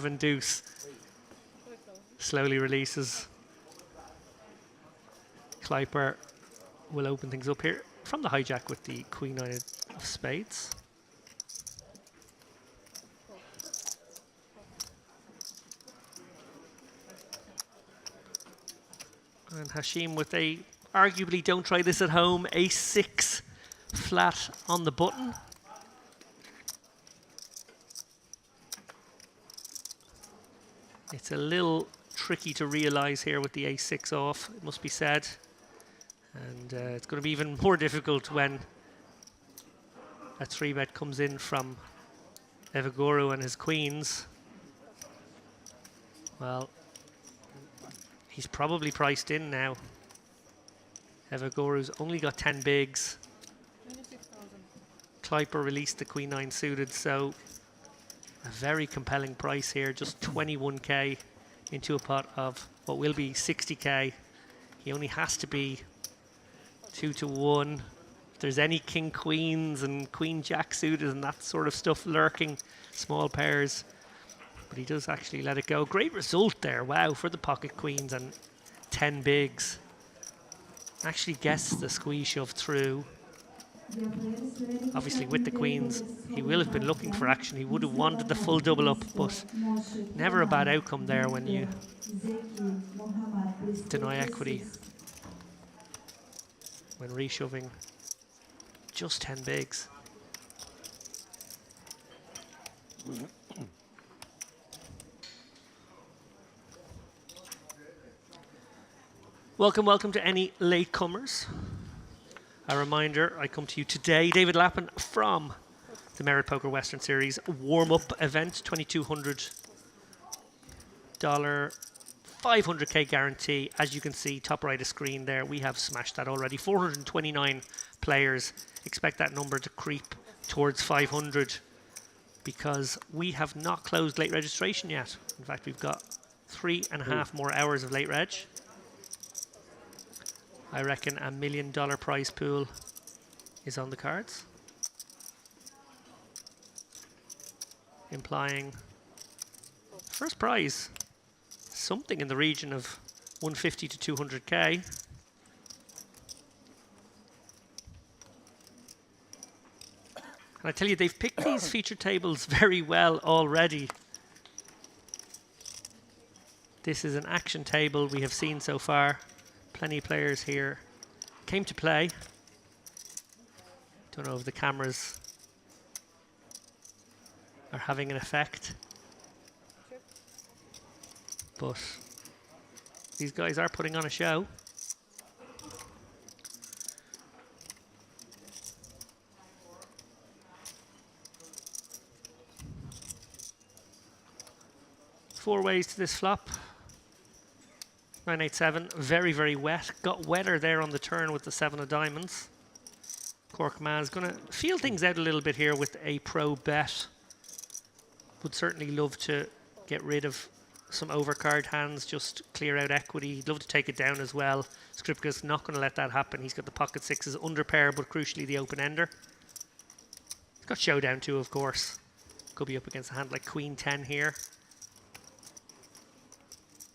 and deuce. Slowly releases. Kleiper will open things up here from the hijack with the queen nine of spades. And Hashim with a, arguably don't try this at home, ace-6 flat on the button. It's a little tricky to realise here with the ace-6 off, it must be said. And it's going to be even more difficult when a 3-bet comes in from Evagoro and his queens. Well, he's probably priced in now. Evagoro's only got 10 bigs. 26,000. Kleiper released the queen 9 suited, so a very compelling price here, just 21k into a pot of what will be 60k. He only has to be 2-1. If there's any king queens and queen jack suited and that sort of stuff lurking, small pairs, but he does actually let it go. Great result there, wow, for the pocket queens and 10 bigs. Actually gets the squeeze shove through. Obviously with the queens he will have been looking for action, he would have wanted the full double up, but never a bad outcome there when you deny equity when reshoving just 10 bigs. Welcome to any latecomers. A reminder, I come to you today, David Lappin from the Merit Poker Western Series warm-up event, $2,200, 500k guarantee. As you can see, top right of screen there, we have smashed that already. 429 players. Expect that number to creep towards 500 because we have not closed late registration yet. In fact, we've got 3.5 more hours of late reg. I reckon $1 million prize pool is on the cards, implying first prize something in the region of 150 to 200k. And I tell you, they've picked these feature tables very well already. This is an action table we have seen so far. Plenty of players here came to play. Don't know if the cameras are having an effect, but these guys are putting on a show. Four ways to this flop. 9-8-7, very, very wet. Got wetter there on the turn with the 7 of diamonds. Korkmaz going to feel things out a little bit here with a pro bet. Would certainly love to get rid of some overcard hands, just clear out equity. He'd love to take it down as well. Skripka's not going to let that happen. He's got the pocket sixes under pair, but crucially the open ender. He's got showdown too, of course. Could be up against a hand like Queen 10 here.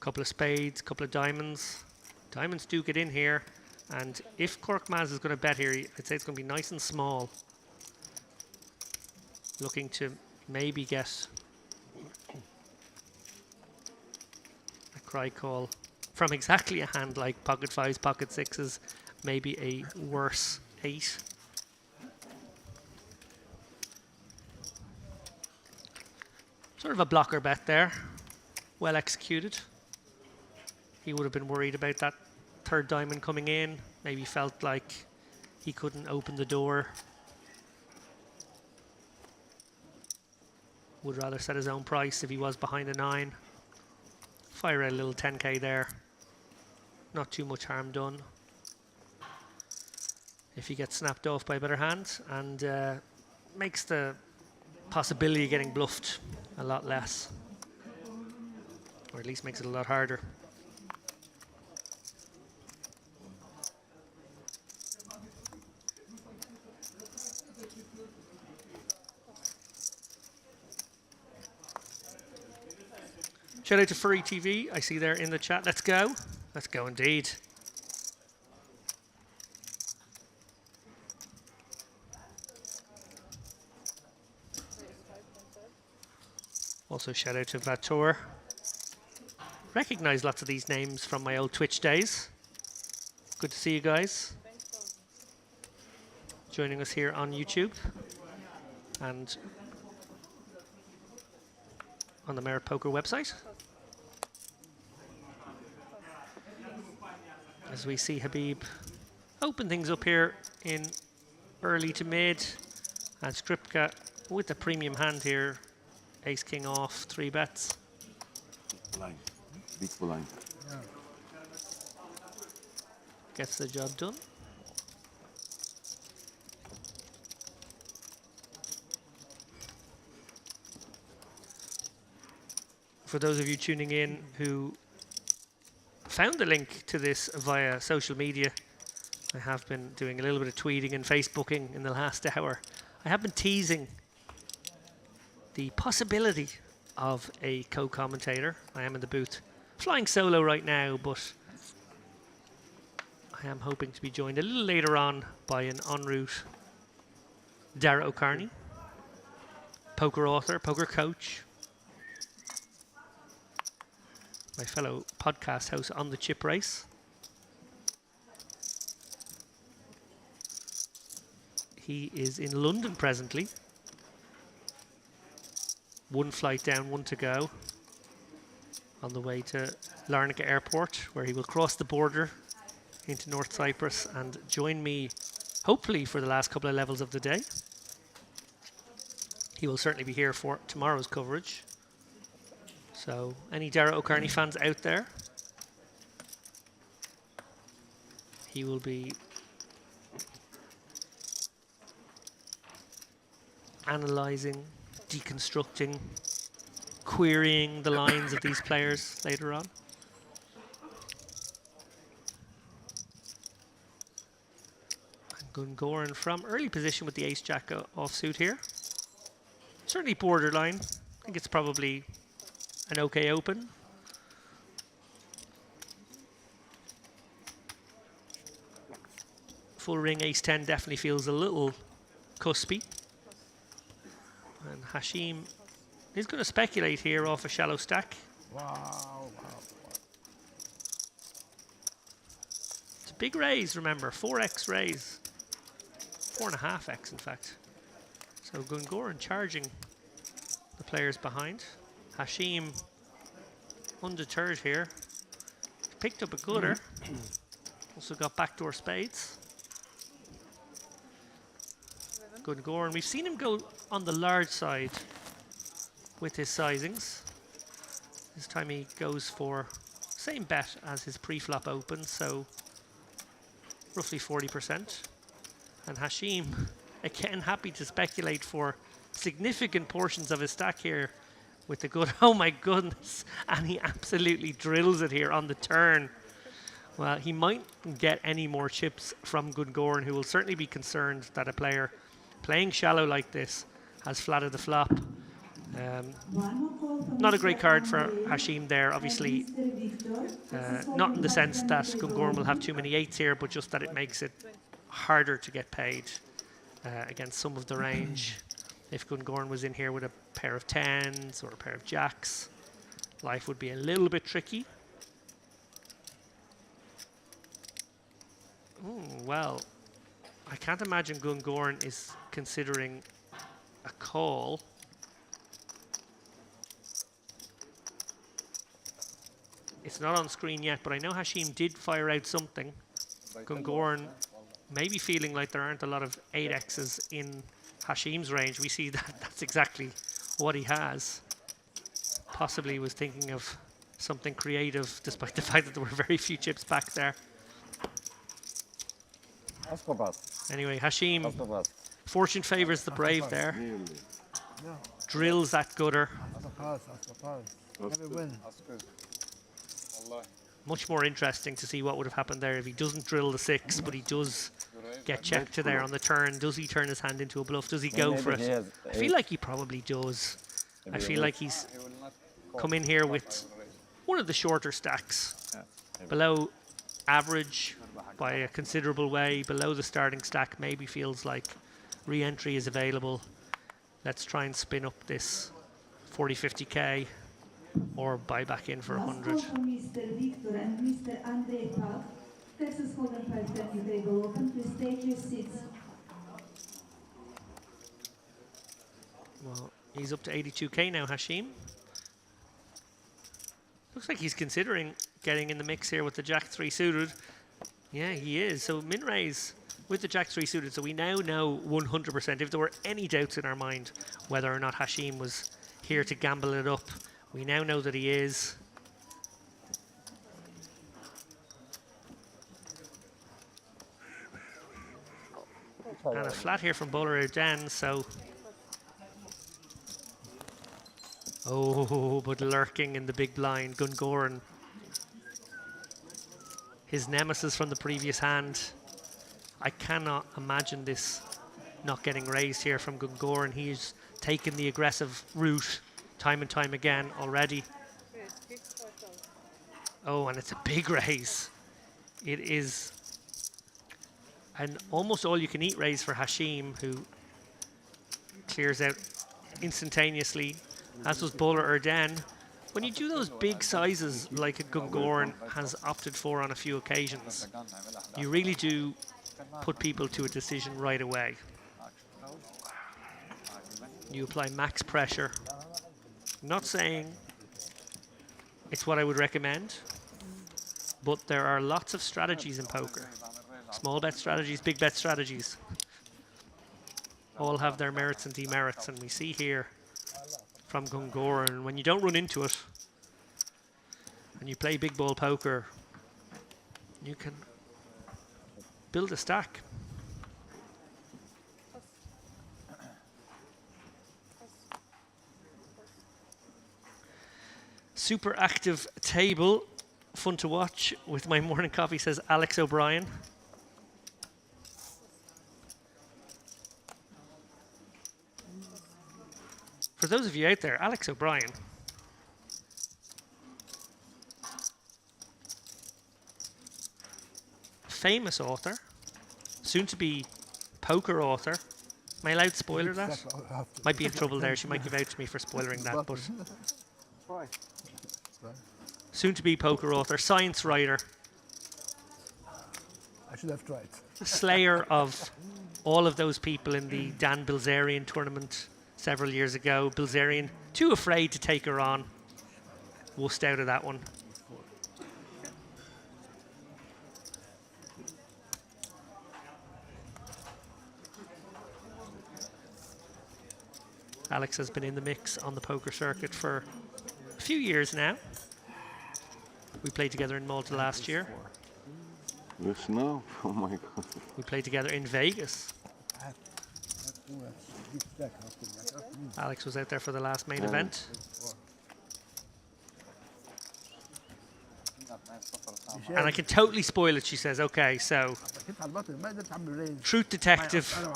Couple of spades, couple of diamonds. Diamonds do get in here, and if Korkmaz is going to bet here, I'd say it's going to be nice and small. Looking to maybe get a cry call from exactly a hand like pocket fives, pocket sixes, maybe a worse 8. Sort of a blocker bet there, well executed. He would have been worried about that third diamond coming in. Maybe felt like he couldn't open the door. Would rather set his own price if he was behind a 9. Fire out a little 10k there. Not too much harm done. If he gets snapped off by a better hand, and makes the possibility of getting bluffed a lot less. Or at least makes it a lot harder. Shout out to Furry TV. I see there in the chat. Let's go. Let's go indeed. Also shout out to Vator. Recognize lots of these names from my old Twitch days. Good to see you guys. Joining us here on YouTube and on the Merit Poker website. As we see Habib open things up here in early to mid, and Skripka with the premium hand here. Ace king off, 3 bets. Blind. Big blind. Yeah. Gets the job done. For those of you tuning in who found the link to this via social media, I have been doing a little bit of tweeting and Facebooking in the last hour. I have been teasing the possibility of a co-commentator. I am in the booth flying solo right now, but I am hoping to be joined a little later on by an en route Dara O'Carney, poker author, poker coach, my fellow podcast host on the Chip Race. He is in London presently. 1 flight down, 1 to go. On the way to Larnaca Airport, where he will cross the border into North Cyprus and join me, hopefully, for the last couple of levels of the day. He will certainly be here for tomorrow's coverage. So, any Dara O'Carney fans out there, he will be analysing, deconstructing, querying the lines of these players later on. And Gungoran from early position with the ace-jack offsuit here. Certainly borderline. I think it's probably an okay open. Full ring ace-10 definitely feels a little cuspy. And Hashim is going to speculate here off a shallow stack. Wow. It's a big raise, remember, 4x raise. 4.5x, in fact. So Gungoran charging the players behind. Hashim undeterred here. Picked up a gooder. Also got backdoor spades. Gungoran, we've seen him go on the large side with his sizings. This time he goes for same bet as his pre-flop open, so roughly 40%. And Hashim, again, happy to speculate for significant portions of his stack here with the good. Oh my goodness, and he absolutely drills it here on the turn. Well, he might get any more chips from Gungoran, who will certainly be concerned that a player playing shallow like this has flatted the flop. Not a great card for Hashim there, obviously. Not in the sense that Gungoran will have too many 8s here, but just that it makes it harder to get paid against some of the range. If Gungoran was in here with a pair of 10s or a pair of jacks, life would be a little bit tricky. Well, I can't imagine Gungoran is considering a call. It's not on screen yet, but I know Hashim did fire out something. Gungoran maybe feeling like there aren't a lot of 8x's in Hashim's range. We see that that's exactly what he has. Possibly was thinking of something creative, despite the fact that there were very few chips back there. Anyway, Hashim, fortune favors the brave there. Drills that gutter. Much more interesting to see what would have happened there if he doesn't drill the 6, but he does get checked to there on the turn. Does he turn his hand into a bluff? Does he go for it? I feel like he probably does. I feel like he's come in here with one of the shorter stacks. Below average by a considerable way, below the starting stack, maybe feels like re-entry is available. Let's try and spin up this 40, 50k or buy back in for 100. Last call from Mr. Victor and Mr. Andre Pub. Texas Hold'em 530 table open. Please take your seats. Well, he's up to 82k now, Hashim. Looks like he's considering getting in the mix here with the Jack 3 suited. Yeah, he is. So min raise with the Jack 3 suited. So we now know 100%, if there were any doubts in our mind whether or not Hashim was here to gamble it up, we now know that he is. And a flat here from Bowler Arden, so... Oh, but lurking in the big blind, Gungoran. His nemesis from the previous hand. I cannot imagine this not getting raised here from Gungoran. He's taken the aggressive route time and time again already. Oh, and it's a big raise. It is an almost all-you-can-eat raise for Hashim, who clears out instantaneously, as was Bowler Arden. When you do those big sizes like a Gungoran has opted for on a few occasions, you really do put people to a decision right away. You apply max pressure. I'm not saying it's what I would recommend, but there are lots of strategies in poker. Small bet strategies, big bet strategies. All have their merits and demerits, and we see here from Gungoran, when you don't run into it and you play big ball poker, you can build a stack. Super active table, fun to watch with my morning coffee, says Alex O'Brien. For those of you out there, Alex O'Brien, famous author, soon to be poker author. Am I allowed to spoiler that? Might be in trouble there. She might give out to me for spoilering that, but soon to be poker author, science writer. I should have tried. Slayer of all of those people in the Dan Bilzerian tournament several years ago. Bilzerian too afraid to take her on. Wussed out of that one. Alex has been in the mix on the poker circuit for a few years now. We played together in Malta last year. Yes, no. Oh my God. We played together in Vegas. Alex was out there for the last main event. And I can totally spoil it, she says. Okay, so Truth Detective.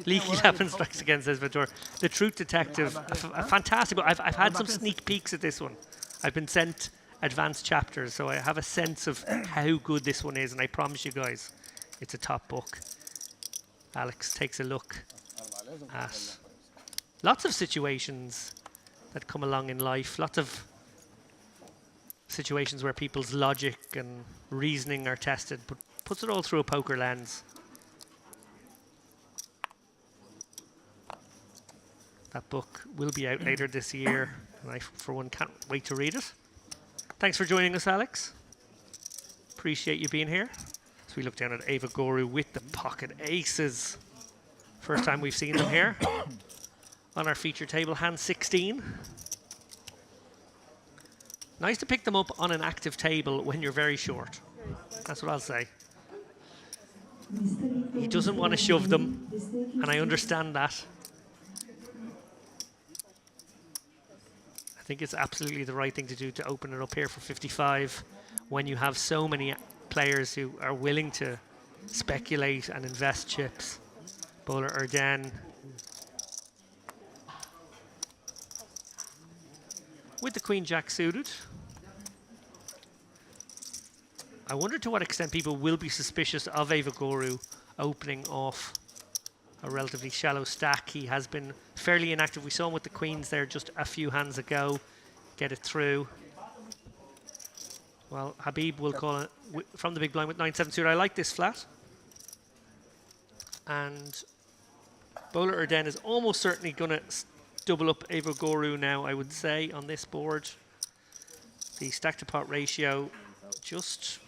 Leaky Lappin strikes again, says Ventura. The Truth Detective, a fantastic book. I've had some sneak peeks at this one. I've been sent advanced chapters, so I have a sense of how good this one is, and I promise you guys, it's a top book. Alex takes a look at lots of situations that come along in life, lots of situations where people's logic and reasoning are tested, but puts it all through a poker lens. That book will be out later this year, and I, for one, can't wait to read it. Thanks for joining us, Alex. Appreciate you being here. So we look down at Ava Goru with the pocket aces. First time we've seen them here on our feature table, hand 16. Nice to pick them up on an active table when you're very short. That's what I'll say. He doesn't want to shove them, and I understand that. I think it's absolutely the right thing to do to open it up here for 55 when you have so many players who are willing to speculate and invest chips. Bowler Arden with the Queen Jack suited. I wonder to what extent people will be suspicious of Evaguru opening off a relatively shallow stack. He has been fairly inactive. We saw him with the queens there just a few hands ago. Get it through. Well, Habib will call it from the big blind with 9-7 suited. I like this flat. And Bowler Erden is almost certainly going to double up Evaguru now, I would say, on this board. The stack to pot ratio just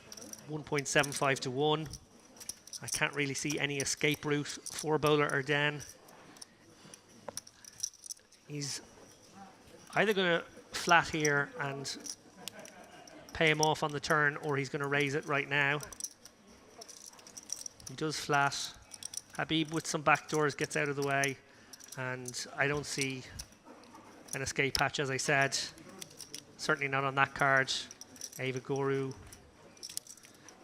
1.75 to 1. I can't really see any escape route for Bowler Erden. He's either going to flat here and pay him off on the turn, or he's going to raise it right now. He does flat. Habib with some backdoors gets out of the way, and I don't see an escape hatch, as I said. Certainly not on that card. Evaguru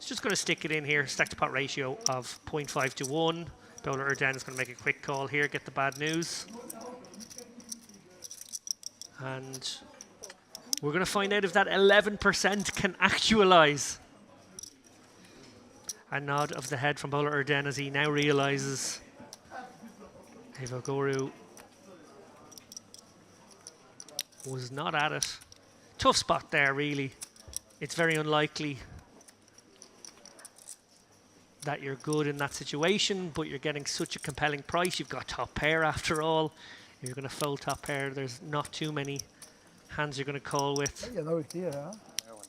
is just going to stick it in here. Stack to pot ratio of 0.5 to 1. Bowler Erden is going to make a quick call here, get the bad news. And we're going to find out if that 11% can actualize. A nod of the head from Bowler Erden as he now realizes Evaguru was not at it. Tough spot there, really. It's very unlikely that you're good in that situation, but you're getting such a compelling price. You've got top pair after all. You're going to fold top pair. There's not too many hands you're going to call with.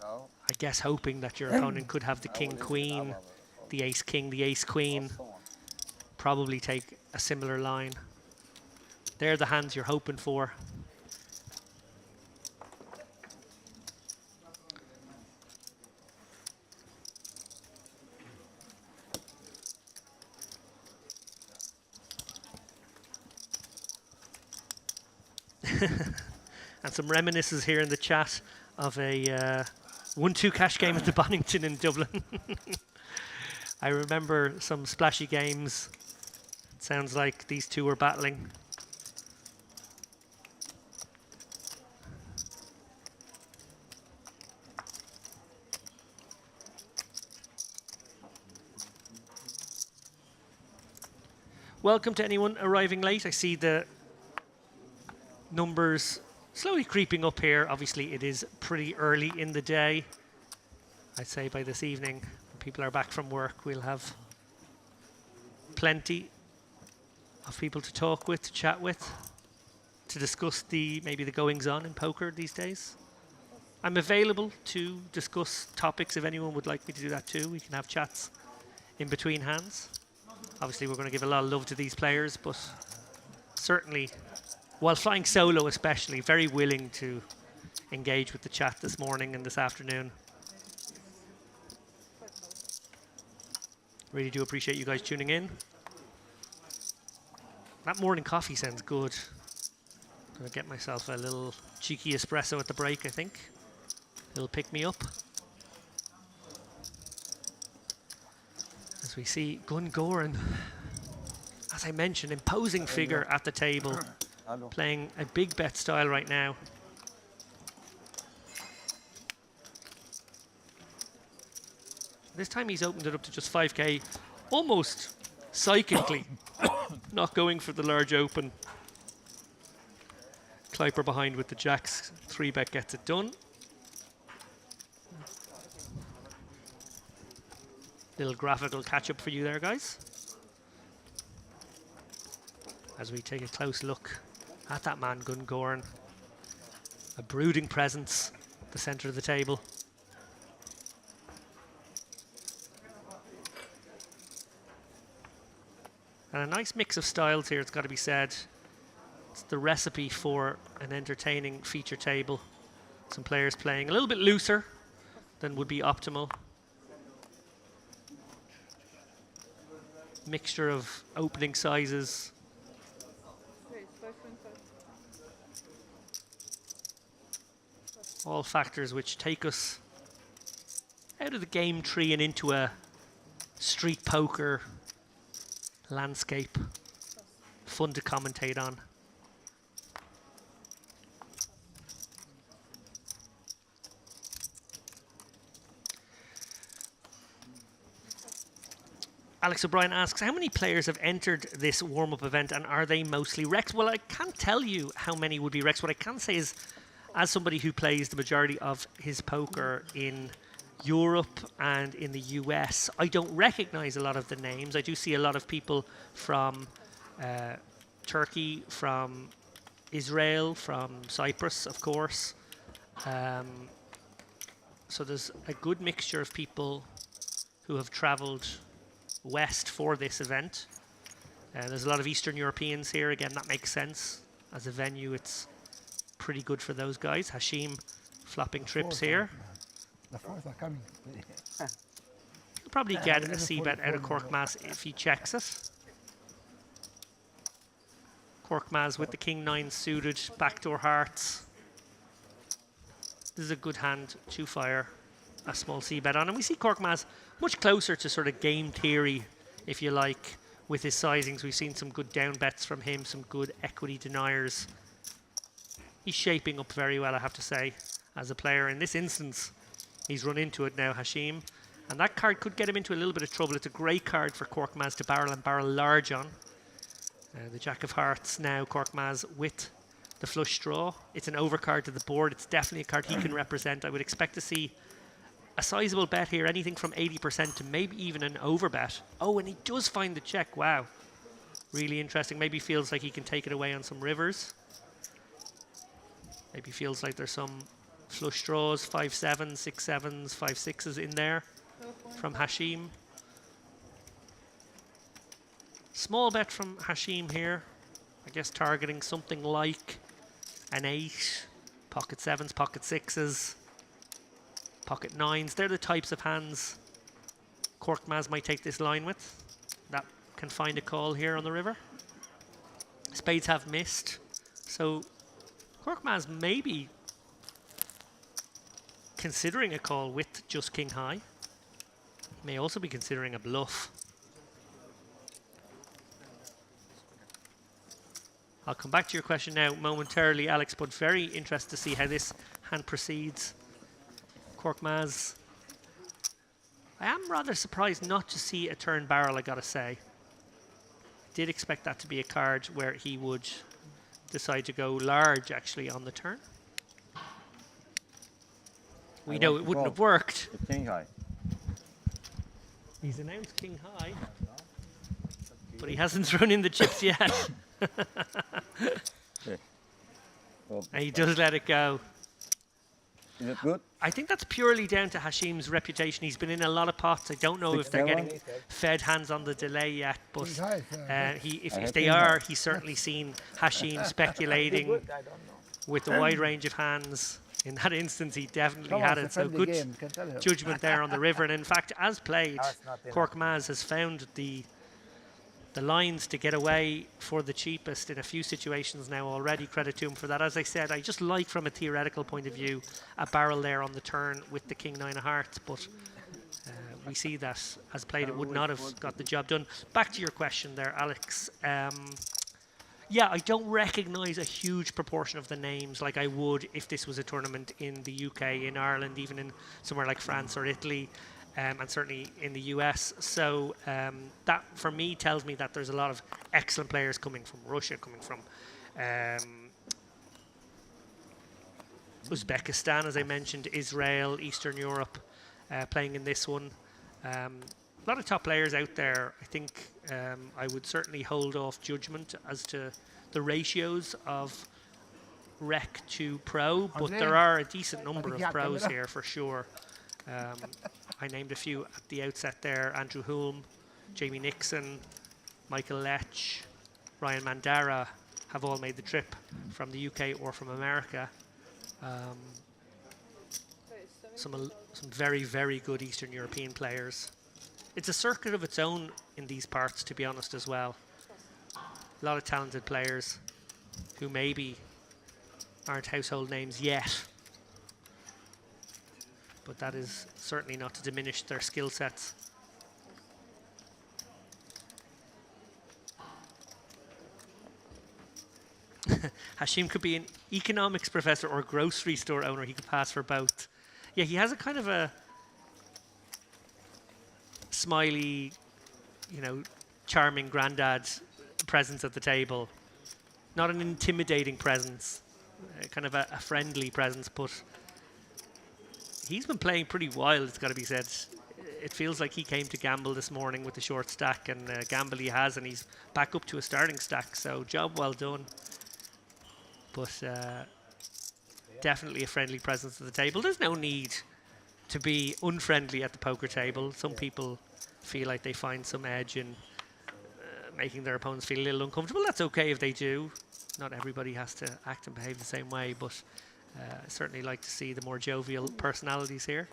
I guess hoping that your opponent could have the king-queen, the ace-king, the ace-queen. Probably take a similar line. They're the hands you're hoping for. And some reminiscences here in the chat of a 1-2 cash game at the Bonington in Dublin. I remember some splashy games. It sounds like these two were battling. Welcome to anyone arriving late. I see the numbers slowly creeping up here. Obviously, it is pretty early in the day. I'd say by this evening, when people are back from work, we'll have plenty of people to talk with, to chat with, to discuss maybe the goings-on in poker these days. I'm available to discuss topics if anyone would like me to do that too. We can have chats in between hands. Obviously, we're going to give a lot of love to these players, but certainly, while flying solo especially, very willing to engage with the chat this morning and this afternoon. Really do appreciate you guys tuning in. That morning coffee sounds good. Gonna get myself a little cheeky espresso at the break, I think. It'll pick me up. As we see Gun Goran, as I mentioned, imposing figure at the table, playing a big bet style right now. This time he's opened it up to just 5k, almost psychically, not going for the large open. Kleiper behind with the jacks, 3-bet gets it done. Little graphical catch-up for you there, guys. As we take a close look at that man, Gun Goran. A brooding presence at the centre of the table. And a nice mix of styles here, it's got to be said. It's the recipe for an entertaining feature table. Some players playing a little bit looser than would be optimal. Mixture of opening sizes. All factors which take us out of the game tree and into a street poker landscape. Fun to commentate on. Alex O'Brien asks, how many players have entered this warm-up event and are they mostly Rex? Well, I can't tell you how many would be Rex. What I can say is, as somebody who plays the majority of his poker in Europe and in the US, I don't recognize a lot of the names. I do see a lot of people from Turkey, from Israel, from Cyprus, of course. So there's a good mixture of people who have traveled west for this event. There's a lot of Eastern Europeans here. Again, that makes sense. As a venue, it's pretty good for those guys. Hashim flopping trips here. The fourth are coming. He'll probably get a c-bet out of Korkmaz if he checks it. Korkmaz with the king 9 suited, backdoor hearts. This is a good hand to fire a small c-bet on. And we see Korkmaz much closer to sort of game theory, if you like, with his sizings. We've seen some good down bets from him, some good equity deniers. He's shaping up very well, I have to say, as a player. In this instance, he's run into it now, Hashim. And that card could get him into a little bit of trouble. It's a great card for Korkmaz to barrel and barrel large on. The Jack of Hearts now, Korkmaz with the flush draw. It's an overcard to the board. It's definitely a card he can represent. I would expect to see a sizable bet here, anything from 80% to maybe even an overbet. Oh, and he does find the check. Wow. Really interesting. Maybe feels like he can take it away on some rivers. Maybe feels like there's some flush draws, 5-7, 6-7s, 5-6s in there from Hashim. Small bet from Hashim here. I guess targeting something like an 8, pocket 7s, pocket 6s, pocket 9s. They're the types of hands Korkmaz might take this line with. That can find a call here on the river. Spades have missed. So Korkmaz may be considering a call with just king high. May also be considering a bluff. I'll come back to your question now momentarily, Alex, but very interested to see how this hand proceeds. Korkmaz. I am rather surprised not to see a turn barrel, I gotta say. Did expect that to be a card where he would decide to go large, actually, on the turn. We know it wouldn't have worked. King high. He's announced king high, but he hasn't thrown in the chips yet. And he does let it go. Is it good? I think that's purely down to Hashim's reputation. He's been in a lot of pots. I don't know if they're getting fed hands on the delay yet, but if they are, he's certainly seen Hashim speculating with a wide range of hands. In that instance, he definitely had it. So good judgment there on the river. And in fact, as played, Korkmaz has found the lines to get away for the cheapest in a few situations now already. Credit to him for that. As I said, I just like, from a theoretical point of view, a barrel there on the turn with the king 9 of hearts, but we see that as played it would not have got the job done. Back to your question there, Alex. Yeah, I don't recognise a huge proportion of the names like I would if this was a tournament in the UK, in Ireland, even in somewhere like France or Italy. And certainly in the US. So that, for me, tells me that there's a lot of excellent players coming from Russia, coming from Uzbekistan, as I mentioned, Israel, Eastern Europe, playing in this one. A lot of top players out there. I think I would certainly hold off judgment as to the ratios of rec to pro, but there are a decent number of pros here for sure. I named a few at the outset there. Andrew Hulme, Jamie Nixon, Michael Lech, Ryan Mandara have all made the trip from the UK or from America. Some very, very good Eastern European players. It's a circuit of its own in these parts, to be honest, as well. A lot of talented players who maybe aren't household names yet, but that is certainly not to diminish their skill sets. Hashim could be an economics professor or grocery store owner. He could pass for both. Yeah, he has a kind of a smiley, you know, charming granddad presence at the table. Not an intimidating presence, kind of a friendly presence, but he's been playing pretty wild, it's got to be said. It feels like he came to gamble this morning with the short stack, and gamble he has, and he's back up to a starting stack, so job well done. But definitely a friendly presence at the table. There's no need to be unfriendly at the poker table. Some people feel like they find some edge in making their opponents feel a little uncomfortable. That's okay if they do. Not everybody has to act and behave the same way, but I certainly like to see the more jovial personalities here.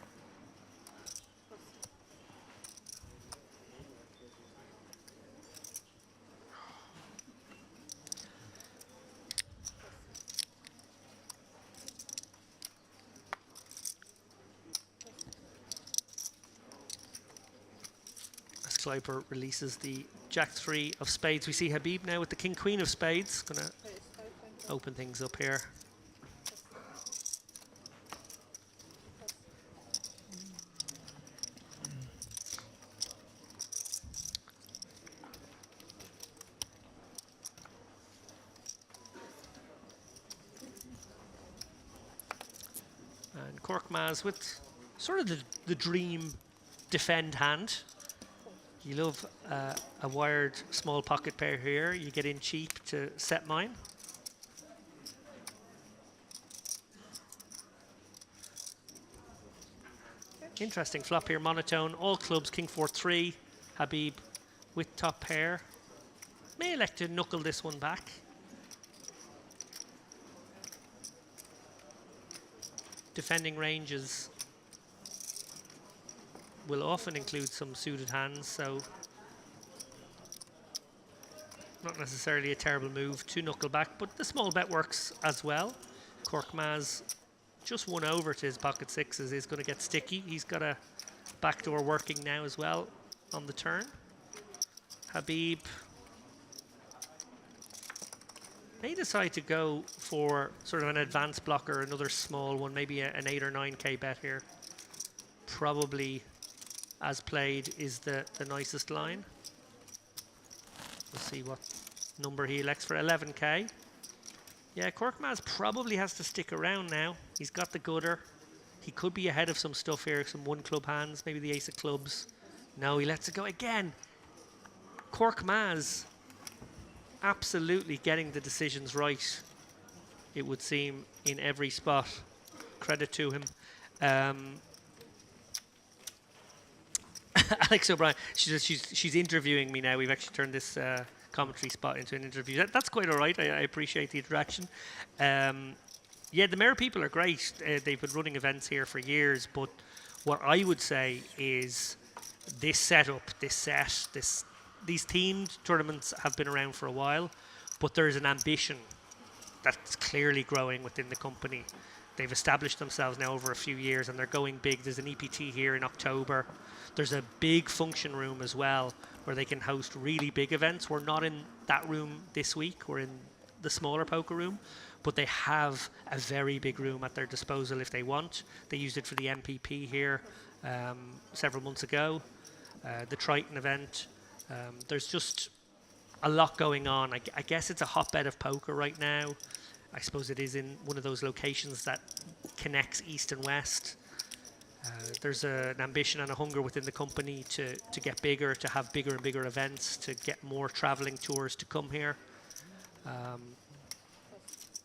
As Kleiper releases the Jack-3 of spades, we see Habib now with the King-Queen of spades. Gonna open things up here. And Korkmaz with sort of the dream defend hand. You love a wired small pocket pair here. You get in cheap to set mine. Interesting flop here, monotone. All clubs, King 4-3. Habib with top pair. May elect to knuckle this one back. Defending ranges will often include some suited hands, so not necessarily a terrible move to knuckle back, but the small bet works as well. Korkmaz just 1 over to his pocket sixes is going to get sticky. He's got a backdoor working now as well on the turn. Habib may decide to go for sort of an advanced blocker, another small one, maybe an 8 or 9k bet here. Probably, as played, is the nicest line. We'll see what number he elects for 11k. Yeah, Korkmaz probably has to stick around now. He's got the gutter. He could be ahead of some stuff here, some one club hands, maybe the ace of clubs. No, he lets it go again. Korkmaz absolutely getting the decisions right, it would seem, in every spot. Credit to him. Alex O'Brien, she's interviewing me now. We've actually turned this commentary spot into an interview. That's quite all right. I appreciate the interaction. Yeah, the Mayor people are great. They've been running events here for years, but what I would say is this setup, this set, these themed tournaments have been around for a while, but there's an ambition that's clearly growing within the company. They've established themselves now over a few years, and they're going big. There's an EPT here in October. There's a big function room as well where they can host really big events. We're not in that room this week. We're in the smaller poker room, but they have a very big room at their disposal if they want. They used it for the MPP here several months ago, the Triton event. There's just a lot going on. I guess it's a hotbed of poker right now. I suppose it is in one of those locations that connects east and west. There's an ambition and a hunger within the company to get bigger, to have bigger and bigger events, to get more traveling tours to come here.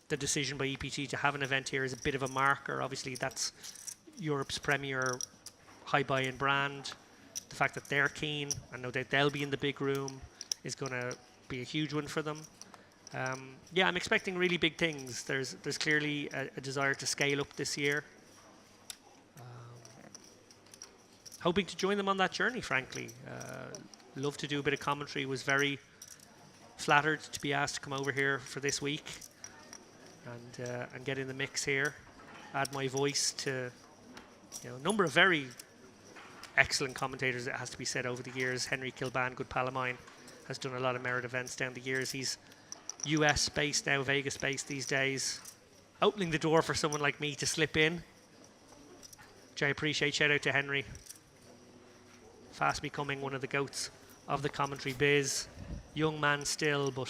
The decision by EPT to have an event here is a bit of a marker. Obviously, that's Europe's premier high buy-in brand. The fact that they're keen, I know that they'll be in the big room, is going to be a huge one for them. Yeah, I'm expecting really big things. There's clearly a desire to scale up this year. Hoping to join them on that journey, frankly. Love to do a bit of commentary. Was very flattered to be asked to come over here for this week and get in the mix here. Add my voice to a number of very excellent commentators, it has to be said, over the years. Henry Kilban, good pal of mine, has done a lot of merit events down the years. He's US based now, Vegas based these days, opening the door for someone like me to slip in, which I appreciate. Shout out to Henry, fast becoming one of the goats of the commentary biz. Young man still, but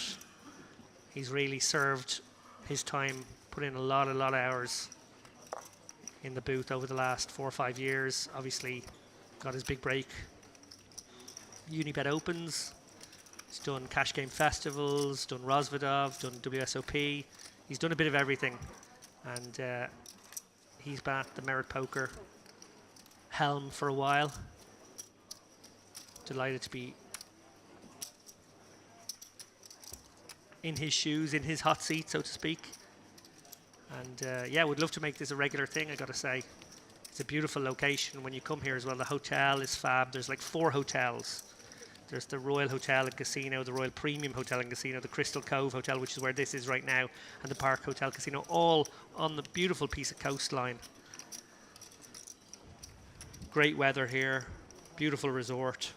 he's really served his time, put in a lot of hours in the booth over the last 4 or 5 years. Obviously got his big break. Unibet Opens. He's done cash game festivals, done Rosvedov, done WSOP. He's done a bit of everything. And he's been at the Merit Poker helm for a while. Delighted to be in his shoes, in his hot seat, so to speak. And yeah, would love to make this a regular thing, I gotta say. It's a beautiful location when you come here as well. The hotel is fab. There's like 4 hotels. There's the Royal Hotel and Casino, the Royal Premium Hotel and Casino, the Crystal Cove Hotel, which is where this is right now, and the Park Hotel Casino, all on the beautiful piece of coastline. Great weather here, beautiful resort.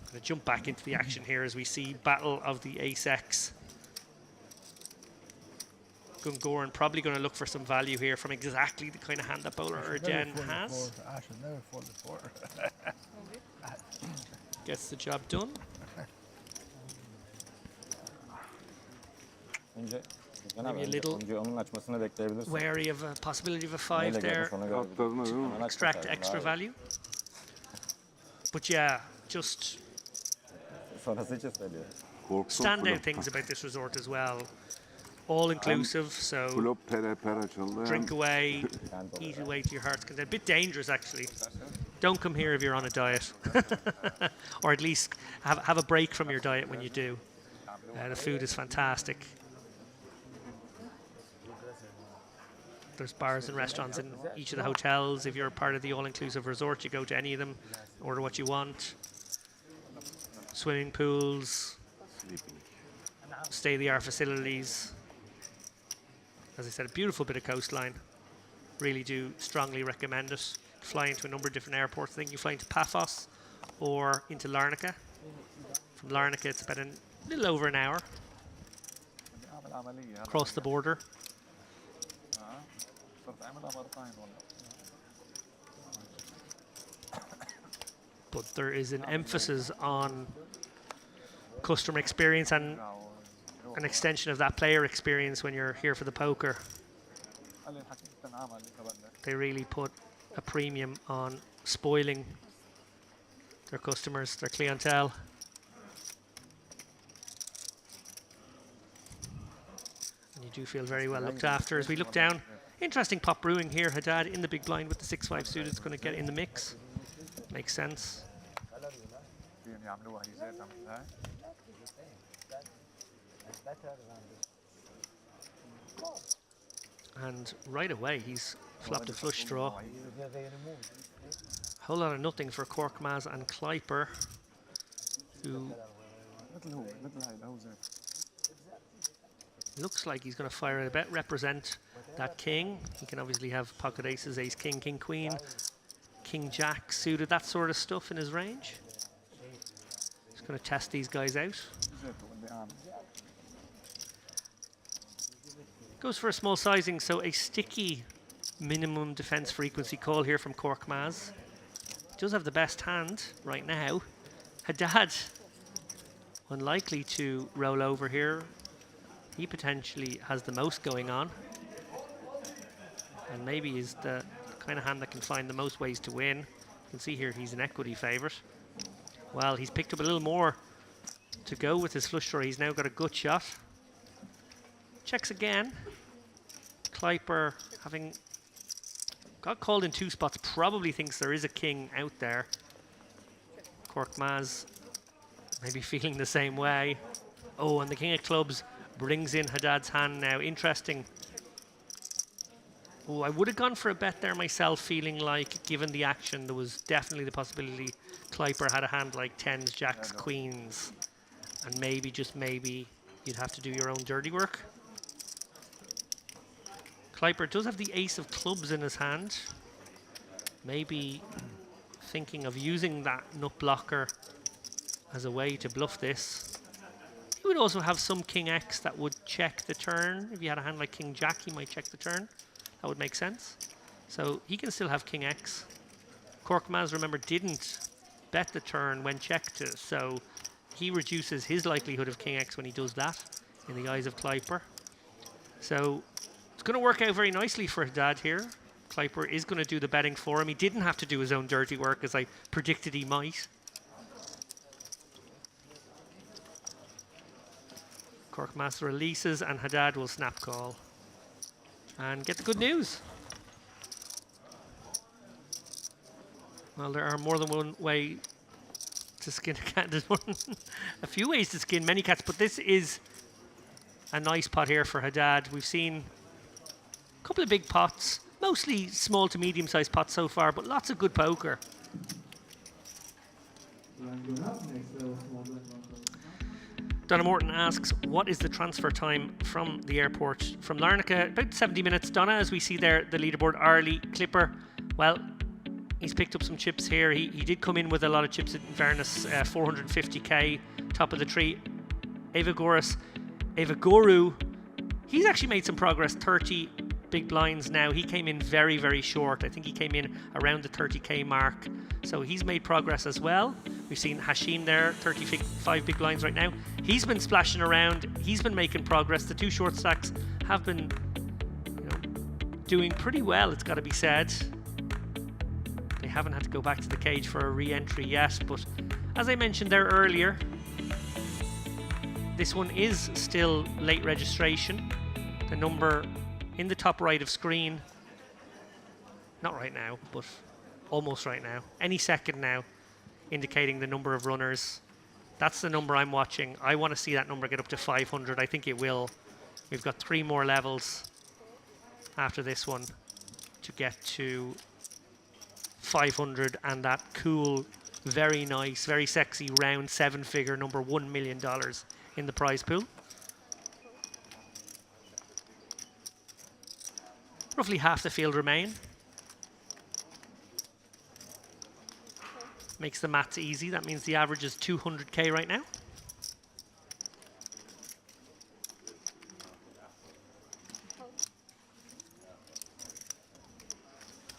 I'm going to jump back into the action here as we see Battle of the Ace-X. Gungoran probably going to look for some value here from exactly the kind of hand that Bowler Urgen has. I should never fold the 4. Gets the job done. Maybe a little wary of a possibility of a 5 there. Extract extra value. But yeah, just standout things about this resort as well. All inclusive, so drink away, eat away to your heart's content. A bit dangerous actually. Don't come here if you're on a diet, or at least have a break from your diet when you do. The food is fantastic. There's bars and restaurants in each of the hotels. If you're part of the all-inclusive resort, you go to any of them, order what you want. Swimming pools, state-of-the-art facilities. As I said, a beautiful bit of coastline. Really do strongly recommend it. Fly into a number of different airports. I think you fly into Paphos or into Larnaca. From Larnaca, it's about a little over an hour across the border. But there is an emphasis on customer experience and an extension of that player experience when you're here for the poker. They really put a premium on spoiling their customers, their clientele. And you do feel very well looked after. As we look down, interesting pot brewing here. Haddad in the big blind with the 6-5 suited is going to get in the mix. Makes sense. And right away he's flopped a flush draw. Whole lot of nothing for Korkmaz and Kleiper, who looks like he's going to fire a bet, represent that king. He can obviously have pocket aces, ace king, king queen, king jack suited, that sort of stuff in his range. He's going to test these guys out. Goes for a small sizing, so a sticky minimum defense frequency call here from Korkmaz. Does have the best hand right now. Haddad, unlikely to roll over here. He potentially has the most going on. And maybe is the kind of hand that can find the most ways to win. You can see here he's an equity favourite. Well, he's picked up a little more to go with his flush draw. He's now got a gut shot. Checks again. Kleiper, having got called in 2 spots, probably thinks there is a king out there. Korkmaz maybe feeling the same way. Oh, and the king of clubs brings in Haddad's hand now. Interesting. Oh, I would have gone for a bet there myself, feeling like, given the action, there was definitely the possibility Kleiper had a hand like 10s, jacks, queens. And maybe, just maybe, you'd have to do your own dirty work. Kleiper does have the ace of clubs in his hand. Maybe thinking of using that nut blocker as a way to bluff this. He would also have some king X that would check the turn. If you had a hand like king jack, he might check the turn. That would make sense. So he can still have king X. Korkmaz, remember, didn't bet the turn when checked to, so he reduces his likelihood of king x when he does that in the eyes of Kleiper. So it's going to work out very nicely for Haddad here. Kleiper is going to do the betting for him. He didn't have to do his own dirty work, as I predicted he might. Korkmaz releases, and Haddad will snap call and get the good news. Well, there are more than one way to skin a cat. There's a few ways to skin many cats, but this is a nice pot here for Haddad. We've seen a couple of big pots, mostly small to medium-sized pots so far, but lots of good poker. Donna Morton asks, what is the transfer time from the airport from Larnaca? About 70 minutes. Donna, as we see there, the leaderboard, Arley, Clipper. Well, he's picked up some chips here. He did come in with a lot of chips, in fairness, 450k, top of the tree. Evagoru, he's actually made some progress, 30 big blinds now. He came in very, very short. I think he came in around the 30k mark. So he's made progress as well. We've seen Hashim there, 35 big blinds right now. He's been splashing around. He's been making progress. The two short stacks have been, doing pretty well, it's got to be said. They haven't had to go back to the cage for a re-entry yet, but as I mentioned there earlier, this one is still late registration. The number in the top right of screen, not right now, but almost right now, any second now, indicating the number of runners. That's the number I'm watching. I want to see that number get up to 500. I think it will. We've got 3 more levels after this one to get to 500, and that cool, very nice, very sexy round 7-figure number, $1 million in the prize pool. Roughly half the field remain. Makes the maths easy. That means the average is 200k right now.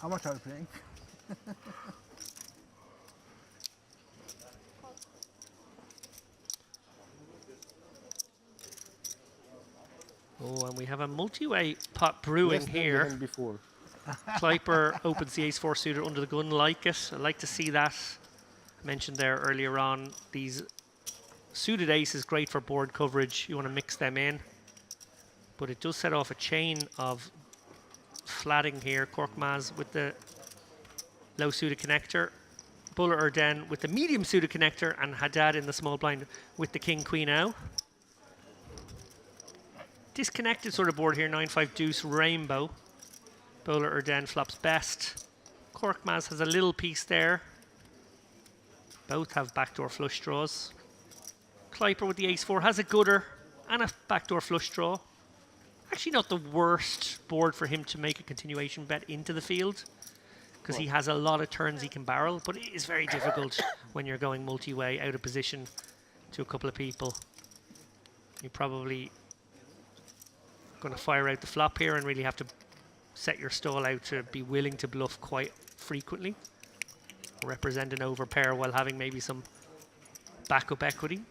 How much are you playing? Oh, and we have a multi-way pot brewing here. Before. Kleiper opens the ace-4 suited under the gun, like it. I like to see that. I mentioned there earlier on, these suited aces great for board coverage. You want to mix them in. But it does set off a chain of flatting here. Korkmaz with the low suited connector. Bowler Erden with the medium suited connector, and Haddad in the small blind with the king-queen out. Disconnected sort of board here, 9-5 deuce rainbow. Bowler Erden flops best. Korkmaz has a little piece there. Both have backdoor flush draws. Kleiper with the ace-4 has a gooder and a backdoor flush draw. Actually not the worst board for him to make a continuation bet into the field, because he has a lot of turns he can barrel, but it is very difficult when you're going multi-way out of position to a couple of people. You probably going to fire out the flop here and really have to set your stall out to be willing to bluff quite frequently, represent an overpair while having maybe some backup equity.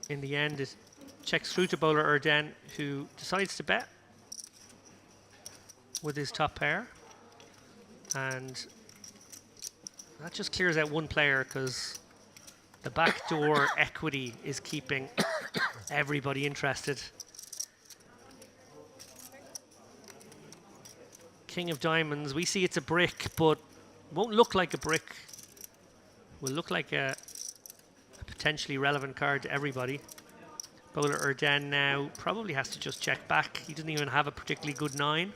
In the end, it checks through to Bowler Erden, who decides to bet with his top pair, and that just clears out one player, because the backdoor equity is keeping everybody interested. King of diamonds, we see it's a brick, but won't look like a brick. Will look like a potentially relevant card to everybody. Bowler Erden now probably has to just check back. He doesn't even have a particularly good 9.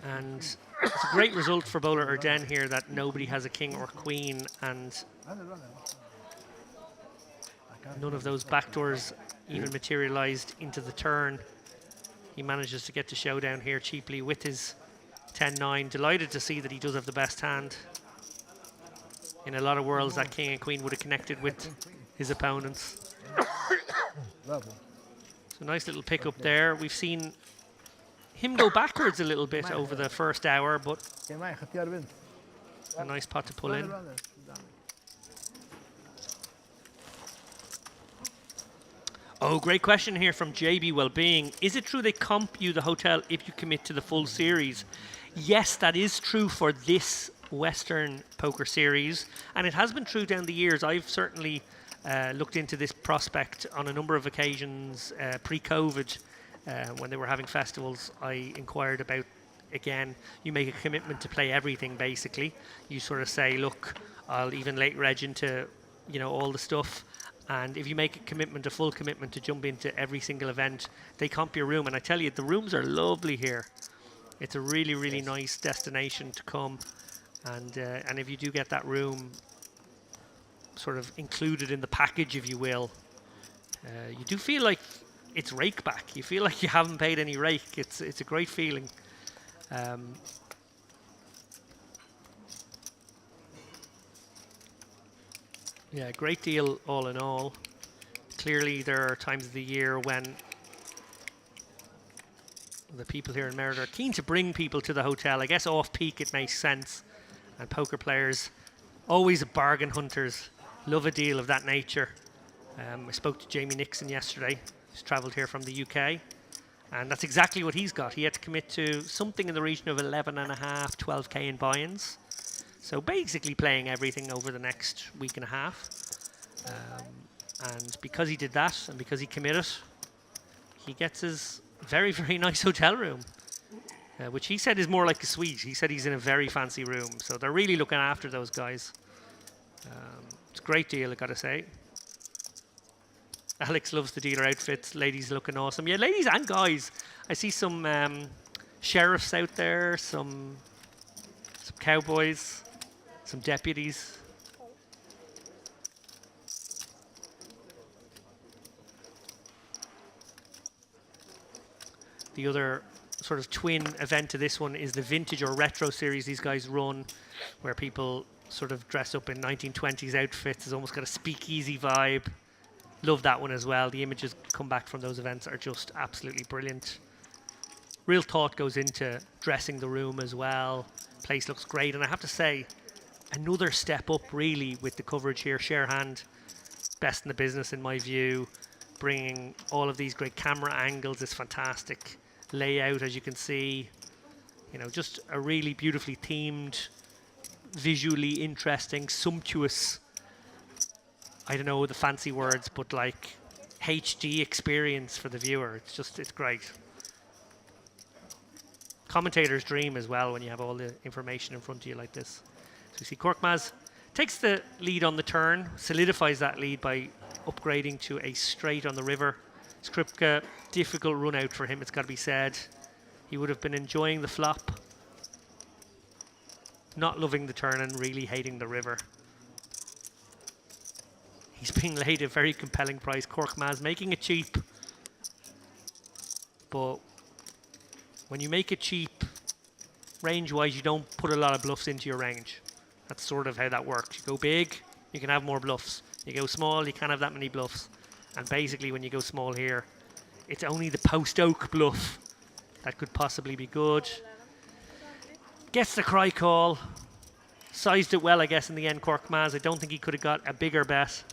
And it's a great result for Bowler Erden here that nobody has a king or queen, and none of those backdoors even materialized into the turn. He manages to get to showdown here cheaply with his 10-9. Delighted to see that he does have the best hand. In a lot of worlds, that king and queen would have connected with his opponents. So nice little pick up there. We've seen him go backwards a little bit over the first hour, but Quem mais? Ratear vence. a nice pot to pull in. Oh, great question here from JB Wellbeing. Is it true they comp you the hotel if you commit to the full series? Yes, that is true for this Western Poker Series, and it has been true down the years. I've certainly looked into this prospect on a number of occasions pre-COVID. When they were having festivals, I inquired about, again, you make a commitment to play everything, basically. You sort of say, look, I'll even late reg into, all the stuff. And if you make a commitment, a full commitment to jump into every single event, they comp your room. And I tell you, the rooms are lovely here. It's a really, really nice destination to come. And if you do get that room sort of included in the package, if you will, you do feel like it's rake back. You feel like you haven't paid any rake. It's a great feeling. Yeah, great deal all in all. Clearly there are times of the year when the people here in Merida are keen to bring people to the hotel. I guess off peak it makes sense. And poker players, always bargain hunters, love a deal of that nature. I spoke to Jamie Nixon yesterday. He's travelled here from the UK. And that's exactly what he's got. He had to commit to something in the region of 11.5, 12k in buy-ins. So basically playing everything over the next week and a half. And because he did that and because he committed, he gets his very, very nice hotel room, which he said is more like a suite. He said he's in a very fancy room. So they're really looking after those guys. It's a great deal, I gotta say. Alex loves the dealer outfits. Ladies looking awesome. Yeah, ladies and guys. I see some sheriffs out there, some cowboys, some deputies. The other sort of twin event to this one is the vintage or retro series these guys run, where people sort of dress up in 1920s outfits. It's almost got a speakeasy vibe. Love that one as well. The images come back from those events are just absolutely brilliant. Real thought goes into dressing the room as well. Place looks great, and I have to say, another step up really with the coverage here. Sharehand, best in the business in my view, bringing all of these great camera angles, this fantastic layout, as you can see. Just a really beautifully themed, visually interesting, sumptuous, I don't know the fancy words, but like HD experience for the viewer. It's great. Commentator's dream as well when you have all the information in front of you like this. So you see Korkmaz takes the lead on the turn, solidifies that lead by upgrading to a straight on the river. Skripka, difficult run out for him, it's got to be said. He would have been enjoying the flop, not loving the turn and really hating the river. He's being laid a very compelling price. Korkmaz making it cheap, but when you make it cheap, range-wise, you don't put a lot of bluffs into your range. That's sort of how that works. You go big, you can have more bluffs. You go small, you can't have that many bluffs. And basically, when you go small here, it's only the post-oak bluff that could possibly be good. Gets the cry call. Sized it well, I guess, in the end, Korkmaz. I don't think he could have got a bigger bet.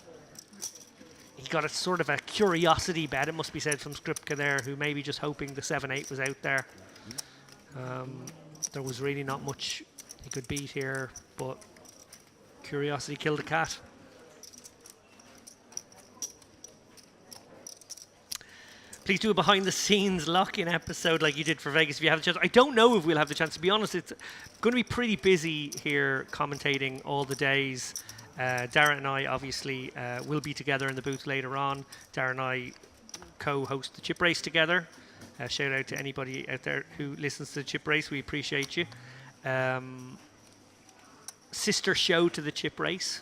He got a sort of a curiosity bet, it must be said, from Skripka there, who may be just hoping the 7-8 was out there. There was really not much he could beat here, but curiosity killed the cat. Please do a behind-the-scenes lock-in episode like you did for Vegas if you have the chance. I don't know if we'll have the chance. To be honest, it's going to be pretty busy here commentating all the days. Darren and I obviously will be together in the booth later on. Darren and I co-host the chip race together. Shout out to anybody out there who listens to the chip race. We appreciate you. Sister show to the chip race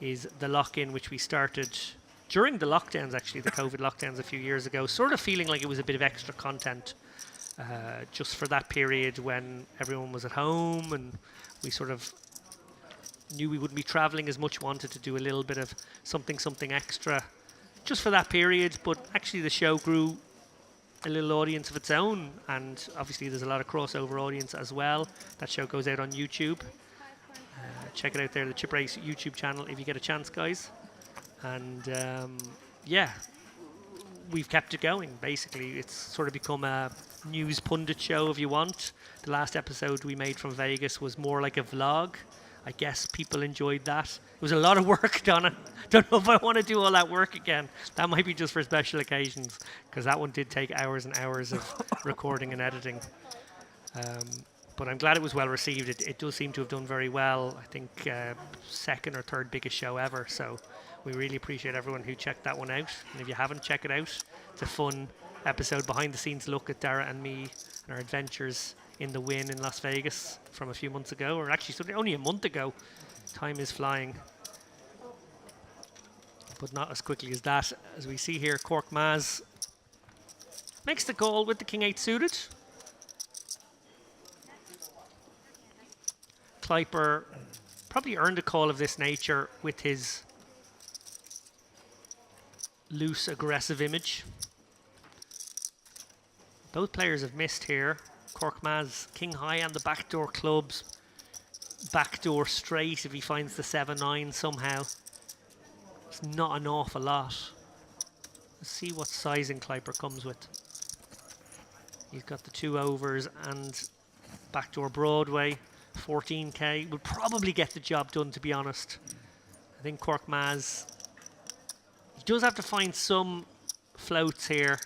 is the lock-in, which we started during the lockdowns, actually, the COVID lockdowns a few years ago, sort of feeling like it was a bit of extra content just for that period when everyone was at home and we sort of knew we wouldn't be traveling as much, wanted to do a little bit of something extra just for that period. But actually the show grew a little audience of its own, and obviously there's a lot of crossover audience as well. That show goes out on YouTube. Check it out there, the Chip Race YouTube channel, if you get a chance, guys. And yeah, we've kept it going. Basically, it's sort of become a news pundit show, if you want. The last episode we made from Vegas was more like a vlog. I guess people enjoyed that. It was a lot of work, Donna. Don't know if I want to do all that work again. That might be just for special occasions, because that one did take hours and hours of recording and editing. But I'm glad it was well received. It does seem to have done very well. I think second or third biggest show ever. So we really appreciate everyone who checked that one out. And if you haven't, check it out. It's a fun episode, behind the scenes look at Dara and me and our adventures in the win in Las Vegas from a few months ago, or actually only a month ago. Time is flying, but not as quickly as that. As we see here, Cork Maz makes the call with the King 8 suited. Kleiper probably earned a call of this nature with his loose, aggressive image. Both players have missed here. Cork Maz, king high and the backdoor clubs. Backdoor straight if he finds the 7-9 somehow. It's not an awful lot. Let's see what sizing Kleiper comes with. He's got the 2 overs and backdoor Broadway. 14k would probably get the job done, to be honest. I think Cork Maz, he does have to find some floats here.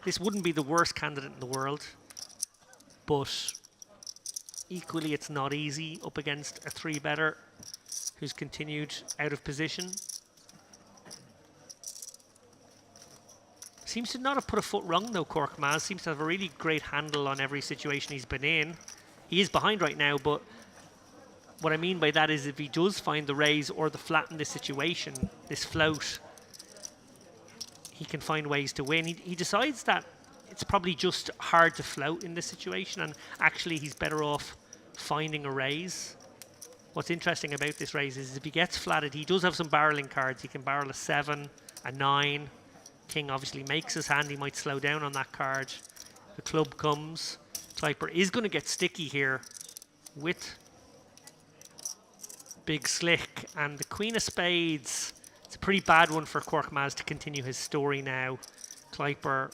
This wouldn't be the worst candidate in the world, but equally it's not easy up against a 3-better who's continued out of position. Seems to not have put a foot wrong though, Cork Maz. Seems to have a really great handle on every situation he's been in. He is behind right now, but what I mean by that is if he does find the raise or the flat in this situation, this float, he can find ways to win. He decides that it's probably just hard to float in this situation, and actually he's better off finding a raise. What's interesting about this raise is if he gets flatted, he does have some barreling cards. He can barrel a 7, a 9. King obviously makes his hand. He might slow down on that card. The club comes. Kleiper is going to get sticky here with Big Slick, and the Queen of Spades. It's a pretty bad one for Cork Maz to continue his story now. Kleiper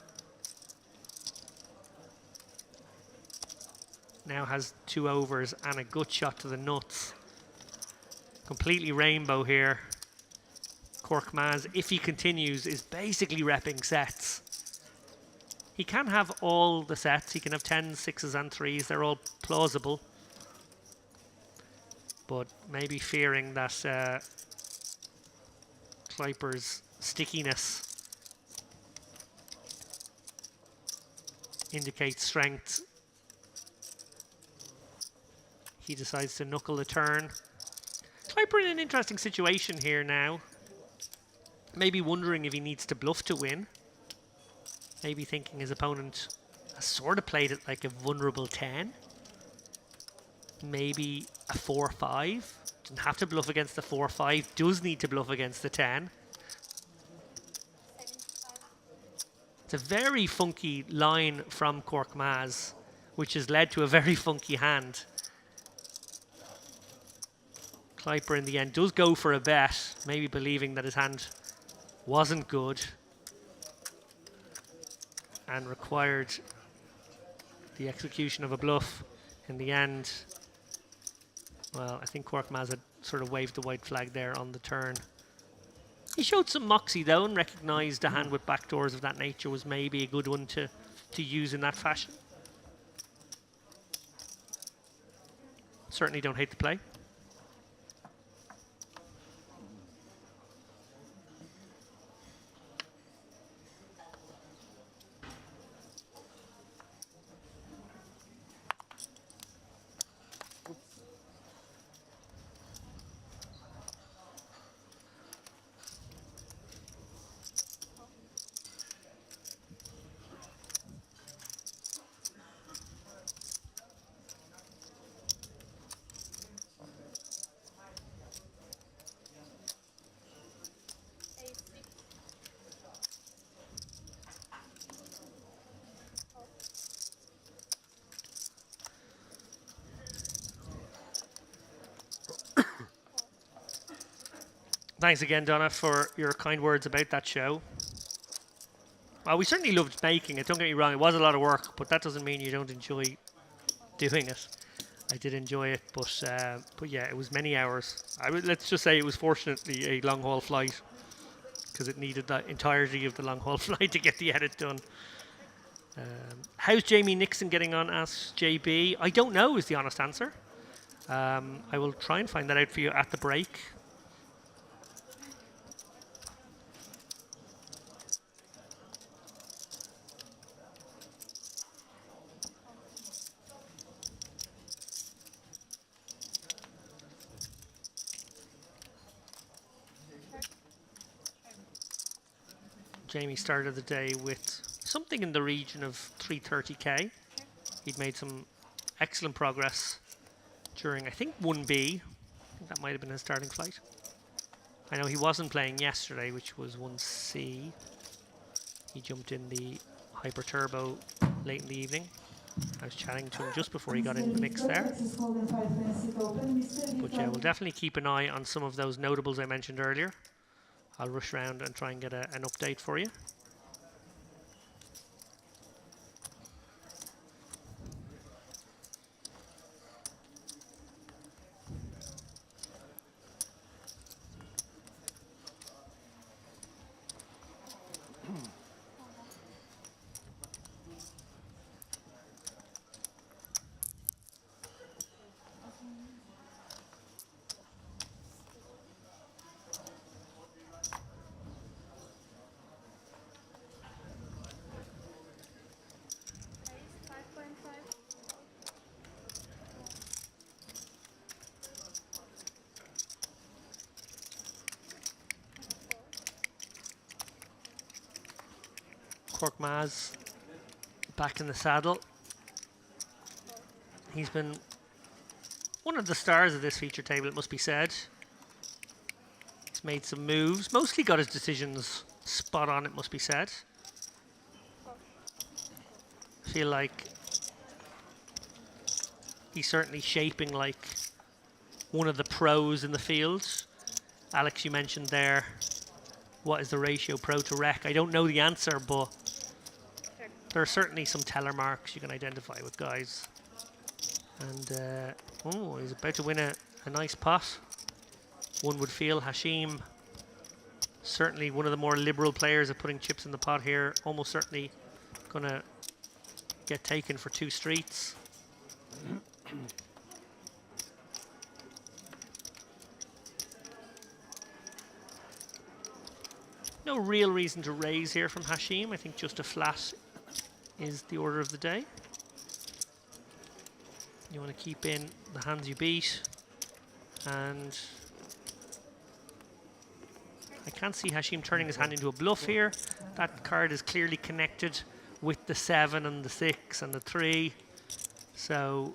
now has 2 overs and a gut shot to the nuts. Completely rainbow here. Cork Maz, if he continues, is basically repping sets. He can have all the sets. He can have 10s, 6s and 3s. They're all plausible. But maybe fearing that Kleiper's stickiness indicates strength. He decides to knuckle the turn. Kleiper in an interesting situation here now. Maybe wondering if he needs to bluff to win. Maybe thinking his opponent has sort of played it like a vulnerable 10. Maybe a 4-5. Doesn't have to bluff against the 4-5. Does need to bluff against the 10. It's a very funky line from Cork Maz, which has led to a very funky hand. Kleiper in the end does go for a bet, maybe believing that his hand wasn't good and required the execution of a bluff. In the end, well, I think Cork Maz had sort of waved the white flag there on the turn. He showed some moxie though and recognised a hand with backdoors of that nature was maybe a good one to use in that fashion. Certainly don't hate the play. Thanks again, Donna, for your kind words about that show. Well, we certainly loved making it. Don't get me wrong; it was a lot of work, but that doesn't mean you don't enjoy doing it. I did enjoy it, but yeah, it was many hours. Let's just say it was fortunately a long haul flight because it needed the entirety of the long haul flight to get the edit done. How's Jamie Nixon getting on? Asks JB. I don't know is the honest answer. I will try and find that out for you at the break. Jamie started the day with something in the region of 330k. He'd made some excellent progress during, I think, 1B. I think that might have been his starting flight. I know he wasn't playing yesterday, which was 1C. He jumped in the Hyper Turbo late in the evening. I was chatting to him just before he got into the mix there. But yeah, we'll definitely keep an eye on some of those notables I mentioned earlier. I'll rush around and try and get an update for you. Cork Maz back in the saddle. He's been one of the stars of this feature table, it must be said. He's made some moves, mostly got his decisions spot on, it must be said. I feel like he's certainly shaping like one of the pros in the field. Alex, you mentioned there, what is the ratio pro to rec? I don't know the answer, but there are certainly some teller marks you can identify with guys. And, oh, he's about to win a nice pot. One would feel Hashim, certainly one of the more liberal players of putting chips in the pot here, almost certainly going to get taken for 2 streets. No real reason to raise here from Hashim. I think just a flat is the order of the day. You want to keep in the hands you beat. And I can't see Hashim turning his hand into a bluff here. That card is clearly connected with the 7 and the 6 and the 3. So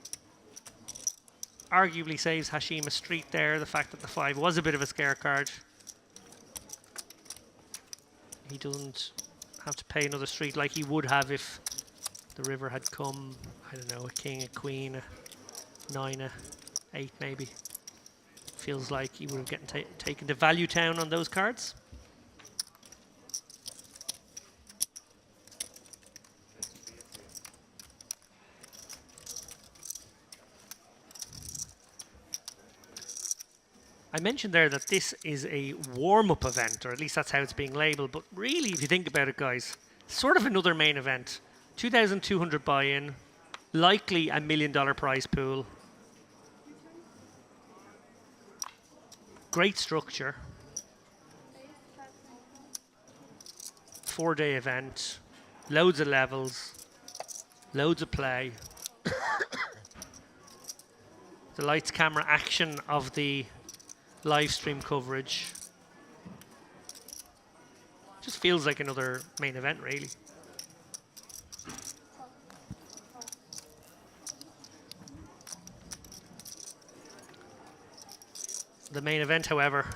arguably saves Hashim a street there. The fact that the 5 was a bit of a scare card. He doesn't have to pay another street like he would have if the river had come, I don't know, a king, a queen, a 9, a 8 maybe. Feels like he would have gotten taken to Value Town on those cards. I mentioned there that this is a warm-up event, or at least that's how it's being labelled, but really, if you think about it, guys, sort of another main event. 2,200 buy-in, likely $1 million prize pool. Great structure. 4-day event, loads of levels, loads of play. The lights, camera, action of the live stream coverage. Just feels like another main event, really. The main event, however,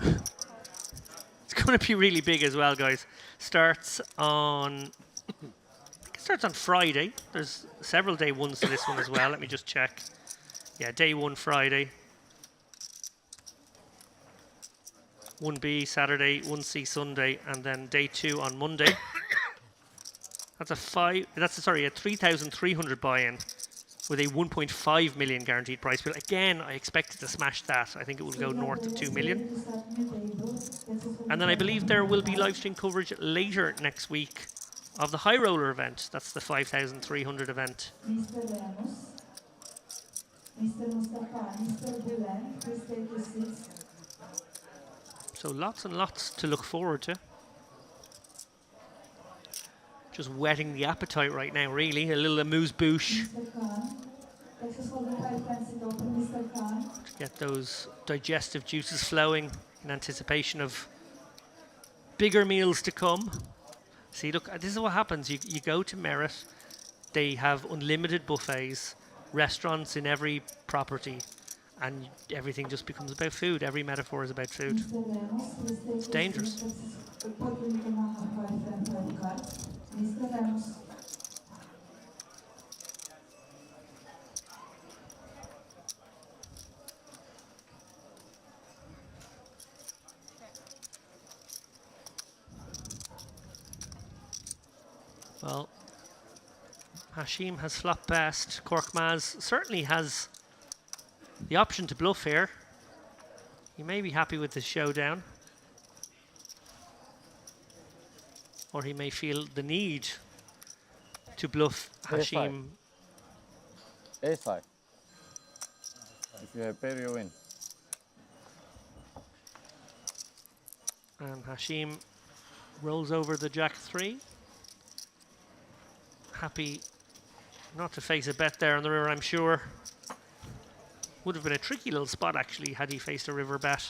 it's going to be really big as well, guys. Starts on Friday. There's several day ones to this one as well. Let me just check. Yeah, day 1 Friday. 1B Saturday, 1C Sunday, and then day 2 on Monday. That's a 3,300 buy-in with a 1.5 million guaranteed price pool. Again, I expect it to smash that. I think it will go north of 2 million. And then I believe there will be live stream coverage later next week of the high roller event. That's the 5,300 event. Mr. Ramos, Mr. Mustafa, Mr. Bülent, please take your seats. So lots and lots to look forward to. Just whetting the appetite right now, really. A little amuse-bouche. Mr. Khan, Texas Hold'em 5 10 sit open, Mr. Khan. To get those digestive juices flowing in anticipation of bigger meals to come. See, look, this is what happens. You go to Merit, they have unlimited buffets, restaurants in every property, and everything just becomes about food. Every metaphor is about food. Mr. Ramos, please take It's your dangerous. seat. Texas Puerto Rico Maha 5 10 5 card. Mr. Ramos. Well, Hashim has flopped best. Korkmaz certainly has the option to bluff here. He may be happy with the showdown. Or he may feel the need to bluff Hashim. A5. If you have pair, you win. And Hashim rolls over the Jack 3. Happy not to face a bet there on the river, I'm sure. Would have been a tricky little spot, actually, had he faced a river bet.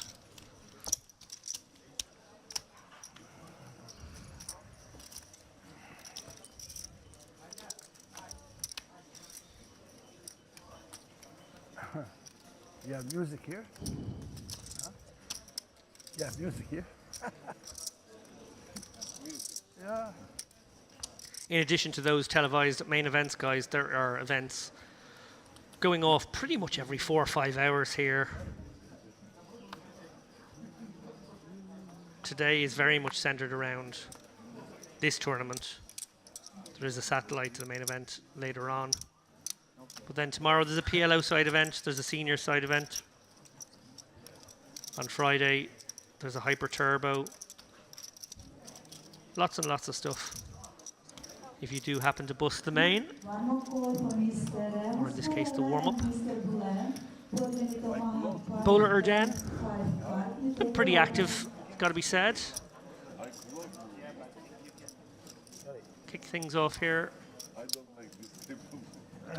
You have music here? Huh? You have music here? Yeah. In addition to those televised main events, guys, there are events going off pretty much every 4 or 5 hours here. Today is very much centered around this tournament. There is a satellite to the main event later on. But then tomorrow there's a PLO side event, there's a senior side event. On Friday, there's a Hyper Turbo. Lots and lots of stuff. If you do happen to bust the main, One more call for Mr. Ramos. or in this case the warm-up. Mr. Bülent, Puerto Rico Maha 5 Bowler Erden, 5 card. been pretty active, got to be said. Kick things off here.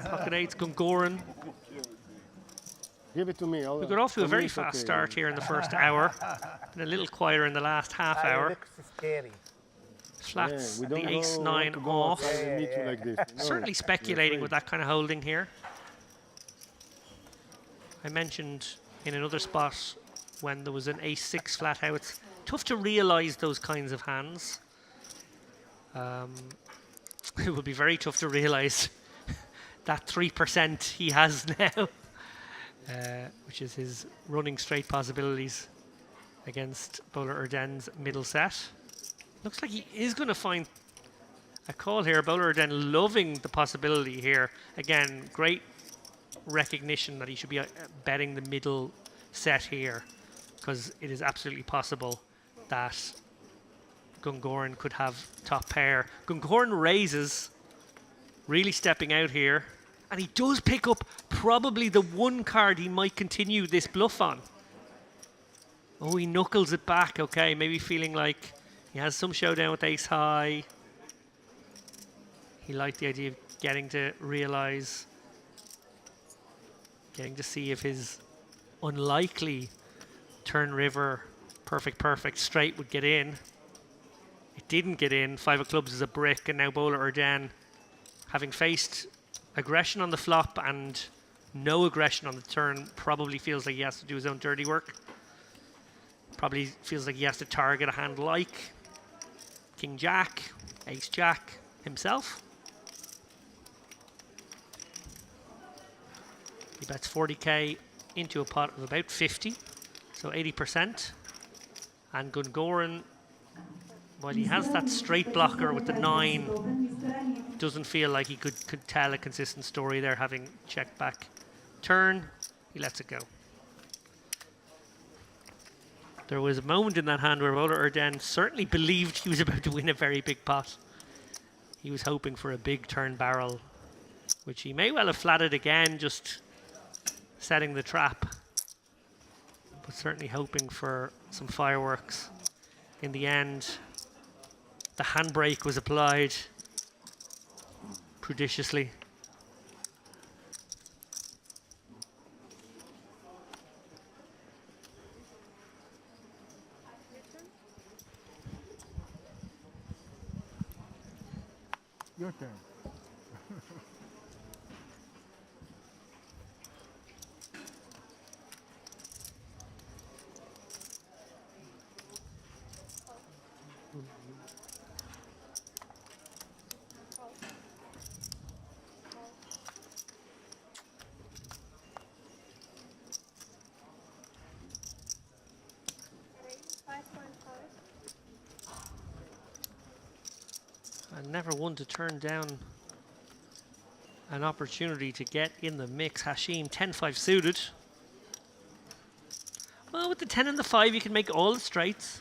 Pocket eights, Gungoran. Give it to me. We got off to a very fast start here in the first hour. Been a little quieter in the last half hour. Scary. Flats we the don't ace know nine to go off. outside and meet you like this, you know? Certainly speculating You're with that kind of holding here. I mentioned in another spot when there was an ace six flat how it's tough to realize those kinds of hands. It would be very tough to realize that 3% he has now, which is his running straight possibilities against Bowler Erden's middle set. Looks like he is going to find a call here. Bowler Erden loving the possibility here. Again, great recognition that he should be betting the middle set here, because it is absolutely possible that Gungoran could have top pair. Gungoran raises, really stepping out here, and he does pick up probably the one card he might continue this bluff on. Oh, he knuckles it back. Okay, maybe feeling like he has some showdown with ace high. He liked the idea of getting to realize, getting to see if his unlikely turn river perfect straight would get in. It didn't get in. 5 of clubs is a brick, and now Bowler Erden, having faced aggression on the flop and no aggression on the turn, probably feels like he has to do his own dirty work. Probably feels like he has to target a hand like King Jack, Ace Jack himself. He bets 40k into a pot of about 50, so 80%. And Gungoran, while he has that straight blocker with the 9, doesn't feel like he could tell a consistent story there, having checked back turn. He lets it go. There was a moment in that hand where Bowler Erden certainly believed he was about to win a very big pot. He was hoping for a big turn barrel, which he may well have flatted again, just setting the trap. But certainly hoping for some fireworks. In the end, the handbrake was applied prudiciously. Your turn. And never one to turn down an opportunity to get in the mix. Hashim, 10-5 suited. Well, with the 10 and the 5, you can make all the straights.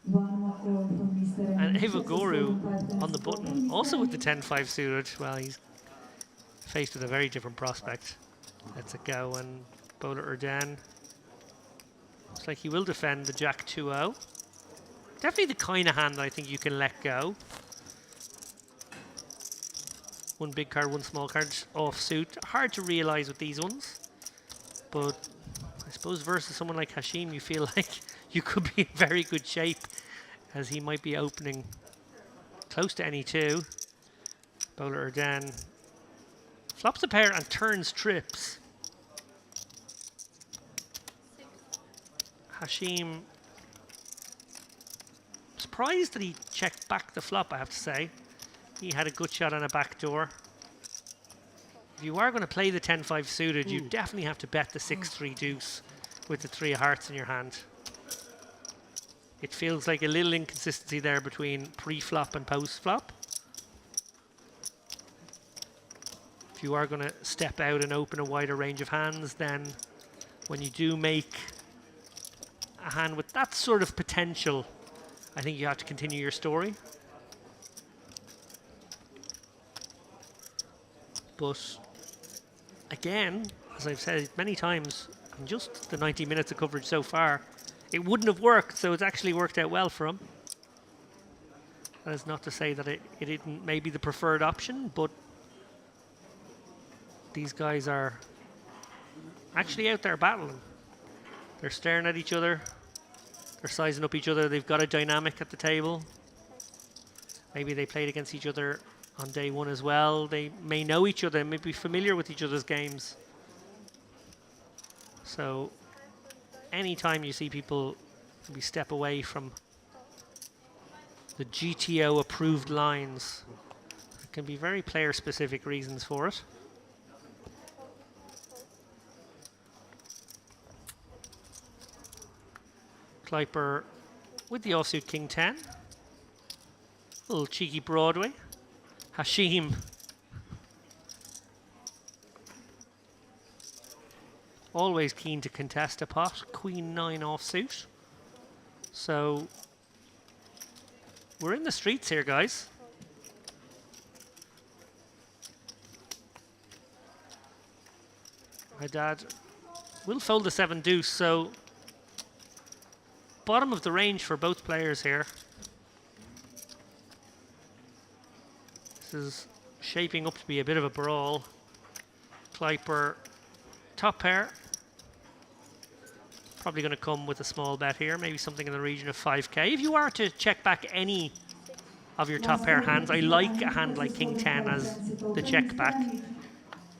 And Ivagoru on the button, also with the 10-5 suited. Well, he's faced with a very different prospect. Lets it go, and Bowler Erden looks like he will defend the Jack 2-0. Definitely the kind of hand that I think you can let go. One big card, one small card, offsuit. Hard to realise with these ones. But I suppose versus someone like Hashim, you feel like you could be in very good shape, as he might be opening close to any 2. Bowler Erden flops a pair and turns trips. Hashim, surprised that he checked back the flop, I have to say. He had a good shot on a backdoor. If you are going to play the 10-5 suited, you definitely have to bet the 6-3 deuce with the 3 of hearts in your hand. It feels like a little inconsistency there between pre-flop and post-flop. If you are going to step out and open a wider range of hands, then when you do make a hand with that sort of potential, I think you have to continue your story. But again, as I've said many times, in just the 90 minutes of coverage so far, it wouldn't have worked, so it's actually worked out well for him. That is not to say that it isn't maybe the preferred option, but these guys are actually out there battling. They're staring at each other. They're sizing up each other. They've got a dynamic at the table. Maybe they played against each other on day 1 as well. They may know each other, may be familiar with each other's games. So anytime you see people maybe step away from the GTO approved lines, there can be very player specific reasons for it. Kleiper with the offsuit King 10. Little cheeky Broadway. Hashim always keen to contest a pot. Queen 9 offsuit. So we're in the streets here, guys. My dad will fold the 7 deuce, so bottom of the range for both players here. This is shaping up to be a bit of a brawl. Kleiper, top pair. Probably going to come with a small bet here, maybe something in the region of 5k. If you are to check back any of your top pair hands, I like a hand like King 10 as the check back.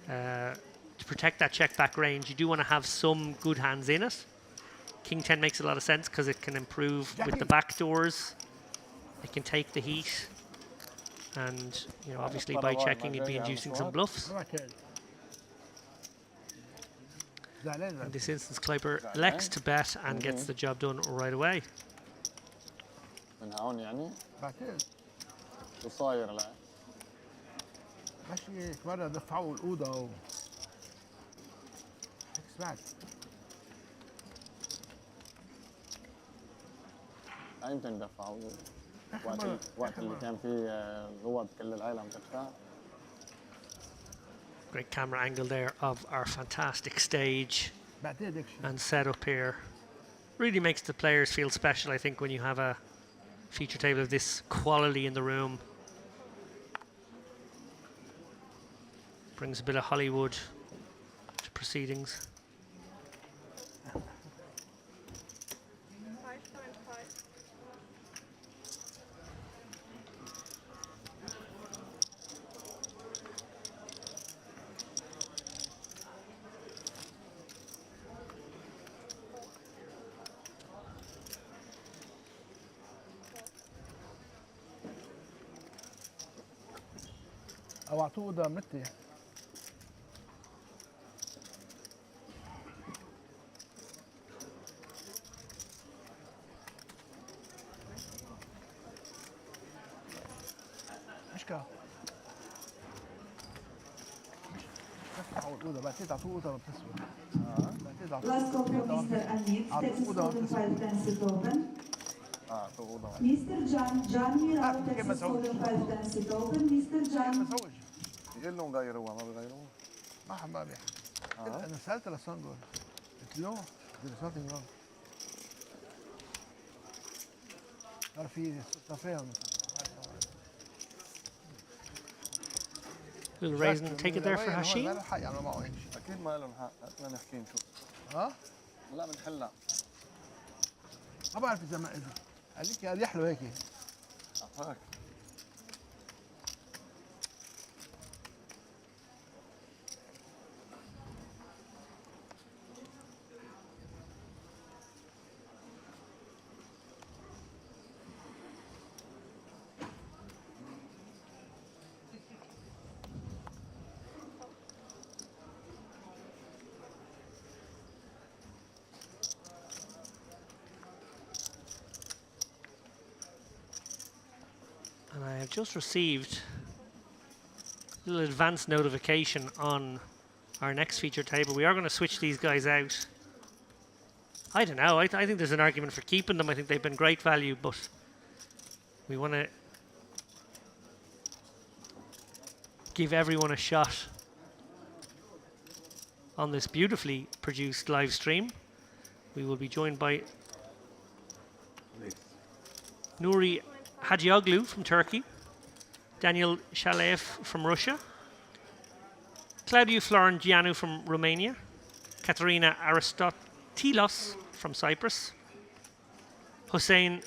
To protect that check back range, you do want to have some good hands in it. King 10 makes a lot of sense because it can improve with the back doors. It can take the heat. And, you know, obviously by checking, you'd be inducing some bluffs. زعلان In this instance, Kleiber elects to bet and gets the job done right away. من هون يعني بعتقد وصاير لا ماشي هيك مرة دفعوه الأوضة هيك سمعت. ايمتى دفعوا آخر وقت مرة وقت اللي كان فيه غوض كل العالم تدفع. Great camera angle there of our fantastic stage بعتقد هيك شيء. and setup here. Really makes the players feel special, I think, when you have a feature table of this quality in the room. Brings a bit of Hollywood to proceedings. 5.5. أو أعطوه أوضة متي. مشكلة. دفعوا الأوضة بعتقد أعطوه أوضة بتسوى. بعتقد Last call from أعطوه Mr. Amit. Texas Golden 5 10 sit open. توضع Mr. John Mirao, Texas Golden 5 10 sit open. Mr. John. مزوج. يقول لهم غيروها ما بغيروها. ما بيحكي. أنا سألت لساندو قلت له there's nothing wrong. صار في تفاهم. Little raise and take it there for ما Hashim. له حق يعملوا معه هيك شيء. اكيد ما لهم حق بدنا نحكي نشوف. ها؟ لا بنحلها. ما بعرف إذا ما إذا قال لك قال يحلو هيك. اعطاك. And I have just received a little advance notification on our next feature table. We are going to switch these guys out. I don't know. I think there's an argument for keeping them. I think they've been great value, but we want to give everyone a shot on this beautifully produced live stream. We will be joined by Nuri Hajioglu from Turkey, Daniel Shalev from Russia, Claudiu Florengianu from Romania, Katerina Aristotelos from Cyprus, Hossein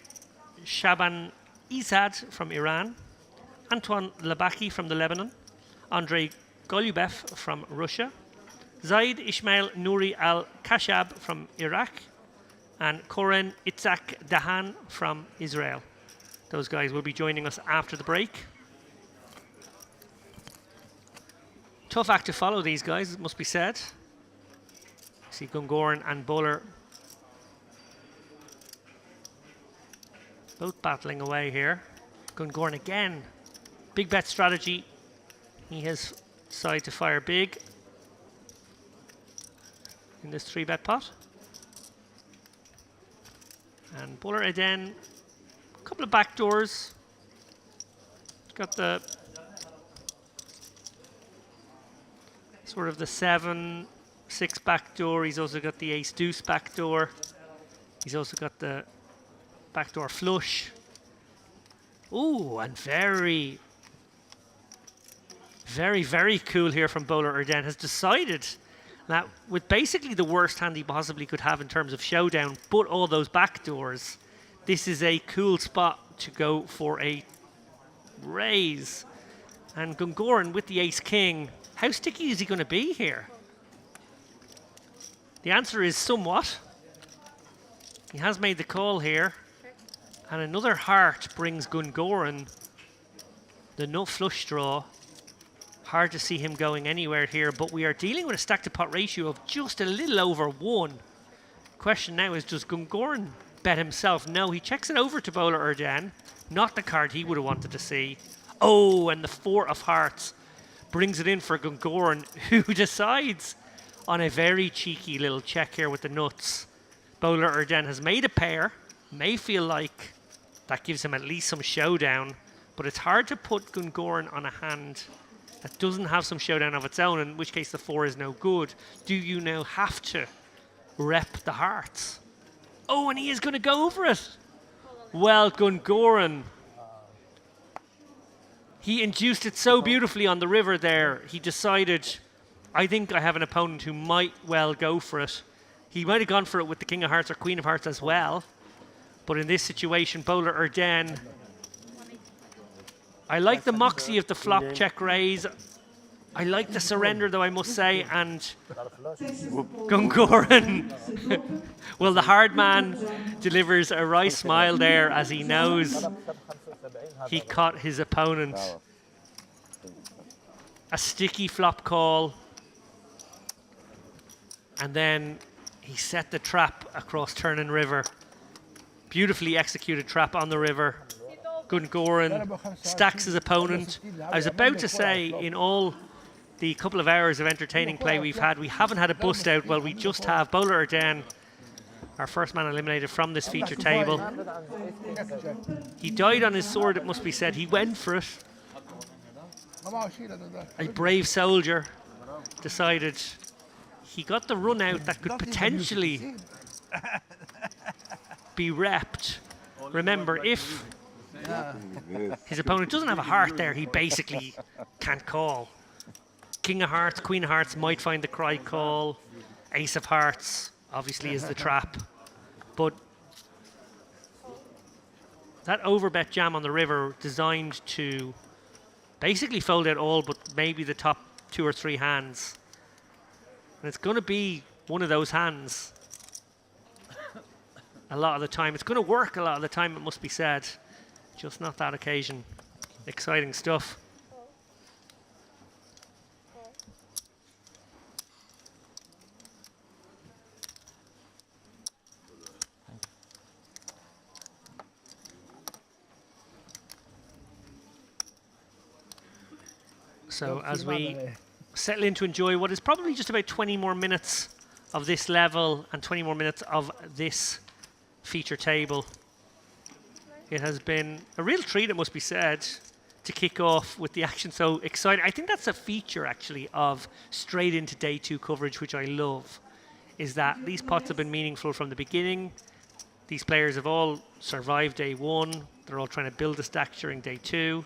Shaban Izad from Iran, Antoine Labaki from the Lebanon, Andrei Golubev from Russia, Zaid Ismail Nouri Al-Kashab from Iraq, and Koren Itzak Dahan from Israel. Those guys will be joining us after the break. Tough act to follow these guys, it must be said. See Gungoran and Bowler both battling away here. Gungoran again. Big bet strategy. He has decided to fire big in this 3-bet pot. And Bowler Eden, a couple of back doors. Got the sort of the 7-6 back door. He's also got the ace deuce back door. He's also got the backdoor flush. Ooh, and very, very cool here from Bowler Erden. Has decided that with basically the worst hand he possibly could have in terms of showdown, but all those backdoors, this is a cool spot to go for a raise. And Gungoran with the ace king, how sticky is he going to be here? The answer is somewhat. He has made the call here. And another heart brings Gungoran the nut flush draw. Hard to see him going anywhere here, but we are dealing with a stack to pot ratio of just a little over 1. Question now is, does Gungoran bet himself? No, he checks it over to Bowler Urdan. Not the card he would have wanted to see. Oh, and the 4 of hearts brings it in for Gungoran, who decides on a very cheeky little check here with the nuts. Bowler Urdan has made a pair. May feel like that gives him at least some showdown, but it's hard to put Gungoran on a hand that doesn't have some showdown of its own, in which case the 4 is no good. Do you now have to rep the hearts? Oh, and he is going to go for it. Well, Gungoran, he induced it so beautifully on the river there. He decided, I think I have an opponent who might well go for it. He might have gone for it with the King of Hearts or Queen of Hearts as well. But in this situation, Bowler Urdan, I like the moxie of the flop check raise. I like the surrender, though, I must say. And Gungoran, well, the hard man delivers a wry smile there as he knows he caught his opponent. A sticky flop call. And then he set the trap across Turnin River. Beautifully executed trap on the river. Gungoran stacks his opponent. I was about to say, in all the couple of hours of entertaining play we've had, we haven't had a bust out. Well, we just have Bowler Urdan, our first man eliminated from this feature table. He died on his sword, it must be said. He went for it. A brave soldier decided he got the run out that could potentially be repped. Remember, if his opponent doesn't have a heart there, he basically can't call. King of Hearts, Queen of Hearts might find the cry call. Ace of Hearts obviously is the trap. But that overbet jam on the river designed to basically fold out all but maybe the top 2 or 3 hands. And it's going to be one of those hands a lot of the time. It's going to work a lot of the time, it must be said. Just not that occasion. Exciting stuff. So as we settle in to enjoy what is probably just about 20 more minutes of this level and 20 more minutes of this feature table, it has been a real treat, it must be said, to kick off with the action so exciting. I think that's a feature, actually, of straight into day 2 coverage, which I love, is that these pots have been meaningful from the beginning. These players have all survived day 1. They're all trying to build a stack during day 2.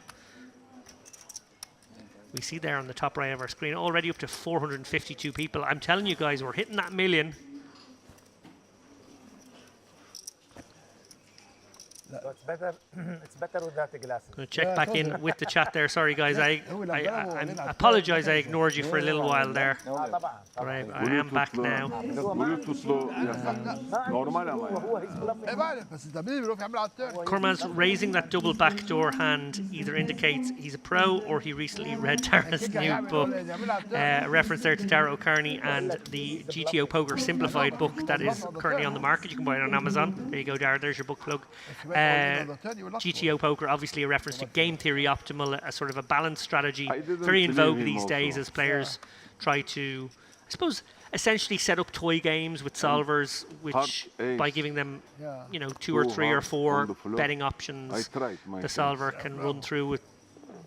We see there on the top right of our screen, already up to 452 people. I'm telling you guys, we're hitting that million. So it's better without the glasses. Going to check back in with the chat there. Sorry, guys. I apologize. I ignored you for a little while there. But I am back now. Corman's raising that double backdoor hand either indicates he's a pro or he recently read Dara's new book. A reference there to Dara O'Carney and the GTO Poker Simplified book that is currently on the market. You can buy it on Amazon. There you go, Dara. There's your book plug. GTO Poker, obviously a reference to game theory optimal, a sort of a balanced strategy, very in vogue these days as players try to, I suppose, essentially set up toy games with solvers, which by giving them, you know, 2 or 3 or 4 betting options, the solver can run through with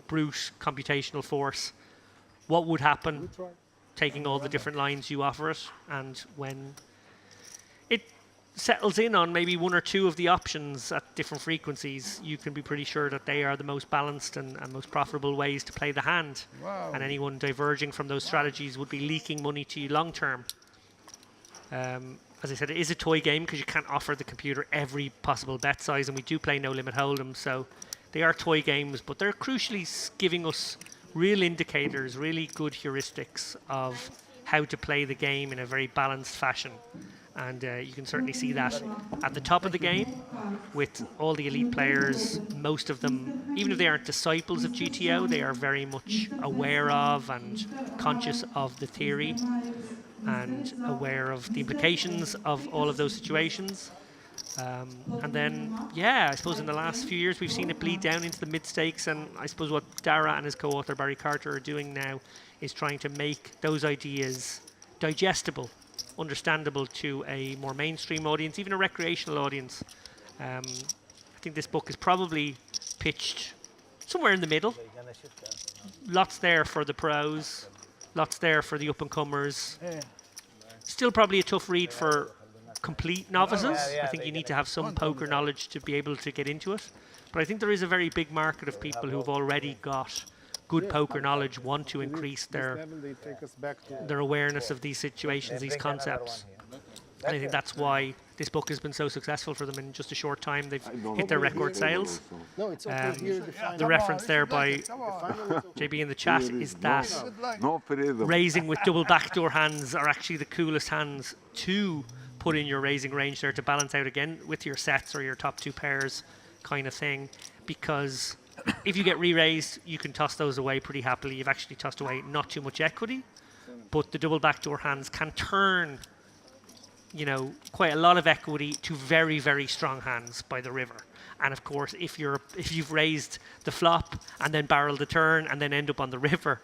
brute computational force what would happen taking all the different lines you offer it, and when it settles in on maybe 1 or 2 of the options at different frequencies, you can be pretty sure that they are the most balanced and most profitable ways to play the hand. Wow. And anyone diverging from those strategies would be leaking money to you long term. As I said, it is a toy game because you can't offer the computer every possible bet size, and we do play no limit hold'em, so they are toy games, but they're crucially giving us real indicators, really good heuristics of how to play the game in a very balanced fashion. And you can certainly see that at the top of the game with all the elite players, most of them, even if they aren't disciples of GTO, they are very much aware of and conscious of the theory and aware of the implications of all of those situations. And then, yeah, I suppose in the last few years we've seen it bleed down into the mid-stakes, and I suppose what Dara and his co-author Barry Carter are doing now is trying to make those ideas digestible, understandable to a more mainstream audience, even a recreational audience. I think this book is probably pitched somewhere in the middle. Lots there for the pros, lots there for the up-and-comers. Still probably a tough read for complete novices. I think you need to have some poker knowledge to be able to get into it. But I think there is a very big market of people who've already got good poker knowledge, want to increase their awareness of these situations, these concepts. And I think that's why this book has been so successful for them in just a short time. They've hit their record sales. No, it's okay here. The reference there by JB in the chat is that raising with double backdoor hands are actually the coolest hands to put in your raising range there to balance out again with your sets or your top two pairs kind of thing, because if you get re-raised, you can toss those away pretty happily. You've actually tossed away not too much equity, but the double backdoor hands can turn, you know, quite a lot of equity to very, very strong hands by the river. And of course, if you've raised the flop and then barreled the turn and then end up on the river,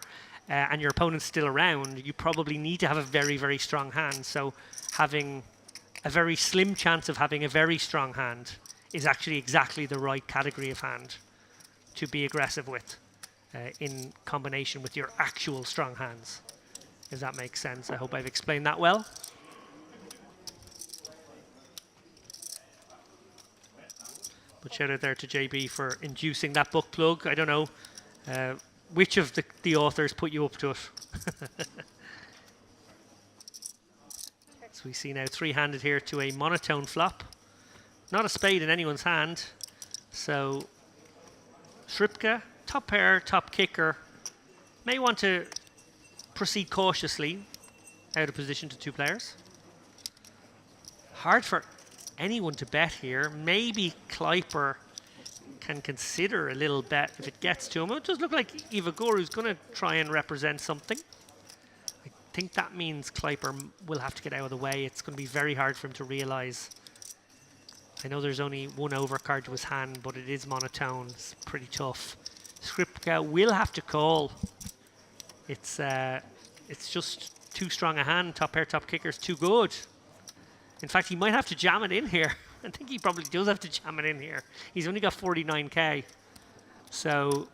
and your opponent's still around, you probably need to have a very, very strong hand. So having a very slim chance of having a very strong hand is actually exactly the right category of hand to be aggressive with in combination with your actual strong hands, if that makes sense. I hope I've explained that well. But shout out there to JB for inducing that book plug. I don't know which of the authors put you up to it. So we see now three-handed here to a monotone flop. Not a spade in anyone's hand. So Shripka, top pair, top kicker, may want to proceed cautiously out of position to two players. Hard for anyone to bet here. Maybe Kleiper can consider a little bet if it gets to him. It does look like Ivagoru's going to try and represent something. I think that means Kleiper will have to get out of the way. It's going to be very hard for him to realize. I know there's only one overcard to his hand, but it is monotone. It's pretty tough. Skripka will have to call. It's just too strong a hand. Top pair, top kicker's too good. In fact, he might have to jam it in here. I think he probably does have to jam it in here. He's only got 49k. So,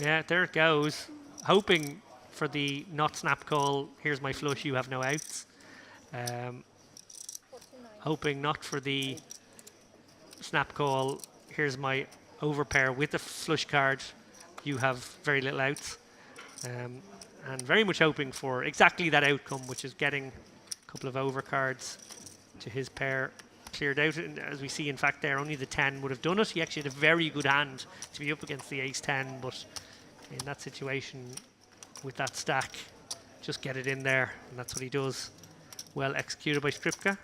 yeah, there it goes. Hoping for the not snap call. Here's my flush, you have no outs. Hoping not for the snap call. Here's my overpair with the flush card. You have very little outs. And very much hoping for exactly that outcome, which is getting a couple of overcards to his pair cleared out. And as we see, in fact, there only the 10 would have done it. He actually had a very good hand to be up against the ace-10, but in that situation with that stack, just get it in there, and that's what he does. Well executed by Skripka.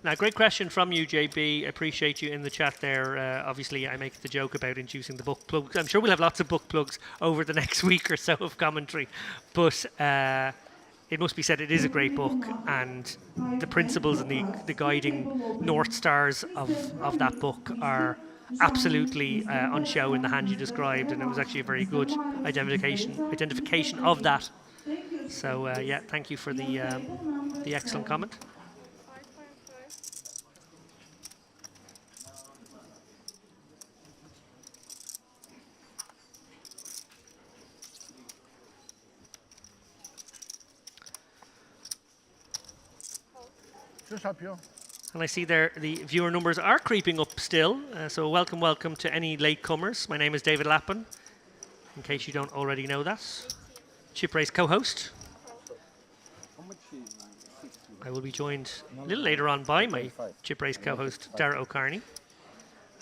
Now, great question from you, JB. Appreciate you in the chat there. Obviously, I make the joke about inducing the book plugs. I'm sure we'll have lots of book plugs over the next week or so of commentary. But it must be said, it is a great book. And the principles and the guiding North Stars of that book are absolutely on show in the hand you described. And it was actually a very good identification of that. So, yeah, thank you for the excellent comment. And I see there the viewer numbers are creeping up still. So welcome to any latecomers. My name is David Lappin, in case you don't already know that. Chip Race co-host. I will be joined a little later on by my Chip Race co-host, Dara O'Carney.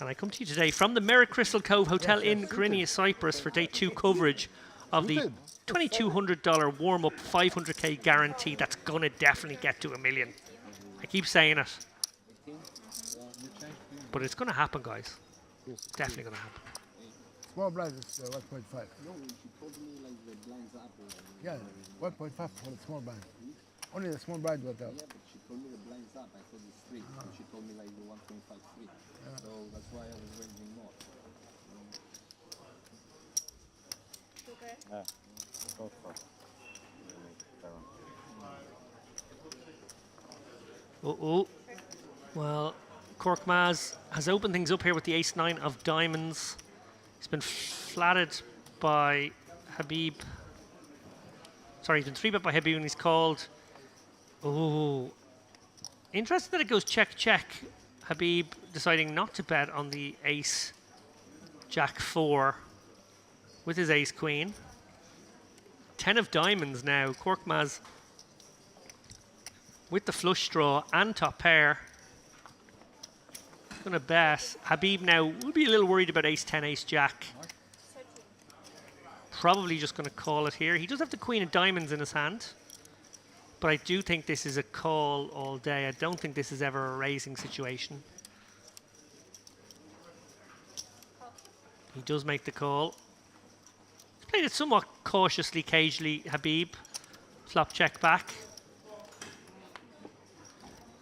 And I come to you today from the Merrick Crystal Cove Hotel in Kyrenia, Cyprus for day 2 coverage of the $2,200 warm-up 500k guarantee that's going to definitely get to $1 million. I keep saying it. But it's going to happen, guys. Definitely going to happen. Small blind is 1.5. No, she told me like the blinds up. Yeah, 1.5 for the small blind. Only the small blind went up. Yeah, but she told me the blinds up. I said it's 3. And she told me like the 1.5 3. So that's why I was raising more. Yeah. Go for it. Well, Korkmaz has opened things up here with the ace-9 of diamonds. He's been flatted by Habib. Sorry, he's been 3-bet by Habib and he's called. Oh, interesting that it goes check. Habib deciding not to bet on the ace jack 4 with his ace queen. 10 of diamonds now. Korkmaz with the flush draw and top pair. Gonna bet. Habib now will be a little worried about ace 10, ace jack. Probably just gonna call it here. He does have the queen of diamonds in his hand. But I do think this is a call all day. I don't think this is ever a raising situation. He does make the call. He's played it somewhat cautiously, cagely, Habib. Flop check back.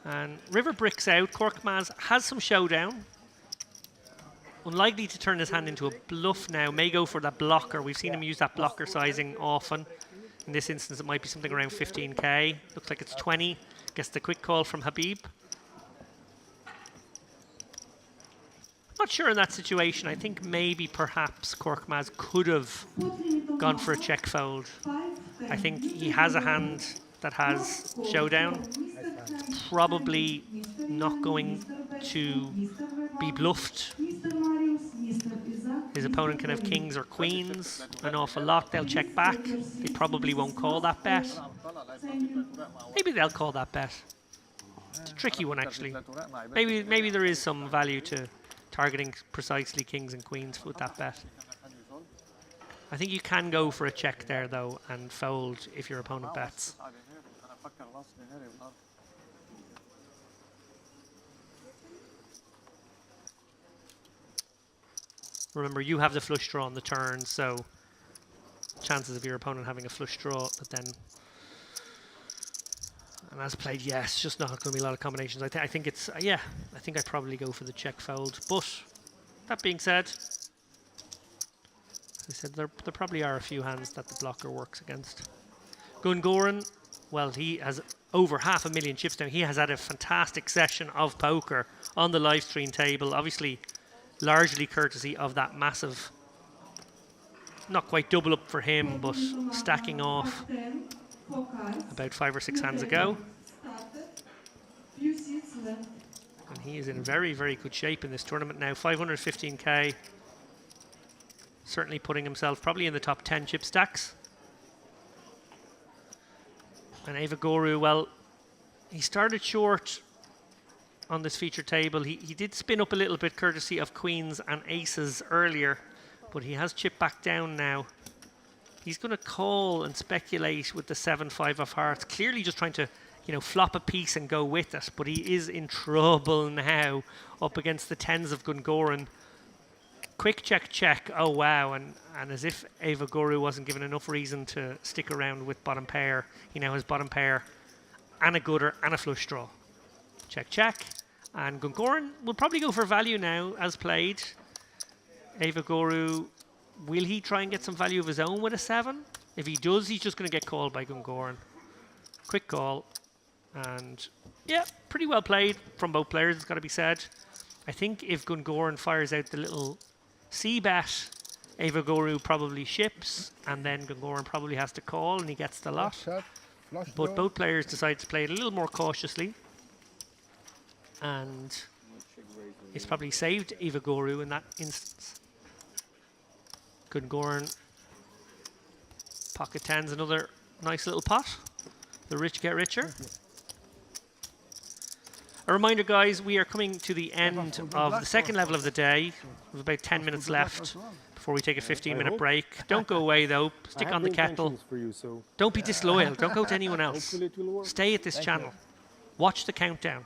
And river bricks out. Korkmaz has some showdown. Unlikely to turn his hand into a bluff now. May go for that blocker. We've seen him use that blocker sizing often. In this instance, it might be something around 15k. Looks like it's 20. Gets the quick call from Habib. Not sure in that situation. I think maybe perhaps Korkmaz could have gone for a check fold. I think he has a hand that has showdown. Probably not going to be bluffed. His opponent can have kings or queens an awful lot. They'll check back. They probably won't call that bet. Maybe they'll call that bet. It's a tricky one, actually. Maybe there is some value to targeting precisely kings and queens with that bet. I think you can go for a check there, though, and fold if your opponent bets. Remember, you have the flush draw on the turn, so chances of your opponent having a flush draw, but then, and as played, yes, just not going to be a lot of combinations. I think it's, yeah, I think I'd probably go for the check fold. But that being said, as I said, there probably are a few hands that the blocker works against. Gungoran, well, he has over 500,000 chips now. He has had a fantastic session of poker on the live stream table. Obviously, largely courtesy of that massive, not quite double up for him, but stacking off about 5 or 6 hands ago. And he is in very, very good shape in this tournament now. 515k. Certainly putting himself probably in the top 10 chip stacks. And Avagoru, well, he started short on this feature table. He did spin up a little bit courtesy of queens and aces earlier, but he has chipped back down now. He's going to call and speculate with the 7-5 of hearts, clearly just trying to, you know, flop a piece and go with it, but he is in trouble now up against the 10s of Gungoran. Quick check. Oh wow, and as if Avagoru wasn't given enough reason to stick around with bottom pair, he now has bottom pair and a gooder and a flush draw. Check. And Gungoran will probably go for value now, as played. Avagoru, will he try and get some value of his own with a 7? If he does, he's just going to get called by Gungoran. Quick call. And yeah, pretty well played from both players, it's got to be said. I think if Gungoran fires out the little C-bet, Avagoru probably ships, and then Gungoran probably has to call, and he gets the lot. But both players decide to play it a little more cautiously. And it's probably saved Avagoru in that instance. Gungoran, pocket 10's another nice little pot. The rich get richer. A reminder, guys, we are coming to the end of the second level of the day. We've about 10 minutes left before we take a 15-minute break. Don't go away, though. Stick on the kettle. For you, so Don't be disloyal. Don't go to anyone else. hopefully it will work. Stay at this channel. Watch the countdown.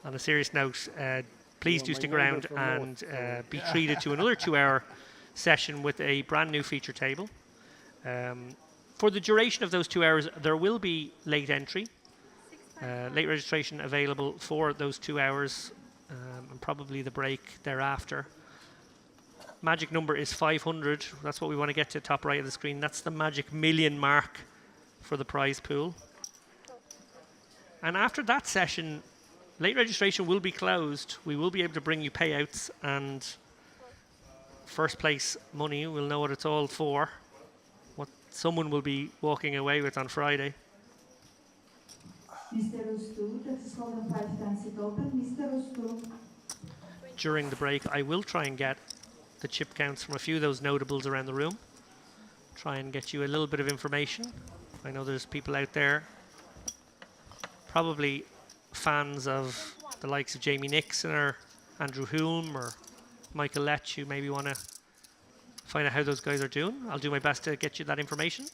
On a serious note, please do stick around and be treated to another 2-hour session with a brand new feature table. For the duration of those 2 hours, there will be late entry. Late registration available for those 2 hours and probably the break thereafter. Magic number is 500. That's what we want to get to top right of the screen. That's the magic million mark for the prize pool. And after that session, late registration will be closed. We will be able to bring you payouts and first place money. We'll know what it's all for. What someone will be walking away with on Friday. Mr. Rostu, Texas Hold'em 5 times it open. Mr. Rostu. During the break, I will try and get the chip counts from a few of those notables around the room. Try and get you a little bit of information. I know there's people out there, probably fans of the likes of Jamie Nixon or Andrew Hulme or Michael Letch, who maybe want to find out how those guys are doing. I'll do my best to get you that information.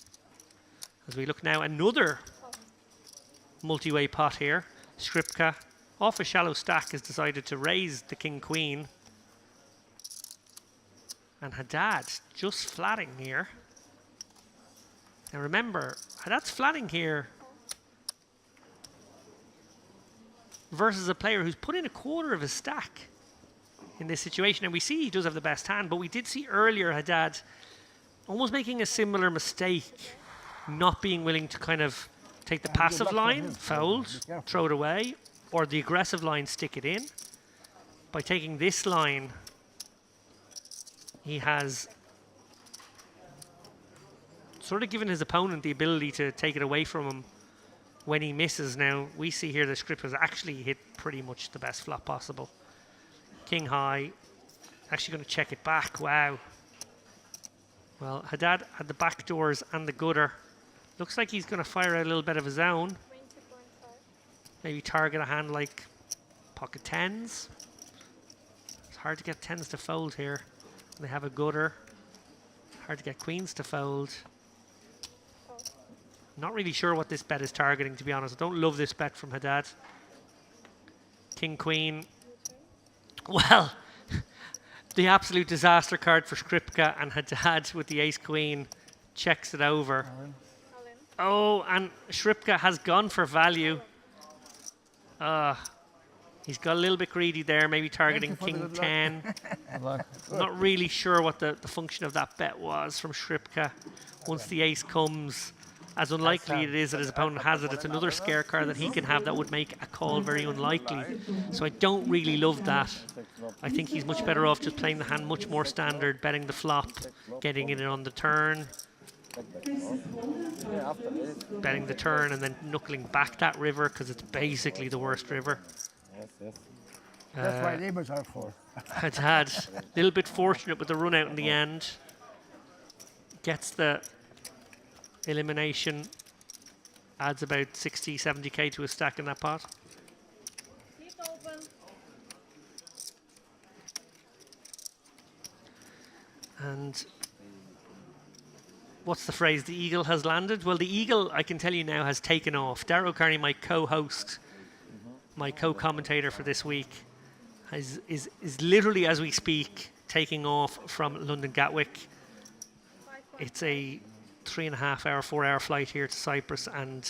As we look now, another multi-way pot here. Skripka, off a shallow stack, has decided to raise the king-queen. And Haddad just flatting here. Now remember, Haddad's flatting here versus a player who's put in a quarter of his stack in this situation. And we see he does have the best hand, but we did see earlier Haddad almost making a similar mistake, not being willing to kind of take the passive line, fold, throw it away, or the aggressive line, stick it in. By taking this line, he has sort of given his opponent the ability to take it away from him when he misses. Now, we see here the script has actually hit pretty much the best flop possible. King high, actually going to check it back. Wow. Well, Haddad had the back doors and the gutter. Looks like he's going to fire out a little bit of his own. Maybe target a hand like pocket tens. It's hard to get tens to fold here. They have a gutter. Hard to get queens to fold. Not really sure what this bet is targeting, to be honest. I don't love this bet from Haddad. King, queen. Well, the absolute disaster card for Skripka, and Haddad with the ace queen checks it over. Oh, and Skripka has gone for value. He's got a little bit greedy there, maybe targeting king 10. I'm not really sure what the function of that bet was from Skripka. Once the ace comes, as unlikely it is that his opponent has it, it's another scare card that he can have that would make a call very unlikely. So I don't really love that. I think he's much better off just playing the hand much more standard, betting the flop, getting it on the turn, betting the turn and then knuckling back that river because it's basically the worst river. Yes. That's why neighbors are for. Haddad, a little bit fortunate with the run out in the end. Gets the elimination, adds about 60, 70k to his stack in that pot. And what's the phrase? The eagle has landed? Well, the eagle, I can tell you now, has taken off. Darrow Carney, my co-host, my co-commentator for this week, is literally, as we speak, taking off from London Gatwick. It's a 3.5 hour, 4 hour flight here to Cyprus, and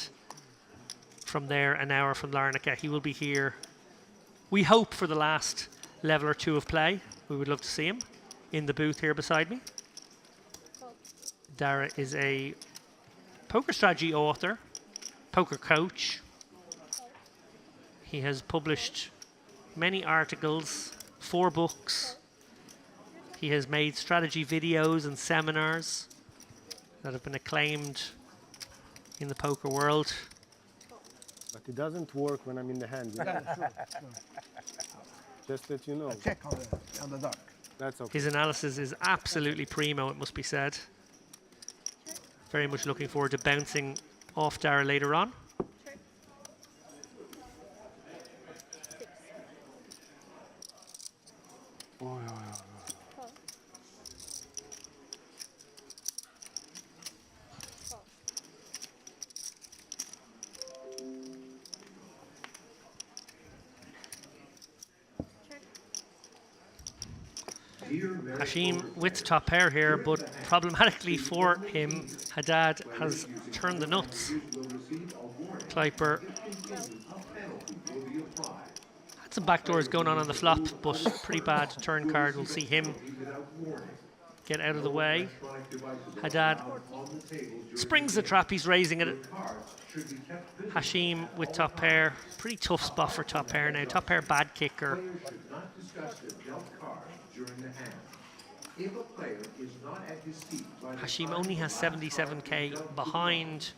from there an hour from Larnaca. He will be here, we hope, for the last level or two of play. We would love to see him in the booth here beside me. Dara is a poker strategy author, poker coach. He has published many articles, 4 books. He has made strategy videos and seminars that have been acclaimed in the poker world. But it doesn't work when I'm in the hand. You know? Just that you know. Check on the dark. That's okay. His analysis is absolutely primo, it must be said. Very much looking forward to bouncing off Dara later on. Hashim with top pair here, but problematically for him, Haddad has turned the nuts. Kleiper had some backdoors going on the flop, but pretty bad turn card. We'll see him get out of the way. Haddad springs the trap, he's raising it. Hashim with top pair, pretty tough spot for top pair now. Top pair bad kicker. Hashim only has 77k behind.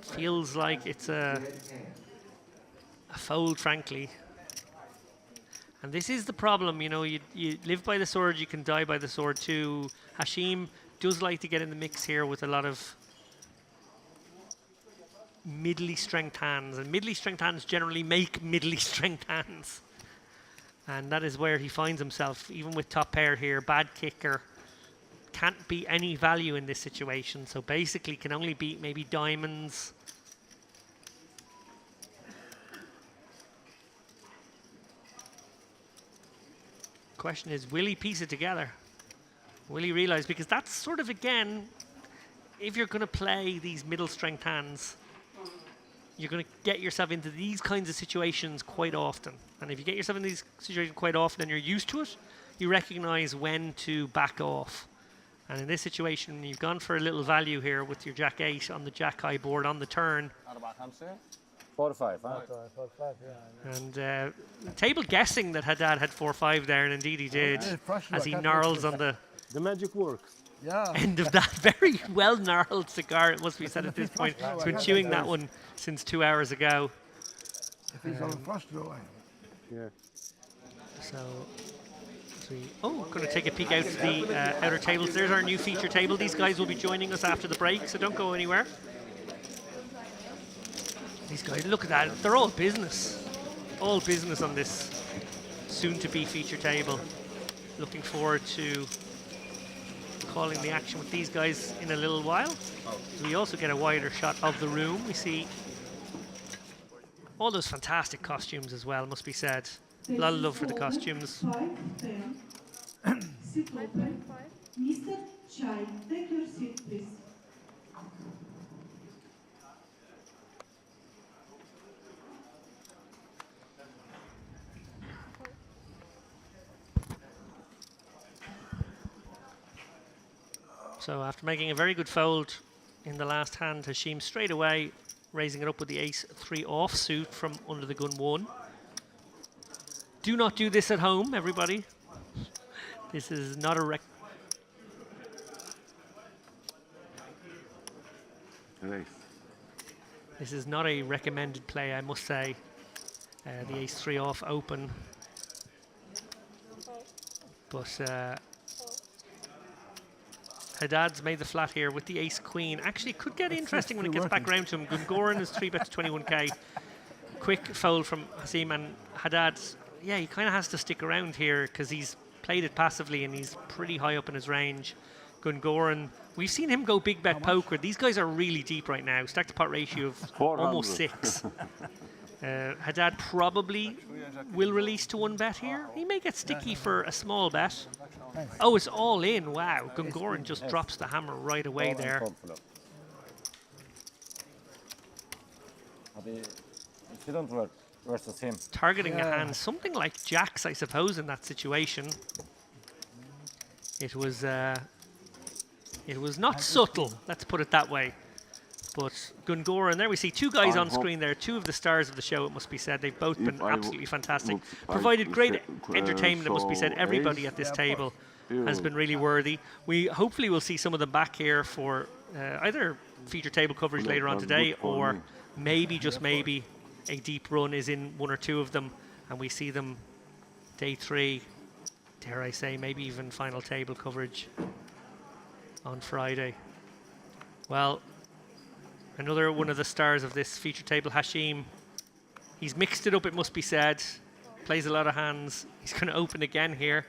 Feels like it's a fold, frankly. And this is the problem, you know, you live by the sword, you can die by the sword too. Hashim does like to get in the mix here with a lot of middly strength hands, and middly strength hands generally make middly strength hands. And that is where he finds himself, even with top pair here. Bad kicker, can't beat any value in this situation, so basically can only beat maybe diamonds. Question is, will he piece it together? Will he realize, because that's sort of, again, if you're going to play these middle strength hands, you're going to get yourself into these kinds of situations quite often. And if you get yourself in these situations quite often and you're used to it, you recognize when to back off. And in this situation, you've gone for a little value here with your Jack 8 on the Jack high board on the turn. 4-5, huh? 4-5, yeah. And table guessing that Haddad had 4-5 there, and indeed he did, as he gnarls on the magic works. Yeah. end of that very well gnarled cigar, it must be said at this point. He's been chewing that one since 2 hours ago. If he's on flush draw. Yeah. So, going to take a peek out to the outer tables. There's our new feature table. These guys will be joining us after the break, so don't go anywhere. These guys, look at that, they're all business. All business on this soon-to-be feature table. Looking forward to calling the action with these guys in a little while. We also get a wider shot of the room. We see all those fantastic costumes as well, must be said. A lot of love for the costumes. 5-10. Sit open. Mr. Chai, take your seat, please. So after making a very good fold in the last hand, Hashim straight away raising it up with the ace-3 offsuit from under the gun 1. Do not do this at home, everybody. This is not a This is not a recommended play, I must say. The ace-3 off open. But Haddad's made the flat here with the ace-queen. Actually, could get interesting when it gets back round to him. Gungoran is 3-bet to 21k. Quick fold from Hashim, and Haddad, yeah, he kind of has to stick around here because he's played it passively and he's pretty high up in his range. Gungoran, we've seen him go big bet poker. These guys are really deep right now. Stack to pot ratio of almost 6. Haddad probably will release to 1-bet here. He may get sticky for a small bet. Oh, it's all in. Wow. Gungoran just drops the hammer right away there. Versus him. Targeting a hand, something like Jack's, I suppose, in that situation. It was not subtle, let's put it that way. But Gungoran, there we see 2 guys on screen there, 2 of the stars of the show, it must be said. They've both been absolutely fantastic. Provided great entertainment, it must be said. Everybody at this table has been really worthy. We hopefully will see some of them back here for either feature table coverage later on today, or maybe, just maybe, a deep run is in 1 or 2 of them, and we see them day 3, dare I say, maybe even final table coverage on Friday. Well, another one of the stars of this feature table, Hashim. He's mixed it up, it must be said. Plays a lot of hands. He's going to open again here.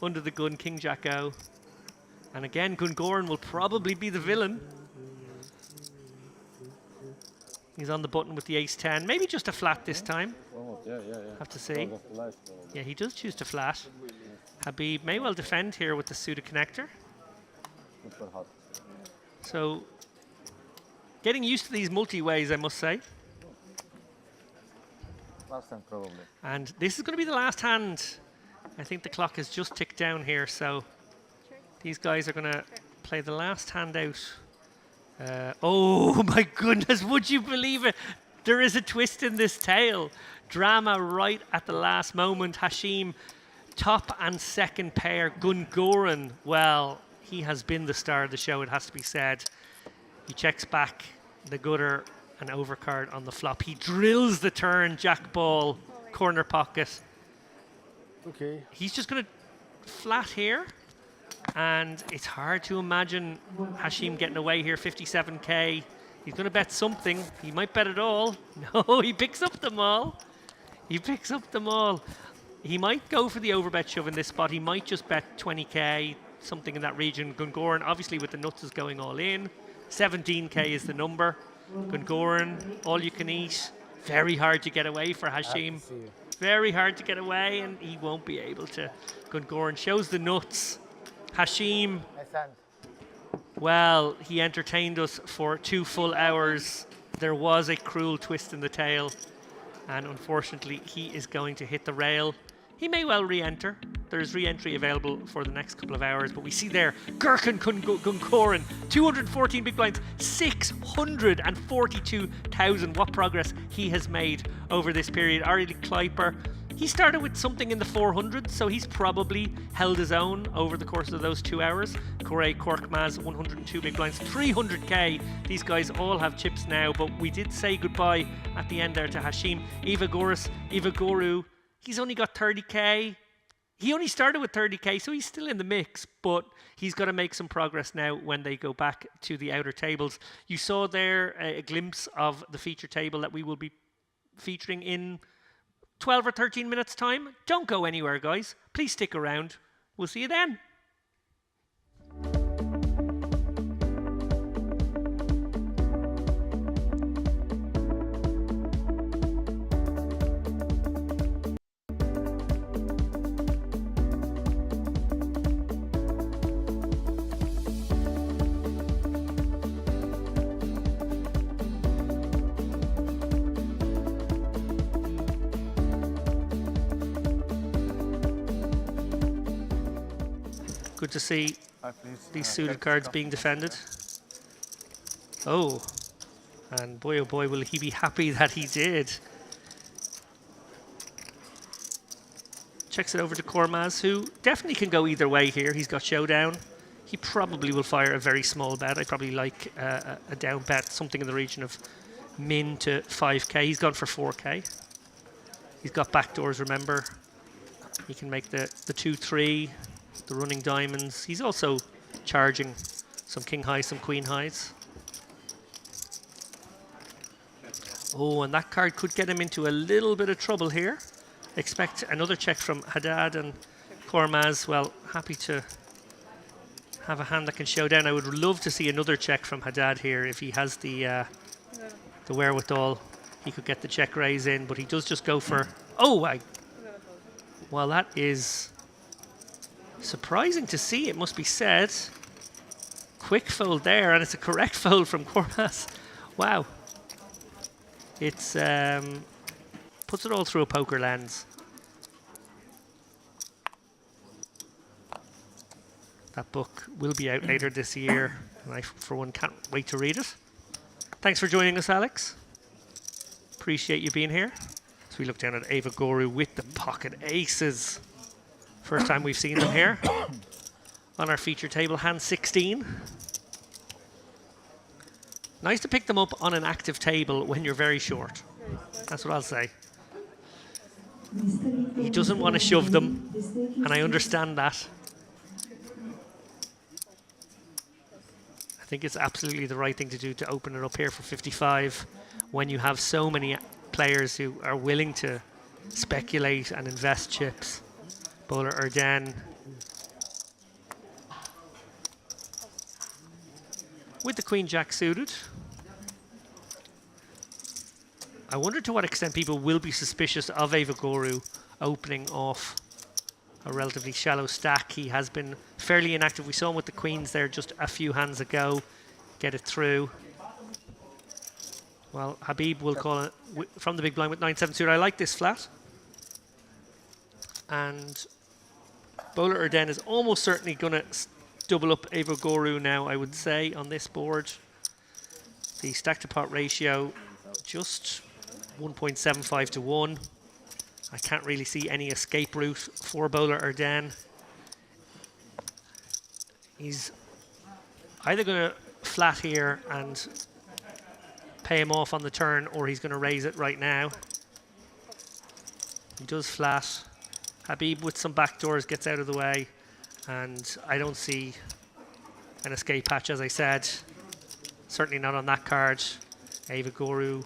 under the gun, King Jack O. And again, Gungoran will probably be the villain. He's on the button with the ace-10. Maybe just a flat this time. Almost, yeah. Have to see. Because of the life, probably. Yeah, he does choose to flat. Habib may well defend here with the suited connector. Super hot. So, getting used to these multi-ways, I must say. Last time, probably. And this is going to be the last hand. I think the clock has just ticked down here, so these guys are going to play the last hand out. Oh my goodness, would you believe it? There is a twist in this tale. Drama right at the last moment. Hashim, top and second pair. Gungoran, well, he has been the star of the show, it has to be said. He checks back the gutter and overcard on the flop. He drills the turn, jack ball, corner pocket. Okay. He's just going to flat here. And it's hard to imagine Hashim getting away here, 57k. He's going to bet something. He might bet it all. No, he picks up them all. He picks up them all. He might go for the overbet shove in this spot. He might just bet 20k, something in that region. Gungoran, obviously with the nuts, is going all in. 17k is the number. Gungoran, all you can eat. Very hard to get away for Hashim. Very hard to get away, and he won't be able to. Gungoran shows the nuts. Hashim, Nice hand. well, he entertained us for 2 full hours. There was a cruel twist in the tale, and unfortunately, he is going to hit the rail. He may well re-enter. There's re-entry available for the next couple of hours, but we see there, Gurkhan Gungoran, 214 big blinds, 642,000. What progress he has made over this period. Ari Kleiper, he started with something in the 400s, so he's probably held his own over the course of those 2 hours. Corey Korkmaz, 102 big blinds, 300k. These guys all have chips now, but we did say goodbye at the end there to Hashim. Ivagoru, he's only got 30k. He only started with 30k, so he's still in the mix, but he's got to make some progress now when they go back to the outer tables. You saw there a glimpse of the feature table that we will be featuring in 12 or 13 minutes time. Don't go anywhere, guys. Please stick around. We'll see you then. Good to see these suited cards being defended. Oh, and boy, oh boy, will he be happy that he did. Checks it over to Kormaz, who definitely can go either way here. He's got showdown. He probably will fire a very small bet. I probably like a down bet, something in the region of min to 5k. He's gone for 4k. He's got backdoors, remember. He can make the 2-3. The running diamonds. He's also charging some king highs, some queen highs. Oh, and that card could get him into a little bit of trouble here. Expect another check from Haddad, and Kormaz, well, happy to have a hand that can show down. I would love to see another check from Haddad here. If he has the wherewithal, he could get the check raise in, but he does just go for... Oh, well, that is surprising to see, it must be said. Quick fold there, and it's a correct fold from Kormaz. Wow. It's puts it all through a poker lens. That book will be out later this year, and I, for one, can't wait to read it. Thanks for joining us, Alex. Appreciate you being here. So we look down at Ava Goru with the pocket aces. First time we've seen them here on our feature table, hand 16. Nice to pick them up on an active table when you're very short. That's what I'll say. He doesn't want to shove them, and I understand that. I think it's absolutely the right thing to do to open it up here for 55 when you have so many players who are willing to speculate and invest chips. Bowler Erden With the Queen Jack suited. I wonder to what extent people will be suspicious of Evaguru opening off a relatively shallow stack. He has been fairly inactive. We saw him with the queens there just a few hands ago. Get it through. Well, Habib will call it from the big blind with 9-7 suited. I like this flat. And Bowler Erden is almost certainly going to double up Evaguru now, I would say, on this board. The stack to pot ratio just 1.75 to 1. I can't really see any escape route for Bowler Erden. He's either going to flat here and pay him off on the turn, or he's going to raise it right now. He does flat. Habib with some backdoors gets out of the way, and I don't see an escape hatch, as I said. Certainly not on that card. Evaguru.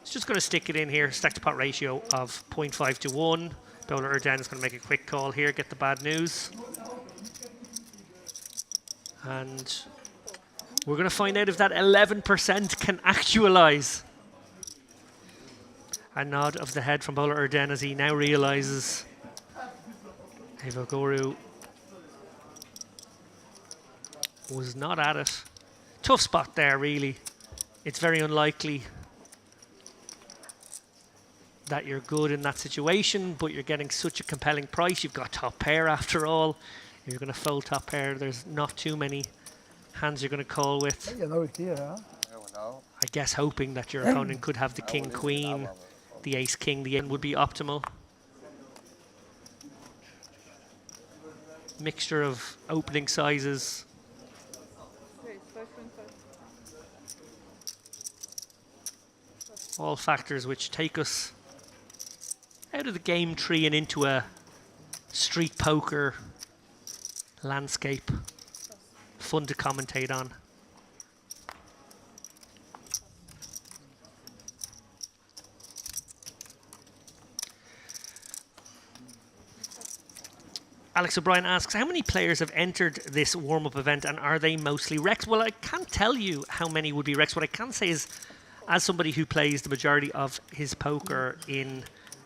He's just going to stick it in here. Stack to pot ratio of 0.5 to 1. Bowler Erden is going to make a quick call here, get the bad news. And we're going to find out if that 11% can actualize. A nod of the head from Bowler Erden as he now realizes Evaguru was not at it. Tough spot there, really. It's very unlikely that you're good in that situation, but you're getting such a compelling price. You've got top pair after all. If you're going to fold top pair, there's not too many hands you're going to call with. I guess hoping that your opponent could have the king queen, the ace king, the end would be optimal. Mixture of opening sizes. All factors which take us out of the game tree and into a street poker landscape. Fun to commentate on. Alex O'Brien asks, how many players have entered this warm-up event and are they mostly Rex? Well, I can't tell you how many would be Rex. What I can say is, as somebody who plays the majority of his poker in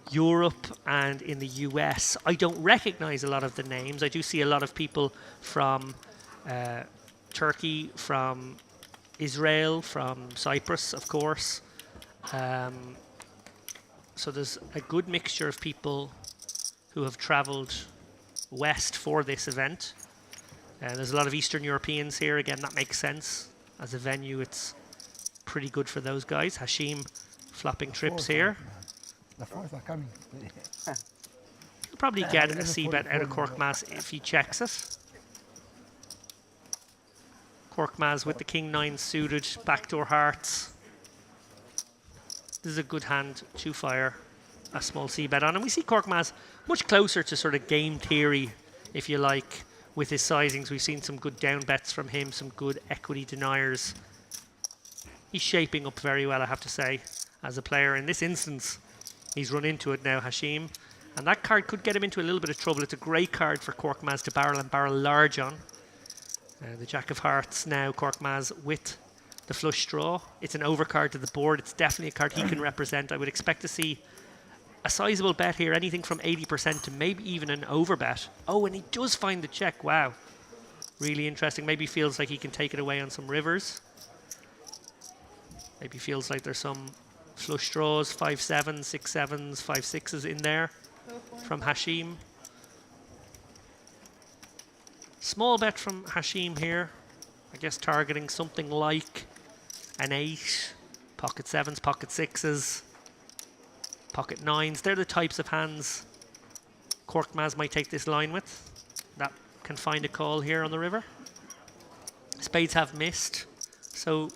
Europe and in the US, I don't recognize a lot of the names. I do see a lot of people from Turkey, from Israel, from Cyprus, of course. So there's a good mixture of people who have traveled west for this event. There's a lot of Eastern Europeans here. Again, that makes sense. As a venue, it's pretty good for those guys. Hashim flopping trips here. The fourth are coming. He'll probably get a c-bet out of Korkmaz if he checks it. Korkmaz with the king-9 suited, backdoor hearts. This is a good hand to fire a small c-bet on. And we see Korkmaz much closer to sort of game theory, if you like, with his sizings. We've seen some good down bets from him, some good equity deniers. He's shaping up very well, I have to say, as a player. In this instance, he's run into it now, Hashim. And that card could get him into a little bit of trouble. It's a great card for Korkmaz to barrel and barrel large on. The Jack of Hearts now, Korkmaz with the flush draw. It's an overcard to the board. It's definitely a card he can represent. I would expect to see a sizable bet here, anything from 80% to maybe even an overbet. Oh, and he does find the check. Wow. Really interesting. Maybe feels like he can take it away on some rivers. Maybe feels like there's some flush draws, 5-7, 6-7s, 5-6s in there from Hashim. Small bet from Hashim here. I guess targeting something like an 8, pocket 7s, pocket 6s, pocket 9s. They're the types of hands Korkmaz might take this line with. That can find a call here on the river. Spades have missed. So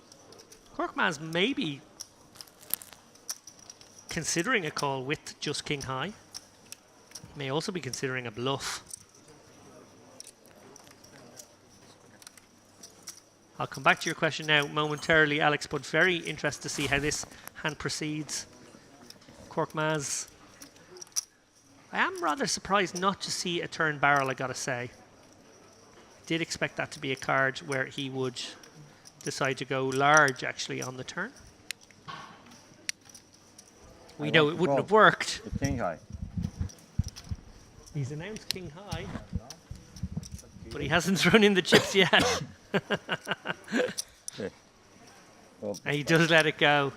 Korkmaz may be considering a call with just king high. May also be considering a bluff. I'll come back to your question now momentarily, Alex, but very interested to see how this hand proceeds. Korkmaz I am rather surprised not to see a turn barrel, I gotta say. Did expect that to be a card where he would decide to go large actually on the turn. We know it wouldn't have worked. The king high. He's announced king high, but he hasn't thrown in the chips yet. Okay. Well, And he does let it go.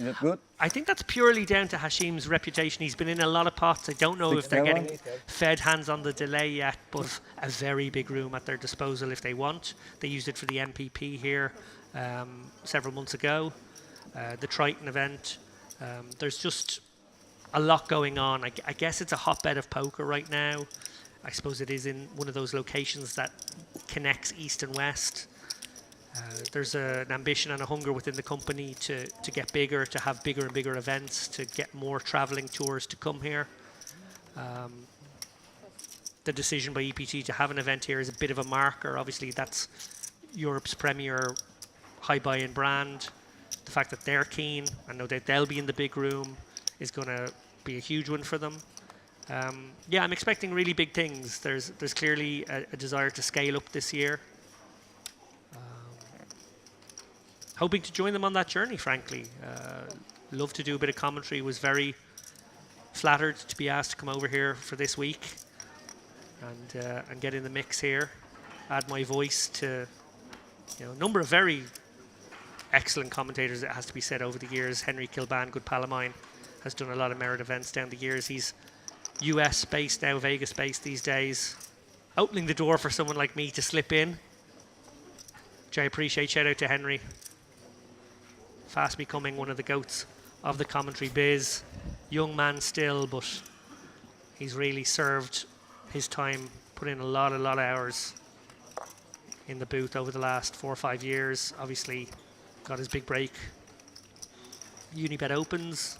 is it good? I think that's purely down to Hashim's reputation. He's been in a lot of pots. I don't know if they're 6-7. getting fed hands on the delay yet, but a very big room at their disposal if they want. They used it for the MPP here several months ago, the Triton event. There's just a lot going on. I guess it's a hotbed of poker right now. I suppose it is in one of those locations that connects east and west. There's an ambition and a hunger within the company to get bigger, to have bigger and bigger events, to get more traveling tours to come here. The decision by EPT to have an event here is a bit of a marker. Obviously, that's Europe's premier high buy-in brand. The fact that they're keen, I know that they'll be in the big room, is going to be a huge one for them. Yeah, I'm expecting really big things. There's clearly a desire to scale up this year. Hoping to join them on that journey, frankly. Love to do a bit of commentary. Was very flattered to be asked to come over here for this week and get in the mix here. Add my voice to a number of very excellent commentators, it has to be said, over the years. Henry Kilban, good pal of mine, has done a lot of merit events down the years. He's US based now, Vegas based these days. Opening the door for someone like me to slip in, which I appreciate. Shout out to Henry. Fast becoming one of the goats of the commentary biz. Young man still, but he's really served his time, put in a lot of hours in the booth over the last 4 or 5 years. Obviously got his big break. Unibet Opens.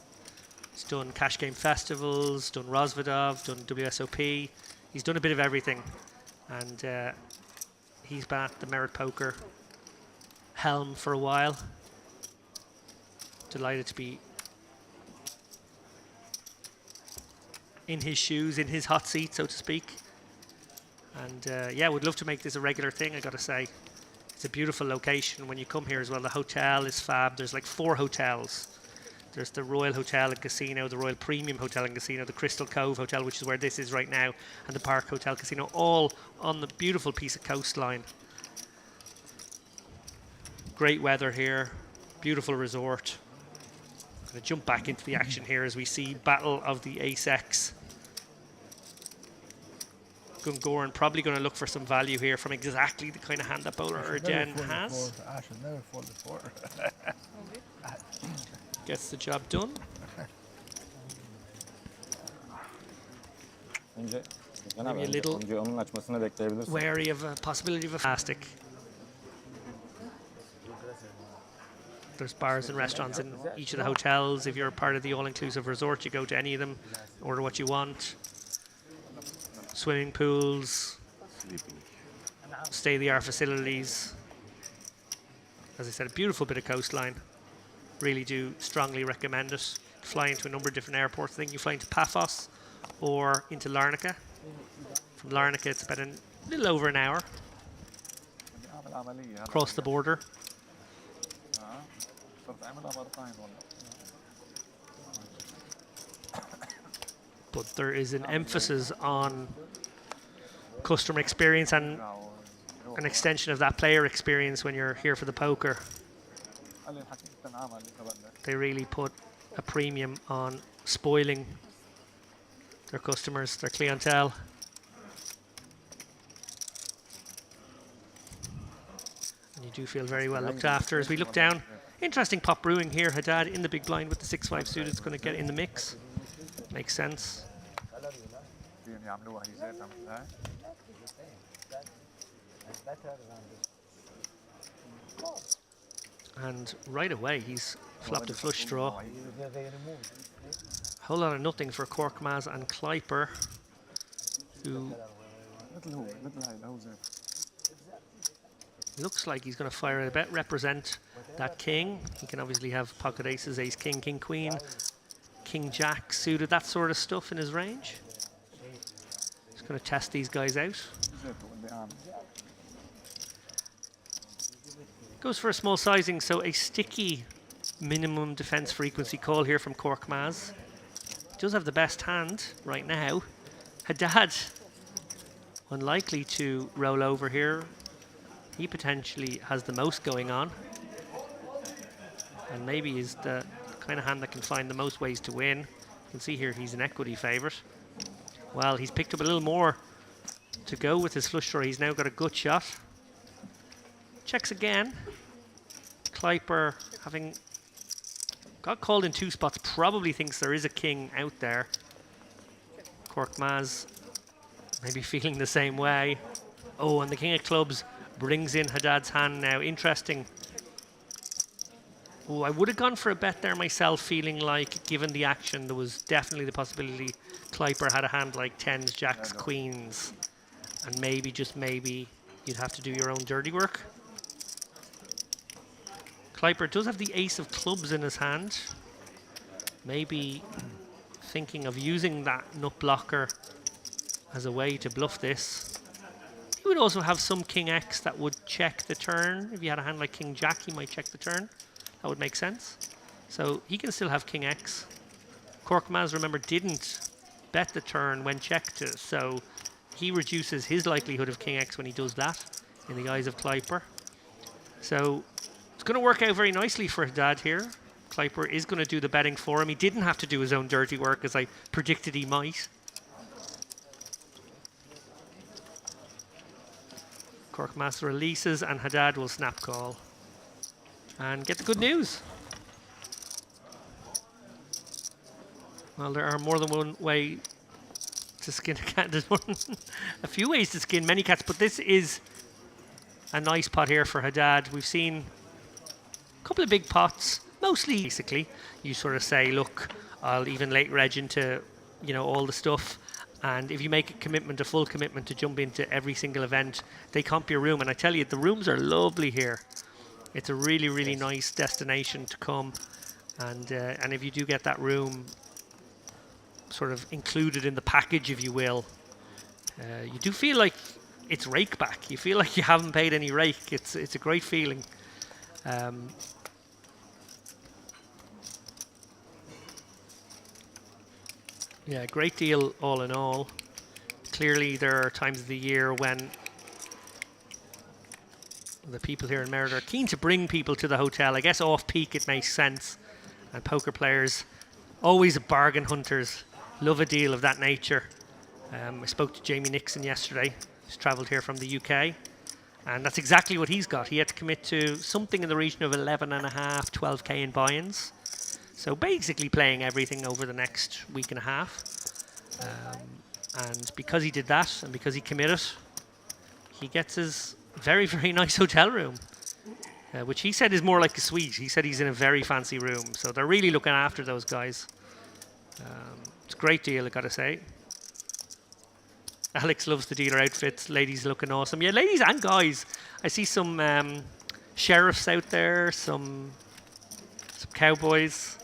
He's done cash game festivals, done Rosvedov, done WSOP. He's done a bit of everything. And he's been at the Merit Poker helm for a while. Delighted to be in his shoes, in his hot seat, so to speak. And yeah, would love to make this a regular thing, I gotta say. It's a beautiful location when you come here as well. The hotel is fab. There's like 4 hotels. There's the Royal Hotel and Casino, the Royal Premium Hotel and Casino, the Crystal Cove Hotel, which is where this is right now, and the Park Hotel Casino, all on the beautiful piece of coastline. Great weather here, beautiful resort. Going to jump back into the action here as we see Battle of the Ace-X. Gungoran probably going to look for some value here from exactly the kind of hand that Bowler Urgen has. I should never fold the 4. Gets the job done. Maybe a little önce onun açmasını bekleyebilirsin. wary of a possibility of a plastic. There's bars and restaurants in each of the hotels. If you're a part of the all-inclusive resort, you go to any of them, order what you want. Swimming pools, state-of-the-art facilities. As I said, a beautiful bit of coastline. Really do strongly recommend it. Fly into a number of different airports. I think you fly into Paphos or into Larnaca. From Larnaca, it's about a little over an hour across the border. But there is an emphasis on customer experience and an extension of that player experience when you're here for the poker. They really put a premium on spoiling their customers, their clientele. And you do feel very well looked after. As we look down, interesting pot brewing here. Haddad in the big blind with the 6-5 suited is going to get in the mix. Makes sense. And right away he's flopped a flush draw. Whole lot of nothing for Korkmaz and Kleiper, who looks like he's going to fire a bet, represent that king. He can obviously have pocket aces, ace king, king queen, King Jack suited, that sort of stuff in his range. Just going to test these guys out. Goes for a small sizing, so a sticky minimum defense frequency call here from Cork Maz. Does have the best hand right now. Haddad, unlikely to roll over here. He potentially has the most going on. And maybe is the kind of hand that can find the most ways to win. You can see here he's an equity favourite. Well, he's picked up a little more to go with his flush draw. He's now got a gut shot. Checks again. Kleiper, having got called in 2 spots, probably thinks there is a king out there. Cork Maz maybe feeling the same way. Oh, and the king of clubs brings in Haddad's hand now. Interesting. Oh, I would have gone for a bet there myself, feeling like, given the action, there was definitely the possibility Kleiper had a hand like 10s, jacks, queens. And maybe, just maybe, you'd have to do your own dirty work. Kleiper does have the ace of clubs in his hand. Maybe thinking of using that nut blocker as a way to bluff this. He would also have some king X that would check the turn. If you had a hand like king jack, he might check the turn. That would make sense. So he can still have king X. Cork Maz, remember, didn't bet the turn when checked, so he reduces his likelihood of king X when he does that in the eyes of Kleiper. So it's going to work out very nicely for Haddad here. Kleiper is going to do the betting for him. He didn't have to do his own dirty work, as I predicted he might. Cork Maz releases, and Haddad will snap call and get the good news. Well, there are more than one way to skin a cat. There's a few ways to skin many cats, but this is a nice pot here for Haddad. We've seen a couple of big pots, mostly basically you sort of say, look, I'll even late reg into, you know, all the stuff, and if you make a commitment, a full commitment to jump into every single event, they comp your room. And I tell you, the rooms are lovely here. It's a really, really nice destination to come, and if you do get that room sort of included in the package, if you will, you do feel like it's rake back. You feel like you haven't paid any rake. It's a great feeling. Yeah, great deal all in all. Clearly there are times of the year when the people here in Merida are keen to bring people to the hotel. I guess off peak it makes sense, and poker players, always bargain hunters, love a deal of that nature. I spoke to Jamie Nixon yesterday. He's travelled here from the UK, and that's exactly what he's got. He had to commit to something in the region of 11.5, 12k in buy-ins. So basically playing everything over the next week and a half. And because he did that, and because he committed, he gets his very, very nice hotel room, which he said is more like a suite. He said he's in a very fancy room. So they're really looking after those guys. It's a great deal, I gotta say. Alex loves the dealer outfits. Ladies looking awesome. Yeah, ladies and guys. I see some sheriffs out there, some cowboys,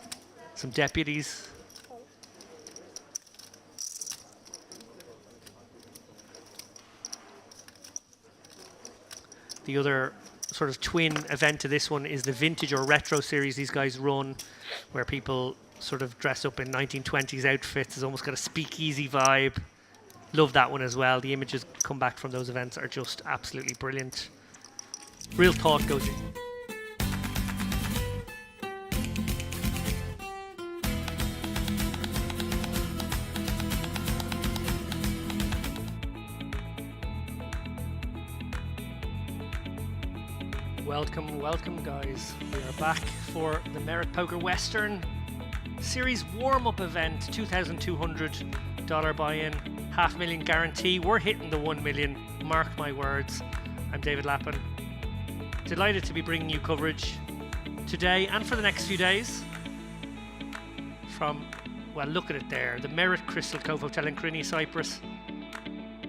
some deputies. The other sort of twin event to this one is the vintage or retro series these guys run, where people sort of dress up in 1920s outfits. It's almost got a speakeasy vibe. Love that one as well. The images come back from those events are just absolutely brilliant. Real thought goes in. Welcome guys. We are back for the Merit Poker Western Series warm-up event. $2,200 buy-in, $500,000 guarantee. We're hitting the 1 million, mark my words. I'm David Lappin. Delighted to be bringing you coverage today and for the next few days from, well, look at it there, the Merit Crystal Cove Hotel in Crinny, Cyprus.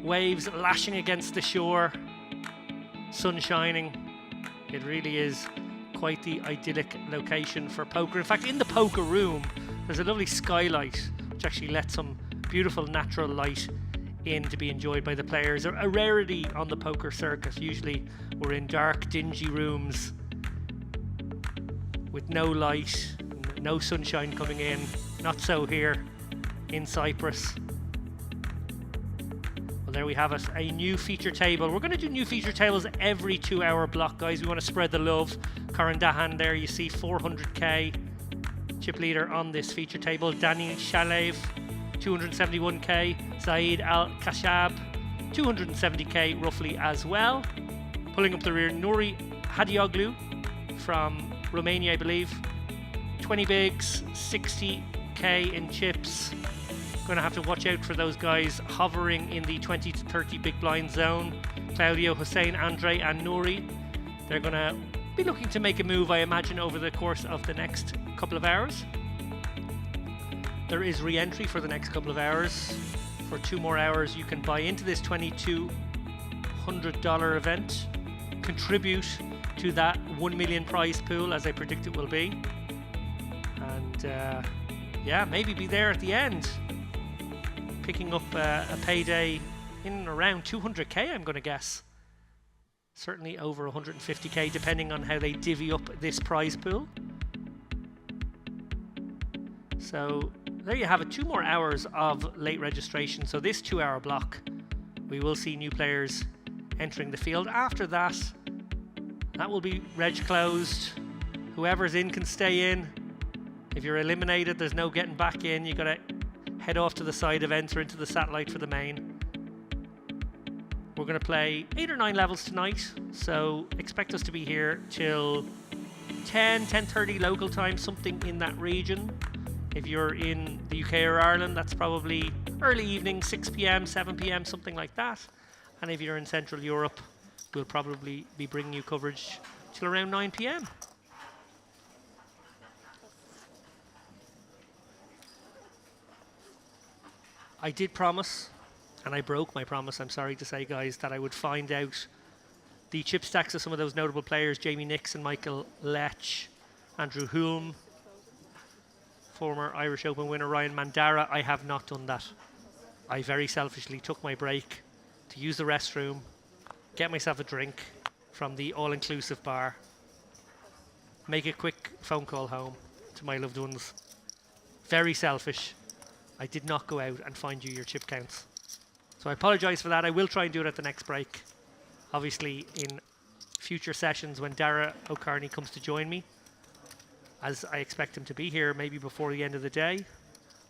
Waves lashing against the shore, sun shining. It really is quite the idyllic location for poker. In fact, in the poker room, There's a lovely skylight which actually lets some beautiful natural light in to be enjoyed by the players. A rarity on the poker circuit. Usually we're in dark, dingy rooms with no light, no sunshine coming in. Not so here in Cyprus. Well, there we have it, a new feature table. We're going to do new feature tables every 2-hour block, guys. We want to spread the love. Karan Dahan there, you see 400k chip leader on this feature table. Danny Shalev, 271k. Zaid Al Kashab, 270k roughly as well. Pulling up the rear, Nuri Hadioglu from Romania, I believe. 20 bigs, 60k in chips. Going to have to watch out for those guys hovering in the 20 to 30 big blind zone. Claudio, Hussein, Andre and Nuri. They're going to be looking to make a move, I imagine, over the course of the next couple of hours. There is re-entry for the next couple of hours. For 2 more hours you can buy into this $2,200 event. Contribute to that 1 million prize pool, as I predict it will be. And yeah, maybe be there at the end. Picking up a payday in and around 200k, I'm going to guess. Certainly over 150k, depending on how they divvy up this prize pool. So there you have it, 2 more hours of late registration. So this 2-hour block, we will see new players entering the field. After that, that will be reg closed. Whoever's in can stay in. If you're eliminated, there's no getting back in. You got to head off to the side events or into the satellite for the main. We're going to play 8 or 9 levels tonight, so expect us to be here till 10:30 local time, something in that region. If you're in the UK or Ireland, that's probably early evening, 6 p.m, 7 p.m, something like that. And if you're in Central Europe, we'll probably be bringing you coverage till around 9 p.m. I did promise, and I broke my promise, I'm sorry to say, guys, that I would find out the chip stacks of some of those notable players. Jamie Nixon, Michael Lech, Andrew Hulme, former Irish Open winner Ryan Mandara. I have not done that. I very selfishly took my break to use the restroom, get myself a drink from the all-inclusive bar, make a quick phone call home to my loved ones. Very selfish. I did not go out and find you your chip counts. So I apologise for that. I will try and do it at the next break. Obviously in future sessions when Dara O'Carney comes to join me, as I expect him to be here maybe before the end of the day,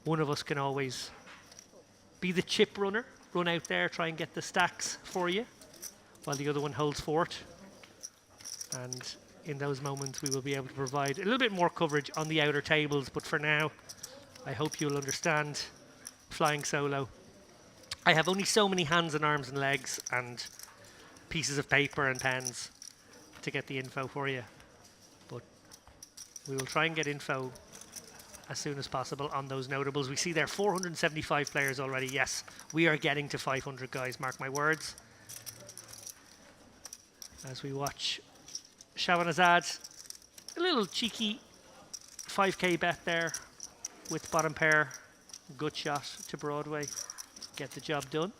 one of us can always be the chip runner, run out there, try and get the stacks for you, while the other one holds fort. And in those moments we will be able to provide a little bit more coverage on the outer tables, but for now I hope you'll understand, flying solo, I have only so many hands and arms and legs and pieces of paper and pens to get the info for you, but we will try and get info as soon as possible on those notables. We see there 475 players already. Yes, we are getting to 500, guys, mark my words. As we watch Shabanazad, a little cheeky 5k bet there with bottom pair, good shot to Broadway, get the job done.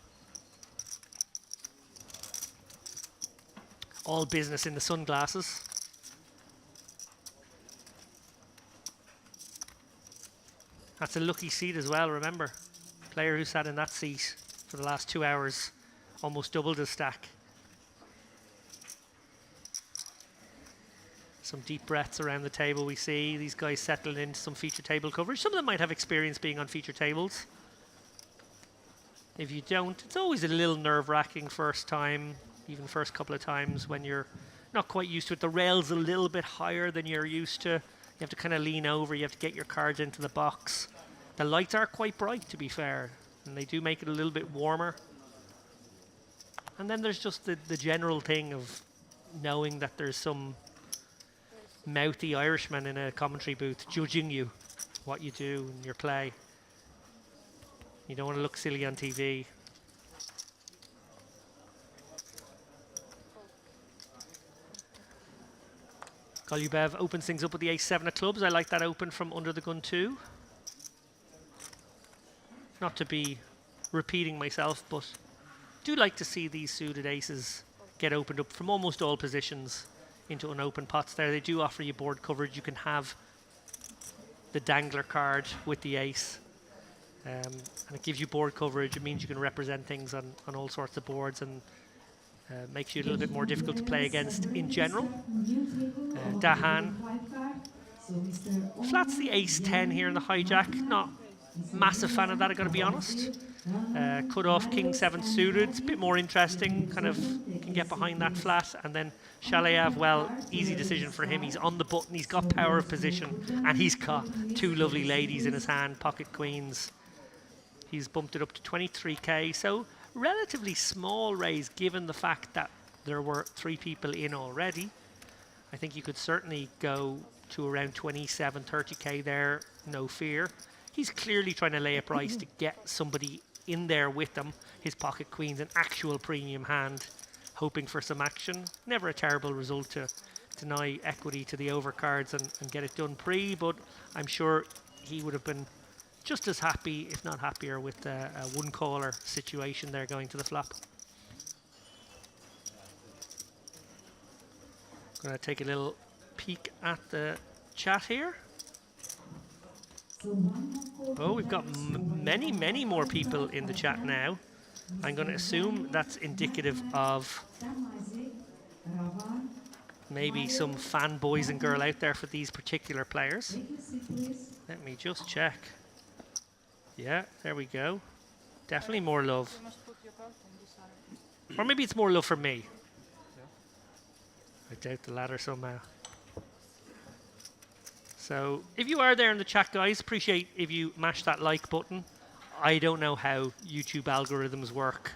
All business in the sunglasses. That's a lucky seat as well, remember. Player who sat in that seat for the last 2 hours almost doubled his stack. Some deep breaths around the table. We see these guys settling into some feature table coverage. Some of them might have experience being on feature tables. If you don't, it's always a little nerve-wracking first time, even first couple of times when you're not quite used to it. The rail's a little bit higher than you're used to. You have to kind of lean over, you have to get your cards into the box. The lights are quite bright, to be fair, and they do make it a little bit warmer. And then there's just the general thing of knowing that there's some mouthy Irishman in a commentary booth judging you, what you do and your play. You don't want to look silly on TV. Golubev opens things up with the ace-7 of clubs. I like that open from under the gun too. not to be repeating myself, but do like to see these suited aces get opened up from almost all positions into unopened pots there. They do offer you board coverage. You can have the dangler card with the ace, and it gives you board coverage. It means you can represent things on all sorts of boards, and makes you a little bit more difficult to play against in general. Dahan flats the ace 10 here in the hijack. Not massive fan of that, I gotta be honest. Cut off king 7 suited, it's a bit more interesting, kind of can get behind that flat. And then Shalayev, well, easy decision for him. He's on the button, he's got power of position, and he's got 2 lovely ladies in his hand, pocket queens. He's bumped it up to 23k, so relatively small raise given the fact that there were 3 people in already. I think you could certainly go to around 27, 30k there, no fear. He's clearly trying to lay a price to get somebody in there with them. His pocket queen's an actual premium hand, hoping for some action. Never a terrible result to deny equity to the overcards and get it done pre, but I'm sure he would have been just as happy, if not happier, with a one-caller situation there going to the flop. Going to take a little peek at the chat here. Oh, we've got many more people in the chat now. I'm going to assume that's indicative of maybe some fanboys and girl out there for these particular players. Let me just check. Yeah, there we go. Definitely more love. Or maybe it's more love for me. I doubt the latter somehow. So if you are there in the chat, guys, appreciate if you mash that like button. I don't know how YouTube algorithms work,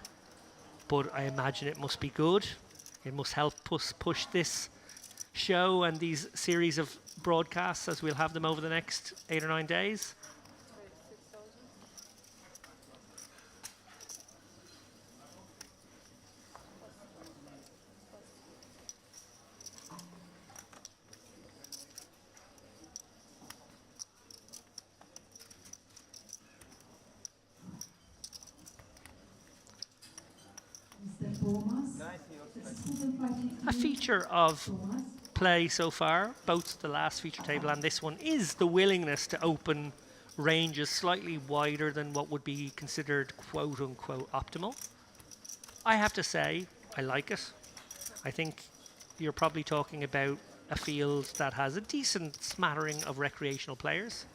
but I imagine it must be good. It must help us push this show and these series of broadcasts as we'll have them over the next 8 or 9 days. A feature of play so far, both the last feature table and this one, is the willingness to open ranges slightly wider than what would be considered quote-unquote optimal. I have to say, I like it. I think you're probably talking about a field that has a decent smattering of recreational players.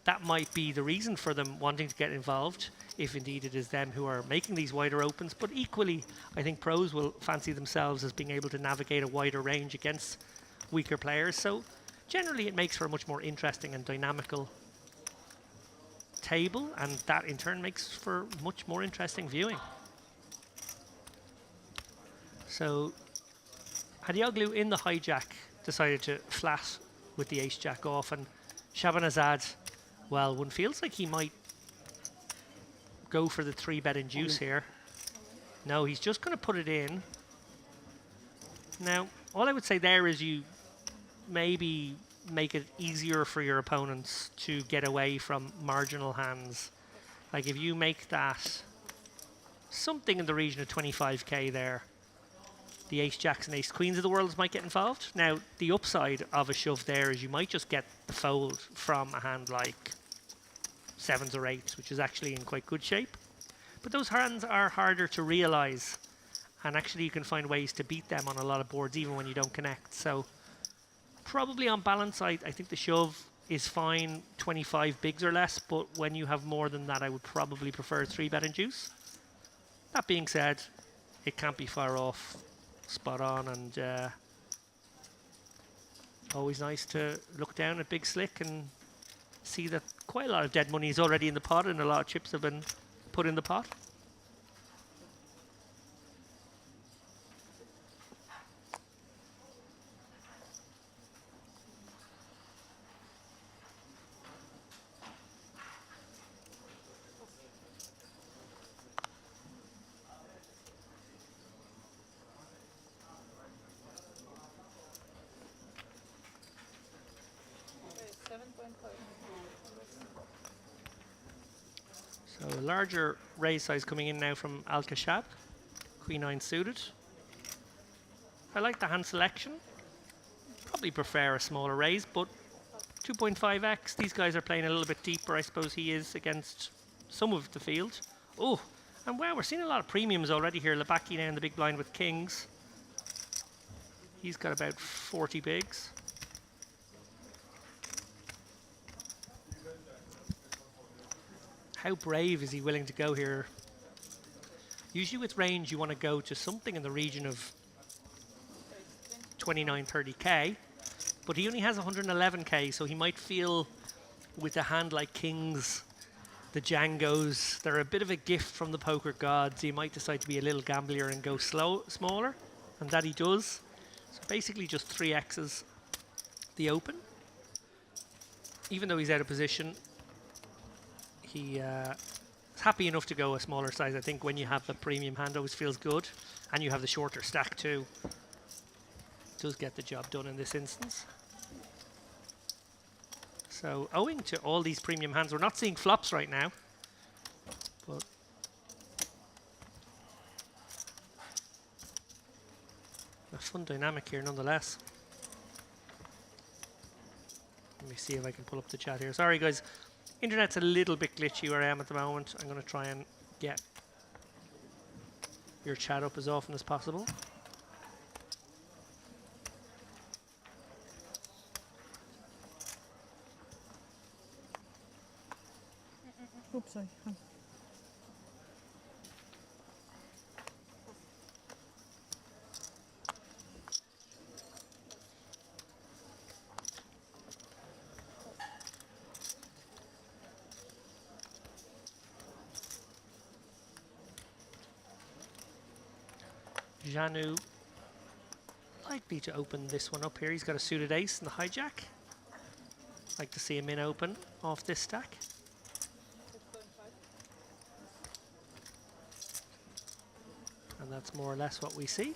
That might be the reason for them wanting to get involved, if indeed it is them who are making these wider opens. But equally, I think pros will fancy themselves as being able to navigate a wider range against weaker players. So generally it makes for a much more interesting and dynamical table, and that in turn makes for much more interesting viewing. So Hadioglu in the hijack decided to flat with the ace-jack off, and Shabanazad, well, one feels like he might go for the 3-bet induce here. No, he's just going to put it in. Now, all I would say there is you maybe make it easier for your opponents to get away from marginal hands. Like if you make that something in the region of 25k there, the ace-jacks and ace-queens of the world might get involved. Now, the upside of a shove there is you might just get the fold from a hand like 7s or 8s, which is actually in quite good shape. But those hands are harder to realize, and actually you can find ways to beat them on a lot of boards even when you don't connect. So probably on balance, I think the shove is fine, 25 bigs or less, but when you have more than that, I would probably prefer 3-bet induce. That being said, it can't be far off. Spot on, and always nice to look down at Big Slick and see that quite a lot of dead money is already in the pot and a lot of chips have been put in the pot. So a larger raise size coming in now from Al Kashab, Queen 9 suited. I like the hand selection. Probably prefer a smaller raise, but 2.5x. These guys are playing a little bit deeper, I suppose he is, against some of the field. Oh, and wow, we're seeing a lot of premiums already here. Labaki now in the big blind with kings. He's got about 40 bigs. How brave is he willing to go here? Usually with range, you want to go to something in the region of 29, 30k, but he only has 111k, so he might feel with a hand like kings, the Djangos, they're a bit of a gift from the poker gods. He might decide to be a little gamblier and go smaller, and that he does. So basically just 3x's the open. Even though he's out of position, he is happy enough to go a smaller size. I think when you have the premium hand, always feels good, and you have the shorter stack too. Does get the job done in this instance. So owing to all these premium hands, we're not seeing flops right now, but a fun dynamic here nonetheless. Let me see if I can pull up the chat here. Sorry guys, internet's a little bit glitchy where I am at the moment. I'm going to try and get your chat up as often as possible. Oops, sorry. Janu likely to open this one up here. He's got a suited ace in the hijack. Like to see him in open off this stack. And that's more or less what we see.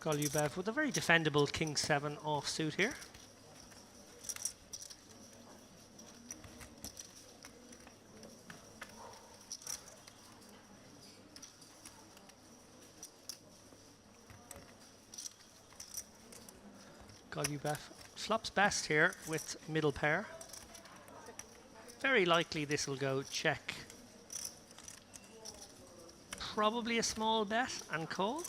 Golubev with a very defendable King 7 offsuit here. Golubev flops best here with middle pair. Very likely this will go check. Probably a small bet and call.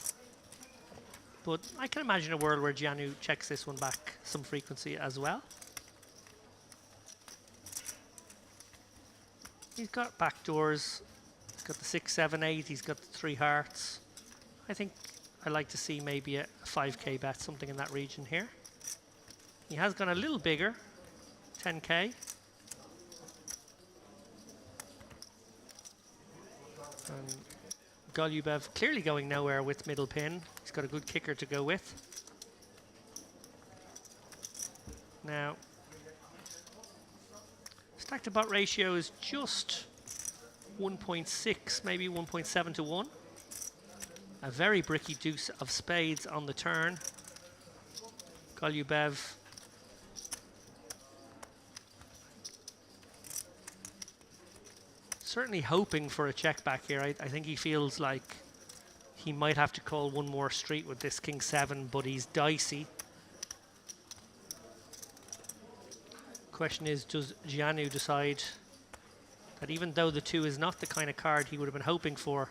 But I can imagine a world where Janu checks this one back some frequency as well. He's got backdoors. He's got the 6, 7, 8. He's got the 3 hearts. I think I'd like to see maybe a 5k bet, something in that region here. He has gone a little bigger, 10k. And Golubev clearly going nowhere with middle pin. He's got a good kicker to go with. Now, stack to pot ratio is just 1.6, maybe 1.7 to 1. A very bricky deuce of spades on the turn. Golubev certainly hoping for a check back here. I think he feels like he might have to call one more street with this King 7, but he's dicey. Question is, does Janu decide that even though the 2 is not the kind of card he would have been hoping for,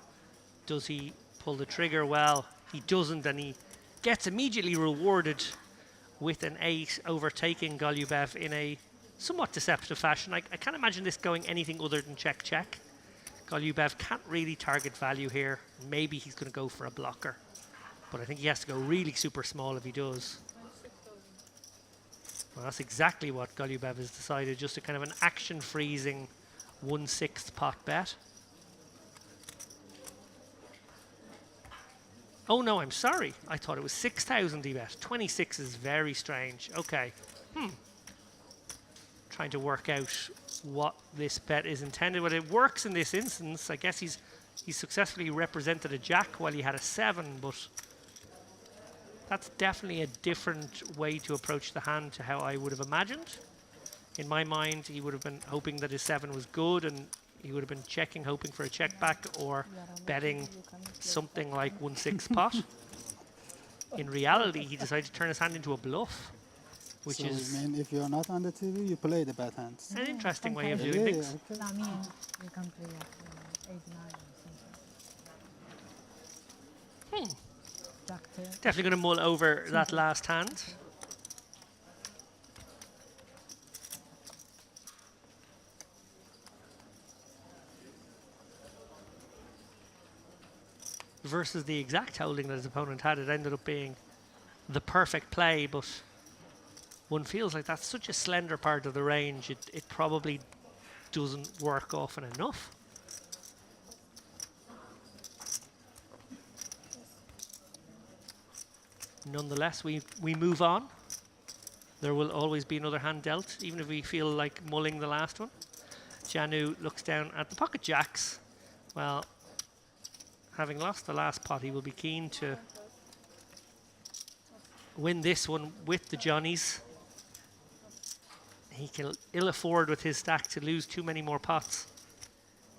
does he pull the trigger? Well, he doesn't, and he gets immediately rewarded with an 8, overtaking Golubev in a somewhat deceptive fashion. I can't imagine this going anything other than check-check. Golubev can't really target value here. Maybe he's going to go for a blocker, but I think he has to go really super small if he does. Well, that's exactly what Golubev has decided, just a kind of an action-freezing 1/6 pot bet. Oh no, I'm sorry. I thought it was 6,000 he bet. 26 is very strange. Okay. trying to work out what this bet is intended. But it works in this instance. I guess he's successfully represented a jack while he had a 7, but that's definitely a different way to approach the hand to how I would have imagined. In my mind, he would have been hoping that his 7 was good, and he would have been checking, hoping for a check back, or betting something like 1-6 pot. In reality, he decided to turn his hand into a bluff, which So, is I mean, if you're not on the TV, you play the bad hands. an interesting way of sometimes. doing Yeah, things. okay. I mean, you can play at 8-9 or something. Jack 10. Definitely going to mull over that last hand. Versus the exact holding that his opponent had, it ended up being the perfect play, but one feels like that's such a slender part of the range, it probably doesn't work often enough. Nonetheless, we move on. There will always be another hand dealt, even if we feel like mulling the last one. Janu looks down at the pocket jacks. Well, having lost the last pot, he will be keen to win this one with the Johnnies. He can ill afford with his stack to lose too many more pots.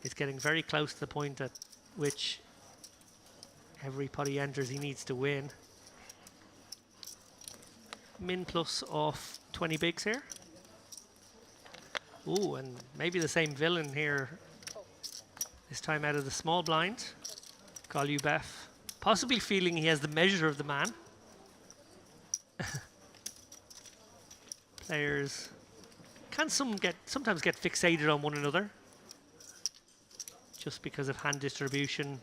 It's getting very close to the point at which every pot he enters he needs to win. Min plus off 20 bigs here. Ooh, and maybe the same villain here, this time out of the small blind. Golubev, possibly feeling he has the measure of the man. Players can sometimes get fixated on one another just because of hand distribution.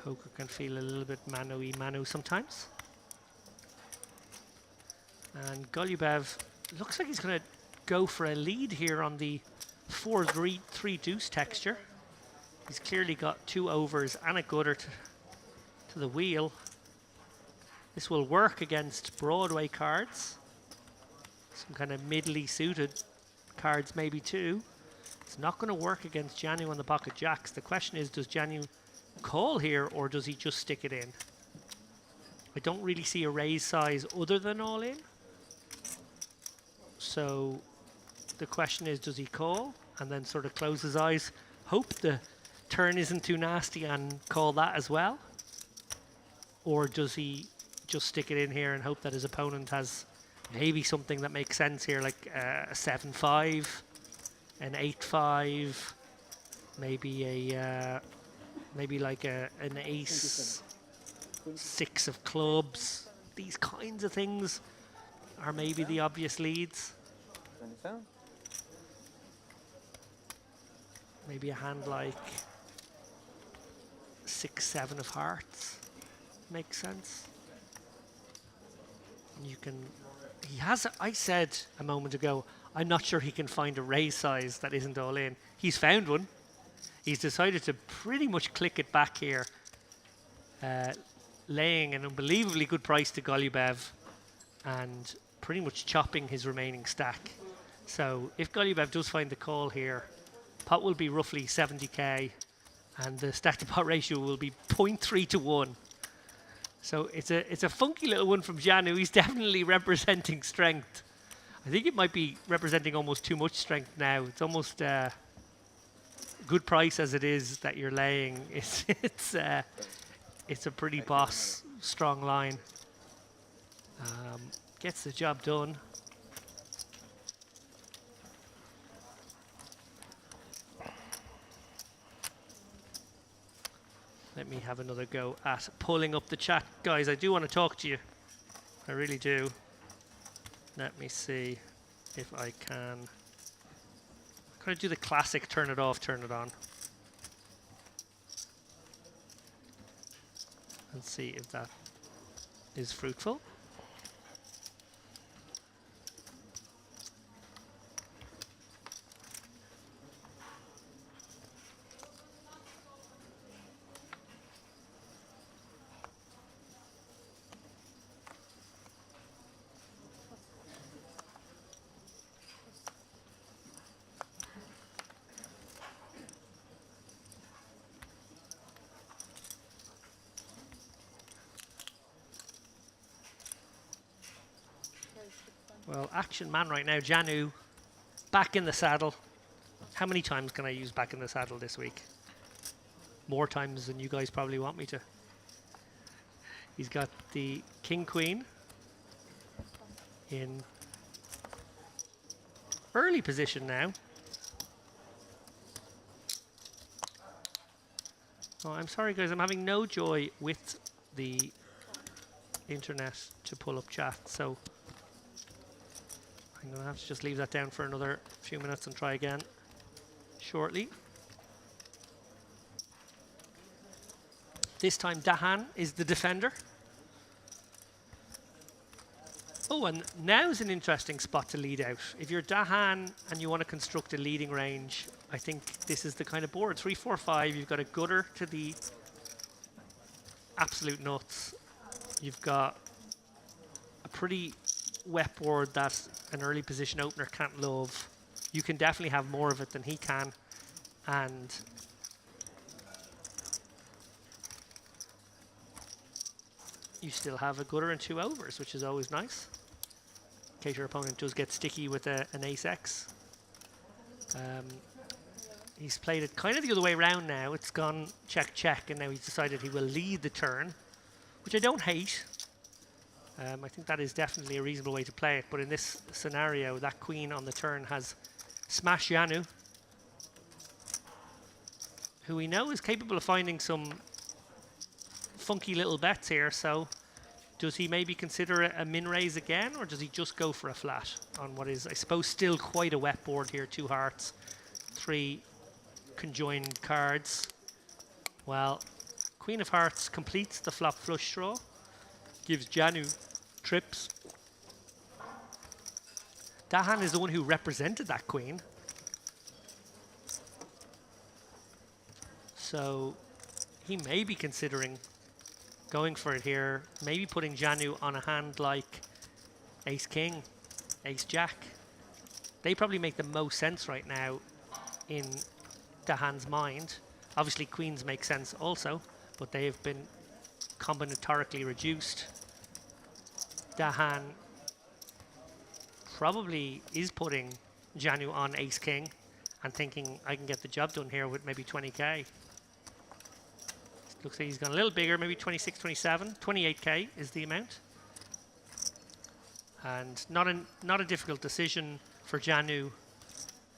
Poker can feel a little bit mano-y mano sometimes. And Golubev looks like he's going to go for a lead here on the 4-3 deuce texture. He's clearly got 2 overs and a gutter to the wheel. This will work against Broadway cards. Some kind of middly suited cards maybe too. It's not going to work against Janu on the pocket jacks. The question is, does Janu call here or does he just stick it in? I don't really see a raise size other than all in. So the question is, does he call and then sort of close his eyes, hope the turn isn't too nasty and call that as well? Or does he just stick it in here and hope that his opponent has maybe something that makes sense here, like a 7-5, an 8-5, maybe like an ace 6 of clubs. These kinds of things are maybe the obvious leads. 27. Maybe a hand like 6-7 of hearts makes sense. You can, he has, I said a moment ago, I'm not sure he can find a raise size that isn't all in. He's found one. He's decided to pretty much click it back here, laying an unbelievably good price to Golubev and pretty much chopping his remaining stack. So if Golubev does find the call here, pot will be roughly 70k and the stack to pot ratio will be 0.3 to 1. So it's a funky little one from Janu. He's definitely representing strength. I think it might be representing almost too much strength now. It's almost good price as it is that you're laying. It's a pretty boss strong line. Gets the job done. Let me have another go at pulling up the chat. Guys, I do want to talk to you. I really do. Let me see if I can. Can I do the classic turn it off, turn it on? And see if that is fruitful. Well, action man right now, Janu, back in the saddle. How many times can I use back in the saddle this week? More times than you guys probably want me to. He's got the king queen in early position now. Oh, I'm sorry guys, I'm having no joy with the internet to pull up chat, so I'm gonna have to just leave that down for another few minutes and try again shortly. This time Dahan is the defender. Oh, and now's an interesting spot to lead out. If you're Dahan and you want to construct a leading range, I think this is the kind of board. 3, 4, 5, you've got a gutter to the absolute nuts. You've got a pretty wet board that an early position opener can't love. You can definitely have more of it than he can. And you still have a gutter and 2 overs, which is always nice. In case your opponent does get sticky with an ace-x. He's played it kind of the other way around now. It's gone check, check, and now he's decided he will lead the turn, which I don't hate. I think that is definitely a reasonable way to play it, but in this scenario, that queen on the turn has smashed Janu, who we know is capable of finding some funky little bets here, so does he maybe consider a min raise again, or does he just go for a flat on what is, I suppose, still quite a wet board here? 2 hearts, 3 conjoined cards. Well, Queen of Hearts completes the flop flush draw, gives Janu trips. Dahan is the one who represented that queen. So he may be considering going for it here, maybe putting Janu on a hand like Ace King, Ace Jack. They probably make the most sense right now in Dahan's mind. Obviously queens make sense also, but they have been combinatorically reduced. Dahan probably is putting Janu on Ace King and thinking I can get the job done here with maybe 20k. Looks like he's gone a little bigger, maybe 26, 27, 28k is the amount. And not a difficult decision for Janu.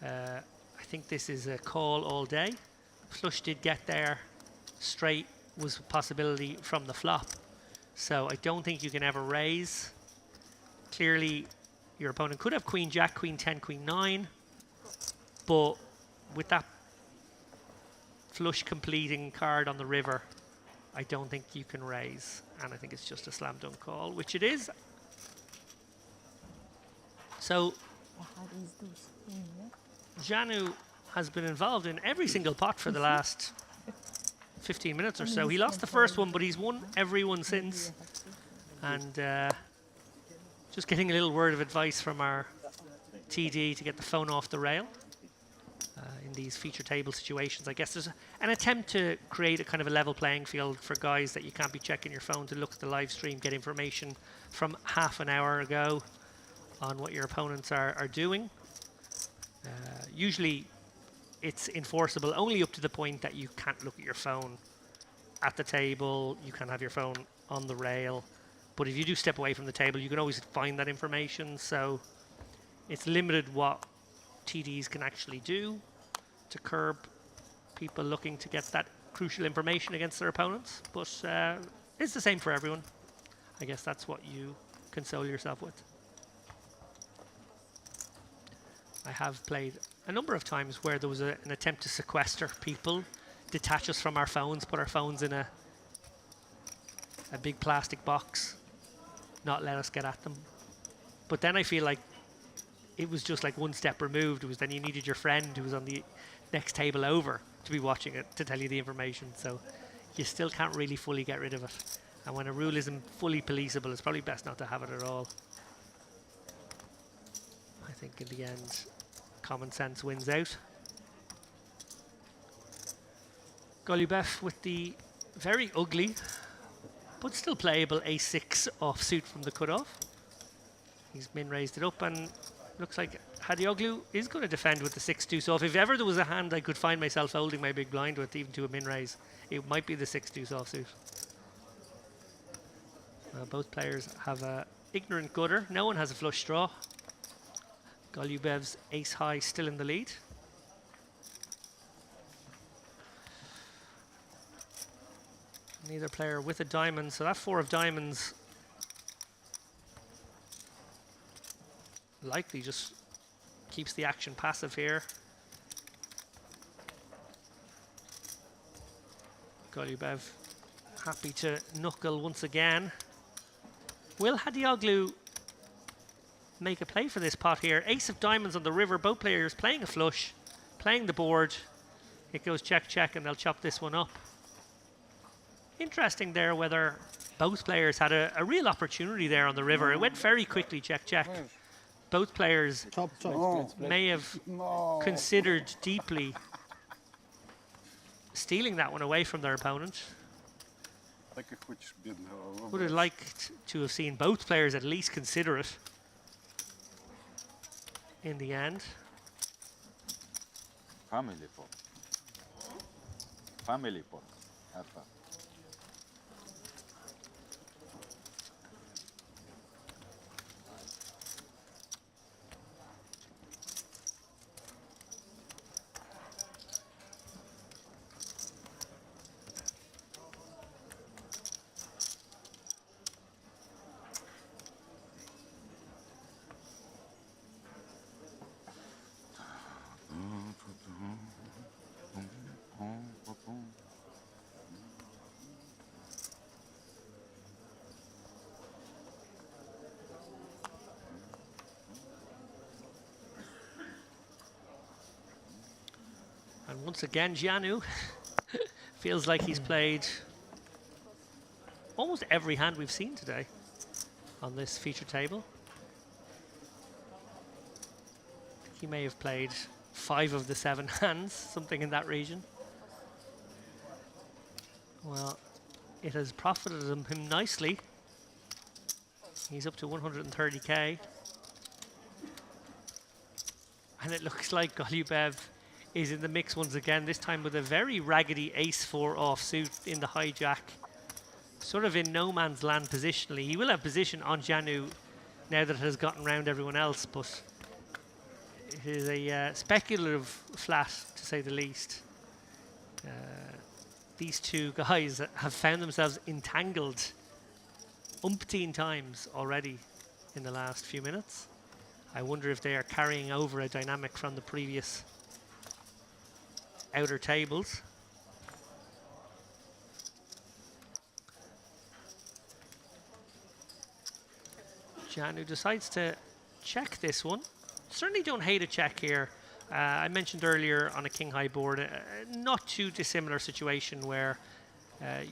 I think this is a call all day. Flush did get there. Straight was a possibility from the flop. So I don't think you can ever raise. Clearly, your opponent could have Queen Jack, Queen 10, Queen 9. But with that flush completing card on the river, I don't think you can raise. And I think it's just a slam dunk call, which it is. So Janu has been involved in every single pot for the last 15 minutes or so. He lost the first one, but he's won every one since. And just getting a little word of advice from our TD to get the phone off the rail in these feature table situations. I guess there's an attempt to create a kind of a level playing field for guys that you can't be checking your phone to look at the live stream, get information from half an hour ago on what your opponents are doing. Usually it's enforceable only up to the point that you can't look at your phone at the table, you can't have your phone on the rail. But if you do step away from the table, you can always find that information. So it's limited what TDs can actually do to curb people looking to get that crucial information against their opponents. But it's the same for everyone. I guess that's what you console yourself with. I have played a number of times where there was an attempt to sequester people, detach us from our phones, put our phones in a big plastic box, not let us get at them. But then I feel like it was just like one step removed. It was then you needed your friend who was on the next table over to be watching it to tell you the information. So you still can't really fully get rid of it. And when a rule isn't fully policeable, it's probably best not to have it at all. I think in the end, common sense wins out. Golubev with the very ugly, but still playable ace-6 offsuit from the cutoff. He's min-raised it up, and looks like Hadioglu is going to defend with the 6-2. So if ever there was a hand I could find myself holding my big blind with, even to a min-raise, it might be the 6-2 offsuit. Both players have a ignorant gutter. No one has a flush draw. Golubev's ace high still in the lead. Neither player with a diamond, so that 4 of diamonds likely just keeps the action passive here. Golubev happy to knuckle once again. Will Hadioglu make a play for this pot here? Ace of diamonds on the river, both players playing a flush, playing the board. It goes check, check, and they'll chop this one up. Interesting there whether both players had a real opportunity there on the river. It went very quickly, check, check. Both players may have considered deeply stealing that one away from their opponent. Would have liked to have seen both players at least consider it in the end. Family pot. Family pot. Have that. And once again, Janu feels like he's played almost every hand we've seen today on this feature table. He may have played 5 of the 7 hands, something in that region. Well, it has profited him nicely. He's up to 130k. And it looks like Golubev is in the mix once again, this time with a very raggedy ace-4 offsuit in the hijack. Sort of in no man's land positionally. He will have position on Janu now that it has gotten round everyone else, but it is a speculative flat, to say the least. These two guys have found themselves entangled umpteen times already in the last few minutes. I wonder if they are carrying over a dynamic from the previous outer tables. Janu decides to check this one. Certainly don't hate a check here. I mentioned earlier on a king high board, not too dissimilar situation where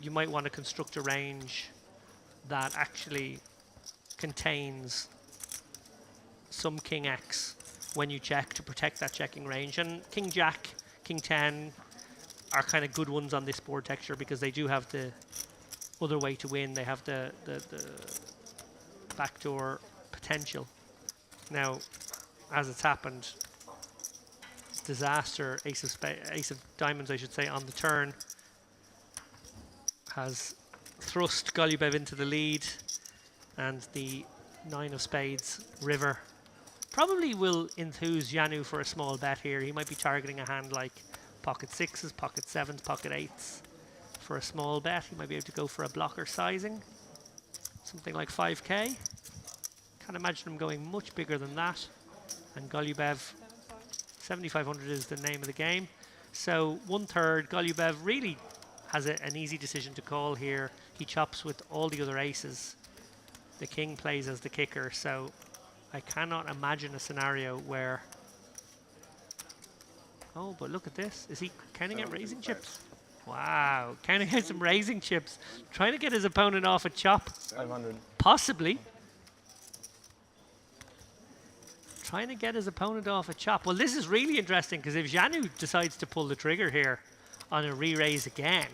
you might want to construct a range that actually contains some king X when you check to protect that checking range. And king jack, king 10 are kind of good ones on this board texture because they do have the other way to win. They have the backdoor potential. Now, as it's happened, disaster, ace of diamonds, I should say, on the turn has thrust Golubev into the lead, and the 9 of spades river probably will enthuse Janu for a small bet here. He might be targeting a hand like pocket 6s, pocket 7s, pocket 8s for a small bet. He might be able to go for a blocker sizing, something like 5k. Can't imagine him going much bigger than that. And Golubev, 7,500 is the name of the game. So 1/3, Golubev really has an easy decision to call here. He chops with all the other aces. The king plays as the kicker, so I cannot imagine a scenario where... Oh, but look at this. Is he counting out raising chips? Wow, counting out some raising chips. Trying to get his opponent off a chop. 500. Possibly. Trying to get his opponent off a chop. Well, this is really interesting because if Janu decides to pull the trigger here on a re-raise again,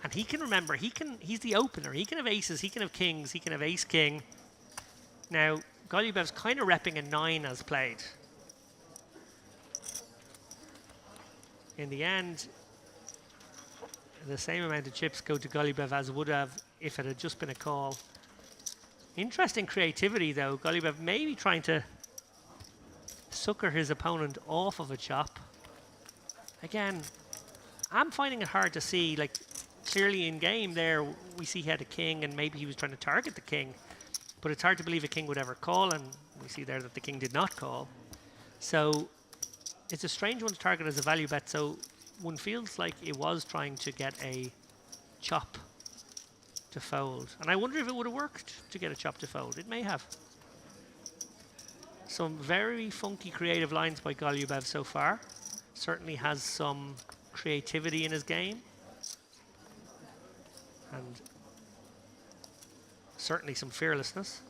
and he can remember, he's the opener. He can have aces, he can have kings, he can have ace-king. Now, Golubayev's kind of repping a 9 as played. In the end, the same amount of chips go to Golubayev as would have if it had just been a call. Interesting creativity though. Golubayev maybe trying to sucker his opponent off of a chop. Again, I'm finding it hard to see, like, clearly in game there we see he had a king and maybe he was trying to target the king, but it's hard to believe a king would ever call, and we see there that the king did not call. So it's a strange one to target as a value bet, so one feels like it was trying to get a chop to fold, and I wonder if it would have worked to get a chop to fold. It may have. Some very funky creative lines by Golubayev so far. Certainly has some creativity in his game, and certainly some fearlessness.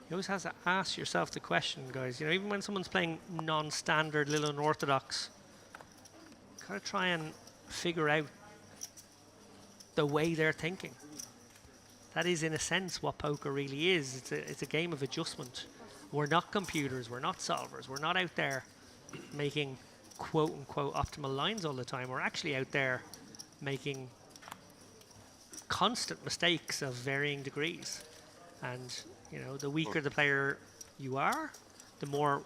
You always have to ask yourself the question, guys, you know, even when someone's playing non-standard, little unorthodox, gotta try and figure out the way they're thinking. That is, in a sense, what poker really is. It's a game of adjustment. We're not computers, we're not solvers, we're not out there making quote-unquote optimal lines all the time. We're actually out there making constant mistakes of varying degrees. And, you know, the weaker the player you are, the more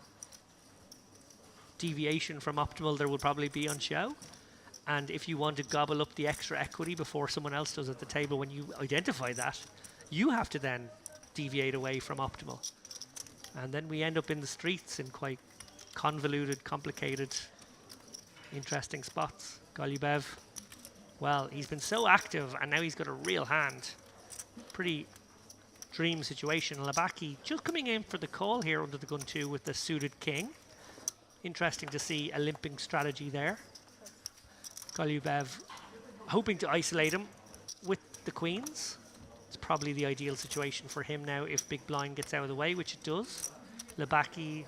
deviation from optimal there will probably be on show. And if you want to gobble up the extra equity before someone else does at the table, when you identify that, you have to then deviate away from optimal. And then we end up in the streets in quite convoluted, complicated, interesting spots. Golubayev, well, he's been so active and now he's got a real hand. Pretty dream situation. Labaki just coming in for the call here under the gun 2 with the suited king. Interesting to see a limping strategy there. Golubayev hoping to isolate him with the queens. It's probably the ideal situation for him now if big blind gets out of the way, which it does. Labaki, he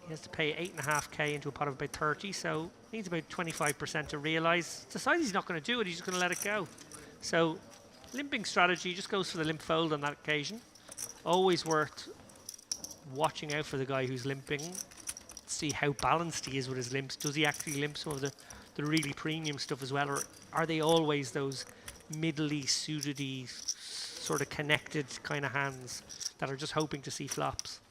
has to pay 8.5k into a pot of about 30, so needs about 25% to realize. Decides he's not going to do it, he's just going to let it go. So limping strategy, just goes for the limp fold on that occasion. Always worth watching out for the guy who's limping. See how balanced he is with his limps. Does he actually limp some of the really premium stuff as well, or are they always those middly suited-y, sort of connected kind of hands that are just hoping to see flops?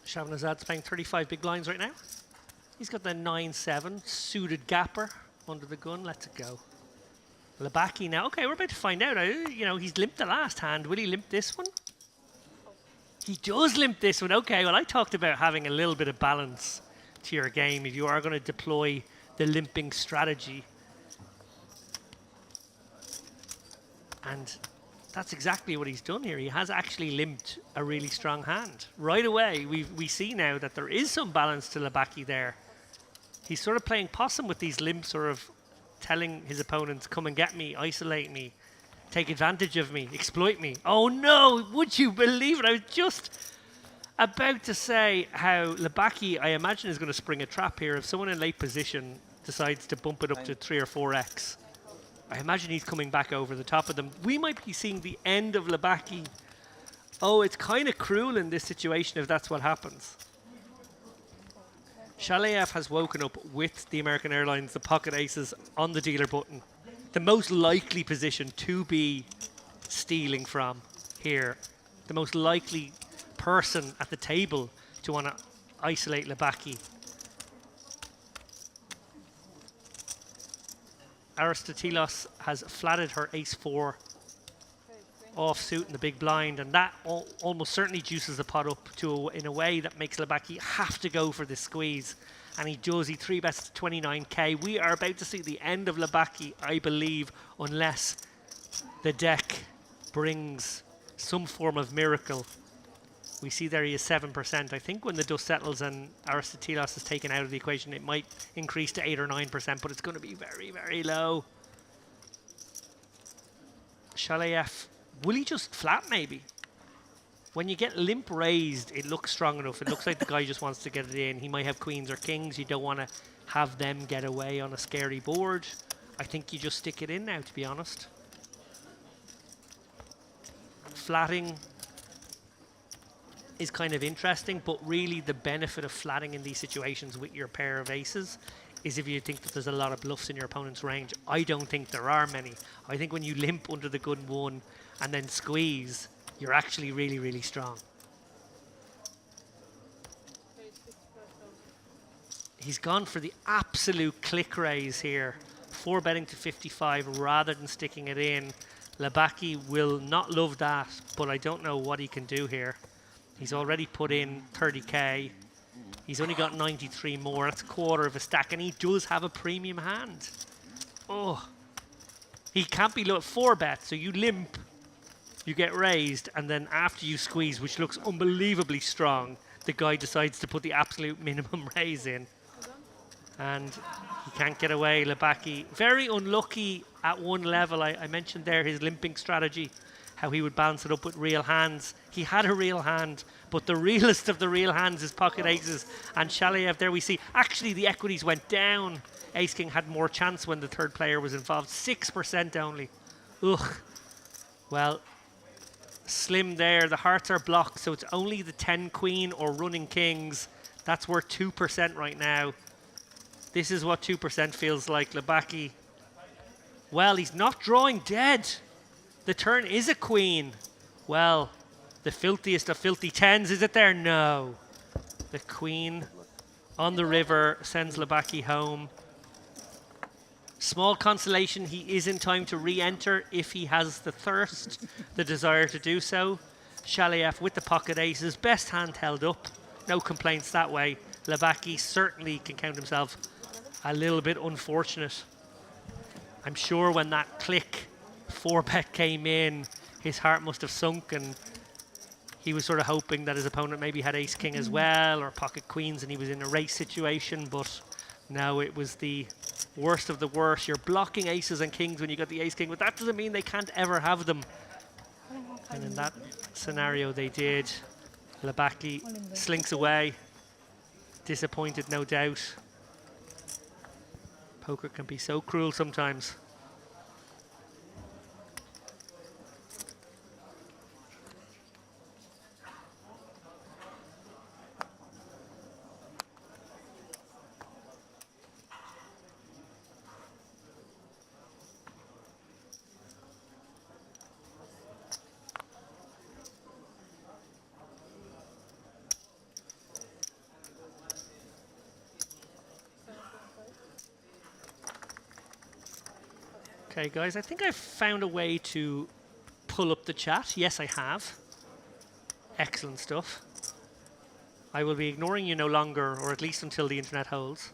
Shahnazad's playing 35 big blinds right now. He's got the 9-7 suited gapper under the gun. Let's it go. Labaki now. Okay, we're about to find out. You know, he's limped the last hand. Will he limp this one? He does limp this one. Okay, well, I talked about having a little bit of balance to your game if you are going to deploy the limping strategy. And that's exactly what he's done here. He has actually limped a really strong hand. Right away, we see now that there is some balance to Labaki there. He's sort of playing possum with these limps, sort of telling his opponents, come and get me, isolate me, take advantage of me, exploit me. Oh no, would you believe it? I was just about to say how Labaki, I imagine, is going to spring a trap here. If someone in late position decides to bump it up to 3 or 4x, I imagine he's coming back over the top of them. We might be seeing the end of Labaki. Oh, it's kind of cruel in this situation if that's what happens. Shalayev has woken up with the American Airlines, the pocket aces on the dealer button. The most likely position to be stealing from here. The most likely person at the table to want to isolate Labaki. Aristotelos has flatted her ace-4 offsuit in the big blind, and that almost certainly juices the pot up to in a way that makes Labaki have to go for this squeeze. And he does. He 3-bets to 29k. We are about to see the end of Labaki, I believe, unless the deck brings some form of miracle. We see there he is 7%. I think when the dust settles and Aristotelos is taken out of the equation, it might increase to 8 or 9%, but it's going to be very, very low. Shalayev, will he just flat maybe? When you get limp raised, it looks strong enough. It looks like the guy just wants to get it in. He might have queens or kings. You don't want to have them get away on a scary board. I think you just stick it in now, to be honest. Flatting is kind of interesting, but really the benefit of flatting in these situations with your pair of aces is if you think that there's a lot of bluffs in your opponent's range. I don't think there are many. I think when you limp under the gun one and then squeeze, you're actually really, really strong. He's gone for the absolute click raise here. 4-betting to 55 rather than sticking it in. Labaki will not love that, but I don't know what he can do here. He's already put in 30k. He's only got 93 more. That's a quarter of a stack, and he does have a premium hand. Oh, he can't be low at 4-bet, so you limp, you get raised, and then after you squeeze, which looks unbelievably strong, the guy decides to put the absolute minimum raise in. And he can't get away, Labaki. Very unlucky at one level. I mentioned there his limping strategy, how he would balance it up with real hands. He had a real hand, but the realest of the real hands is pocket aces. And Shalayev, there we see, actually the equities went down. Ace King had more chance when the third player was involved. 6% only. Ugh. Well, slim there. The hearts are blocked, so it's only the 10 queen or running kings. That's worth 2% right now. This is what 2% feels like. Labaki, well, he's not drawing dead. The turn is a queen. Well, the filthiest of filthy tens, is it there? No. The queen on the river sends Labaki home. Small consolation, he is in time to re-enter if he has the thirst, the desire to do so. Shalayev with the pocket aces, best hand held up. No complaints that way. Labaki certainly can count himself a little bit unfortunate. I'm sure when that click 4-bet came in, his heart must have sunk, and he was sort of hoping that his opponent maybe had ace king as well, or pocket queens, and he was in a race situation. But no, it was the worst of the worst. You're blocking aces and kings when you got the ace king, but that doesn't mean they can't ever have them. And in that scenario they did. Labaki slinks away, disappointed no doubt. Poker can be so cruel sometimes. Okay, guys, I think I've found a way to pull up the chat. Yes, I have. Excellent stuff. I will be ignoring you no longer, or at least until the internet holds.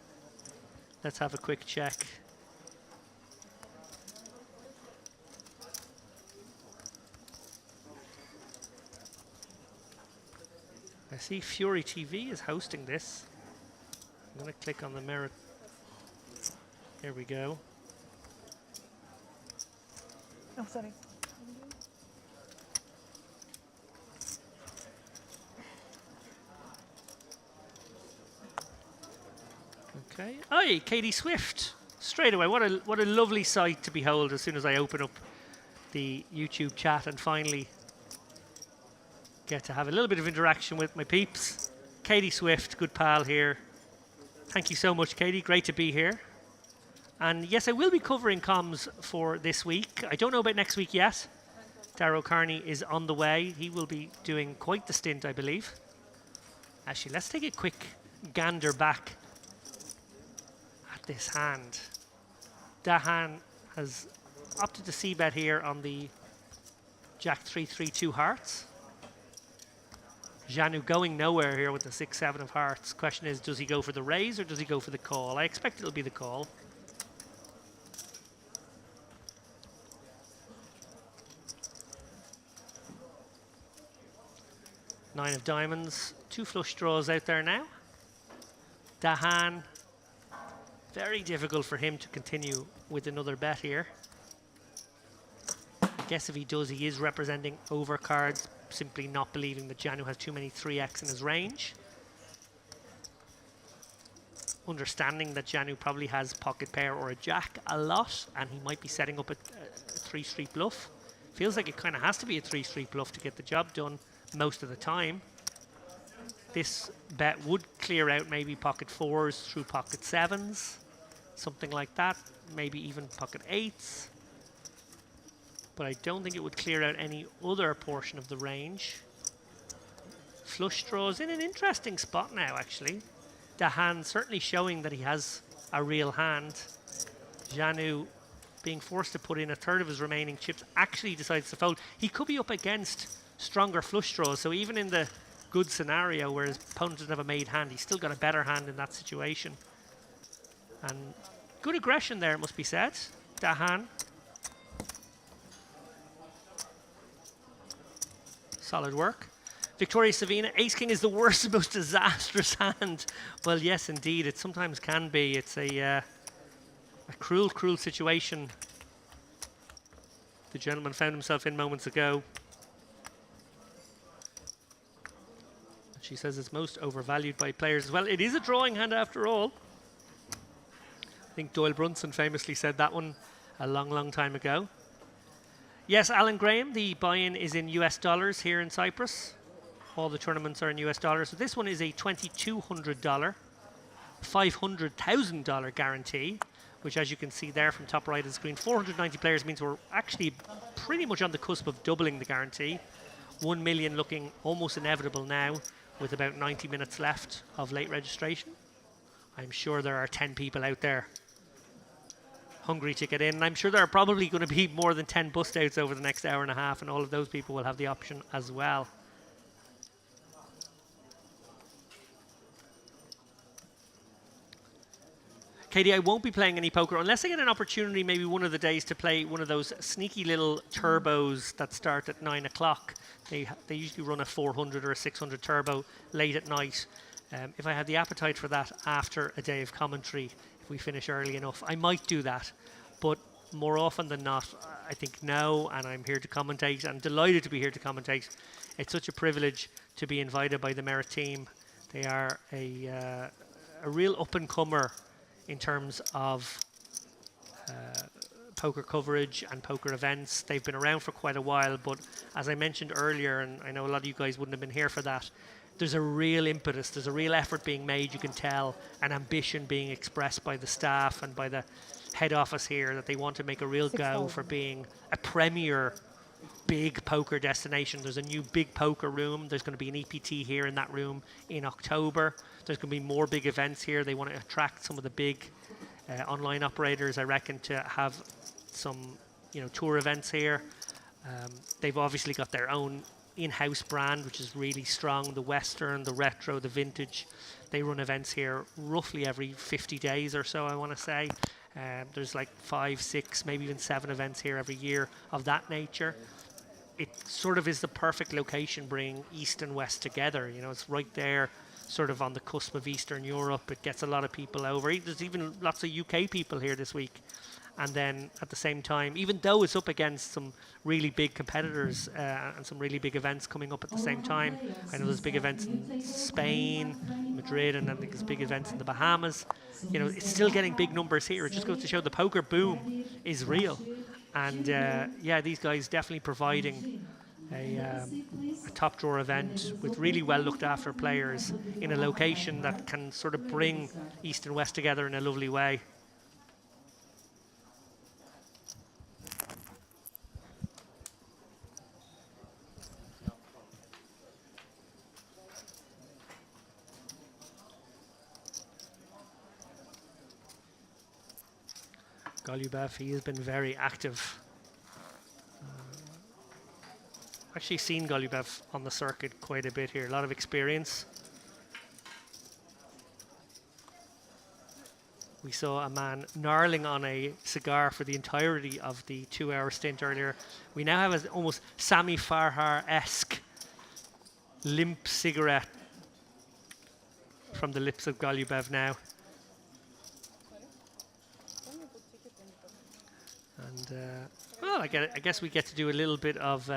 Let's have a quick check. I see Fury TV is hosting this. I'm going to click on the merit. Here we go. Oh, sorry. Okay. Hey, Katie Swift. Straight away. What a lovely sight to behold as soon as I open up the YouTube chat and finally get to have a little bit of interaction with my peeps. Katie Swift, good pal here. Thank you so much, Katie. Great to be here. And yes, I will be covering comms for this week. I don't know about next week yet. Darrow Carney is on the way. He will be doing quite the stint, I believe. Actually, let's take a quick gander back at this hand. Dahan has opted to c-bet here on the Jack 3-3-2 hearts. Janu going nowhere here with the 6-7 of hearts. Question is, does he go for the raise or does he go for the call? I expect it'll be the call. Nine of diamonds. 2 flush draws out there now. Dahan. Very difficult for him to continue with another bet here. I guess if he does, he is representing overcards, simply not believing that Janu has too many 3x in his range. Understanding that Janu probably has pocket pair or a jack a lot, and he might be setting up a 3-street bluff. Feels like it kind of has to be a 3-street bluff to get the job done most of the time. This bet would clear out maybe pocket 4s through pocket 7s, something like that, maybe even pocket 8s. But I don't think it would clear out any other portion of the range. Flush draws in an interesting spot now, actually. Dahan certainly showing that he has a real hand. Janu being forced to put in a third of his remaining chips actually decides to fold. He could be up against stronger flush draws, so even in the good scenario where his opponent doesn't have a made hand, he's still got a better hand in that situation. And good aggression there, it must be said. Dahan. Solid work. Victoria Savina, Ace King is the worst, most disastrous hand. Well, yes, indeed, it sometimes can be. It's a cruel, cruel situation the gentleman found himself in moments ago. She says it's most overvalued by players as well. It is a drawing hand after all. I think Doyle Brunson famously said that one a long, long time ago. Yes, Alan Graham, the buy-in is in US dollars here in Cyprus. All the tournaments are in US dollars. So this one is a $2,200, $500,000 guarantee, which as you can see there from top right of the screen, 490 players means we're actually pretty much on the cusp of doubling the guarantee. 1 million looking almost inevitable now with about 90 minutes left of late registration. I'm sure there are 10 people out there hungry to get in. And I'm sure there are probably going to be more than 10 bust outs over the next hour and a half, and all of those people will have the option as well. Katie, I won't be playing any poker unless I get an opportunity maybe one of the days to play one of those sneaky little turbos that start at 9 o'clock. They usually run a 400 or a 600 turbo late at night. If I had the appetite for that after a day of commentary, if we finish early enough, I might do that. But more often than not, I think no, and I'm here to commentate. I'm delighted to be here to commentate. It's such a privilege to be invited by the Merit team. They are a real up-and-comer in terms of poker coverage and poker events. They've been around for quite a while, but as I mentioned earlier, and I know a lot of you guys wouldn't have been here for that, there's a real impetus, there's a real effort being made, you can tell, an ambition being expressed by the staff and by the head office here that they want to make a real go for being a premier big poker destination. There's a new big poker room. There's going to be an EPT here in that room in October. There's going to be more big events here. They want to attract some of the big online operators, I reckon, to have some, tour events here. They've obviously got their own in-house brand, which is really strong. The Western, the Retro, the Vintage. They run events here roughly every 50 days or so, I want to say. There's like 5, 6, maybe even 7 events here every year of that nature. It sort of is the perfect location, bringing East and West together. It's right there, sort of on the cusp of Eastern Europe. It gets a lot of people over. There's even lots of UK people here this week. And then at the same time, even though it's up against some really big competitors and some really big events coming up at the same time, I know there's big events in Spain, Madrid, and I think there's big events in the Bahamas. It's still getting big numbers here. It just goes to show the poker boom is real. And these guys definitely providing a top drawer event with really well looked after players in a location that can sort of bring East and West together in a lovely way. Golubev, he has been very active. Actually seen Golubev on the circuit quite a bit here. A lot of experience. We saw a man gnarling on a cigar for the entirety of the 2-hour stint earlier. We now have an almost Sami Farhar-esque limp cigarette from the lips of Golubev now. And well, I guess we get to do a little bit of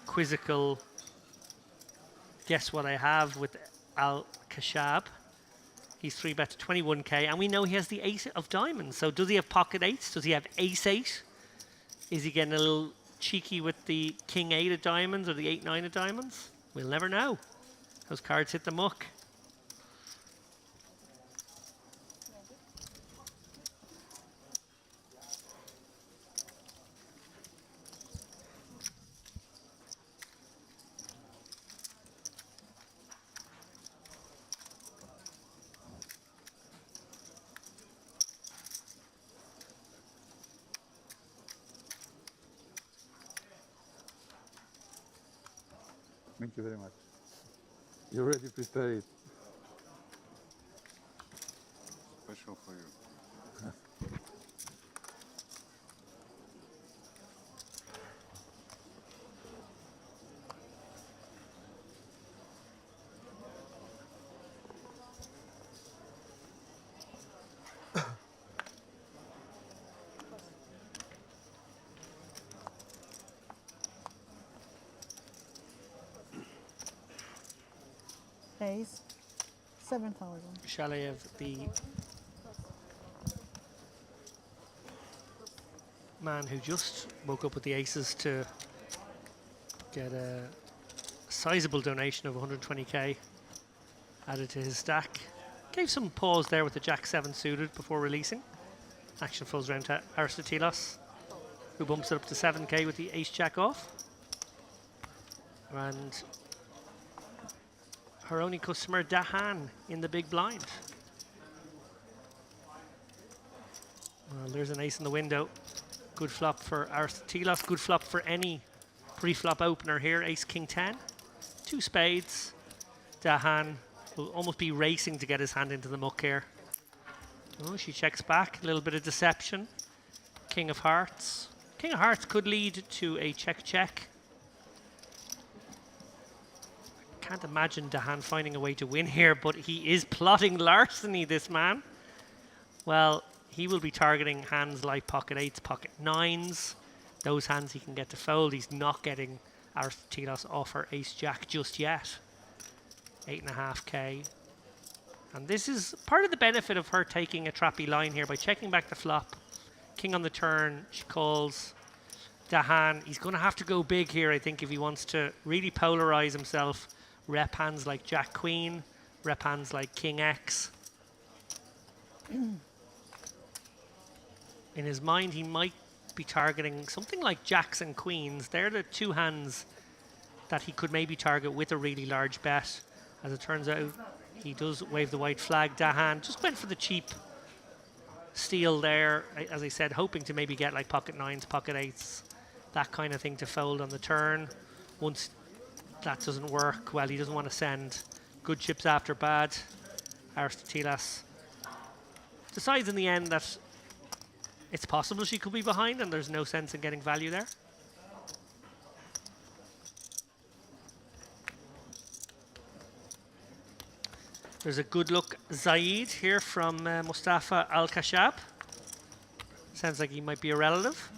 quizzical guess what I have with Al Khashab. He's 3-bet to 21k, and we know he has the 8 of diamonds. So does he have pocket 8s? Does he have ace 8? Is he getting a little cheeky with the king 8 of diamonds or the 8-9 of diamonds? We'll never know. Those cards hit the muck. Thank you very much. You already prepared it. Special for you. Ace, 7,000. Shalayev, the man who just woke up with the aces to get a sizable donation of 120k added to his stack. Gave some pause there with the Jack 7 suited before releasing. Action falls round to Aristotelos, who bumps it up to 7k with the ace Jack off. And her only customer, Dahan, in the big blind. Well, there's an ace in the window. Good flop for Aristotelos. Good flop for any pre-flop opener here. Ace, King 10. 2 spades. Dahan will almost be racing to get his hand into the muck here. Oh, she checks back. A little bit of deception. King of Hearts. King of Hearts could lead to a check-check. Can't imagine Dahan finding a way to win here, but he is plotting larceny, this man. Well, he will be targeting hands like pocket 8s, pocket 9s. Those hands he can get to fold. He's not getting Aristotelos off her ace jack just yet. 8.5k. And this is part of the benefit of her taking a trappy line here by checking back the flop. King on the turn, she calls. Dahan, he's going to have to go big here, I think, if he wants to really polarize himself. Rep hands like Jack Queen, rep hands like King X. In his mind, he might be targeting something like Jacks and Queens. They're the 2 hands that he could maybe target with a really large bet. As it turns out, he does wave the white flag. Dahan just went for the cheap steal there, as I said, hoping to maybe get like pocket 9s, pocket 8s, that kind of thing to fold on the turn. Once that doesn't work, well, he doesn't want to send good chips after bad. Aristotelos decides in the end that it's possible she could be behind and there's no sense in getting value there. There's a good look Zaid here from Mustafa Al Khashab. Sounds like he might be a relative.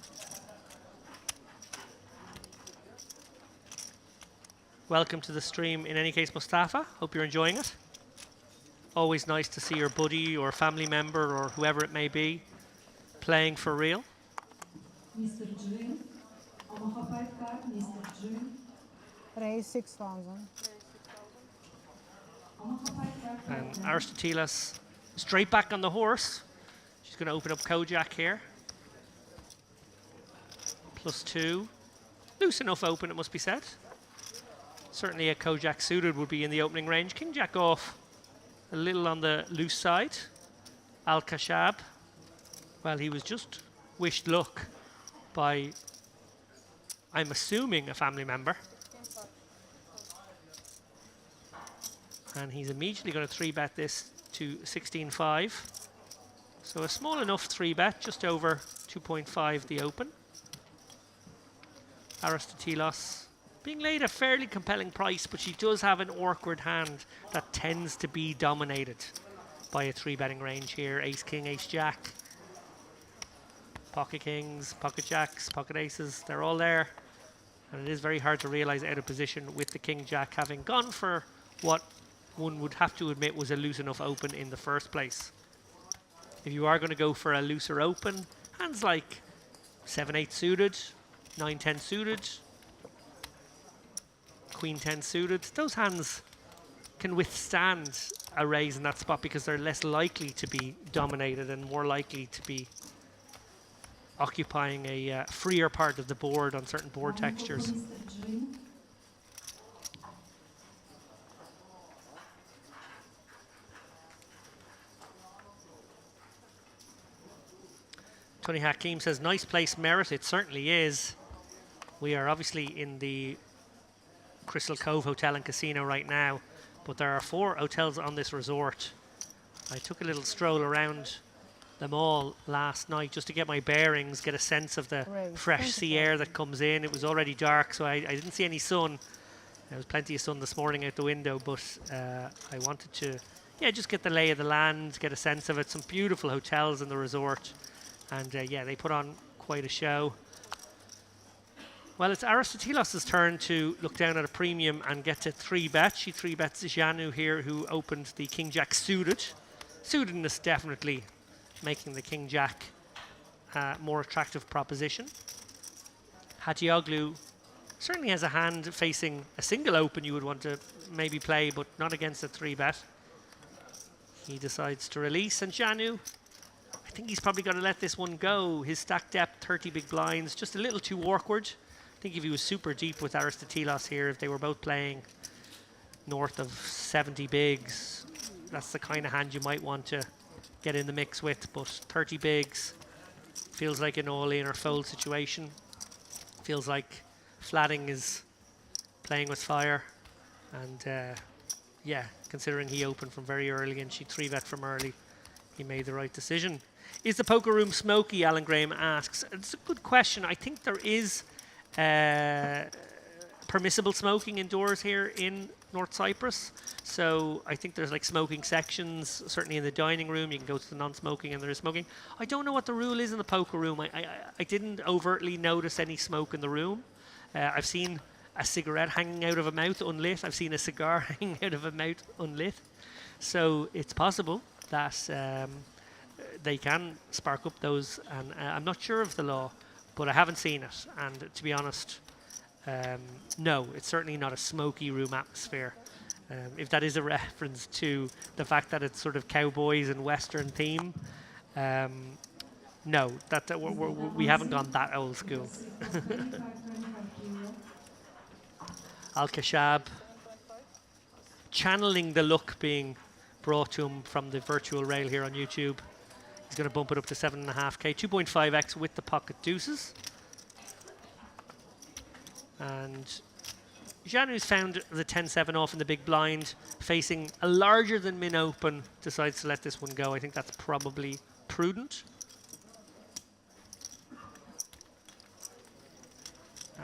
Welcome to the stream in any case, Mustafa. Hope you're enjoying it. Always nice to see your buddy or family member or whoever it may be playing for real. Mr. June, Omaha 5 card, Mr. June. Raise 6,000. And Aristotelos straight back on the horse. She's going to open up Kojak here. +2. Loose enough open, it must be said. Certainly a Kojak suited would be in the opening range. King Jack off a little on the loose side. Al Khashab, well, he was just wished luck by, I'm assuming, a family member. And he's immediately going to 3-bet this to 16.5. So a small enough 3-bet, just over 2.5 the open. Aristotelos being laid a fairly compelling price, but she does have an awkward hand that tends to be dominated by a 3-betting range here. Ace, king, ace, jack. Pocket kings, pocket jacks, pocket aces, they're all there. And it is very hard to realise out of position with the king jack having gone for what one would have to admit was a loose enough open in the first place. If you are going to go for a looser open, hands like 7-8 suited, 9-10 suited, Queen 10 suited, those hands can withstand a raise in that spot because they're less likely to be dominated and more likely to be occupying a freer part of the board on certain board textures. Tony Hakim says, nice place, Merit. It certainly is. We are obviously in the Crystal Cove Hotel and Casino right now, but there are 4 hotels on this resort. I took a little stroll around them all last night just to get my bearings, get a sense of the fresh sea air that comes in. It was already dark, so I didn't see any sun. There was plenty of sun this morning out the window, but I wanted to just get the lay of the land, get a sense of it. Some beautiful hotels in the resort. And they put on quite a show. Well, it's Aristotelos' turn to look down at a premium and get to 3-bet. She 3-bets Janu here, who opened the king jack suited. Suitedness definitely making the king jack more attractive proposition. Hatioglu certainly has a hand facing a single open you would want to maybe play, but not against a 3-bet. He decides to release, and Janu, I think he's probably going to let this one go. His stack depth, 30 big blinds, just a little too awkward. I think if he was super deep with Aristotelos here, if they were both playing north of 70 bigs, that's the kind of hand you might want to get in the mix with. But 30 bigs feels like an all-in or fold situation. Feels like Flatting is playing with fire. And considering he opened from very early and she 3-bet from early, he made the right decision. Is the poker room smoky, Alan Graham asks. It's a good question. I think there is permissible smoking indoors here in North Cyprus. So I think there's like smoking sections, certainly in the dining room. You can go to the non-smoking and there is smoking. I don't know what the rule is in the poker room. I didn't overtly notice any smoke in the room. I've seen a cigarette hanging out of a mouth unlit. I've seen a cigar hanging out of a mouth unlit. So it's possible that they can spark up those, and I'm not sure of the law, but I haven't seen it. And to be honest, no, it's certainly not a smoky room atmosphere. If that is a reference to the fact that it's sort of cowboys and Western theme, no, we haven't gone that old school. Al-Kashab channeling the look being brought to him from the virtual rail here on YouTube. He's going to bump it up to 7.5k, 2.5x with the pocket deuces. And Janu's found the 10-7 off in the big blind, facing a larger than min open, decides to let this one go. I think that's probably prudent.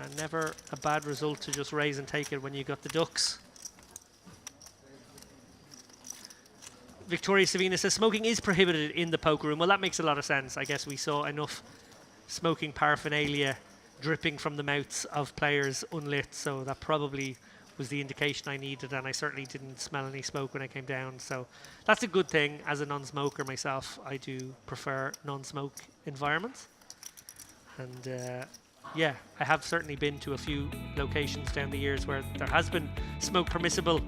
And never a bad result to just raise and take it when you got the ducks. Victoria Savina says smoking is prohibited in the poker room. Well, that makes a lot of sense. I guess we saw enough smoking paraphernalia dripping from the mouths of players unlit, so that probably was the indication I needed, and I certainly didn't smell any smoke when I came down, so that's a good thing. As a non-smoker myself, I do prefer non-smoke environments. And yeah, I have certainly been to a few locations down the years where there has been smoke permissible.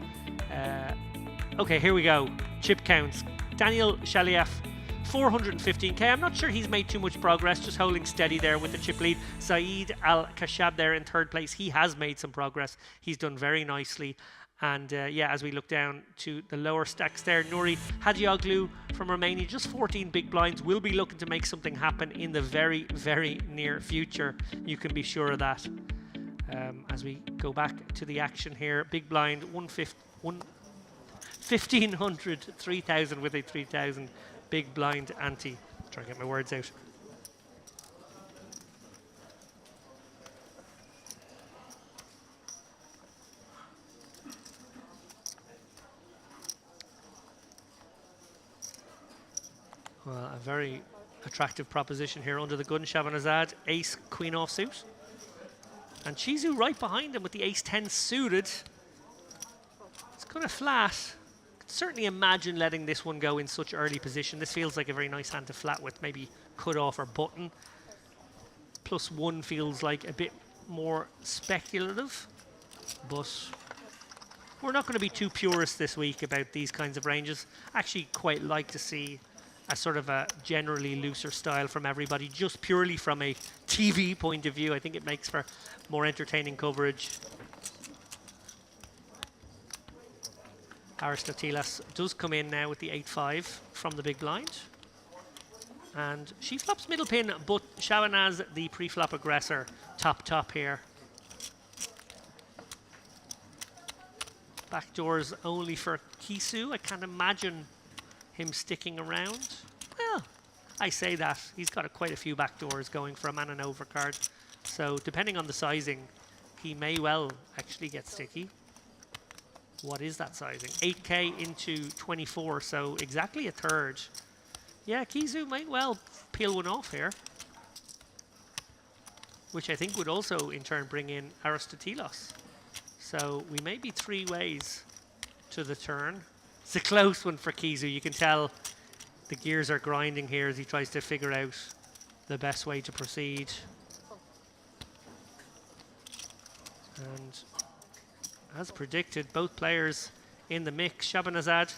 Okay, here we go. Chip counts. Daniel Shaliev, 415k. I'm not sure he's made too much progress, just holding steady there with the chip lead. Zaid Al-Kashab there in third place. He has made some progress. He's done very nicely. And yeah, as we look down to the lower stacks there, Nuri Hadioglu from Romania, just 14 big blinds, will be looking to make something happen in the very, very near future. You can be sure of that. As we go back to the action here, big blind, 1,500, 3,000 with a 3,000 big blind ante. Try to get my words out. Well, a very attractive proposition here under the gun. Shabanazad, ace, queen offsuit. And Chizu right behind him with the ace-10 suited. It's kind of flat. Could certainly imagine letting this one go in such early position. This feels like a very nice hand to flat with, maybe cut off or button. +1 feels like a bit more speculative, but we're not going to be too purist this week about these kinds of ranges. I actually quite like to see a sort of a generally looser style from everybody, just purely from a TV point of view. I think it makes for more entertaining coverage. Aristoteles does come in now with the 8-5 from the big blind. And she flops middle pin, but Shabanaz, the pre-flop aggressor, top here. Backdoors only for Kisu. I can't imagine him sticking around. Well, I say that. He's got quite a few backdoors going for a man and over card. So depending on the sizing, he may well actually get sticky. What is that sizing? 8K into 24, so exactly a third. Yeah, Kizu might well peel one off here, which I think would also in turn bring in Aristoteles. So we may be 3 ways to the turn. It's a close one for Kizu. You can tell the gears are grinding here as he tries to figure out the best way to proceed. And as predicted, both players in the mix. Shabanazad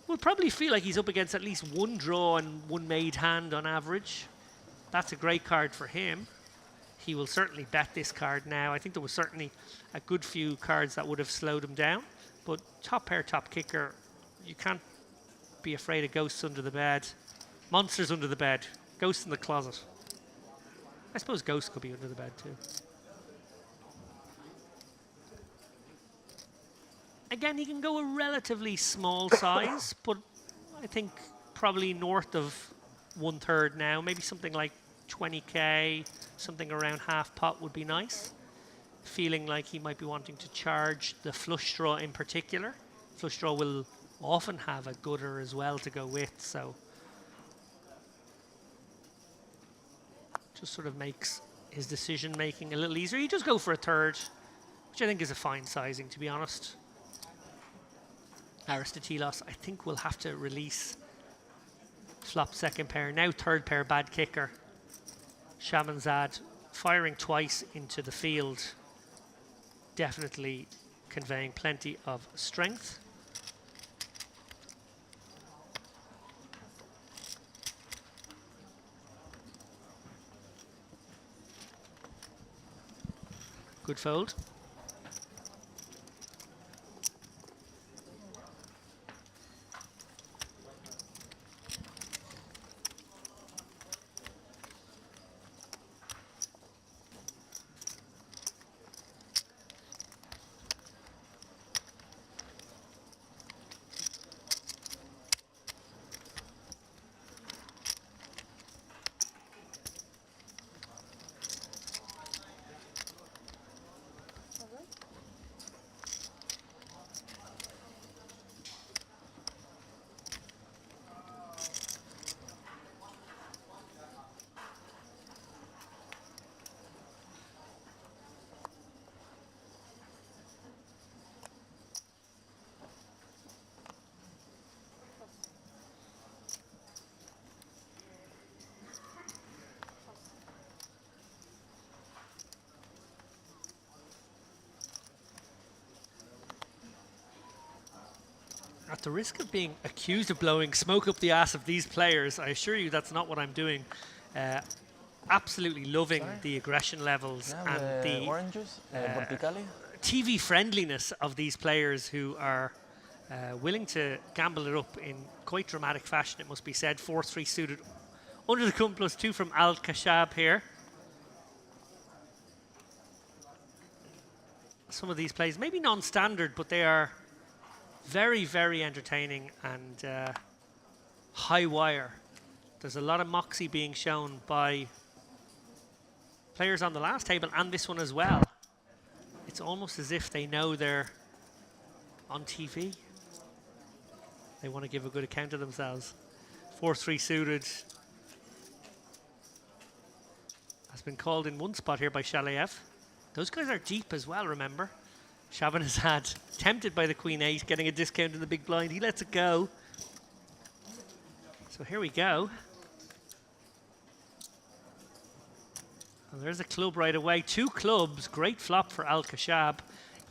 will probably feel like he's up against at least 1 draw and 1 made hand on average. That's a great card for him. He will certainly bet this card now. I think there was certainly a good few cards that would have slowed him down. But top pair, top kicker, you can't be afraid of ghosts under the bed. Monsters under the bed. Ghosts in the closet. I suppose ghosts could be under the bed too. Again, he can go a relatively small size, but I think probably north of 1/3 now. Maybe something like 20K, something around half pot would be nice. Feeling like he might be wanting to charge the flush draw in particular. Flush draw will often have a gutter as well to go with, so just sort of makes his decision making a little easier. He does go for a third, which I think is a fine sizing, to be honest. Aristoteles, I think, will have to release flop second pair. Now third pair, bad kicker. Shabanazad firing twice into the field. Definitely conveying plenty of strength. Good fold. At the risk of being accused of blowing smoke up the ass of these players, I assure you that's not what I'm doing. Absolutely loving the aggression levels and the TV friendliness of these players who are willing to gamble it up in quite dramatic fashion, it must be said. 4-3 suited under the gun +2 from Al Khashab here. Some of these plays, maybe non-standard, but they are Very, very entertaining and high wire. There's a lot of moxie being shown by players on the last table and this one as well. It's almost as if they know they're on TV. They want to give a good account of themselves. 4-3 suited. Has been called in one spot here by Shalayev. Those guys are deep as well, remember? Shabin has had, tempted by the Queen 8, getting a discount in the big blind. He lets it go. So here we go. And there's a club right away. 2 clubs, great flop for Al Khashab.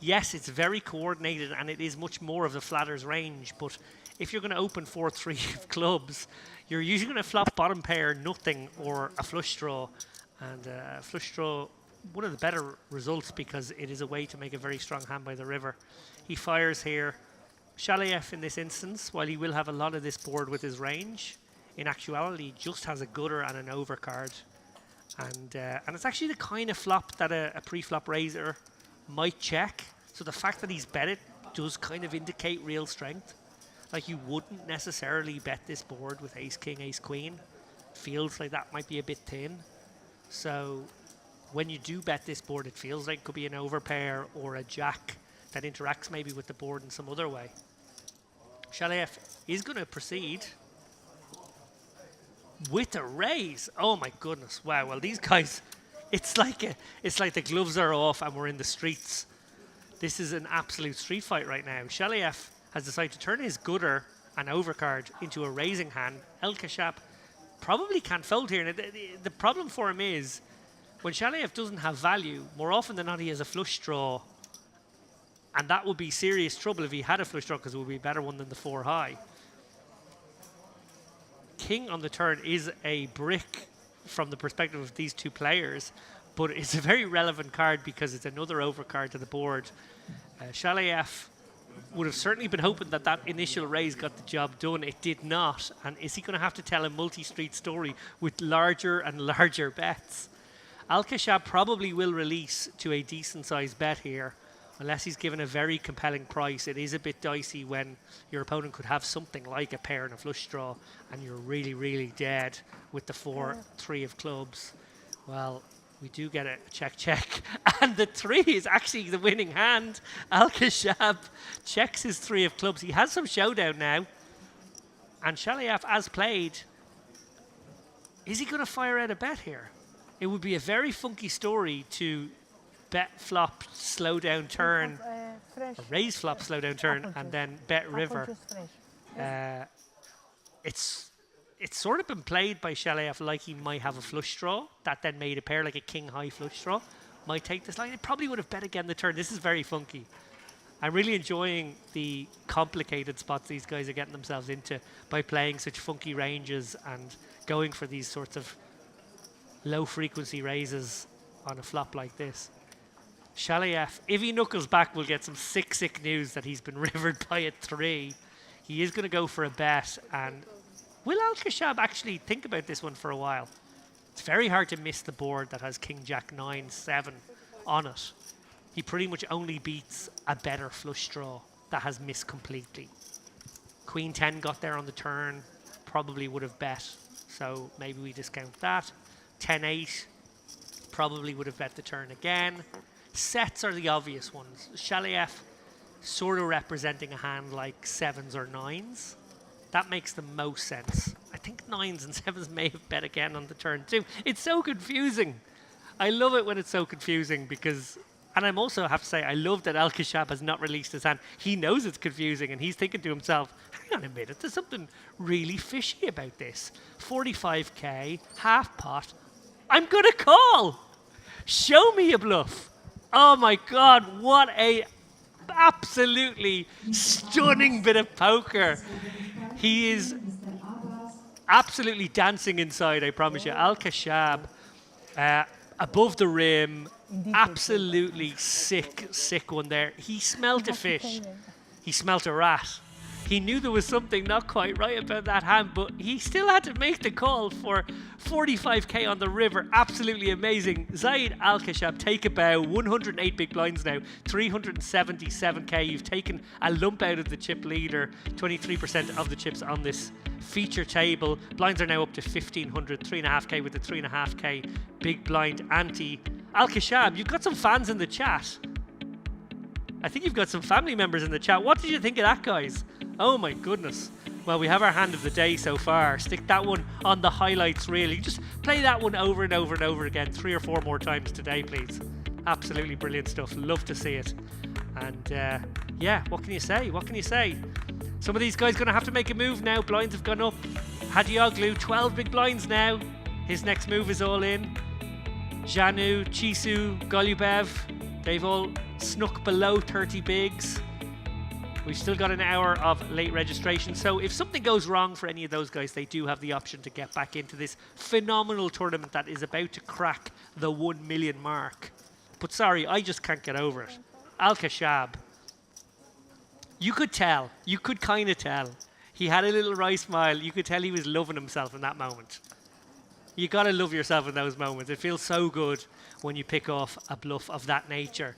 Yes, it's very coordinated and it is much more of the flatter's range, but if you're going to open 4-3 clubs, you're usually going to flop bottom pair, nothing, or a flush draw. And flush draw, one of the better results because it is a way to make a very strong hand by the river. He fires here. Shalayev in this instance, while he will have a lot of this board with his range, in actuality just has a gutter and an overcard. And it's actually the kind of flop that a pre-flop raiser might check. So the fact that he's bet it does kind of indicate real strength. Like you wouldn't necessarily bet this board with ace king, ace queen. Feels like that might be a bit thin. So when you do bet this board, it feels like it could be an overpair or a jack that interacts maybe with the board in some other way. Shalayev is going to proceed with a raise. Oh my goodness! Wow. Well, these guys, it's like the gloves are off and we're in the streets. This is an absolute street fight right now. Shalayev has decided to turn his gutter and overcard into a raising hand. El Khashab probably can't fold here. And the problem for him is when Shalayev doesn't have value, more often than not he has a flush draw. And that would be serious trouble if he had a flush draw because it would be a better one than the 4 high. King on the turn is a brick from the perspective of these two players, but it's a very relevant card because it's another overcard to the board. Shalayev would have certainly been hoping that that initial raise got the job done. It did not. And is he going to have to tell a multi-street story with larger and larger bets? Al Khashab probably will release to a decent-sized bet here, unless he's given a very compelling price. It is a bit dicey when your opponent could have something like a pair and a flush draw, and you're really, really dead with the 4-3 of clubs. Well, we do get a check, and the 3 is actually the winning hand. Al Khashab checks his 3 of clubs. He has some showdown now, and Shalayev, as played, is he going to fire out a bet here? It would be a very funky story to bet flop, slow down turn, raise flop, slow down turn, and then bet river. It's sort of been played by Shalayev like he might have a flush draw that then made a pair like a king high flush draw. Might take this line. It probably would have bet again the turn. This is very funky. I'm really enjoying the complicated spots these guys are getting themselves into by playing such funky ranges and going for these sorts of low frequency raises on a flop like this. Shalayev, if he knuckles back, we'll get some sick news that he's been rivered by a 3. He is going to go for a bet, and will Al Khashab actually think about this one for a while? It's very hard to miss the board that has King Jack 9, 7 on it. He pretty much only beats a better flush draw that has missed completely. Queen 10 got there on the turn, probably would have bet, so maybe we discount that. 10-8 probably would have bet the turn again. Sets are the obvious ones. Shalayev sort of representing a hand like 7s or 9s. That makes the most sense. I think 9s and 7s may have bet again on the turn too. It's so confusing. I love it when it's so confusing because, and I'm also have to say, I love that Al Khashab has not released his hand. He knows it's confusing and he's thinking to himself, hang on a minute, there's something really fishy about this. 45k, half pot, I'm going to call. Show me a bluff. Oh my God, what a absolutely stunning bit of poker. He is absolutely dancing inside, I promise you. Al Khashab, above the rim, absolutely sick one there. He smelt a fish. He smelt a rat. He knew there was something not quite right about that hand, but he still had to make the call for 45k on the river. Absolutely amazing. Zaid Al-Khashab, take a bow. 108 big blinds now. 377k. You've taken a lump out of the chip leader. 23% of the chips on this feature table. Blinds are now up to 1500. 3.5k with the 3.5k big blind ante. Al-Khashab, you've got some fans in the chat. I think you've got some family members in the chat. What did you think of that, guys? Oh my goodness. Well, we have our hand of the day so far. Stick that one on the highlights, really. Just play that one over and over and over again 3 or 4 more times today, please. Absolutely brilliant stuff. Love to see it. And yeah, what can you say? What can you say? Some of these guys going to have to make a move now. Blinds have gone up. Hadioglu, 12 big blinds now. His next move is all in. Janu, Chisu, Golubev, they've all snuck below 30 bigs. We've still got an hour of late registration, so if something goes wrong for any of those guys, they do have the option to get back into this phenomenal tournament that is about to crack the 1 million mark. But sorry, I just can't get over it. Al-Khashab. You could tell, you could kind of tell. He had a little wry smile. You could tell he was loving himself in that moment. You got to love yourself in those moments. It feels so good when you pick off a bluff of that nature.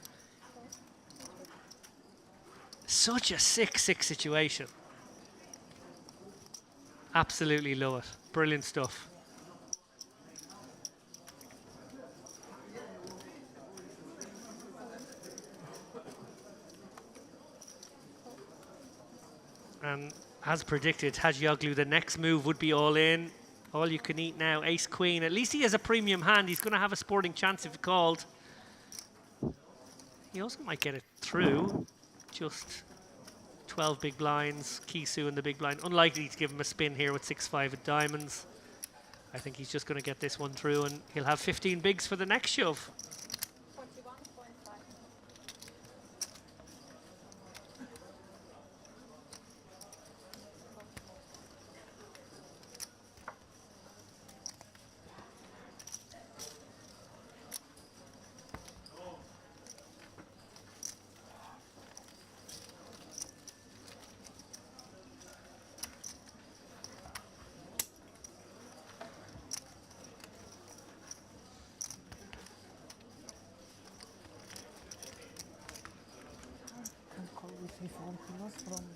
Such a sick situation. Absolutely love it. Brilliant stuff. And as predicted, Hadioglu, the next move would be all in. All you can eat now, ace queen. At least he has a premium hand. He's going to have a sporting chance if he called. He also might get it through. Just 12 big blinds. Kisu in the big blind. Unlikely to give him a spin here with 6-5 of diamonds. I think he's just going to get this one through and he'll have 15 bigs for the next shove.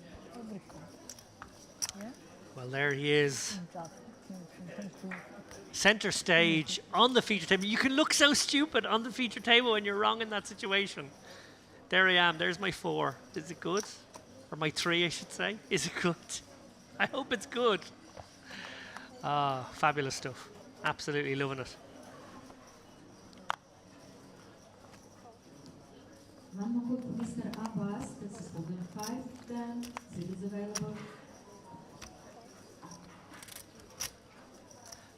41.5. Well, there he is. Center stage on the feature table. You can look so stupid on the feature table when you're wrong in that situation. There I am. There's my 4. Is it good? Or my 3, I should say. Is it good? I hope it's good. Ah, fabulous stuff. Absolutely loving it. One more call for Mr. Abbas. This is open 5, then seat is available.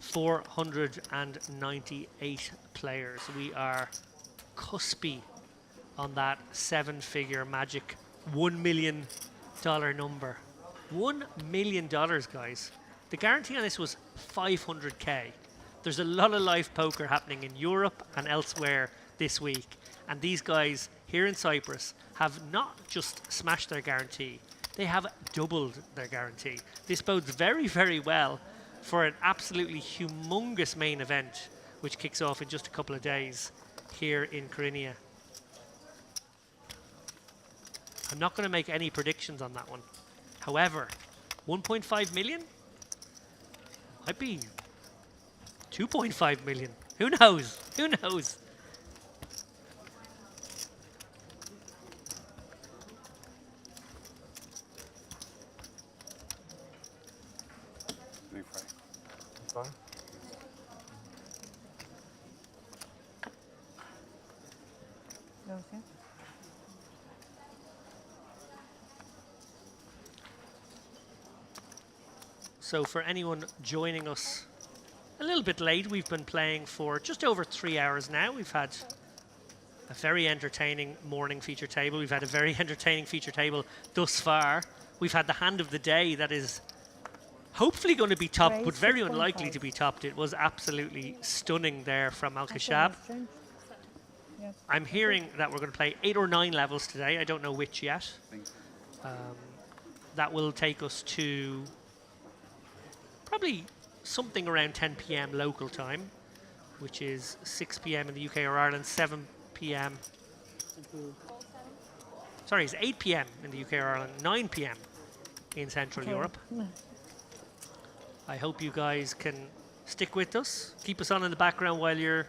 498 players. We are cuspy on that 7-figure magic $1 million number. $1 million, guys. The guarantee on this was 500k. There's a lot of live poker happening in Europe and elsewhere this week. And these guys here in Cyprus have not just smashed their guarantee, they have doubled their guarantee. This bodes very, very well for an absolutely humongous main event, which kicks off in just a couple of days here in Kyrenia. I'm not going to make any predictions on that one. However, 1.5 million? Might be 2.5 million. Who knows? Who knows? So for anyone joining us a little bit late, we've been playing for just over 3 hours now. We've had a very entertaining morning feature table. We've had a very entertaining feature table thus far. We've had the hand of the day that is hopefully going to be topped, but very unlikely to be topped. It was absolutely stunning there from Al-Khashab. I'm hearing that we're going to play 8 or 9 levels today. I don't know which yet. that will take us to probably something around 10 p.m. local time, which is 6 p.m. in the UK or Ireland, 7 p.m. Sorry, it's 8 p.m. in the UK or Ireland, 9 p.m. in Central Europe. I hope you guys can stick with us. Keep us on in the background while you're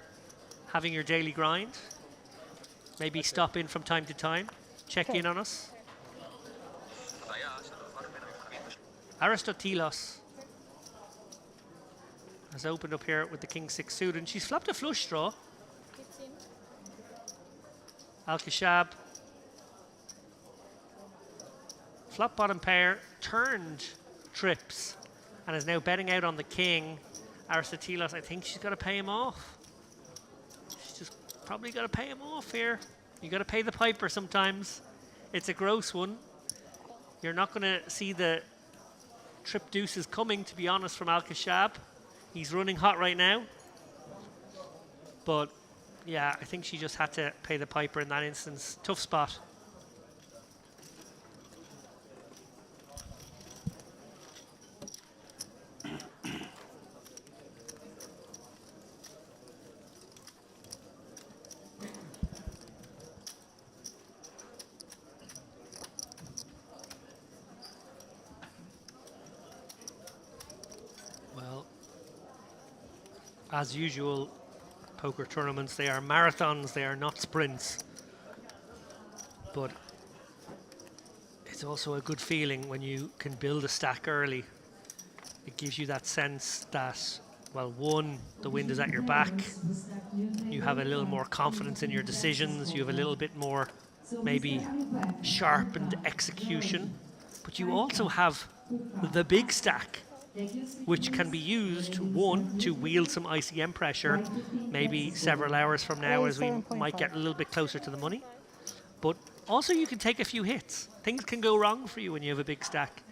having your daily grind. Maybe stop in from time to time. Check in on us. Aristotelos has opened up here with the king 6 suited, and she's flopped a flush draw. 15. Al-Kashab. Flop bottom pair, turned trips, and is now betting out on the king. Aristotelos, I think she's got to pay him off. She's just probably got to pay him off here. You got to pay the piper sometimes. It's a gross one. You're not going to see the trip deuces coming, to be honest, from Al-Kashab. He's running hot right now. But yeah, I think she just had to pay the piper in that instance. Tough spot. Well, as usual, poker tournaments, they are marathons, they are not sprints. But it's also a good feeling when you can build a stack early. It gives you that sense that, well, one, the wind is at your back. You have a little more confidence in your decisions. You have a little bit more, maybe, sharpened execution. But you also have the big stack, which can be used, one, to wield some ICM pressure, maybe several hours from now as we might get a little bit closer to the money. But also you can take a few hits. Things can go wrong for you when you have a big stack.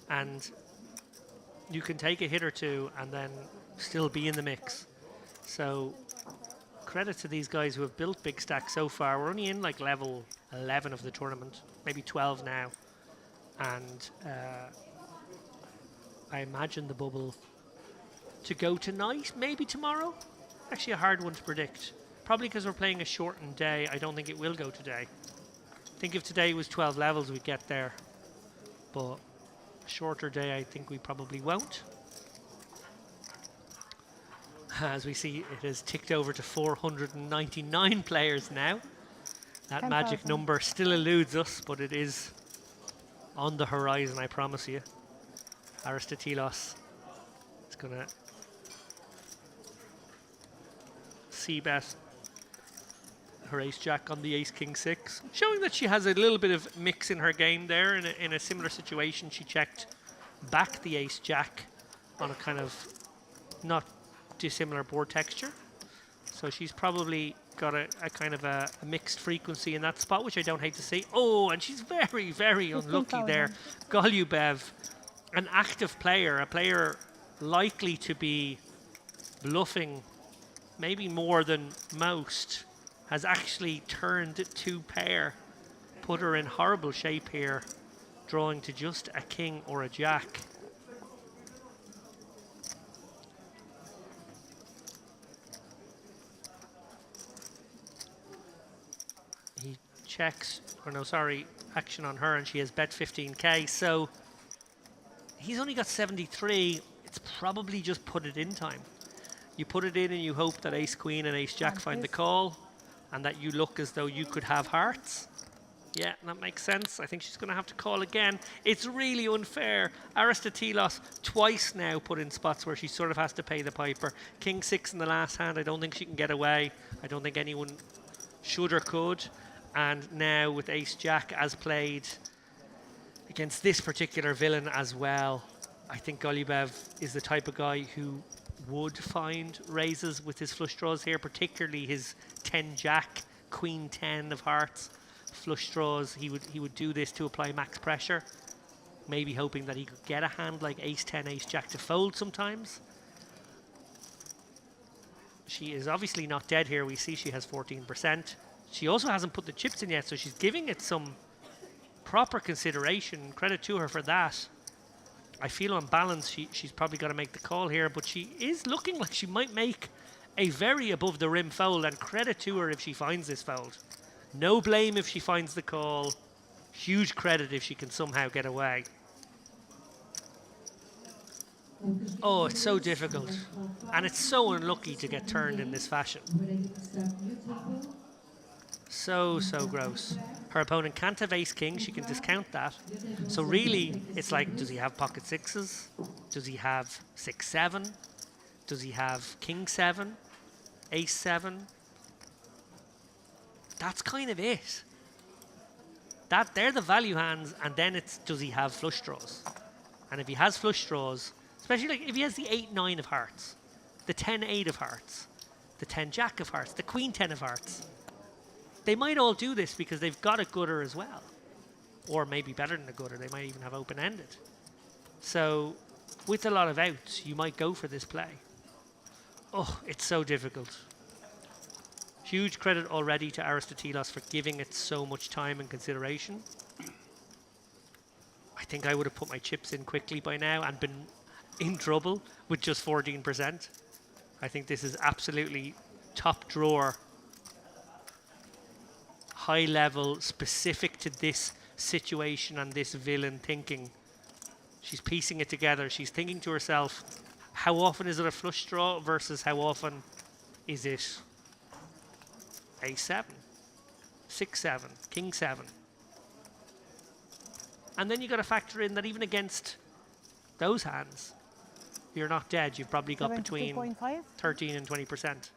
And you can take a hit or two and then still be in the mix. So credit to these guys who have built big stacks so far. We're only in like level 11 of the tournament, maybe 12 now. And I imagine the bubble to go tonight, maybe tomorrow. Actually a hard one to predict. Probably because we're playing a shortened day, I don't think it will go today. I think if today was 12 levels, we'd get there. But a shorter day, I think we probably won't. As we see, it has ticked over to 499 players now. That magic number still eludes us, but it is on the horizon, I promise you. Aristotelos is going to c-bet her ace-jack on the ace-king-6, showing that she has a little bit of mix in her game there. In a similar situation, she checked back the ace-jack on a kind of not dissimilar board texture. So she's probably got a kind of a mixed frequency in that spot, which I don't hate to see. Oh, and she's very, very unlucky there. Golubev, an active player, a player likely to be bluffing maybe more than most, has actually turned two pair, put her in horrible shape here, drawing to just a king or a jack. He checks, or no, sorry, action on her, and she has bet 15k, so he's only got 73. It's probably just put it in time. You put it in and you hope that ace queen and ace jack find the call, and that you look as though you could have hearts. Yeah, that makes sense. I think she's going to have to call again. It's really unfair. Aristotelos twice now put in spots where she sort of has to pay the piper. King 6 in the last hand. I don't think she can get away. I don't think anyone should or could. And now with ace jack as played against this particular villain as well, I think Golubev is the type of guy who would find raises with his flush draws here, particularly his 10 jack, queen 10 of hearts flush draws. He would do this to apply max pressure, maybe hoping that he could get a hand like ace 10, ace jack to fold sometimes. She is obviously not dead here. We see she has 14%. She also hasn't put the chips in yet, so she's giving it some proper consideration. Credit to her for that. I feel on balance she's probably got to make the call here, but she is looking like she might make a very above the rim fold, and credit to her if she finds this fold. No blame if she finds the call. Huge credit if she can somehow get away. Oh, it's so difficult. And it's so unlucky to get turned in this fashion. So gross. Her opponent can't have ace king, she can discount that. So really, it's like, does he have pocket sixes? Does he have 6-7? Does he have king 7? Ace 7? That's kind of it. They're the value hands, and then it's, does he have flush draws? And if he has flush draws, especially like if he has the 8-9 of hearts, the 10-8 of hearts, the 10-jack of hearts, the queen-10 of hearts, they might all do this because they've got a gutter as well. Or maybe better than a gutter, they might even have open-ended. So, with a lot of outs, you might go for this play. Oh, it's so difficult. Huge credit already to Aristotelos for giving it so much time and consideration. I think I would have put my chips in quickly by now and been in trouble with just 14%. I think this is absolutely top drawer, high level, specific to this situation and this villain thinking. She's piecing it together. She's thinking to herself, how often is it a flush draw versus how often is it a7, 6-7, king 7. And then you got to factor in that even against those hands, you're not dead. You've probably got between 13 and 20%.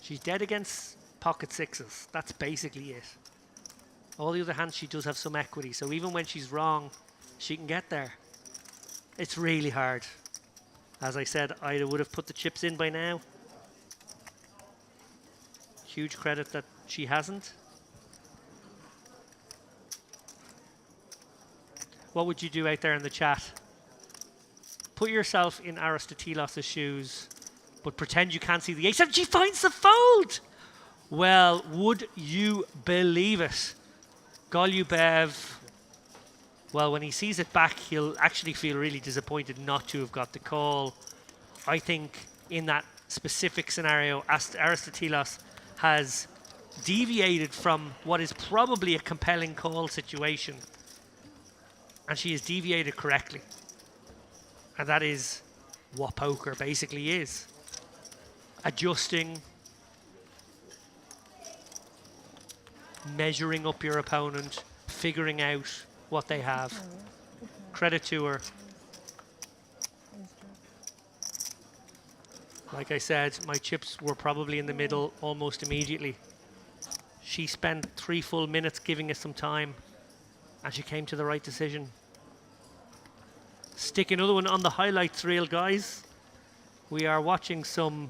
She's dead against pocket sixes. That's basically it. All the other hands, she does have some equity. So even when she's wrong, she can get there. It's really hard. As I said, I would have put the chips in by now. Huge credit that she hasn't. What would you do out there in the chat? Put yourself in Aristotelos' shoes, but pretend you can't see the ace, and she finds the fold! Well, would you believe it? Golubev, well, when he sees it back, he'll actually feel really disappointed not to have got the call. I think in that specific scenario, Aristotelos has deviated from what is probably a compelling call situation. And she has deviated correctly. And that is what poker basically is. Adjusting, measuring up your opponent, figuring out what they have. Credit to her. Like I said, my chips were probably in the middle almost immediately. She spent 3 full minutes giving us some time, and she came to the right decision. Stick another one on the highlights reel, guys. We are watching some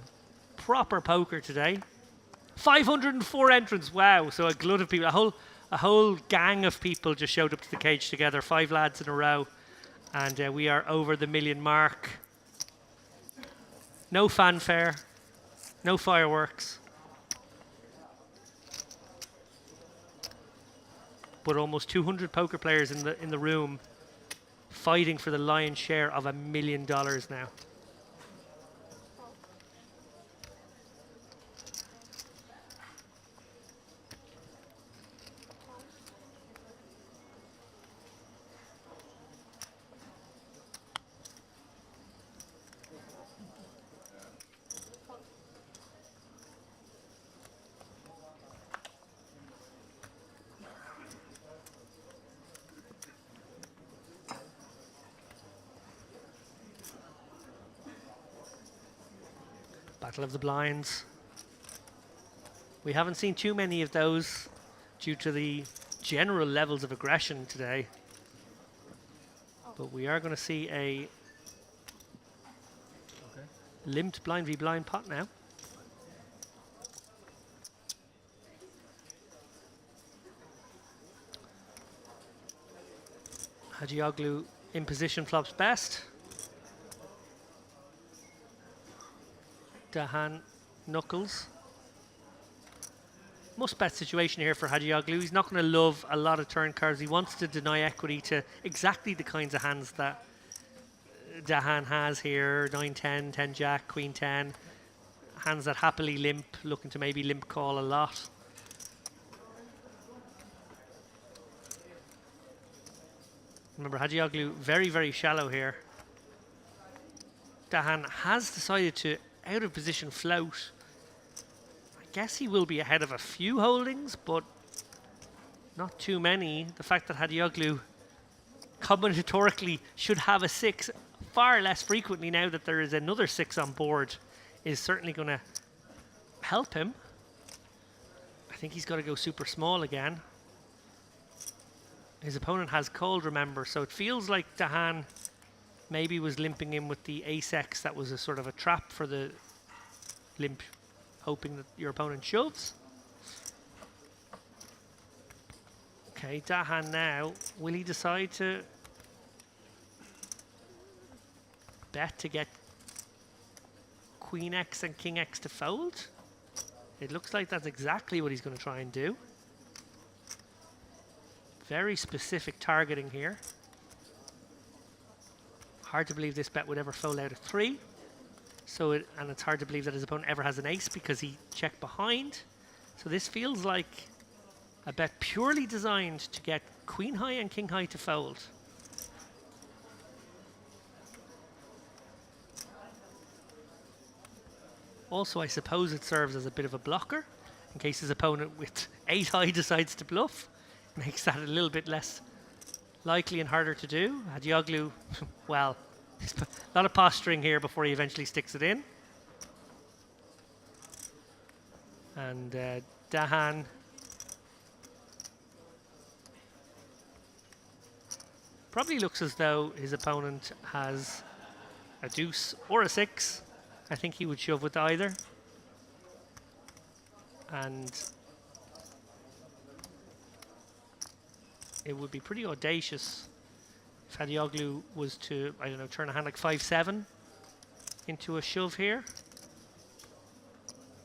proper poker today. 504 entrants, wow. So a glut of people, a whole gang of people just showed up to the cage together, 5 lads in a row. And we are over the 1 million mark. No fanfare, no fireworks. But almost 200 poker players in the room fighting for the lion's share of $1 million now. Battle of the Blinds. We haven't seen too many of those due to the general levels of aggression today. But we are going to see a limped blind v blind pot now. Hagioglu in position flops best. Dahan knuckles. Must bet situation here for Hagioglu. He's not going to love a lot of turn cards. He wants to deny equity to exactly the kinds of hands that Dahan has here. 9-10, 10 jack, queen 10. Hands that happily limp, looking to maybe limp call a lot. Remember, Hagioglu very, very shallow here. Dahan has decided to out of position float. I guess he will be ahead of a few holdings, but not too many. The fact that Hagioglu combinatorically should have a 6 far less frequently now that there is another 6 on board is certainly going to help him. I think he's got to go super small again. His opponent has called, remember, so it feels like Dahan maybe was limping in with the ace-x. That was a sort of a trap for the limp, hoping that your opponent shoves. Okay, Dahan now, will he decide to bet to get Queen X and King X to fold? It looks like that's exactly what he's going to try and do. Very specific targeting here. Hard to believe this bet would ever fold out of 3. And it's hard to believe that his opponent ever has an ace because he checked behind. So this feels like a bet purely designed to get Queen High and King High to fold. Also, I suppose it serves as a bit of a blocker in case his opponent with 8 high decides to bluff. Makes that a little bit less likely and harder to do. Hagioglu, well, a lot of posturing here before he eventually sticks it in. And Dahan probably looks as though his opponent has a deuce or a 6. I think he would shove with either. And it would be pretty audacious if Hagioglu was to, I don't know, turn a hand like 5-7 into a shove here.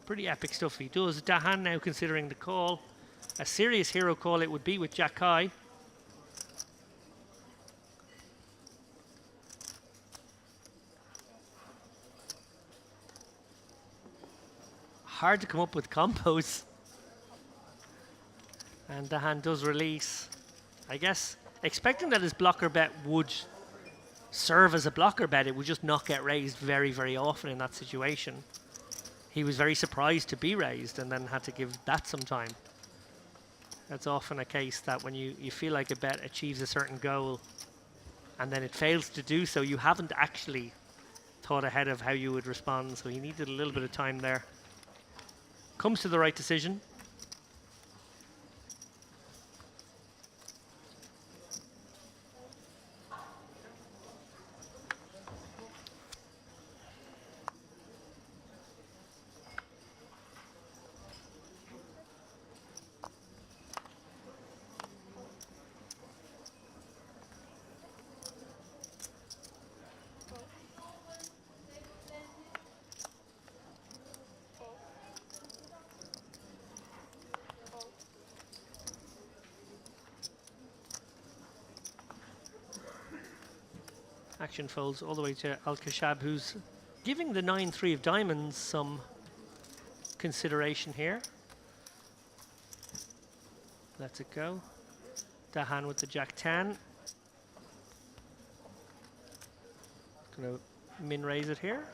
Pretty epic stuff he does. Dahan now considering the call. A serious hero call it would be with Jack High. Hard to come up with combos. And Dahan does release. I guess expecting that his blocker bet would serve as a blocker bet, it would just not get raised very, very often in that situation. He was very surprised to be raised and then had to give that some time. That's often a case that when you feel like a bet achieves a certain goal and then it fails to do so, you haven't actually thought ahead of how you would respond, so he needed a little bit of time there. Comes to the right decision. Action folds all the way to Al-Khashab, who's giving the 9-3 of diamonds some consideration here. Lets it go. Dahan with the Jack 10. Gonna min raise it here.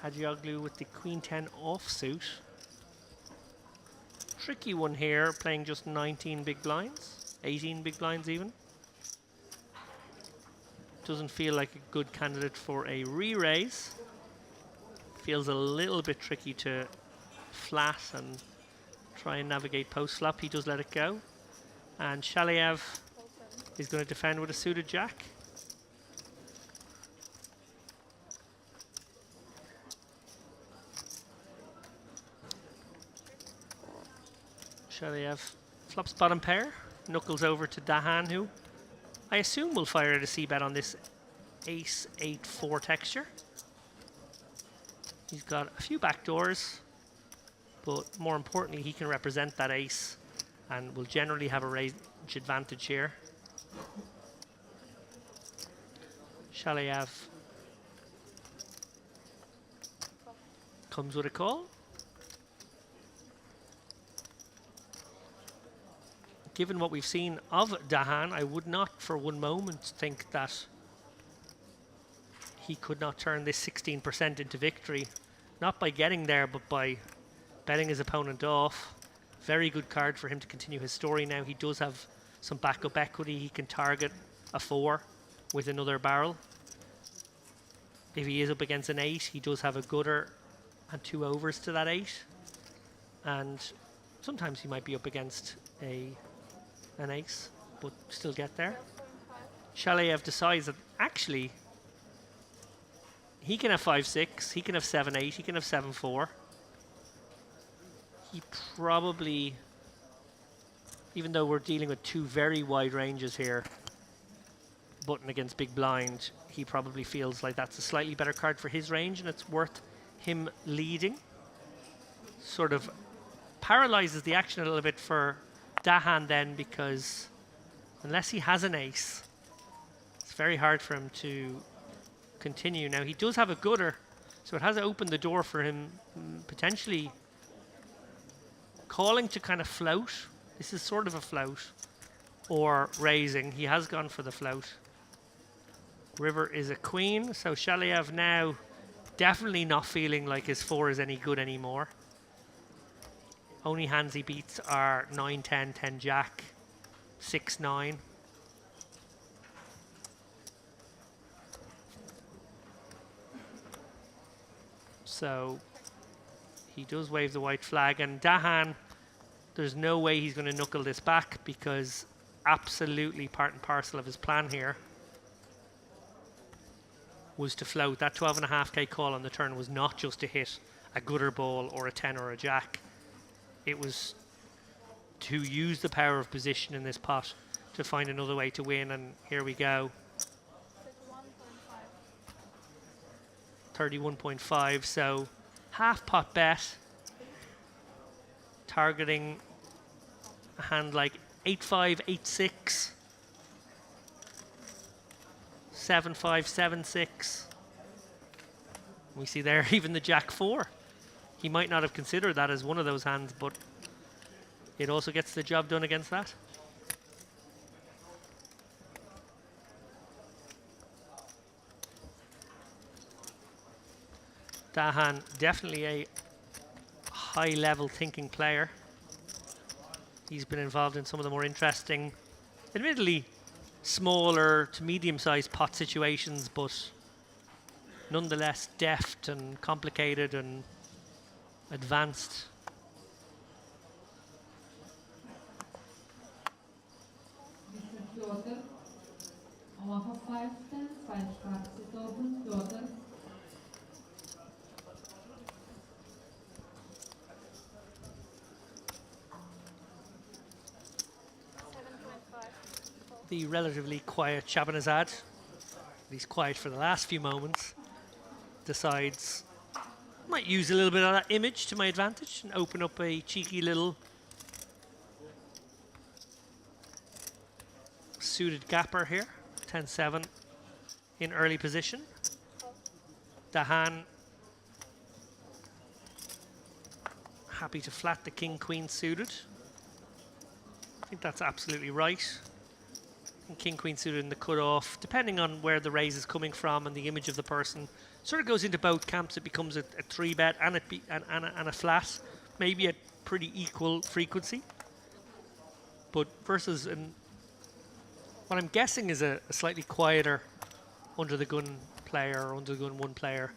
Hagioglu with the Queen 10 offsuit. Tricky one here, playing just 19 big blinds, 18 big blinds even. Doesn't feel like a good candidate for a re-raise. Feels a little bit tricky to flat and try and navigate post-flop. He does let it go. And Shalayev is going to defend with a suited jack. Shalayev flops bottom pair, knuckles over to Dahan, who I assume will fire at a c-bet on this ace 8-4 texture. He's got a few back doors, but more importantly, he can represent that ace and will generally have a range advantage here. Shalayev comes with a call. Given what we've seen of Dahan, I would not for one moment think that he could not turn this 16% into victory. Not by getting there, but by betting his opponent off. Very good card for him to continue his story now. He does have some backup equity. He can target a 4 with another barrel. If he is up against an 8, he does have a gutter and 2 overs to that 8. And sometimes he might be up against an ace, but still get there. Shalayev decides that actually he can have 5-6, he can have 7-8, he can have 7-4. He probably, even though we're dealing with 2 very wide ranges here, button against big blind, he probably feels like that's a slightly better card for his range and it's worth him leading. Sort of paralyzes the action a little bit for Dahan then, because unless he has an ace, it's very hard for him to continue. Now he does have a gutter, so it has opened the door for him potentially calling to kind of float. This is sort of a float, or raising. He has gone for the float. River is a queen, so Shalayev now definitely not feeling like his 4 is any good anymore. Only hands he beats are 9, 10, 10 jack, 6, 9. So he does wave the white flag, and Dahan, there's no way he's going to knuckle this back, because absolutely part and parcel of his plan here was to float. That 12.5k call on the turn was not just to hit a gutter ball or a 10 or a jack. It was to use the power of position in this pot to find another way to win, and here we go. 31.5, so half pot bet, targeting a hand like 8-5, 8-6, 7-5, 7-6. We see there even the jack 4. He might not have considered that as one of those hands, but it also gets the job done against that. Dahan, definitely a high-level thinking player. He's been involved in some of the more interesting, admittedly smaller to medium-sized pot situations, but nonetheless deft and complicated and advanced. Mr. Daughter, on offer 5-10, 5 cards is open, daughter. The relatively quiet Shabanazad, he's quiet for the last few moments, decides might use a little bit of that image to my advantage and open up a cheeky little suited gapper here. 10-7 in early position. Dahan happy to flat the king-queen suited. I think that's absolutely right. And king-queen suited in the cutoff, depending on where the raise is coming from and the image of the person, sort of goes into both camps. It becomes a 3-bet and a flat, maybe at pretty equal frequency. But versus what I'm guessing is a slightly quieter under the gun player or under the gun 1 player,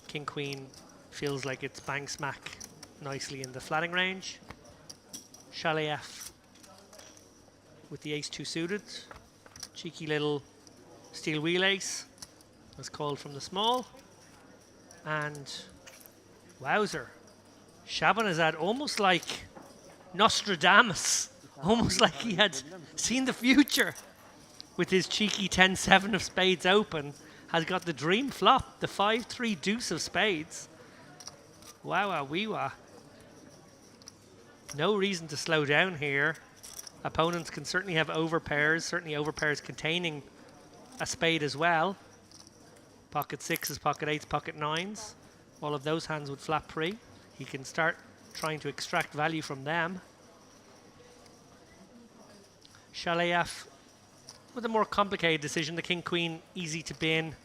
king-queen feels like it's bang smack nicely in the flatting range. Shalayev with the ace-2 suited. Cheeky little steel wheel ace was called from the small. And wowzer, Shabanazad almost like Nostradamus, almost like he had seen the future with his cheeky 10-7 of spades open, has got the dream flop, the 5-3 deuce of spades. Wow, wee wah. No reason to slow down here. Opponents can certainly have overpairs, certainly overpairs containing a spade as well. Pocket sixes, pocket eights, pocket nines. All of those hands would flap free. He can start trying to extract value from them. Shalayev with a more complicated decision. The king-queen, easy to bin.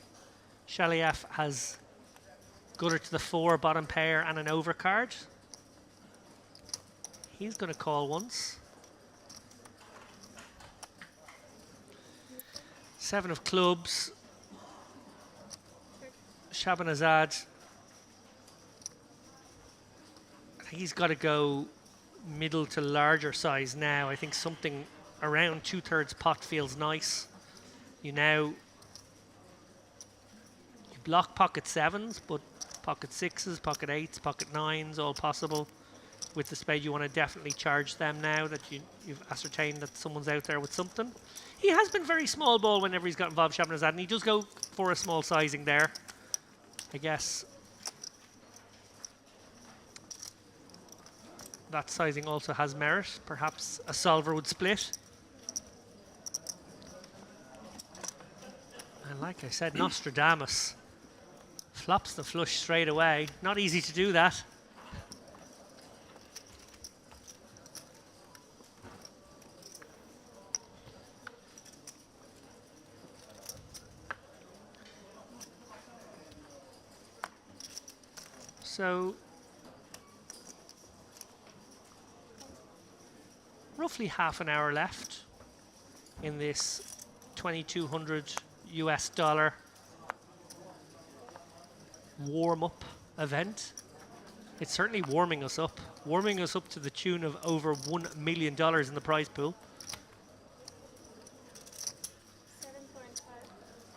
Shalayev has gutter to the 4, bottom pair, and an overcard. He's going to call once. 7 of clubs. Shabanazad. I think he's got to go middle to larger size now. I think something around 2/3 pot feels nice. You block pocket 7s, but pocket 6s, pocket 8s, pocket 9s, all possible. With the spade, you want to definitely charge them now that you've ascertained that someone's out there with something. He has been very small ball whenever he's got involved, Shabanazad, and he does go for a small sizing there, I guess. That sizing also has merit. Perhaps a solver would split. And like I said, Nostradamus flops the flush straight away. Not easy to do that. So roughly half an hour left in this 2,200 US dollar warm-up event. It's certainly warming us up to the tune of over $1 million in the prize pool. 7.5.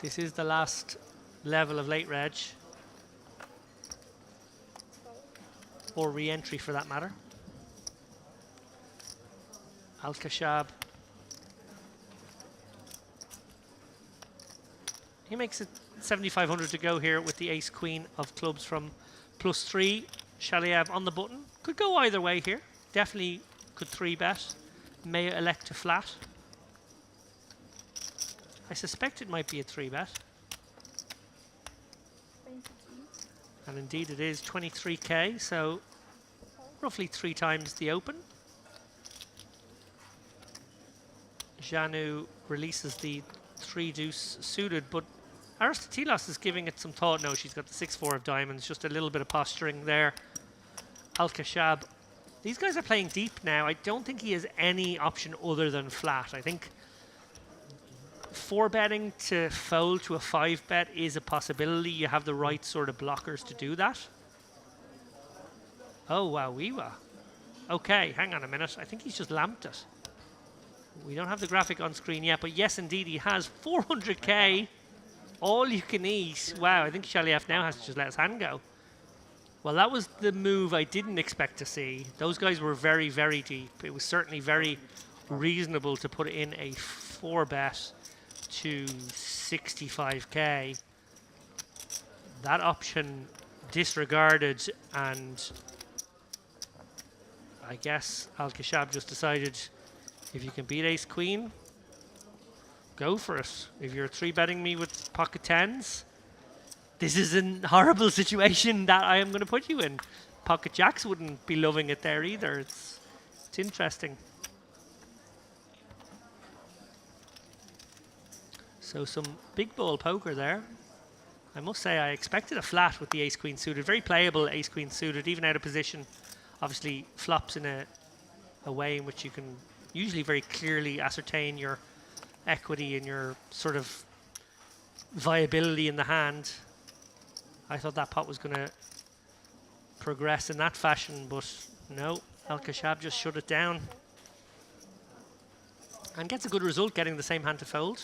This is the last level of late reg, or re-entry for that matter. Al-Khashab. He makes it 7,500 to go here with the ace-queen of clubs from +3. Shalayev on the button. Could go either way here. Definitely could 3-bet. May elect to flat. I suspect it might be a 3-bet. And indeed it is 23k, so roughly 3 times the open. Janu releases the 3-deuce suited, but Aristotelos is giving it some thought. No, she's got the 6-4 of diamonds, just a little bit of posturing there. Al-Khashab. These guys are playing deep now. I don't think he has any option other than flat. I think 4-betting to fold to a 5-bet is a possibility. You have the right sort of blockers to do that. Oh, wow, wee wah. Okay, hang on a minute. I think he's just lamped it. We don't have the graphic on screen yet, but yes, indeed, he has 400k. All you can eat. Wow, I think Shalayev now has to just let his hand go. Well, that was the move I didn't expect to see. Those guys were very, very deep. It was certainly very reasonable to put in a 4-bet to 65k. That option disregarded, and I guess Al-Khashab just decided if you can beat ace-queen, go for it. If you're 3-betting me with pocket 10s, this is a horrible situation that I am going to put you in. Pocket jacks wouldn't be loving it there either. It's interesting. So some big ball poker there. I must say I expected a flat with the ace-queen suited. Very playable ace-queen suited, even out of position. Obviously flops in a way in which you can usually very clearly ascertain your equity and your sort of viability in the hand. I thought that pot was going to progress in that fashion, but no, Al-Khashab just shut it down. And gets a good result getting the same hand to fold.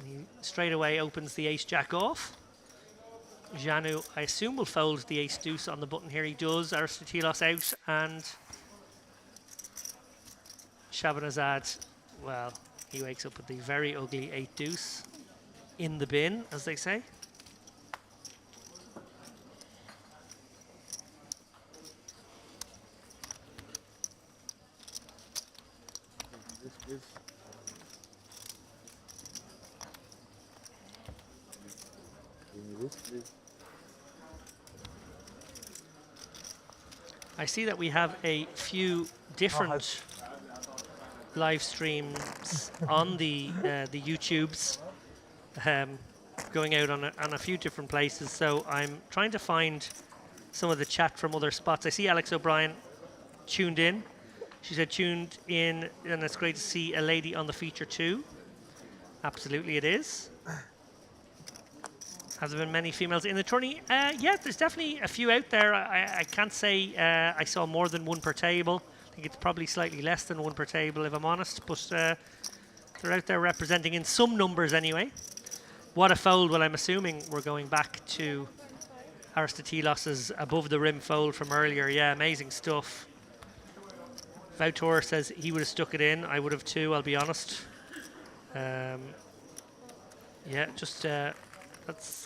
He straight away opens the ace-jack off. Janu, I assume, will fold the ace-deuce on the button here. He does. Aristotelos out, and Shabanazad, well, he wakes up with the very ugly 8-deuce in the bin, as they say. I see that we have a few different live streams on the YouTubes going out on a few different places. So I'm trying to find some of the chat from other spots. I see Alex O'Brien tuned in. She said tuned in, and it's great to see a lady on the feature too. Absolutely, it is. Has there been many females in the tourney? Yeah, there's definitely a few out there. I can't say I saw more than one per table. I think it's probably slightly less than one per table, if I'm honest. But they're out there representing in some numbers anyway. What a fold. Well, I'm assuming we're going back to Aristoteles' above the rim fold from earlier. Yeah, amazing stuff. Vautor says he would have stuck it in. I would have too, I'll be honest. Yeah, just... that's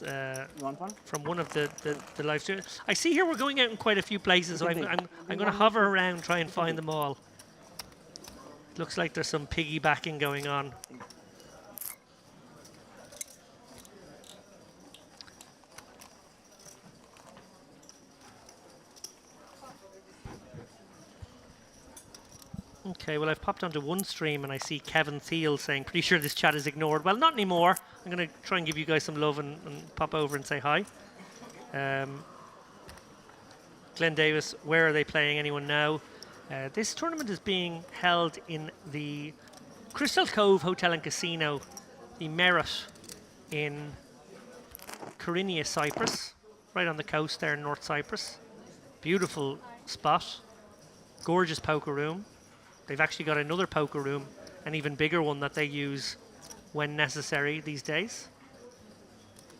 from one of the live streams. I see here we're going out in quite a few places, so I'm going to hover around, try and find them all. Looks like there's some piggybacking going on. Okay, well, I've popped onto one stream and I see Kevin Thiel saying, pretty sure this chat is ignored. Well, not anymore. I'm going to try and give you guys some love and pop over and say hi. Glenn Davis, where are they playing? Anyone know? This tournament is being held in the Crystal Cove Hotel and Casino, the Merit in Kyrenia, Cyprus, right on the coast there in North Cyprus. Beautiful spot. Gorgeous poker room. They've actually got another poker room, an even bigger one that they use when necessary these days.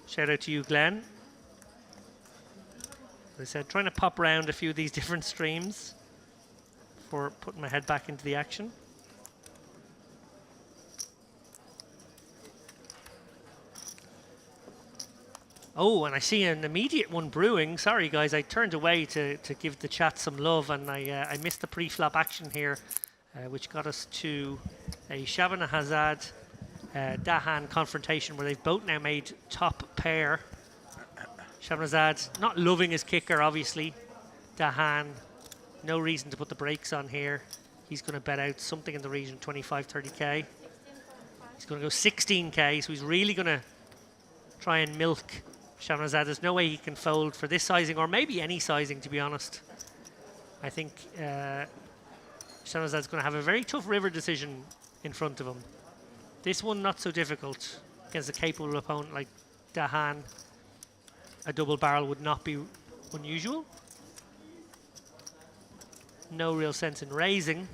Shout out to you, Glenn. As I said, trying to pop around a few of these different streams before putting my head back into the action. Oh, and I see an immediate one brewing. Sorry, guys, I turned away to give the chat some love, and I missed the pre-flop action here, which got us to a Shabana Hazard Dahan confrontation where they've both now made top pair. Shabana Hazard not loving his kicker, obviously. Dahan, no reason to put the brakes on here. He's going to bet out something in the region 25, 30k. He's going to go 16k, so he's really going to try and milk Shabana. There's no way he can fold for this sizing, or maybe any sizing, to be honest. I think Shabana is going to have a very tough river decision in front of him. This one not so difficult against a capable opponent like Dahan. A double barrel would not be unusual. No real sense in raising.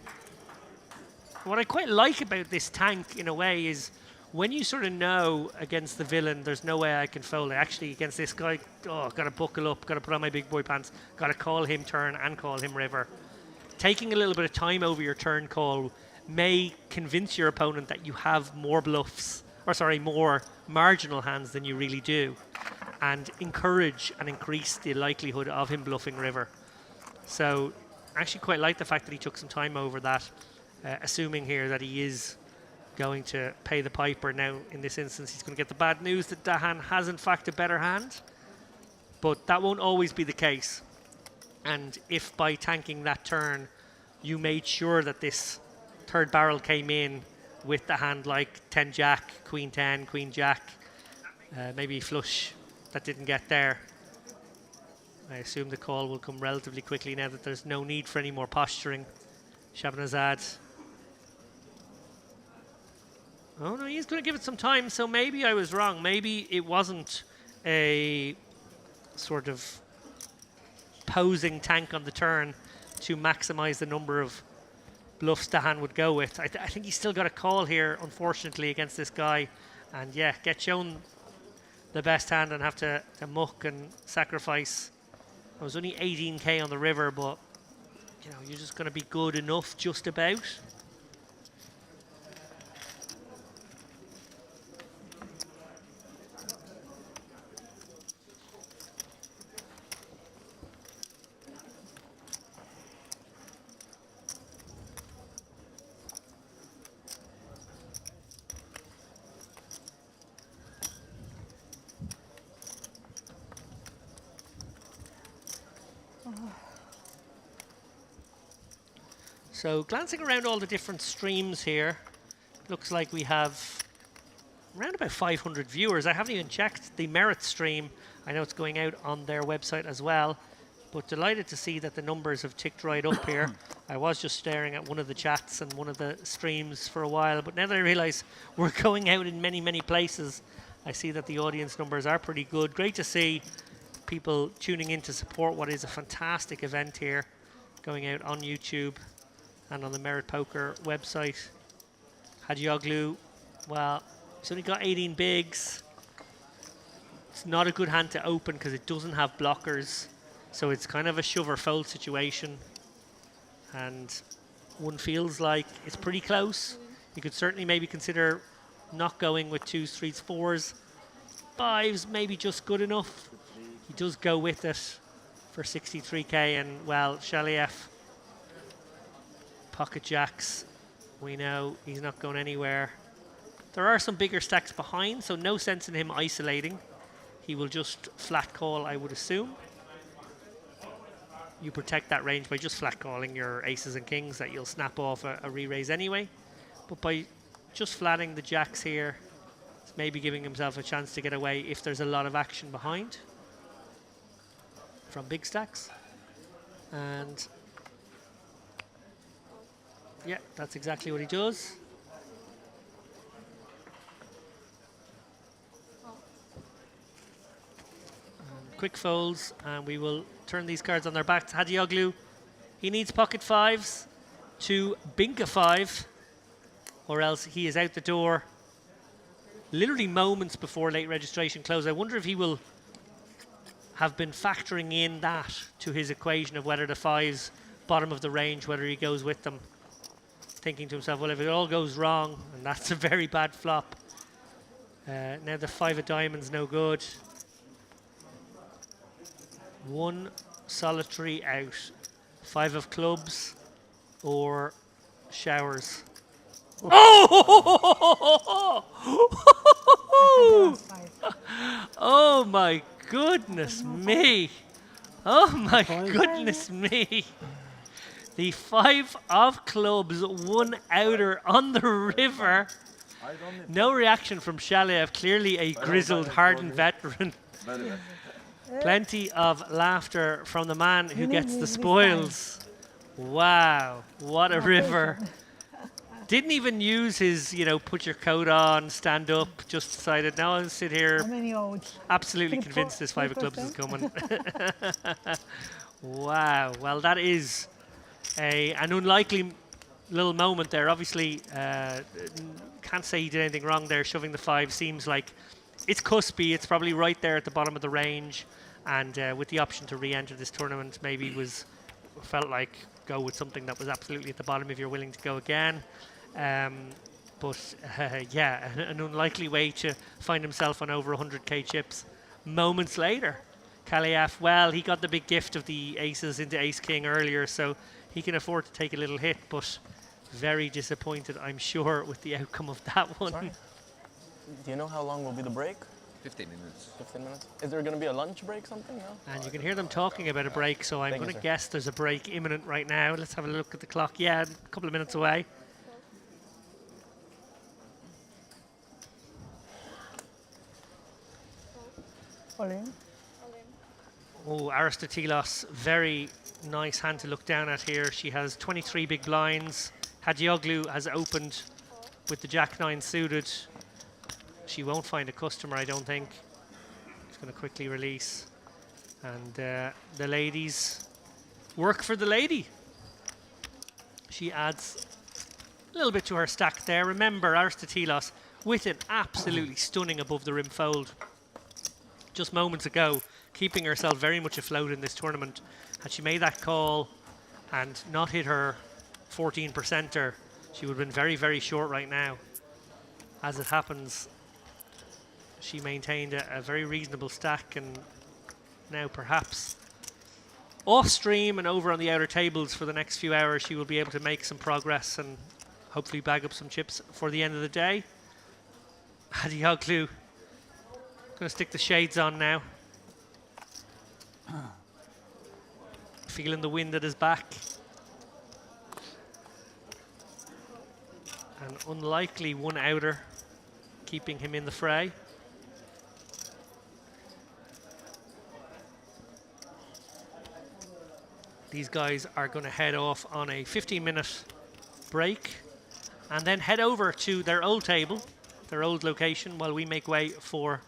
What I quite like about this tank in a way is when you sort of know against the villain, there's no way I can fold. Actually, against this guy, oh, got to buckle up, got to put on my big boy pants, got to call him turn and call him river. Taking a little bit of time over your turn call may convince your opponent that you have more bluffs, or sorry, more marginal hands than you really do, and encourage and increase the likelihood of him bluffing river. So I actually quite like the fact that he took some time over that, assuming here that he is going to pay the piper. Now in this instance he's going to get the bad news that Dahan has in fact a better hand, but that won't always be the case. And if by tanking that turn you made sure that this third barrel came in with the hand like 10 jack, queen 10, queen jack, maybe flush that didn't get there, I assume the call will come relatively quickly now that there's no need for any more posturing. Shabana. Oh no, he's going to give it some time, so maybe I was wrong. Maybe it wasn't a sort of posing tank on the turn to maximize the number of bluffs Dahan would go with. I think he's still got a call here, unfortunately, against this guy. And yeah, get shown the best hand and have to muck and sacrifice. It was only 18k on the river, but you know, you're just going to be good enough just about. So glancing around all the different streams here, looks like we have around about 500 viewers. I haven't even checked the Merit stream. I know it's going out on their website as well, but delighted to see that the numbers have ticked right up here. I was just staring at one of the chats and one of the streams for a while, but now that I realize we're going out in many, many places, I see that the audience numbers are pretty good. Great to see people tuning in to support what is a fantastic event here, going out on YouTube and on the Merit Poker website. Hajioglu, well, he's only got 18 bigs. It's not a good hand to open because it doesn't have blockers. So it's kind of a shove or fold situation. And one feels like it's pretty close. You could certainly maybe consider not going with 2s, 3s, 4s. 5s maybe just good enough. He does go with it for 63k, and well, Shaliev, pocket jacks, we know he's not going anywhere. There are some bigger stacks behind, so no sense in him isolating. He will just flat call, I would assume. You protect that range by just flat calling your aces and kings that you'll snap off a re-raise anyway. But by just flatting the jacks here, it's maybe giving himself a chance to get away if there's a lot of action behind from big stacks. And yeah, that's exactly what he does. And quick folds, and we will turn these cards on their backs. Hajioglu, he needs pocket 5s to bink a 5, or else he is out the door literally moments before late registration close. I wonder if he will have been factoring in that to his equation of whether the 5s bottom of the range, whether he goes with them, thinking to himself, well, if it all goes wrong, and that's a very bad flop. Now the 5 of diamonds no good. One solitary out. 5 of clubs or showers. Oh! Oh my goodness me! Oh my goodness me! The 5 of clubs, one outer on the river. No reaction from Shaliev, clearly a grizzled, hardened veteran. Plenty of laughter from the man who gets the spoils. Wow, what a river. Didn't even use his, put your coat on, stand up, just decided, now I'll sit here. Absolutely convinced this 5 of clubs is coming. Wow, well, that is an unlikely little moment there. Obviously, can't say he did anything wrong there. Shoving the 5 seems like it's cuspy. It's probably right there at the bottom of the range. And with the option to re-enter this tournament, maybe felt like go with something that was absolutely at the bottom if you're willing to go again. But yeah, an unlikely way to find himself on over 100k chips moments later. Kaliaf, well, he got the big gift of the aces into ace-king earlier, so he can afford to take a little hit, but very disappointed, I'm sure, with the outcome of that one. Sorry. Do you know how long will be the break? 15 minutes. 15 minutes. Is there going to be a lunch break, something? No? And you can hear them talking about a break, so I'm going to guess there's a break imminent right now. Let's have a look at the clock. Yeah, a couple of minutes away. Oh, Aristotelos, very nice hand to look down at here. She has 23 big blinds. Hajioglu has opened with the Jack-9 suited. She won't find a customer, I don't think. She's going to quickly release. And the ladies work for the lady. She adds a little bit to her stack there. Remember, Aristotelos with an absolutely stunning above the rim fold. Just moments ago, keeping herself very much afloat in this tournament. Had she made that call and not hit her 14%er, she would have been very, very short right now. As it happens, she maintained a very reasonable stack, and now perhaps off stream and over on the outer tables for the next few hours, she will be able to make some progress and hopefully bag up some chips for the end of the day. Hajioglu going to stick the shades on now. Feeling the wind at his back. An unlikely one outer, keeping him in the fray. These guys are going to head off on a 15-minute break and then head over to their old table, their old location, while we make way for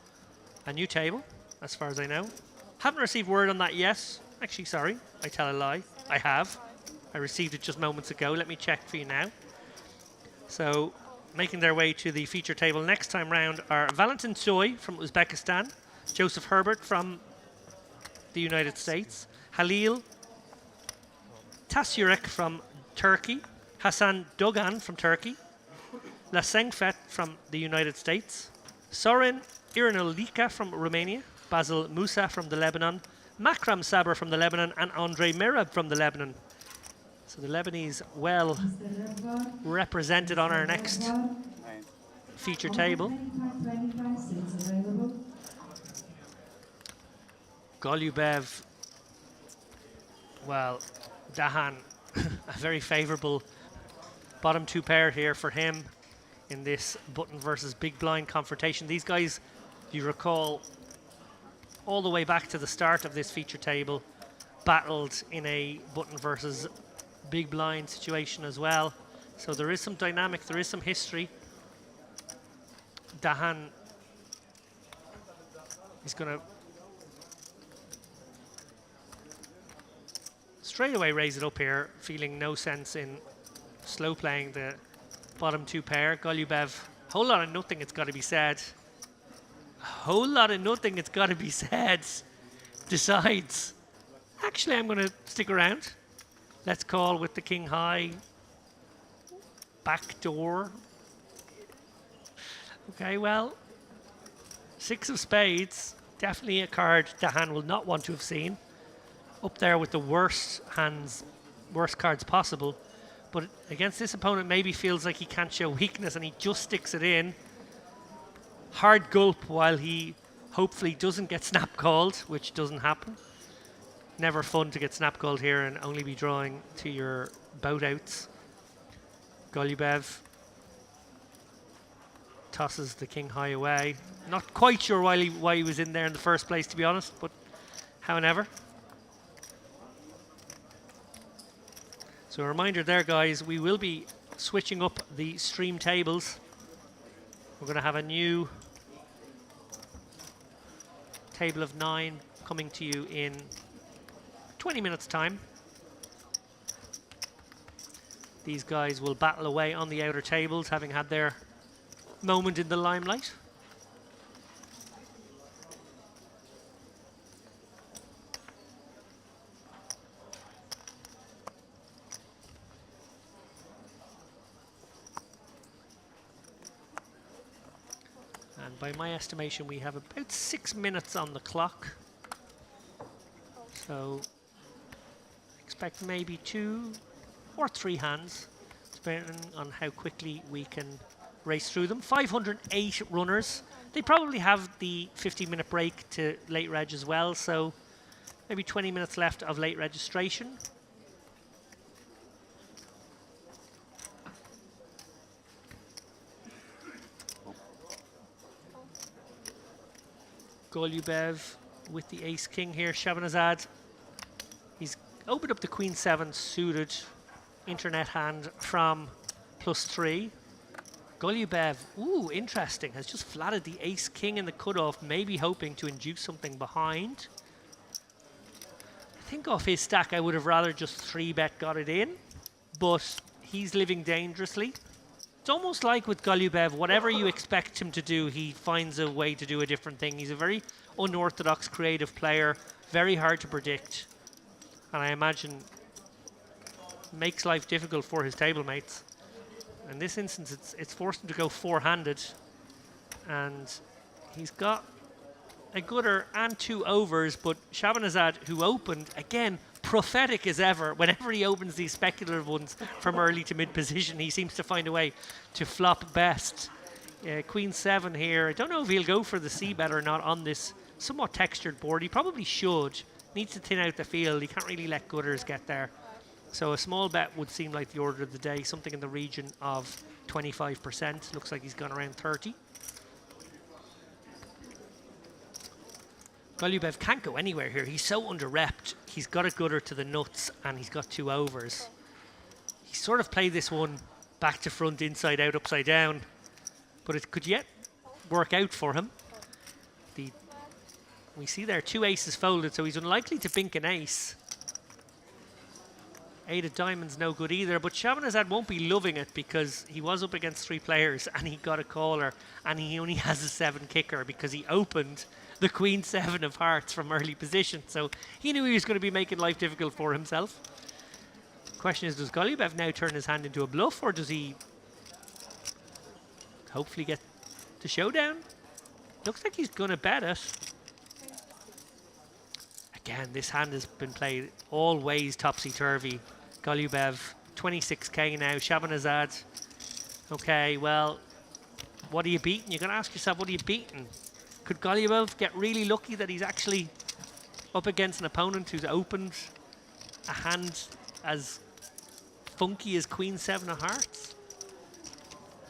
a new table, as far as I know. Haven't received word on that yet. Actually, sorry, I tell a lie. I have. I received it just moments ago. Let me check for you now. So, making their way to the feature table next time round are Valentin Soy from Uzbekistan, Joseph Herbert from the United States, Halil Tasyurek from Turkey, Hasan Dogan from Turkey, Lasengfet from the United States, Sorin Irinolika from Romania, Basil Musa from the Lebanon, Makram Saber from the Lebanon, and Andrei Merab from the Lebanon. So the Lebanese well represented on our next feature table. Golubev, well, Dahan, a very favourable bottom two pair here for him in this button versus big blind confrontation. These guys, if you recall, all the way back to the start of this feature table, battled in a button versus big blind situation as well. So there is some dynamic, there is some history. Dahan is going to straight away raise it up here, feeling no sense in slow playing the bottom two pair. Golubev, whole lot of nothing, it's got to be said. A whole lot of nothing, it's got to be said. Decides, actually, I'm going to stick around. Let's call with the king high. Back door. Okay, well, six of spades, definitely a card Dahan will not want to have seen. Up there with the worst hands, worst cards possible. But against this opponent, maybe feels like he can't show weakness and he just sticks it in. Hard gulp while he hopefully doesn't get snap called, which doesn't happen. Never fun to get snap called here and only be drawing to your boat outs. Golubev tosses the king high away. Not quite sure why he was in there in the first place, to be honest, but however. So a reminder there, guys, we will be switching up the stream tables. We're going to have a new table of 9 coming to you in 20 minutes time. These guys will battle away on the outer tables, having had their moment in the limelight. And by my estimation, we have about 6 minutes on the clock. So expect maybe 2 or 3 hands, depending on how quickly we can race through them. 508 runners. They probably have the 15-minute break to late reg as well, so maybe 20 minutes left of late registration. Golubev with the ace-king here. Shabanazad, he's opened up the queen-7 suited internet hand from +3. Golubev, ooh, interesting, has just flatted the ace-king in the cutoff, maybe hoping to induce something behind. I think off his stack I would have rather just 3-bet got it in, but he's living dangerously. It's almost like with Golubev, whatever you expect him to do, he finds a way to do a different thing. He's a very unorthodox, creative player, very hard to predict, and I imagine makes life difficult for his table mates. In this instance, it's forced him to go 4-handed, and he's got a gooder and 2 overs, but Shabanazad, who opened, again, prophetic as ever. Whenever he opens these speculative ones from early to mid position, he seems to find a way to flop best. Queen-7 here. I don't know if he'll go for the c-bet or not on this somewhat textured board. He probably should. Needs to thin out the field. He can't really let gutters get there. So a small bet would seem like the order of the day, something in the region of 25%. Looks like he's gone around 30. Golubev can't go anywhere here. He's so under-repped. He's got a gutter to the nuts and he's got 2 overs. He sort of played this one back to front, inside out, upside down. But it could yet work out for him. We see there 2 aces folded, so he's unlikely to bink an ace. 8 of diamonds no good either, but Shabanazad won't be loving it because he was up against 3 players and he got a caller and he only has a 7 kicker because he opened the Queen 7 of hearts from early position. So he knew he was going to be making life difficult for himself. Question is, does Golubev now turn his hand into a bluff, or does he hopefully get the showdown? Looks like he's going to bet it. Again, this hand has been played always topsy-turvy. Golubev, 26k now. Shabanazad, okay, well, what are you beating? You're going to ask yourself, what are you beating? Could Golubev get really lucky that he's actually up against an opponent who's opened a hand as funky as Queen 7 of hearts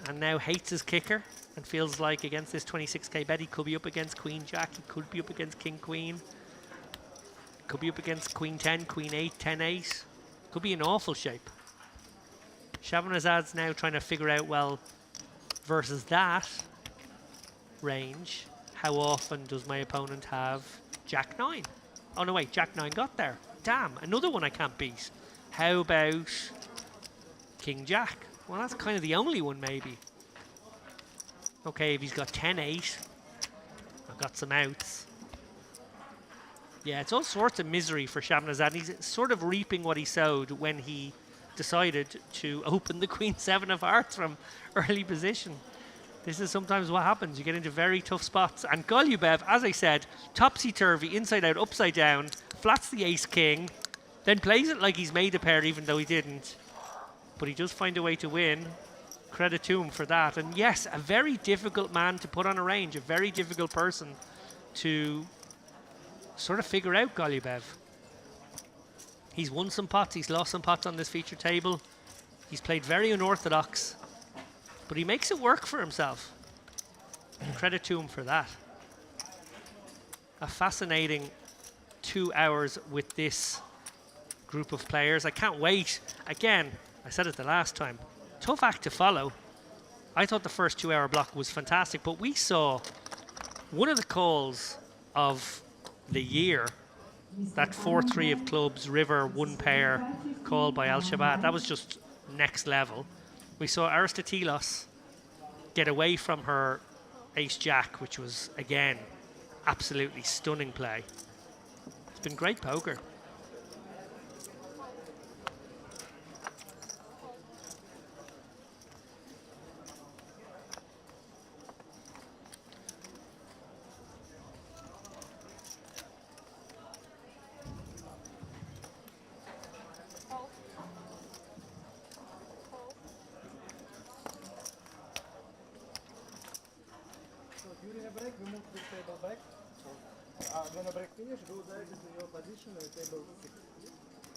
and now hates his kicker and feels like against this 26k bet he could be up against Queen Jack, he could be up against King Queen, could be up against Queen 10, Queen 8, 10 8. Could be in awful shape. Shabanazad's now trying to figure out, well, versus that range, how often does my opponent have Jack 9? Oh no, wait, Jack 9 got there. Damn, another one I can't beat. How about King Jack? Well, that's kind of the only one, maybe. Okay, if he's got 10 8, I've got some outs. Yeah, it's all sorts of misery for Shabanazad. He's sort of reaping what he sowed when he decided to open the Queen 7 of hearts from early position. This is sometimes what happens. You get into very tough spots. And Golubev, as I said, topsy-turvy, inside out, upside down, flats the ace-king, then plays it like he's made a pair even though he didn't. But he does find a way to win. Credit to him for that. And yes, a very difficult man to put on a range, a very difficult person to sort of figure out, Golubev. He's won some pots, he's lost some pots on this feature table. He's played very unorthodox, but he makes it work for himself. Credit to him for that. A fascinating 2 hours with this group of players. I can't wait. Again, I said it the last time, tough act to follow. I thought the first 2 hour block was fantastic, but we saw one of the calls of the year, that 4-3 of clubs, river, 1 pair called by Al-Shabaab. That was just next level. We saw Aristotelos get away from her ace-jack, which was, again, absolutely stunning play. It's been great poker. When the break finish, go directly to your position at table 6.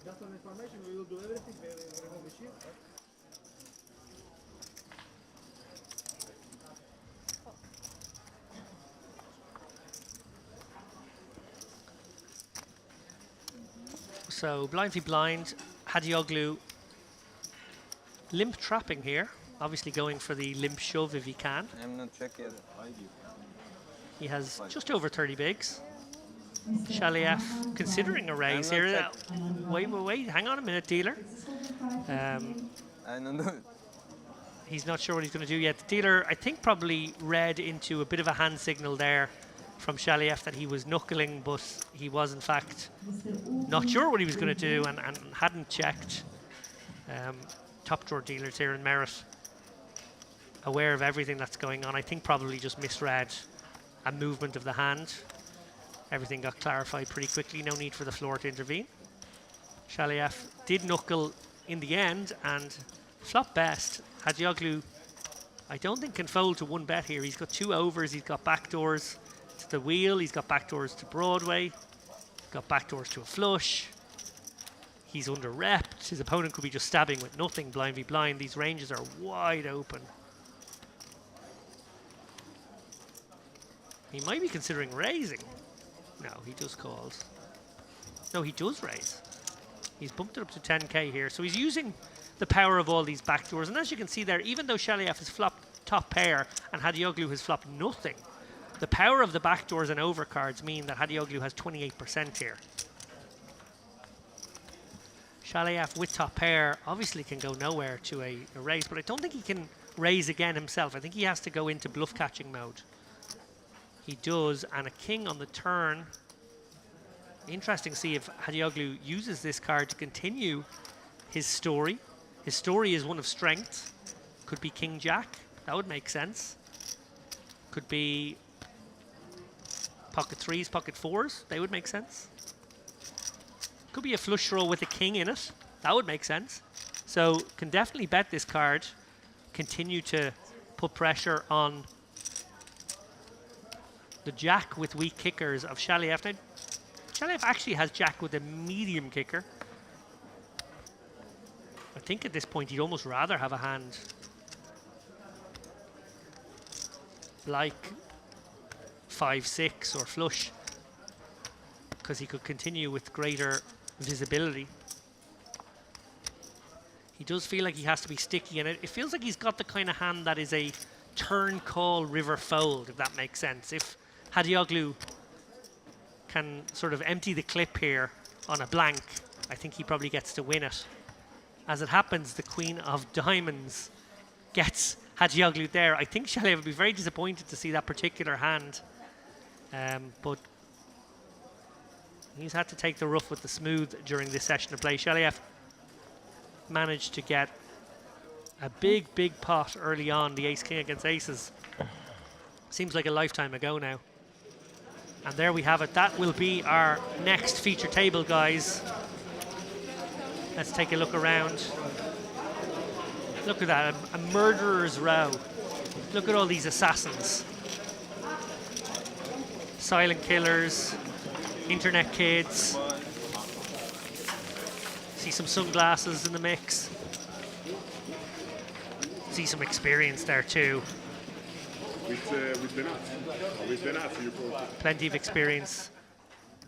Just for information, we will do everything. We will remove the sheet. So blind v blind, Hadioglu limp trapping here, obviously going for the limp shove if he can. I'm not check yet. He has just over 30 bigs. Shaliev considering a raise here. Wait, hang on a minute, dealer. I don't know. He's not sure what he's going to do yet. The dealer, I think, probably read into a bit of a hand signal there from Shaliev that he was knuckling, but he was in fact not sure what he was going to do and hadn't checked. Top drawer dealers here in Merit, aware of everything that's going on. I think probably just misread a movement of the hand. Everything got clarified pretty quickly, no need for the floor to intervene. Shaliev did knuckle in the end and flop best. Hadioglu, I don't think can fold to 1 bet here. He's got 2 overs, he's got backdoors to the wheel, he's got backdoors to Broadway, he's got backdoors to a flush. He's under repped. His opponent could be just stabbing with nothing, blind v blind. These ranges are wide open. He might be considering raising. No, he just calls. No, he does raise. He's bumped it up to 10k here. So he's using the power of all these backdoors. And as you can see there, even though Shaliev has flopped top pair and Hadioglu has flopped nothing, the power of the backdoors and overcards mean that Hadioglu has 28% here. Shaliev with top pair obviously can go nowhere to a raise, but I don't think he can raise again himself. I think he has to go into bluff catching mode. He does, and a king on the turn. Interesting to see if Hadioglu uses this card to continue his story. His story is one of strength. Could be king jack. That would make sense. Could be pocket threes, pocket fours. They would make sense. Could be a flush draw with a king in it. That would make sense. So can definitely bet this card. Continue to put pressure on the jack with weak kickers of Shaliev. Now, Shaliev actually has jack with a medium kicker. I think at this point he'd almost rather have a hand like 5-6 or flush, because he could continue with greater visibility. He does feel like he has to be sticky, and it feels like he's got the kind of hand that is a turn call river fold, if that makes sense. If Hadioglu can sort of empty the clip here on a blank, I think he probably gets to win it. As it happens, the queen of diamonds gets Hadioglu there. I think Shaliev would be very disappointed to see that particular hand, but he's had to take the rough with the smooth during this session of play. Shaliev managed to get a big pot early on, the ace-king against aces. Seems like a lifetime ago now. And there we have it. That will be our next feature table, guys. Let's take a look around. Look at that, a murderer's row. Look at all these assassins. Silent killers, internet kids. See some sunglasses in the mix. See some experience there too. With the nuts, plenty of experience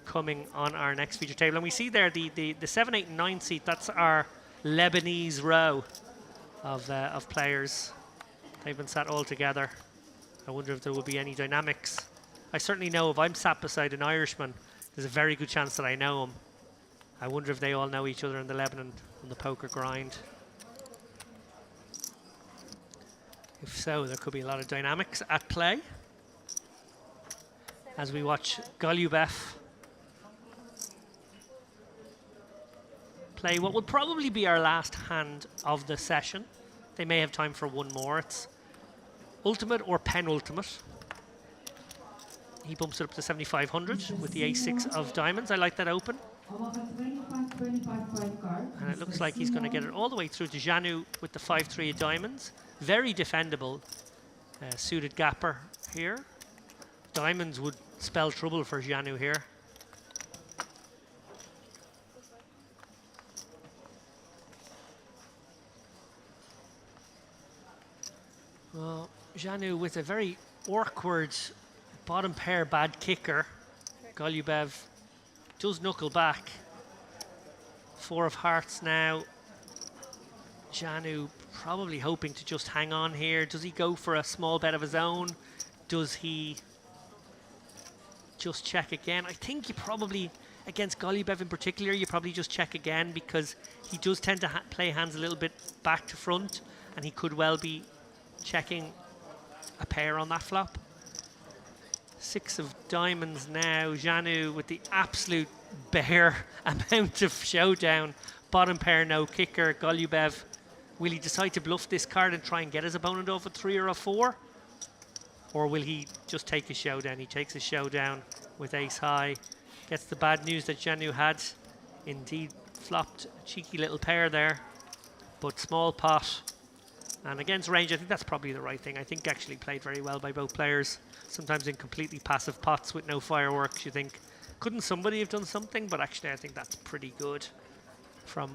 coming on our next feature table. And we see there the 7, 8, and 9 seat. That's our Lebanese row of players. They've been sat all together. I wonder if there will be any dynamics. I certainly know if I'm sat beside an Irishman, there's a very good chance that I know him. I wonder if they all know each other in the Lebanon on the poker grind. If so, there could be a lot of dynamics at play as we watch Golubev play what will probably be our last hand of the session. They may have time for one more. It's ultimate or penultimate. He bumps it up to 7,500 with the ace-6 of diamonds. I like that open. And it looks like he's going to get it all the way through to Janu with the 5-3 of diamonds. Very defendable suited gapper here. Diamonds would spell trouble for Janu here. Well, Janu with a very awkward bottom pair bad kicker. Golubev does knuckle back. 4 of hearts now. Janu probably hoping to just hang on here. Does he go for a small bet of his own? Does he just check again? I think you probably, against Golubev in particular, you probably just check again, because he does tend to play hands a little bit back to front, and he could well be checking a pair on that flop. 6 of diamonds now. Janu with the absolute bare amount of showdown. Bottom pair, no kicker. Golubev, will he decide to bluff this card and try and get his opponent off a 3 or a 4? Or will he just take a showdown? He takes a showdown with ace high. Gets the bad news that Janu had indeed flopped a cheeky little pair there. But small pot. And against range, I think that's probably the right thing. I think actually played very well by both players. Sometimes in completely passive pots with no fireworks, you think, couldn't somebody have done something? But actually, I think that's pretty good from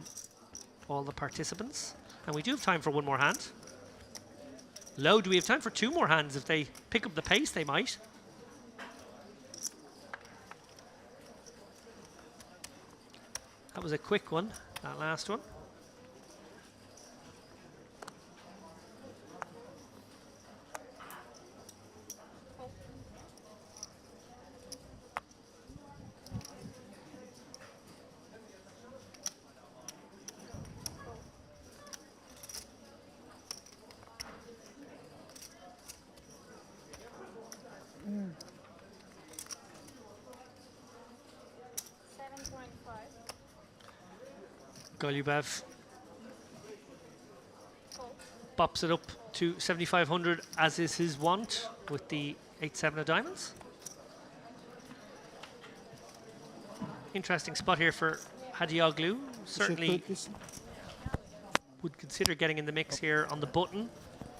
all the participants. And we do have time for one more hand. Low, do we have time for two more hands? If they pick up the pace, they might. That was a quick one, that last one. Golubev bops it up to 7,500 as is his wont with the 8-7 of diamonds. Interesting spot here for Hadioglu. Certainly would consider getting in the mix here on the button,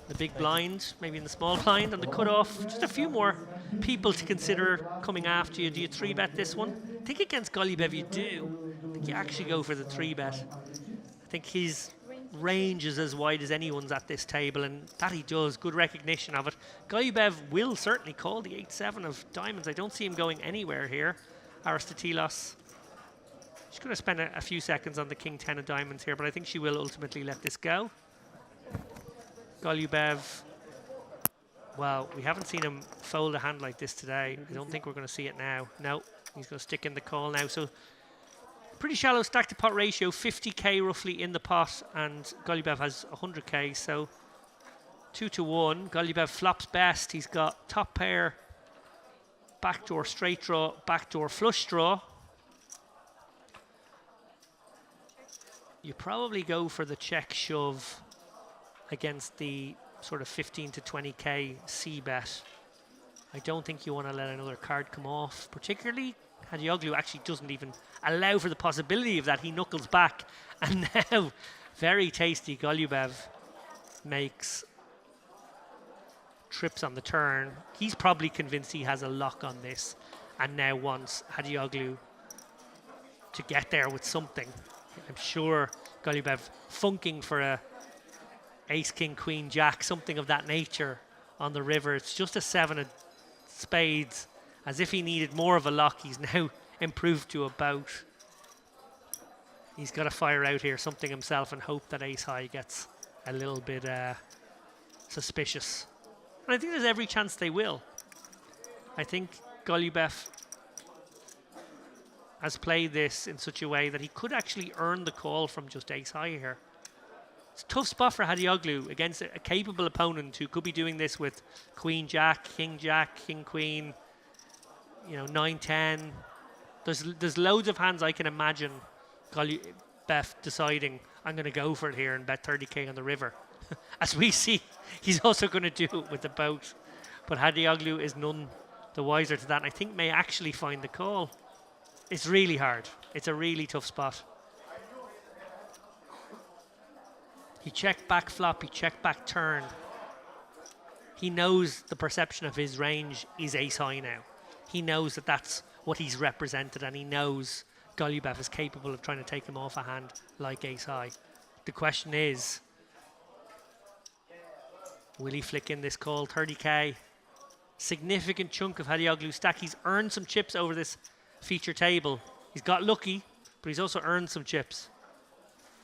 the big blind, maybe in the small blind, on the cutoff. Just a few more people to consider coming after you. Do you 3-bet this one? I think against Golubev you do. I think you actually go for the 3-bet. I think his range is as wide as anyone's at this table, and that he does. Good recognition of it. Golubev will certainly call the 8-7 of diamonds. I don't see him going anywhere here. Aristotelos. She's going to spend a few seconds on the king 10 of diamonds here, but I think she will ultimately let this go. Golubev, well, we haven't seen him fold a hand like this today. I don't think we're going to see it now. No, he's going to stick in the call now. So pretty shallow stack to pot ratio, 50k roughly in the pot, and Golubev has 100k, so 2-1. Golubev flops best. He's got top pair, backdoor straight draw, backdoor flush draw. You probably go for the check shove against the sort of 15 to 20k c-bet. I don't think you want to let another card come off, particularly Hadioglu actually doesn't even allow for the possibility of that. He knuckles back, and now very tasty Golubev makes trips on the turn. He's probably convinced he has a lock on this and now wants Hadioglu to get there with something. I'm sure Golubev funking for a ace, king, queen, jack, something of that nature on the river. It's just a 7 of spades, as if he needed more of a lock. He's now improved to a bout. He's got to fire out here something himself and hope that ace high gets a little bit suspicious. And I think there's every chance they will. I think Golubev has played this in such a way that he could actually earn the call from just ace high here. It's a tough spot for Hadioglu against a capable opponent who could be doing this with queen jack, king, queen, you know, 9-10. There's loads of hands I can imagine Golubev deciding, I'm going to go for it here and bet 30k on the river. As we see, he's also going to do it with the boat. But Hadioglu is none the wiser to that, and I think may actually find the call. It's really hard. It's a really tough spot. He checked back flop, he checked back turn. He knows the perception of his range is ace high now. He knows that that's what he's represented, and he knows Golubev is capable of trying to take him off a hand like ace high. The question is, will he flick in this call? 30k. Significant chunk of Hadioglu's stack. He's earned some chips over this feature table. He's got lucky, but he's also earned some chips.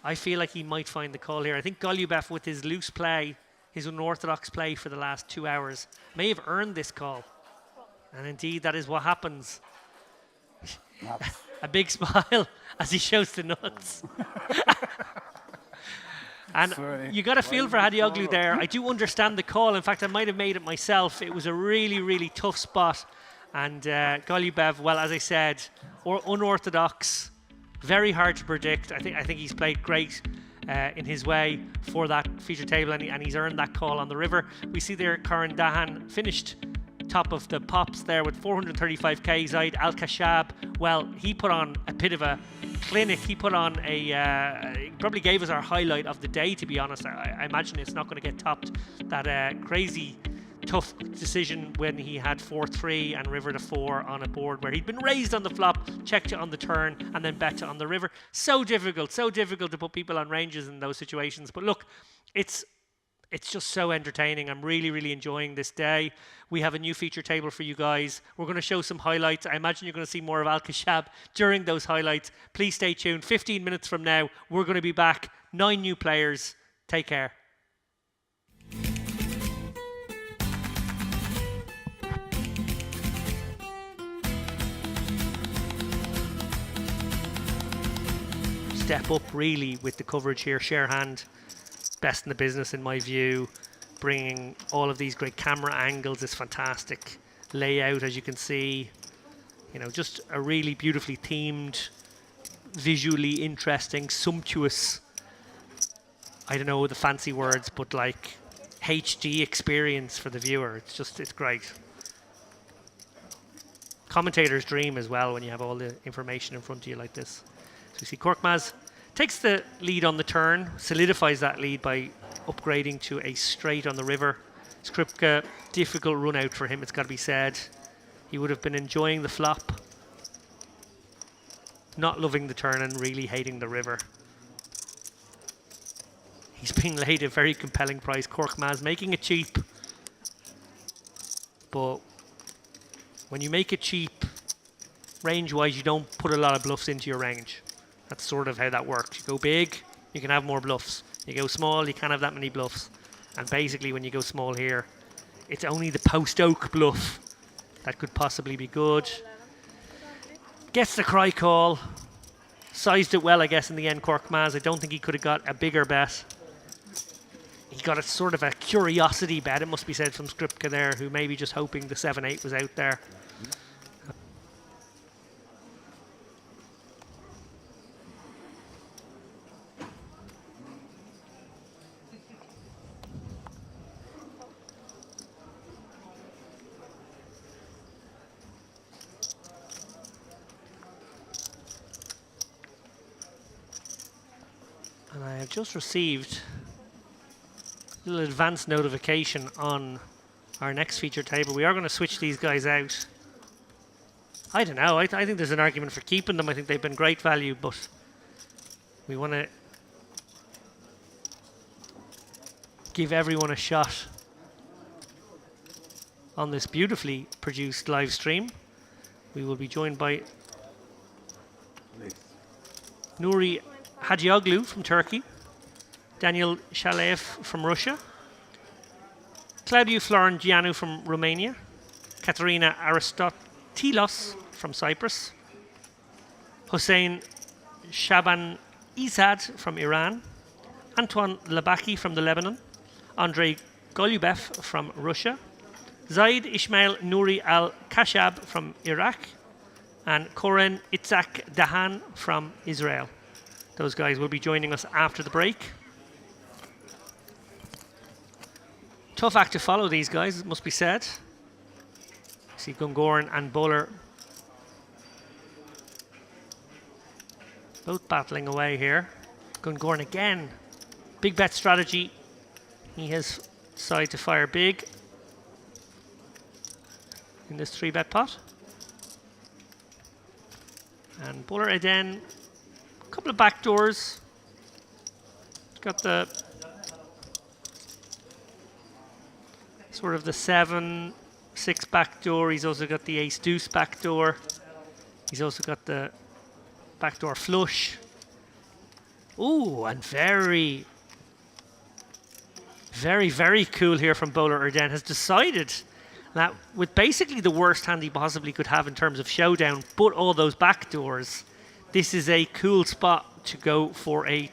I feel like he might find the call here. I think Golubev, with his loose play, his unorthodox play for the last 2 hours, may have earned this call. And indeed, that is what happens. A big smile as he shows the nuts. And you got a feel for Hadioglu there. I do understand the call. In fact, I might have made it myself. It was a really, really tough spot. And Golubev, well, as I said, unorthodox, very hard to predict. I think he's played great in his way for that feature table, and he's earned that call on the river. We see there Karan Dahan finished top of the pops there with 435k. Zaid Al-Khashab, well, he put on a bit of a clinic. He put on he probably gave us our highlight of the day, to be honest. I imagine it's not going to get topped. That crazy tough decision when he had 4-3 and river to 4 on a board where he'd been raised on the flop, checked it on the turn, and then bet it on the river. So difficult to put people on ranges in those situations. But look, it's just so entertaining. I'm really enjoying this day. We have a new feature table for you guys. We're going to show some highlights. I imagine you're going to see more of Al-Khashab during those highlights. Please stay tuned. 15 minutes from now, we're going to be back. 9 new players. Take care. Step up really with the coverage here. Share hand, best in the business in my view. Bringing all of these great camera angles, this fantastic layout, as you can see. You know, just a really beautifully themed, visually interesting, sumptuous, I don't know the fancy words, but like HD experience for the viewer. It's great. Commentator's dream as well when you have all the information in front of you like this. So you see Korkmaz takes the lead on the turn, solidifies that lead by upgrading to a straight on the river. Skripka, difficult run out for him, it's got to be said. He would have been enjoying the flop, not loving the turn and really hating the river. He's being laid a very compelling price. Korkmaz making it cheap, but when you make it cheap, range-wise, you don't put a lot of bluffs into your range. That's sort of how that works. You go big, you can have more bluffs. You go small, you can't have that many bluffs. And basically, when you go small here, it's only the post-oak bluff that could possibly be good. Gets the cry call. Sized it well, I guess, in the end, Korkmaz. I don't think he could have got a bigger bet. He got a sort of a curiosity bet, it must be said, from Skripka there, who may be just hoping the 7-8 was out there. And I have just received a little advance notification on our next feature table. We are going to switch these guys out. I don't know. I think there's an argument for keeping them. I think they've been great value, but we want to give everyone a shot on this beautifully produced live stream. We will be joined by Nuri Hajioglu from Turkey, Daniel Shalev from Russia, Claudiu Florengianu from Romania, Katerina Aristotelos from Cyprus, Hossein Shaban Izad from Iran, Antoine Labaki from the Lebanon, Andrei Golubev from Russia, Zaid Ismail Nouri Al-Khashab from Iraq, and Koren Itzhak Dahan from Israel. Those guys will be joining us after the break. Tough act to follow, these guys, it must be said. See Gungoran and Bowler both battling away here. Gungoran again. Big bet strategy. He has decided to fire big in this 3-bet pot. And Bowler Eden, a couple of back doors. Got the sort of the 7-6 back door. He's also got the ace deuce back door. He's also got the backdoor flush. Ooh, and very cool here from Bowler Erden. Has decided that with basically the worst hand he possibly could have in terms of showdown, but all those back doors, this is a cool spot to go for a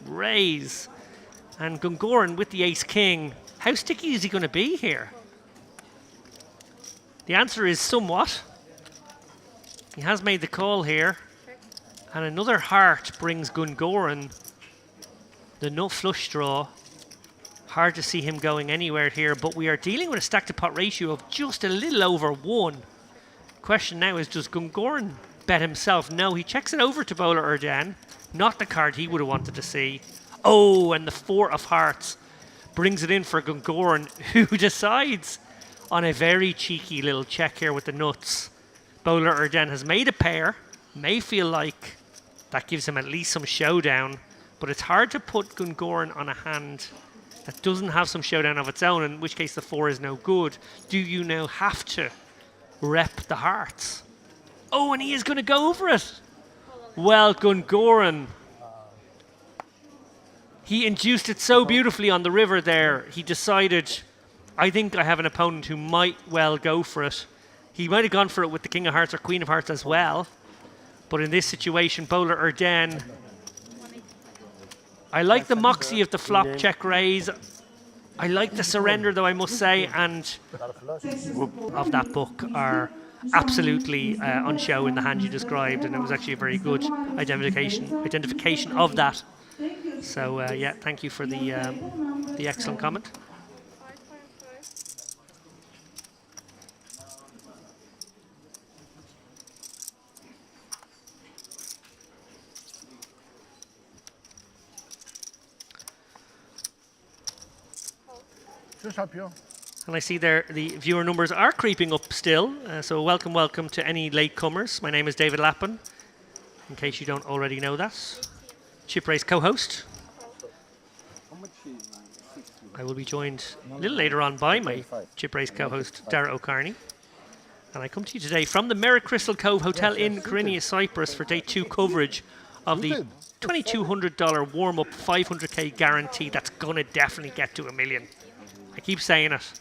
raise. And Gungoran with the ace king, how sticky is he going to be here? The answer is somewhat. He has made the call here. And another heart brings Gungoran the nut flush draw. Hard to see him going anywhere here, but we are dealing with a stack to pot ratio of just a little over 1. Question now is, does Gungoran bet himself? No, he checks it over to Bowler Erden. Not the card he would have wanted to see. Oh, and the 4 of hearts brings it in for Gungoran, who decides on a very cheeky little check here with the nuts. Bowler Erden has made a pair, may feel like that gives him at least some showdown, but it's hard to put Gungoran on a hand that doesn't have some showdown of its own, in which case the 4 is no good. Do you now have to rep the hearts? Oh, and he is going to go for it. Well, Gungoran, he induced it so beautifully on the river there. He decided, I think I have an opponent who might well go for it. He might have gone for it with the King of Hearts or Queen of Hearts as well. But in this situation, Bowler Erden, I like the moxie of the flop check raise. I like the surrender, though, I must say, and of that book are absolutely on show in the hand you described, and it was actually a very good identification of that. So yeah, thank you for the excellent comment. Just up you. And I see there the viewer numbers are creeping up still. So welcome to any latecomers. My name is David Lappin, in case you don't already know that. Chip Race co-host. I will be joined a little later on by my Chip Race co-host, Dara O'Carney. And I come to you today from the Merrick Crystal Cove Hotel in Kyrenia, Cyprus for day 2 coverage of the $2,200 warm-up 500k guarantee that's going to definitely get to $1 million. I keep saying it,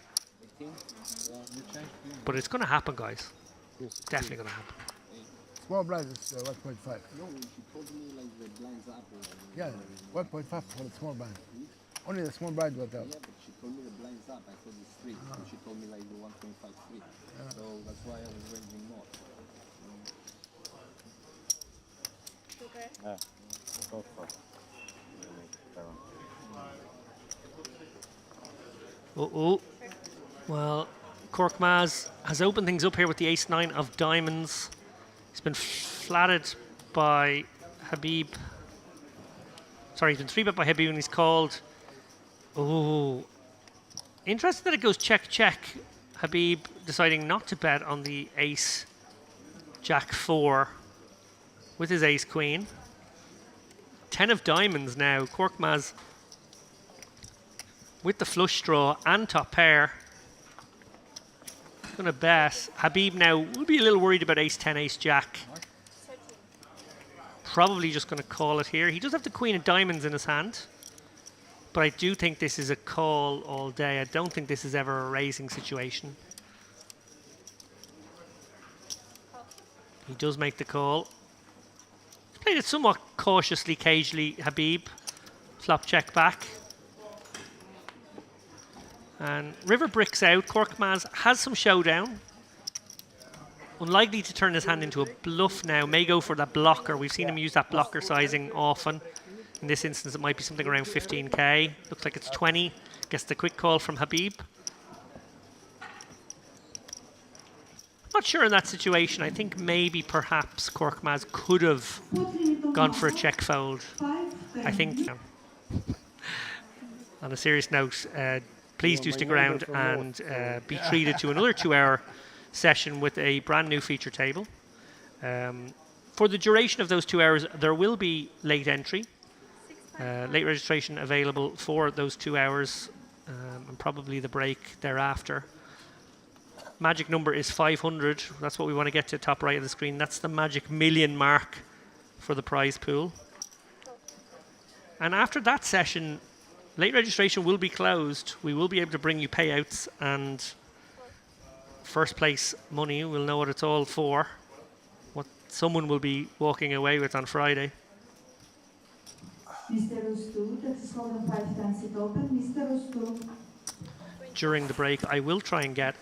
but it's going to happen, guys. It's definitely going to happen. Small blind is 1.5. No, she told me like the blinds up. Yeah, 1.5 for the small blind. Only the small blind went up. Yeah, but she told me the blinds up. I thought it's 3. She told me like the 1.53. So that's why I was ranging more. Okay. Yeah. Go for it. Uh-oh. Well, Korkmaz has opened things up here with the ace-9 of diamonds. He's been flatted by Habib. Sorry, he's been 3-bet by Habib and he's called. Oh. Interesting that it goes check-check. Habib deciding not to bet on the ace Jack 4 with his ace-queen. 10 of diamonds now. Korkmaz with the flush draw and top pair. Gonna bet. Habib now will be a little worried about ace-10, ace-jack. Probably just gonna call it here. He does have the queen of diamonds in his hand, but I do think this is a call all day. I don't think this is ever a raising situation. He does make the call. He's played it somewhat cautiously, cagely, Habib. Flop check back. And river bricks out. Korkmaz has some showdown. Unlikely to turn his hand into a bluff now. May go for that blocker. We've seen him use that blocker sizing often. In this instance, it might be something around 15k. Looks like it's 20. Gets the quick call from Habib. Not sure in that situation. I think maybe perhaps Korkmaz could have gone for a check fold. I think. On a serious note, please do stick around and be treated to another 2-hour session with a brand new feature table. For the duration of those 2 hours, there will be late entry. Late registration available for those 2 hours and probably the break thereafter. Magic number is 500. That's what we want to get to top right of the screen. That's the magic million mark for the prize pool. And after that session, late registration will be closed. We will be able to bring you payouts and first place money. We'll know what it's all for. What someone will be walking away with on Friday. Mr. Rustu, Texas Hold'em 5 times it open. Mr. Rustu. During the break, I will try and get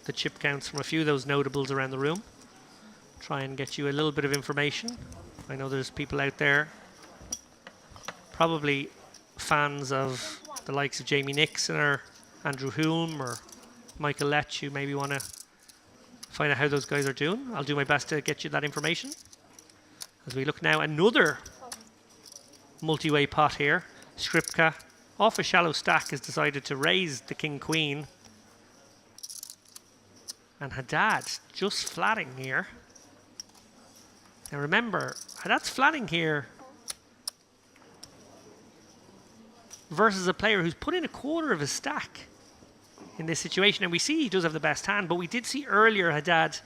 the chip counts from a few of those notables around the room. Try and get you a little bit of information. I know there's people out there, probably fans of the likes of Jamie Nixon or Andrew Hulme or Michael Letch, who maybe want to find out how those guys are doing. I'll do my best to get you that information. As we look now, another multi-way pot here. Skripka off a shallow stack has decided to raise the king-queen. And Haddad just flatting here. Now remember, Haddad's flatting here versus a player who's put in a quarter of his stack in this situation. And we see he does have the best hand, but we did see earlier Haddad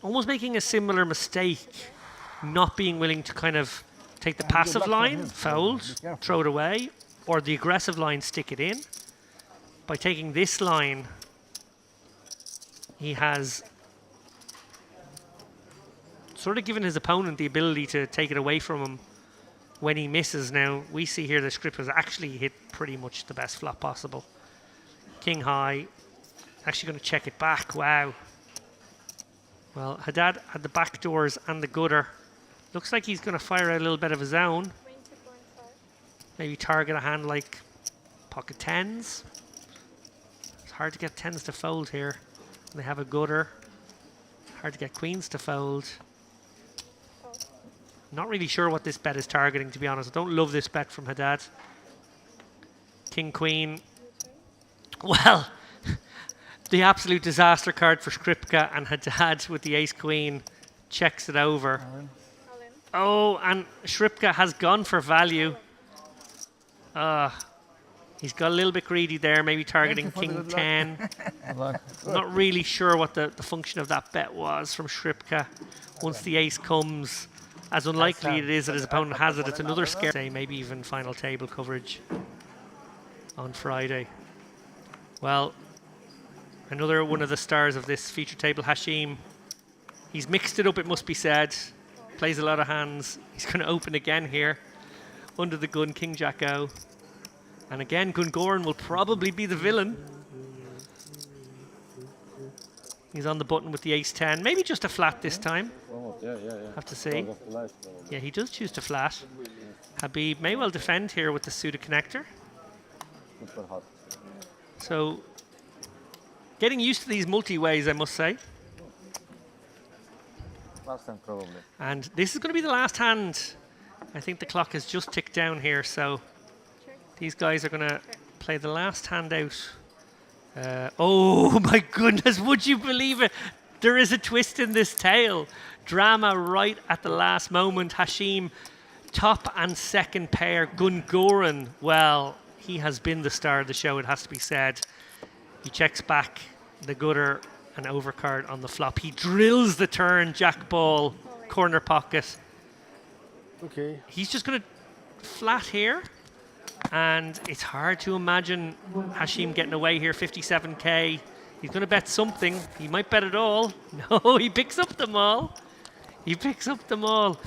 almost making a similar mistake, not being willing to kind of take the passive line, fold, throw it away, or the aggressive line, stick it in. By taking this line, he has sort of given his opponent the ability to take it away from him when he misses. Now, we see here the script has actually hit pretty much the best flop possible. King high, actually going to check it back. Wow. Well, Haddad had the back doors and the gutter. Looks like he's going to fire out a little bit of his own. Maybe target a hand like pocket tens. It's hard to get tens to fold here. They have a gutter. Hard to get queens to fold. Not really sure what this bet is targeting, to be honest. I don't love this bet from Haddad. King, queen. Well, the absolute disaster card for Skripka, and Haddad with the ace queen checks it over. Oh, and Skripka has gone for value. He's got a little bit greedy there, maybe targeting king 10. Not really sure what the function of that bet was from Skripka. Once the ace comes, as unlikely it is that his opponent has it, it's another scare. Say maybe even final table coverage on Friday. Well, another one of the stars of this feature table, Hashim. He's mixed it up, it must be said. Plays a lot of hands. He's going to open again here. Under the gun, King Jack O. And again, Gungoran will probably be the villain. He's on the button with the ace 10. Maybe just a flat this time. Have to see. Yeah, he does choose to flat. Habib may well defend here with the suited connector. So, getting used to these multi-ways, I must say. Last time probably. And this is going to be the last hand. I think the clock has just ticked down here, so these guys are going to play the last hand out. Oh my goodness, would you believe it? There is a twist in this tale. Drama right at the last moment. Hashim, top and second pair. Gungoran, well, he has been the star of the show, it has to be said. He checks back the gutter and overcard on the flop. He drills the turn, jack ball, corner pocket. Okay. He's just going to flat here. And it's hard to imagine Hashim getting away here, 57k. He's going to bet something. He might bet it all. No, he picks up them all. He picks up them all.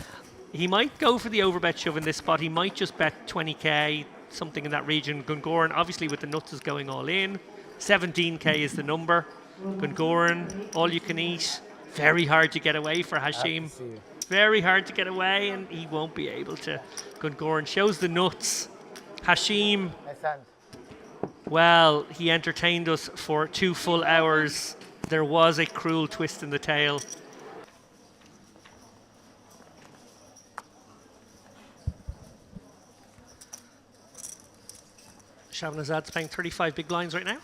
He might go for the overbet shove in this spot. He might just bet 20k, something in that region. Gungoran, obviously with the nuts, is going all in. 17k is the number. Gungoran, all you can eat. Very hard to get away for Hashim. Very hard to get away, and he won't be able to. Gungoran shows the nuts. Hashim, well, he entertained us for 2 full hours. There was a cruel twist in the tale. Shabanazad's playing 35 big blinds right now.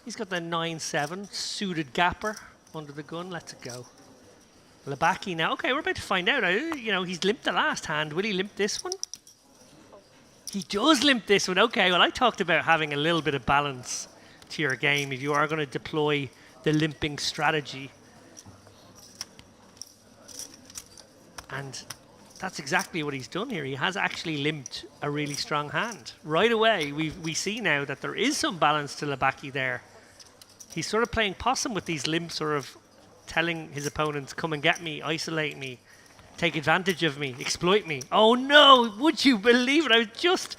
He's got the 9-7 suited gapper under the gun. Let's go. Labaki now. Okay, we're about to find out. You know, he's limped the last hand. Will he limp this one? He does limp this one. Okay, well, I talked about having a little bit of balance to your game if you are going to deploy the limping strategy. And that's exactly what he's done here. He has actually limped a really strong hand. Right away, we see now that there is some balance to Labaki there. He's sort of playing possum with these limps, sort of telling his opponents, come and get me, isolate me, take advantage of me, exploit me. Oh no, would you believe it? I was just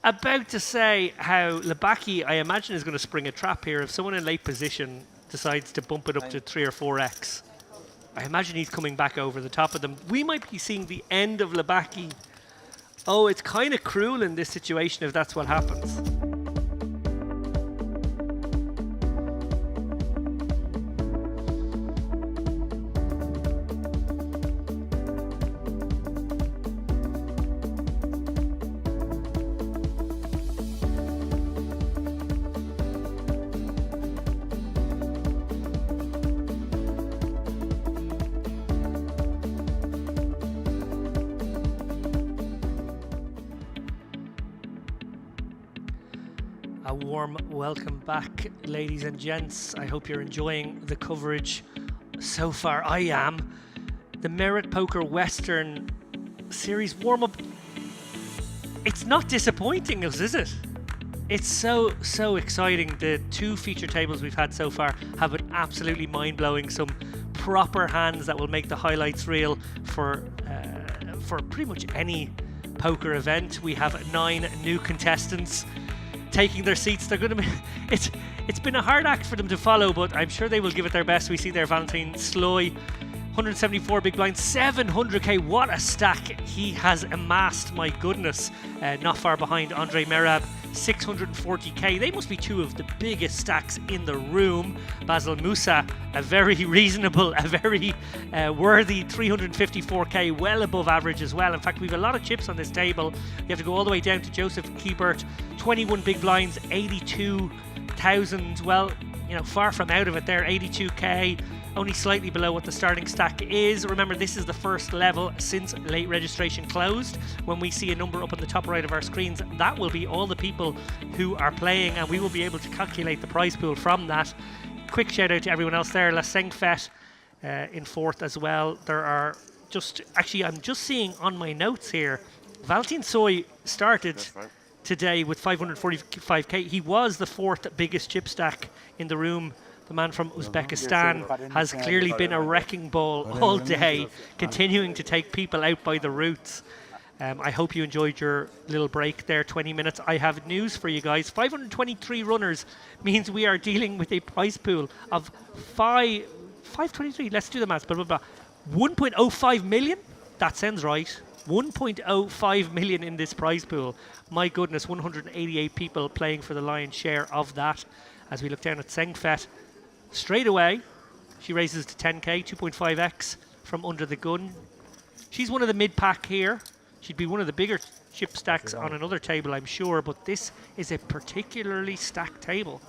about to say how Labaki, I imagine, is going to spring a trap here. If someone in late position decides to bump it up to 3 or 4x, I imagine he's coming back over the top of them. We might be seeing the end of Labaki. Oh, it's kind of cruel in this situation if that's what happens. A warm welcome back, ladies and gents. I hope you're enjoying the coverage so far. I am. The Merit Poker Western Series warm-up. It's not disappointing us, is it? It's so exciting. The two feature tables we've had so far have been absolutely mind-blowing. Some proper hands that will make the highlights reel for pretty much any poker event. We have 9 new contestants taking their seats. They're going to be. It's been a hard act for them to follow, but I'm sure they will give it their best. We see there Valentine Sloy, 174 big blinds, 700k. What a stack he has amassed! My goodness, not far behind Andre Merab, 640k. They must be two of the biggest stacks in the room. Basil Musa, a very reasonable, a very worthy 354k, well above average as well. In fact, we have a lot of chips on this table. You have to go all the way down to Joseph Kiebert, 21 big blinds, 82,000. Well, you know, far from out of it there, 82k. Only slightly below what the starting stack is. Remember, this is the first level since late registration closed. When we see a number up on the top right of our screens, that will be all the people who are playing, and we will be able to calculate the prize pool from that. Quick shout out to everyone else there. La Sengfet in fourth as well. There are I'm just seeing on my notes here, Valentin Soy started today with 545k. He was the fourth biggest chip stack in the room. The man from Uzbekistan has clearly been a wrecking ball all day, continuing to take people out by the roots. I hope you enjoyed your little break there, 20 minutes. I have news for you guys. 523 runners means we are dealing with a prize pool of 523. Let's do the maths. Blah, blah, blah. 1.05 million? That sounds right. 1.05 million in this prize pool. My goodness, 188 people playing for the lion's share of that. As we look down at Sengfet, straight away, she raises to 10k, 2.5x from under the gun. She's one of the mid-pack here. She'd be one of the bigger chip stacks on another table, I'm sure, but this is a particularly stacked table.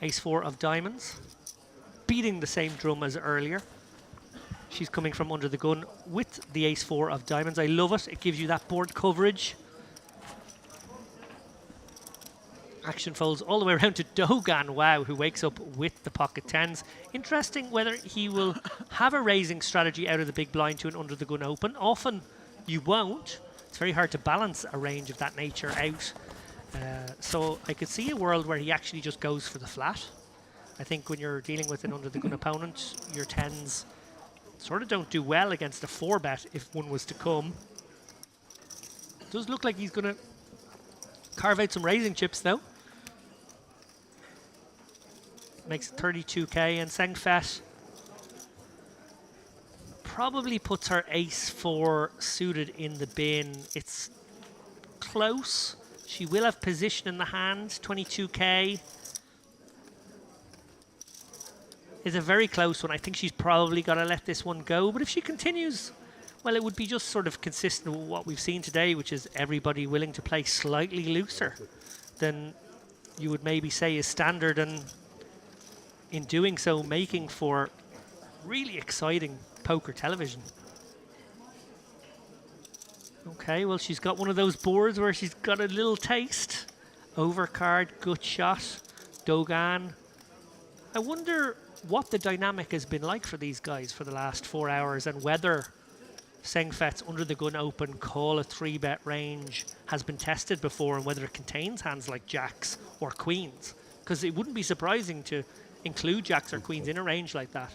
Ace-4 of diamonds, beating the same drum as earlier. She's coming from under the gun with the Ace-4 of diamonds. I love it. It gives you that board coverage. Action folds all the way around to Dogan, wow, who wakes up with the pocket tens. Interesting whether he will have a raising strategy out of the big blind to an under the gun open. Often you won't. It's very hard to balance a range of that nature out. So I could see a world where he actually just goes for the flat. I think when you're dealing with an under the gun opponent, your tens sort of don't do well against a 4-bet if one was to come. It does look like he's going to carve out some raising chips though. Makes 32k, and Sengfet probably puts her Ace-4 suited in the bin. It's close. She will have position in the hand. 22k is a very close one. I think she's probably got to let this one go. But if she continues, well, it would be just sort of consistent with what we've seen today, which is everybody willing to play slightly looser than you would maybe say is standard, and in doing so, making for really exciting poker television. Okay, well, she's got one of those boards where she's got a little taste. Overcard, gut shot, Dogan. I wonder what the dynamic has been like for these guys for the last 4 hours, and whether Sengfet's under the gun open call a 3-bet range has been tested before, and whether it contains hands like jacks or queens, because it wouldn't be surprising to include jacks or queens in a range like that.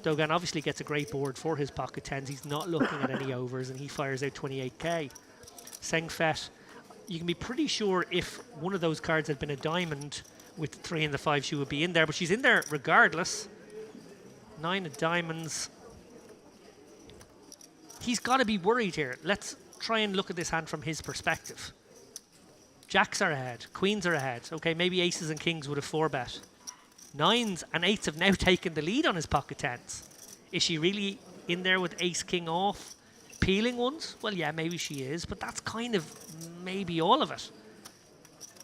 Dogan obviously gets a great board for his pocket tens. He's not looking at any overs, and he fires out 28k. Sengfet, you can be pretty sure if one of those cards had been a diamond with the 3 and the 5, she would be in there, but she's in there regardless. 9 of diamonds. He's got to be worried here. Let's try and look at this hand from his perspective. Jacks are ahead, queens are ahead. Okay, maybe aces and kings would have 4-bet. 9s and 8s have now taken the lead on his pocket tens. Is she really in there with ace king off, peeling ones? Well, yeah, maybe she is, but that's kind of maybe all of it.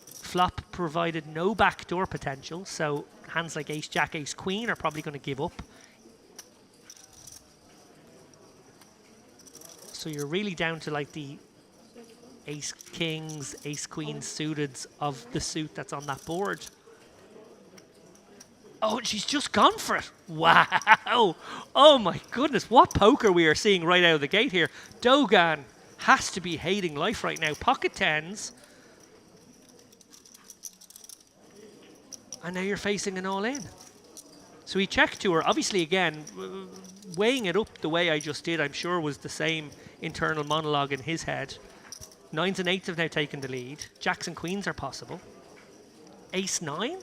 Flop provided no backdoor potential, so hands like ace jack, ace queen are probably going to give up. So you're really down to like the ace kings, ace queens suiteds of the suit that's on that board. Oh, and she's just gone for it. Wow. Oh my goodness. What poker we are seeing right out of the gate here. Dogan has to be hating life right now. Pocket tens. And now you're facing an all in. So he checked to her. Obviously, again, weighing it up the way I just did, I'm sure was the same internal monologue in his head. Nines and eights have now taken the lead. Jacks and queens are possible. Ace nine?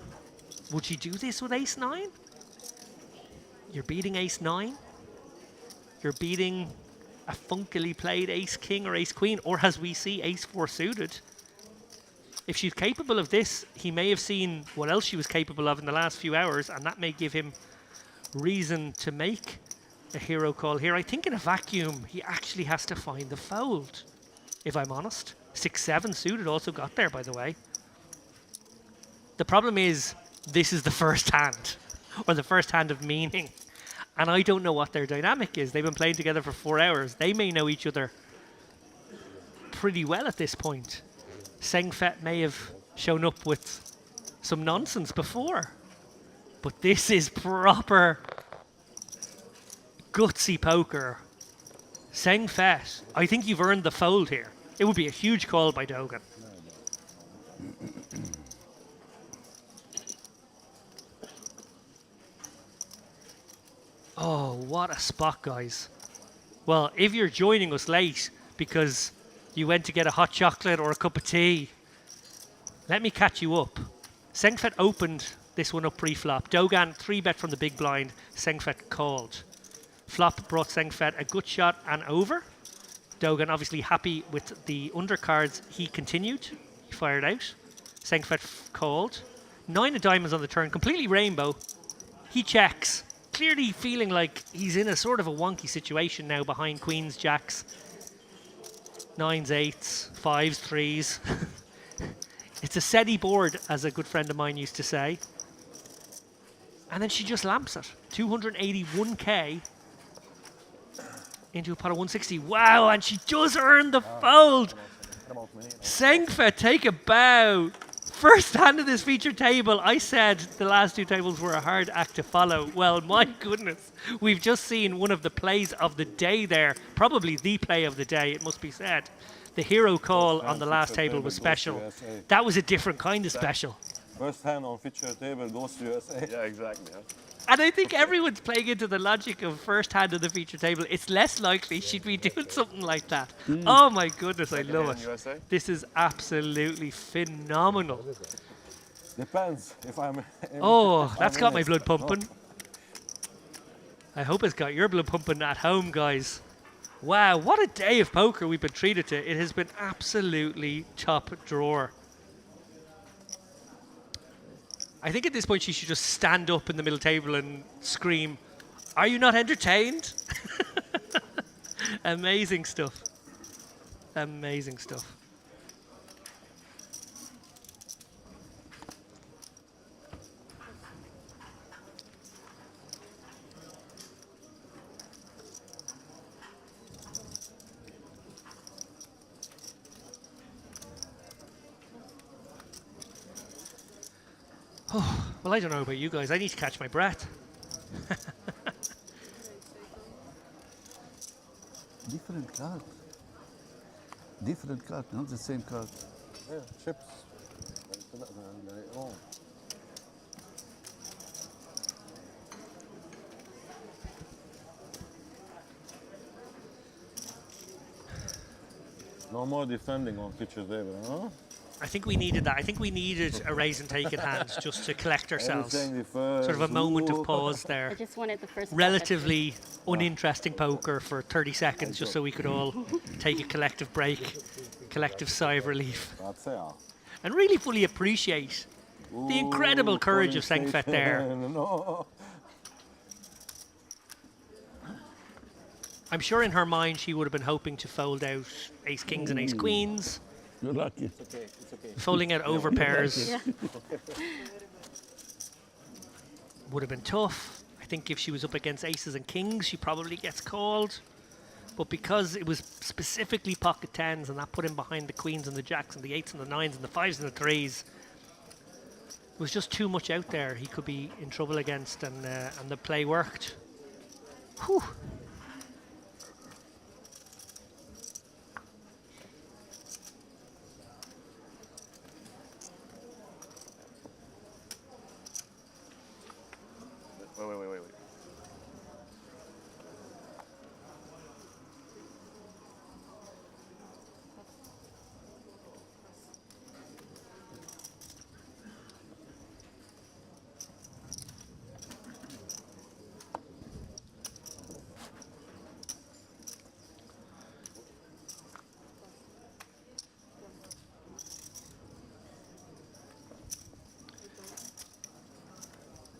Would she do this with ace nine? You're beating ace nine. You're beating a funkily played ace king or ace queen, or as we see, ace four suited. If she's capable of this, he may have seen what else she was capable of in the last few hours, and that may give him reason to make a hero call here. I think in a vacuum, he actually has to find the fold, if I'm honest. 6-7 suited also got there, by the way. The problem is, this is the first hand, or the first hand of meaning. And I don't know what their dynamic is. They've been playing together for 4 hours. They may know each other pretty well at this point. Sengfet may have shown up with some nonsense before. But this is proper gutsy poker. Sengfet, I think you've earned the fold here. It would be a huge call by Dogan. Oh, what a spot, guys. Well, if you're joining us late because you went to get a hot chocolate or a cup of tea, let me catch you up. Sengfet opened this one up pre-flop. Dogan 3-bet from the big blind. Sengfet called. Flop brought Sengfet a good shot and over. Dogan obviously happy with the undercards. He continued. He fired out. Sengfet called. 9 of diamonds on the turn. Completely rainbow. He checks. Clearly feeling like he's in a sort of a wonky situation now behind queens, jacks, 9s, 8s, 5s, 3s. It's a SETI board, as a good friend of mine used to say. And then she just lamps it. 281k into a pot of 160. Wow, and she does earn the fold. Sengfet, take a bow. First hand of this feature table, I said the last two tables were a hard act to follow. Well, my goodness, we've just seen one of the plays of the day there. Probably the play of the day, it must be said. The hero call on the last table was special. That was a different kind of special. First hand on feature table goes to USA. Yeah, exactly. Yeah. And I think everyone's playing into the logic of first hand of the feature table. It's less likely she'd be doing something like that. Oh my goodness, I love it. USA? This is absolutely phenomenal. Depends if I'm. Oh, that's got my blood pumping. I hope it's got your blood pumping at home, guys. Wow, what a day of poker we've been treated to. It has been absolutely top drawer. I think at this point she should just stand up in the middle table and scream, "Are you not entertained?" Amazing stuff. Amazing stuff. Oh, well, I don't know about you guys. I need to catch my breath. Different card. Different card, not the same card. Yeah, chips. Oh. No more defending on feature table, huh? I think we needed that. I think we needed a raise and take in hands just to collect ourselves. Sort of a moment of pause there. I just wanted the first. Relatively uninteresting poker for 30 seconds just so we could all take a collective break, collective sigh of relief. And really fully appreciate the incredible courage of Sengfet there. I'm sure in her mind she would have been hoping to fold out ace kings and ace queens. You're lucky. It's okay. It's okay. Folding out over pairs Yeah. would have been tough. I think if she was up against aces and kings, she probably gets called. But because it was specifically pocket tens and that put him behind the queens and the jacks and the eights and the nines and the fives and the threes, it was just too much out there he could be in trouble against, and the play worked. Whew. Wait.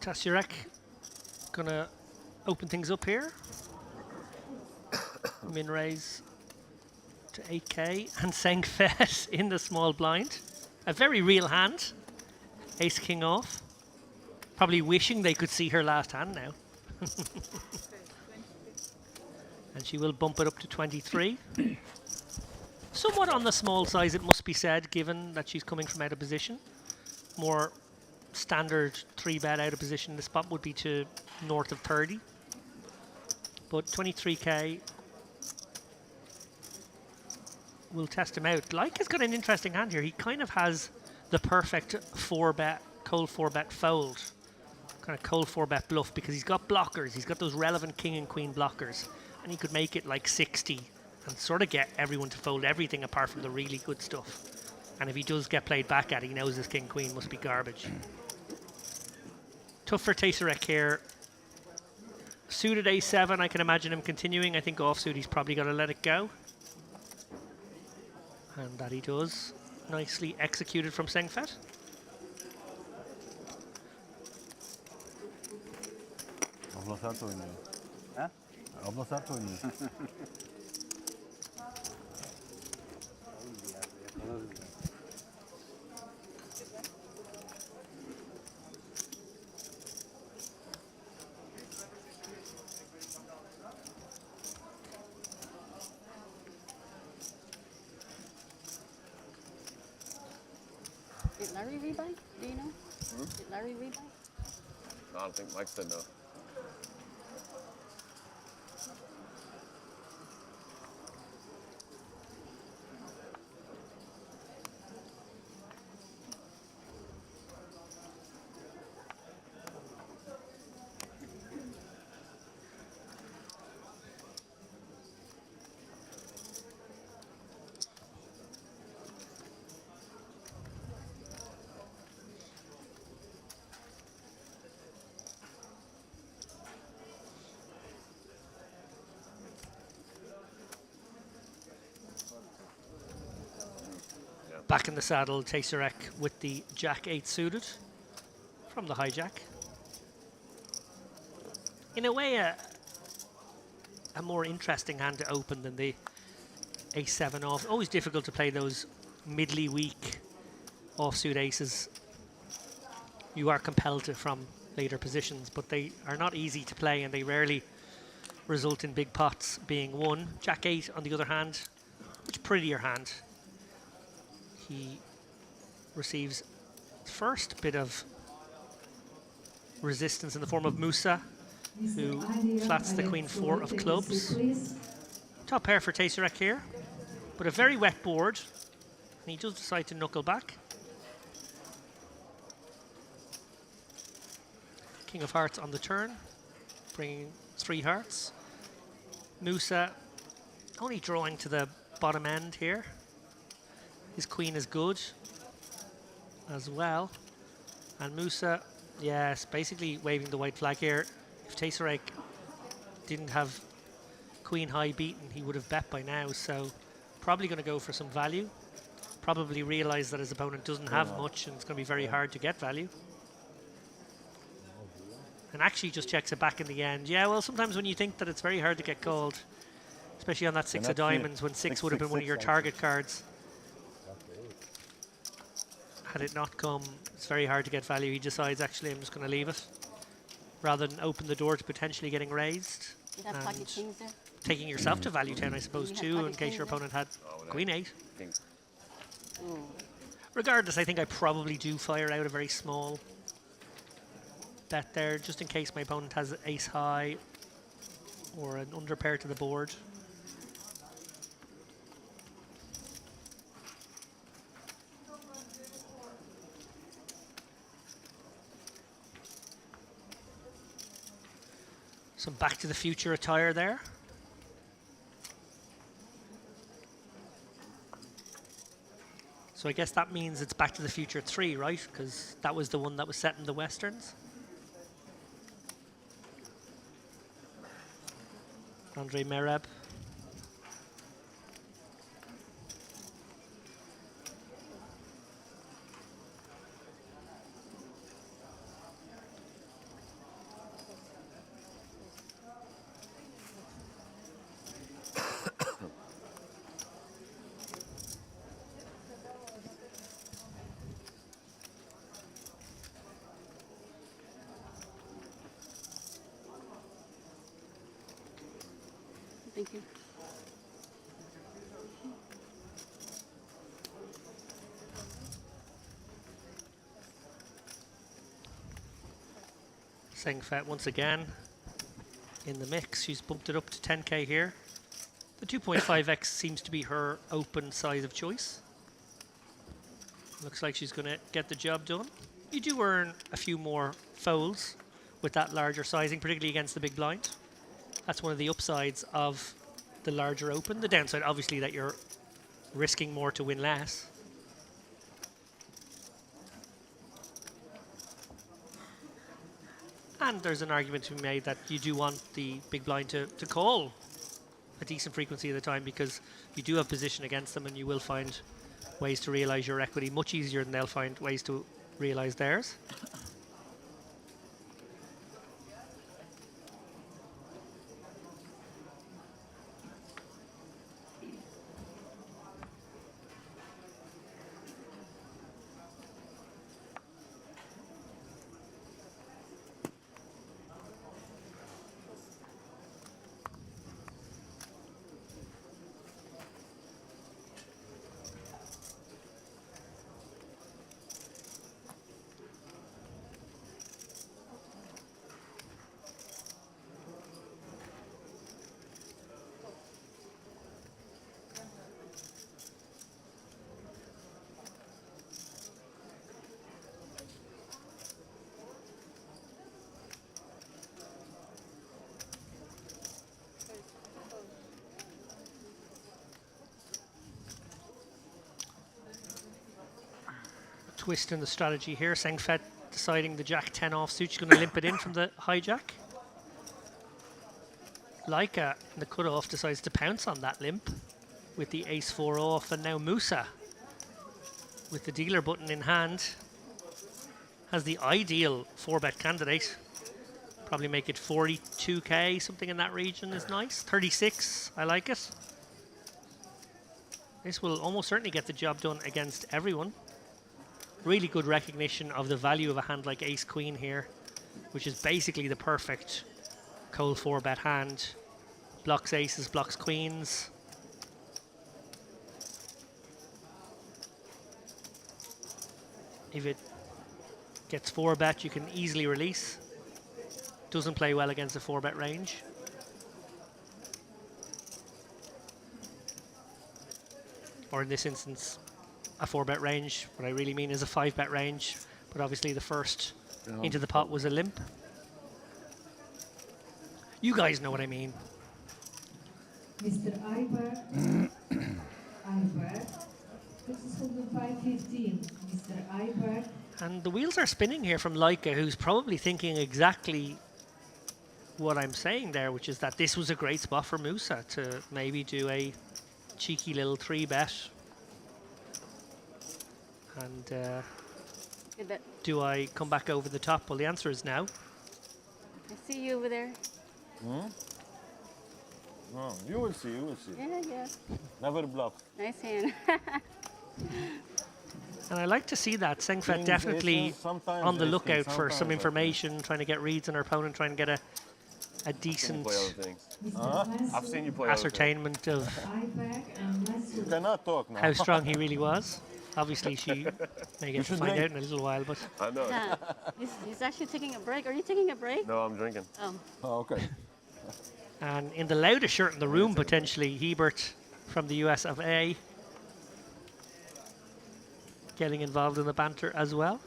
Tasyurek gonna open things up here. Min raise to 8k and Sengfet in the small blind. A very real hand. Ace king off. Probably wishing they could see her last hand now. And she will bump it up to 23. Somewhat on the small size, it must be said, given that she's coming from out of position. More standard 3-bet out of position, the spot would be to north of 30. But 23k will test him out. Like has got an interesting hand here. He kind of has the perfect 4-bet, cold 4-bet fold. Kind of cold 4-bet bluff because he's got blockers. He's got those relevant king and queen blockers. And he could make it like 60 and sort of get everyone to fold everything apart from the really good stuff. And if he does get played back at, he knows his king queen must be garbage. Tough for Taserek here. Suited A7, I can imagine him continuing. I think offsuit he's probably got to let it go. And that he does. Nicely executed from Sengfet. Did Larry rebuy? Do you know? Did Larry rebuy? No, I don't think Mike said no. Back in the saddle, Taserek with the Jack-8 suited from the hijack. In a way, a more interesting hand to open than the Ace-7 off. Always difficult to play those middly weak offsuit aces. You are compelled to from later positions, but they are not easy to play and they rarely result in big pots being won. Jack-8, on the other hand, much prettier hand. He receives first bit of resistance in the form of Musa, who flats the queen 4 of clubs. Top pair for Taserek here, but a very wet board, and he does decide to knuckle back. King of hearts on the turn, bringing 3 hearts. Musa only drawing to the bottom end here. His queen is good as well. And Musa, yes, basically waving the white flag here. If Taserek didn't have queen high beaten, he would have bet by now. So probably going to go for some value. Probably realize that his opponent doesn't have much and it's going to be very hard to get value. And actually just checks it back in the end. Yeah, well, sometimes when you think that it's very hard to get called, especially on that 6 of diamonds, when 6 would have been one of your target cards. Had it not come, it's very hard to get value. He decides, actually, I'm just going to leave it, rather than open the door to potentially getting raised. You have pocket kings there? taking yourself to value 10, I suppose, too, in case your opponent had queen 8. Regardless, I think I probably do fire out a very small bet there, just in case my opponent has ace high or an under pair to the board. Some Back to the Future attire there. So I guess that means it's Back to the Future 3, right? Because that was the one that was set in the Westerns. Andre Merab. Thank you. Sengfet once again in the mix. She's bumped it up to 10k here. The 2.5x seems to be her open size of choice. Looks like she's going to get the job done. You do earn a few more folds with that larger sizing, particularly against the big blind. That's one of the upsides of the larger open. The downside, obviously, that you're risking more to win less. And there's an argument to be made that you do want the big blind to call a decent frequency of the time, because you do have position against them and you will find ways to realize your equity much easier than they'll find ways to realize theirs. Twist in the strategy here. Sengfet deciding the Jack 10 offsuit. She's going to limp it in from the hijack. Laika in the cutoff decides to pounce on that limp with the ace 4 off, and now Musa with the dealer button in hand has the ideal 4-bet candidate. Probably make it 42k, something in that region is nice. 36, I like it. This will almost certainly get the job done against everyone. Really good recognition of the value of a hand like ace queen here, which is basically the perfect cold 4-bet hand. Blocks aces, blocks queens. If it gets 4-bet, you can easily release. Doesn't play well against a 4-bet range. Or in this instance, a 4-bet range. What I really mean is a 5-bet range, but obviously the first into the pot was a limp. You guys know what I mean. Mr. Iber, Texas Hold'em 515. Mr. Iber. And the wheels are spinning here from Laika, who's probably thinking exactly what I'm saying there, which is that this was a great spot for Musa to maybe do a cheeky little 3-bet. And do I come back over the top? Well, the answer is no. I see you over there. Hmm? No, you will see, you will see. Yeah, yeah. Never bluff. Nice hand. And I like to see that. Sengfet definitely on the lookout for some information, trying to get reads on her opponent, trying to get a decent Play other things. I've seen you play ascertainment of You cannot talk now. how strong he really was. Obviously, she may get to find out in a little while, but I know. Yeah. He's actually taking a break. Are you taking a break? No, I'm drinking. Oh. Okay. and in the loudest shirt in the room, potentially, Hebert from the US of A getting involved in the banter as well.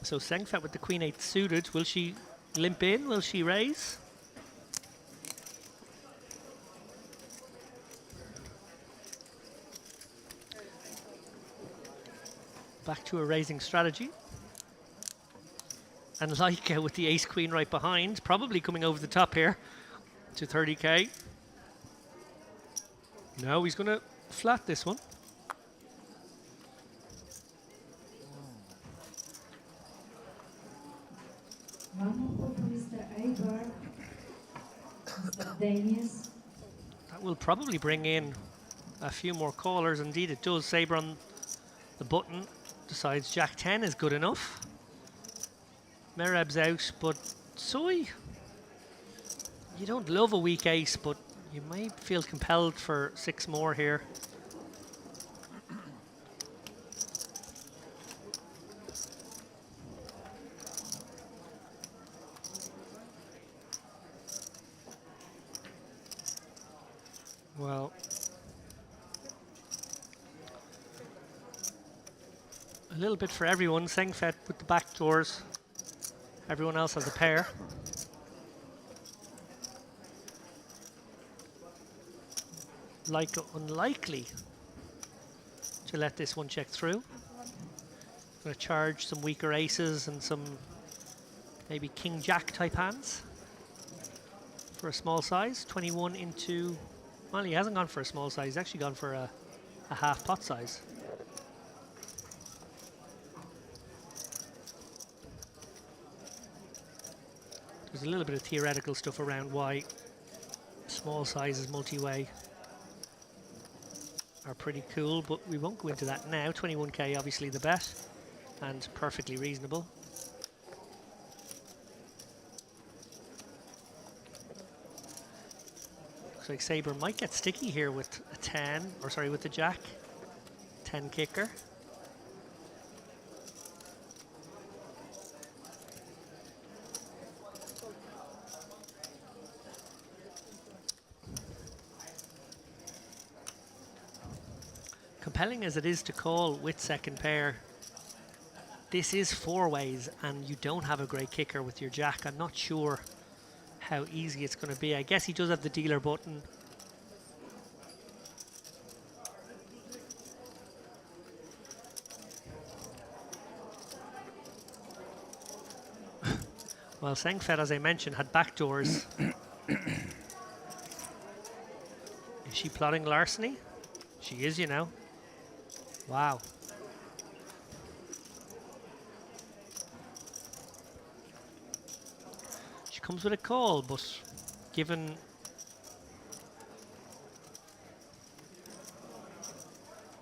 So Sengfet with the Queen 8 suited. Will she limp in? Will she raise? Back to a raising strategy. And Leica with the Ace Queen right behind, probably coming over the top here to 30k. No, he's going to flat this one. That will probably bring in a few more callers. Indeed, it does. Sabre on the button decides Jack 10 is good enough. Mereb's out, but Soy, you don't love a weak ace, but you may feel compelled for 6 more here. Well, a little bit for everyone. Sengfet with the back doors. Everyone else has a pair. Leica unlikely to let this one check through. Going to charge some weaker aces and some maybe King Jack type hands for a small size. 21 into. Well, he hasn't gone for a small size, he's actually gone for a half pot size. There's a little bit of theoretical stuff around why small sizes multi-way are pretty cool, but we won't go into that now. 21k obviously the bet, and perfectly reasonable. Looks like Sabre might get sticky here with a 10, or sorry, with the Jack. 10 kicker. Compelling as it is to call with second pair, this is 4 ways and you don't have a great kicker with your Jack. I'm not sure how easy it's going to be. I guess he does have the dealer button. Well, Sengfet, as I mentioned, had backdoors. Is she plotting larceny? She is, you know. Wow. She comes with a call, but given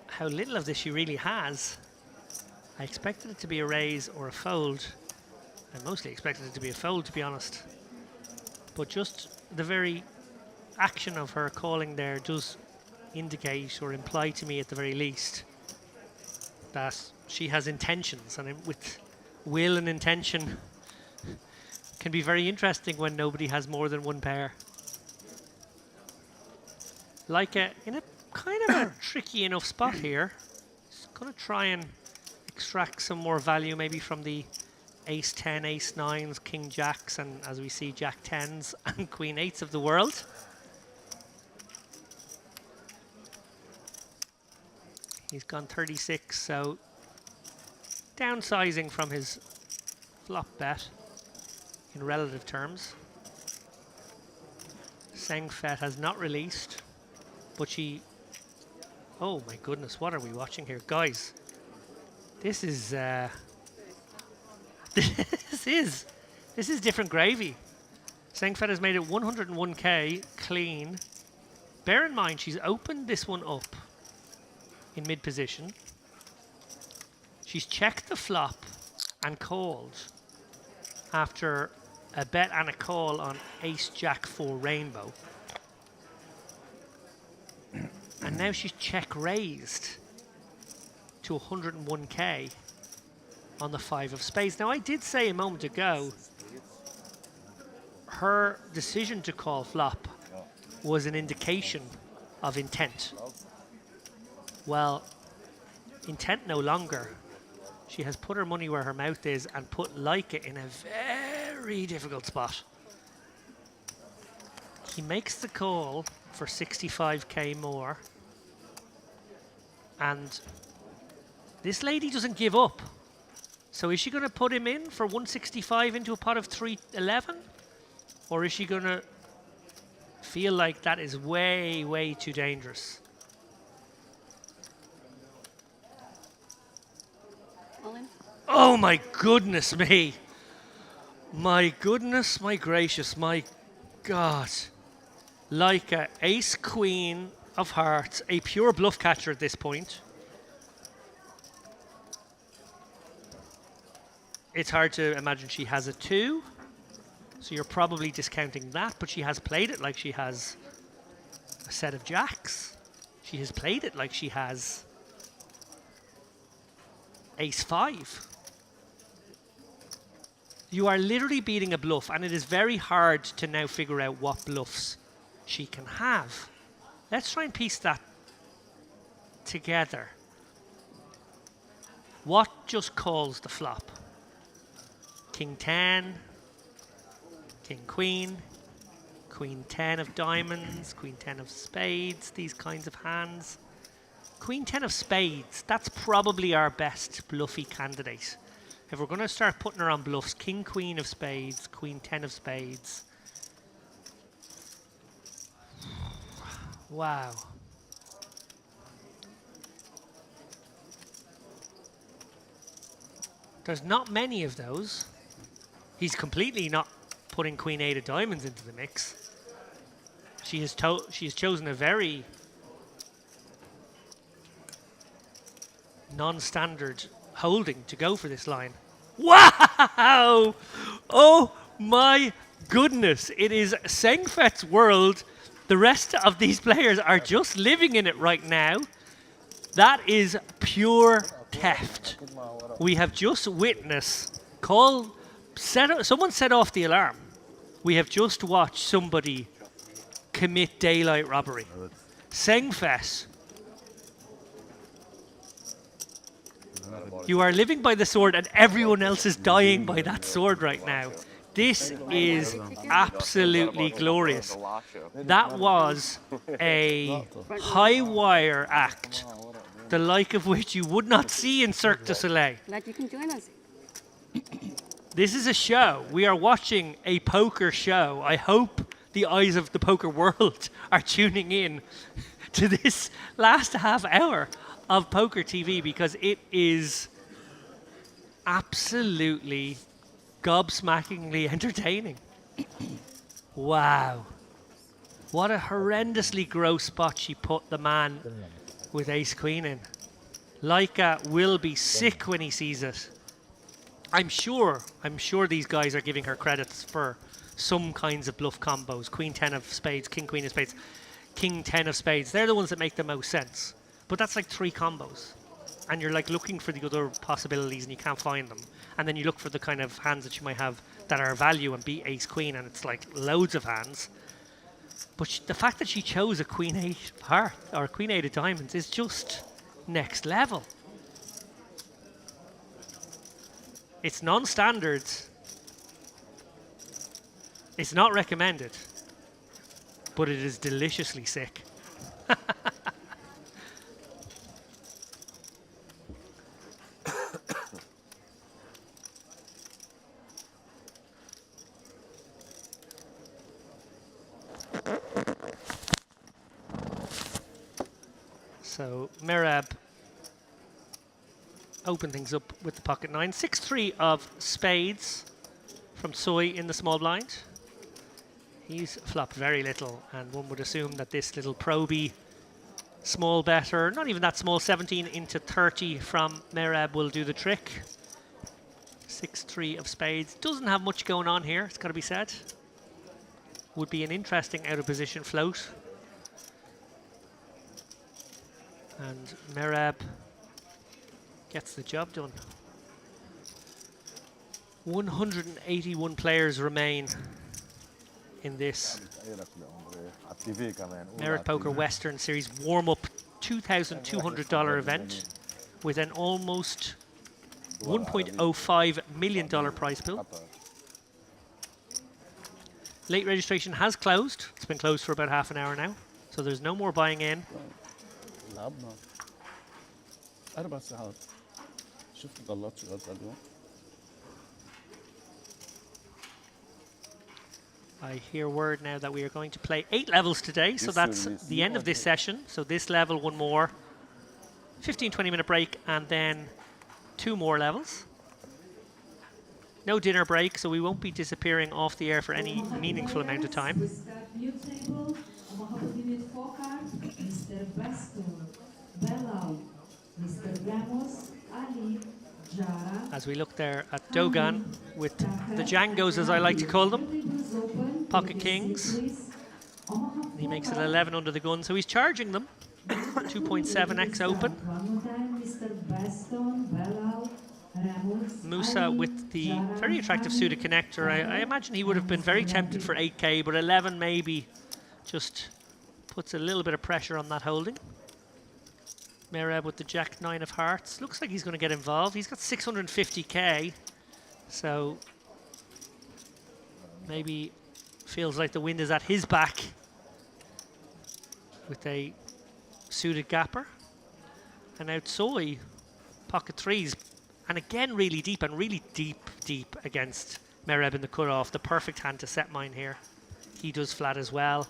how little of this she really has, I expected it to be a raise or a fold. I mostly expected it to be a fold, to be honest. But just the very action of her calling there does indicate or imply to me at the very least that she has intentions, and with will and intention can be very interesting when nobody has more than one pair. Like in a kind of a tricky enough spot here. Just going to try and extract some more value maybe from the ace 10, ace 9s, king jacks, and as we see jack 10s and queen 8s of the world. He's gone 36, so downsizing from his flop bet in relative terms. Sengfet has not released, but she... Oh my goodness, what are we watching here? Guys, this is... this is This is different gravy. Sengfed has made it 101k clean. Bear in mind, she's opened this one up in mid position. She's checked the flop and called after a bet and a call on Ace Jack 4 Rainbow. And now she's check raised to 101k on the 5 of spades. Now, I did say a moment ago her decision to call flop was an indication of intent. Well, intent no longer. She has put her money where her mouth is and put Leica in a very difficult spot. He makes the call for 65k more. And this lady doesn't give up. So is she going to put him in for 165 into a pot of 311? Or is she going to feel like that is way, way too dangerous? All in. Oh my goodness me. My goodness, my gracious, my God. Like a ace queen of hearts, a pure bluff catcher at this point. It's hard to imagine she has a 2. So you're probably discounting that, but she has played it like she has a set of jacks. She has played it like she has ace 5. You are literally beating a bluff, and it is very hard to now figure out what bluffs she can have. Let's try and piece that together. What just calls the flop? King 10, King Queen, Queen 10 of diamonds, Queen 10 of spades, these kinds of hands. Queen 10 of spades, that's probably our best bluffy candidate. If we're going to start putting her on bluffs, King Queen of spades, Queen 10 of spades. Wow. There's not many of those. He's completely not putting Queen 8 of diamonds into the mix. She has chosen a very non-standard holding to go for this line. Wow! Oh my goodness. It is Sengfet's world. The rest of these players are just living in it right now. That is pure theft. We have just witnessed someone set off the alarm. We have just watched somebody commit daylight robbery. Sengfet, you are living by the sword and everyone else is dying by that sword right now. This is absolutely glorious. That was a high wire act, the like of which you would not see in Cirque du Soleil. Glad you can join us. This is a show. We are watching a poker show. I hope the eyes of the poker world are tuning in to this last half hour of poker TV, because it is absolutely gobsmackingly entertaining. Wow. What a horrendously gross spot she put the man with ace queen in. Leica will be sick when he sees it. I'm sure these guys are giving her credits for some kinds of bluff combos. Queen 10 of spades, King Queen of spades, King 10 of spades. They're the ones that make the most sense. But that's like 3 combos. And you're like looking for the other possibilities and you can't find them. And then you look for the kind of hands that you might have that are value and beat ace queen, and it's like loads of hands. But the fact that she chose a Queen 8 of hearts or Queen 8 of diamonds is just next level. It's non-standard. It's not recommended. But it is deliciously sick. So Merab open things up with the pocket 9. 6-3 of spades from Soy in the small blind. He's flopped very little, and one would assume that this little proby small bet, or not even that small, 17 into 30 from Merab will do the trick. 6-3 of spades. Doesn't have much going on here, it's got to be said. Would be an interesting out of position float. And Merab gets the job done. 181 players remain in this Merit Poker Western Series warm-up $2,200 event with an almost $1.05 million prize pool. Late registration has closed. It's been closed for about half an hour now, so there's no more buying in. لعبنا 4 ساعات شفت ضلت شغلت اليوم. I hear word now that we are going to play 8 levels today, so that's the end of this session. So this level, one more, 15-20 minute break, and then 2 more levels. No dinner break, so we won't be disappearing off the air for any meaningful amount of time. As we look there at Dogan with the Djangos, as I like to call them, pocket kings. And he makes it 11 under the gun, so he's charging them. 2.7x open. Musa with the very attractive suited connector. I imagine he would have been very tempted for 8k, but 11 maybe just puts a little bit of pressure on that holding. Merab with the Jack 9 of hearts. Looks like he's going to get involved. He's got 650k, so maybe feels like the wind is at his back with a suited gapper. And now Soy, pocket threes. And again, really deep against Merab in the cutoff. The perfect hand to set mine here. He does flat as well.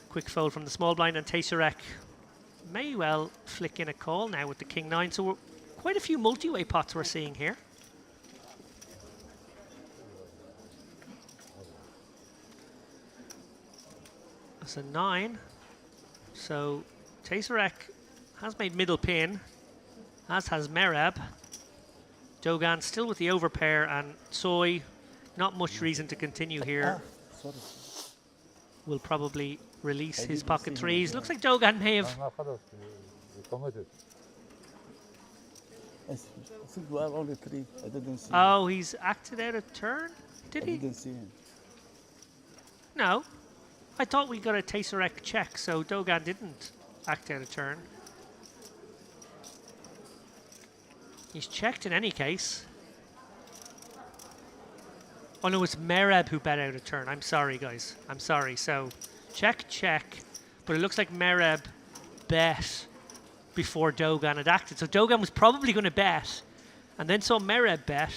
Quick fold from the small blind, and Tayserek may well flick in a call now with the king 9. So quite a few multi-way pots we're seeing here. That's a 9. So Tayserek has made middle pin, as has Merab. Dogan still with the overpair, and Soy, not much reason to continue here. Will probably release his pocket threes. Looks like Dogan may have... only 3. I didn't see Oh, he's acted out a turn? Did he? I didn't see him. No. I thought we got a Tayserek check, so Dogan didn't act out a turn. He's checked in any case. Oh no, it's Merab who bet out a turn. I'm sorry, guys. I'm sorry. So, check. But it looks like Merab bet before Dogan had acted. So Dogan was probably going to bet, and then saw Merab bet,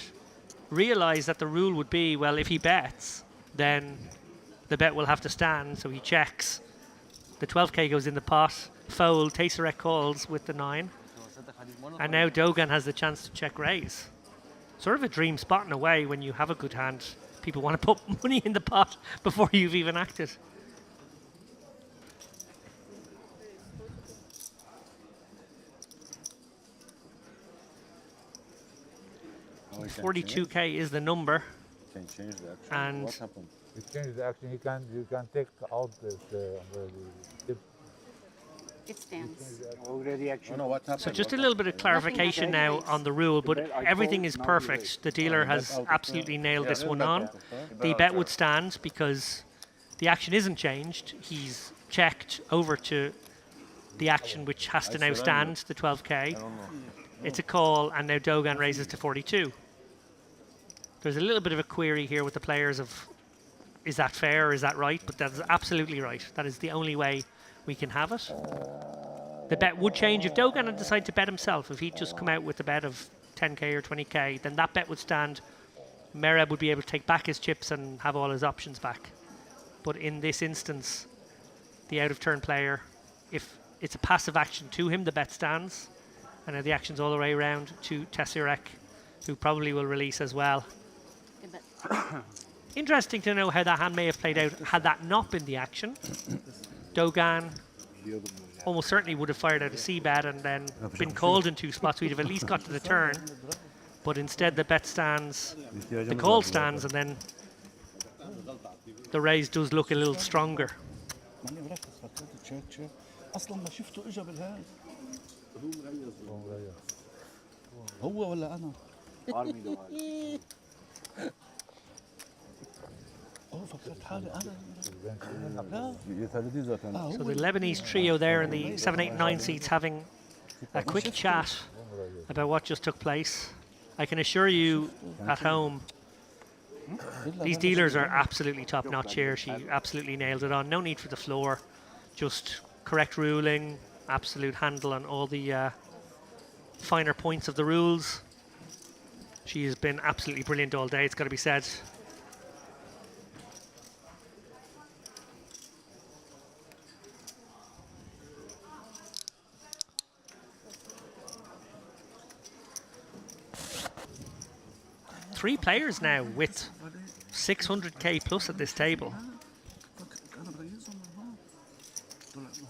realized that the rule would be, well, if he bets, then the bet will have to stand. So he checks. The 12k goes in the pot. Fold. Tayserek calls with the 9. And now Dogan has the chance to check raise. Sort of a dream spot in a way when you have a good hand. People want to put money in the pot before you've even acted. Oh, 42k is the number. Can change the action. And what happened? You change the action. You can take out the tip. It stands. Already action. Oh, no, what happened? so just a little bit of clarification now on the rule, but everything is perfect. The dealer has absolutely nailed this one on. The bet would stand because the action isn't changed. He's checked over to the action which has to now stand, the 12k. It's a call, and now Dogan raises to 42. There's a little bit of a query here with the players of, is that fair, is that right? But that's absolutely right. That is the only way we can have it. The bet would change if Dogan had decided to bet himself. If he'd just come out with a bet of 10k or 20k, then that bet would stand. Merab would be able to take back his chips and have all his options back. But in this instance, the out-of-turn player, if it's a passive action to him, the bet stands. And now the action's all the way around to Tayserek. who probably will release as well. Good bet. Interesting to know how that hand may have played out had that not been the action. Dogan almost certainly would have fired out a c-bet and then been called in 2 spots. We'd have at least got to the turn. But instead the bet stands, the call stands, and then the raise does look a little stronger. ماني مركز فكرت تشيك اصلا ما شفته اجى بالهاي هو ولا انا؟ فكرت حالي انا So the Lebanese trio there in the 7, 8, 9 seats having a quick chat about what just took place. I can assure you at home, these dealers are absolutely top notch here. She absolutely nailed it on. No need for the floor, just correct ruling, absolute handle on all the finer points of the rules. She has been absolutely brilliant all day, it's got to be said. Three players now with 600k plus at this table.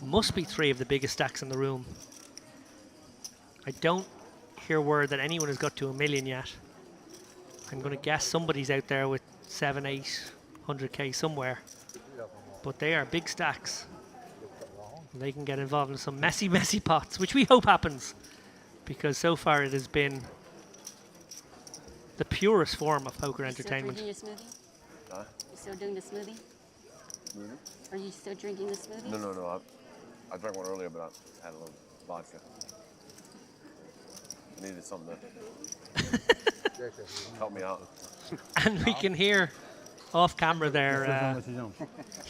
Must be 3 of the biggest stacks in the room. I don't hear word that anyone has got to 1 million yet. I'm going to guess somebody's out there with 7, 800k somewhere. But they are big stacks. And they can get involved in some messy, messy pots, which we hope happens. Because so far it has been the purest form of poker entertainment. You still drinking your smoothie? Huh? You still doing the smoothie? Are you still drinking the smoothie? No. I drank one earlier, but I had a little vodka. I needed something to help me out. And we can hear off camera there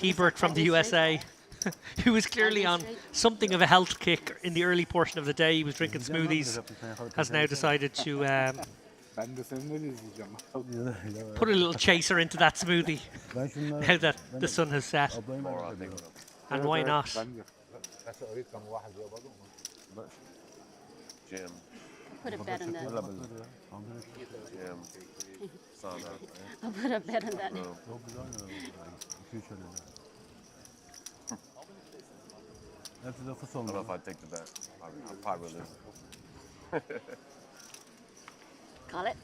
Hebert from the USA, who was clearly on something of a health kick in the early portion of the day. He was drinking smoothies, has now decided to put a little chaser into that smoothie now that the sun has set. And why not? Jim. Put a bet on that. Jim. I'll put a bet on that. I don't know if I'd take the bet. I'll probably lose. Call it.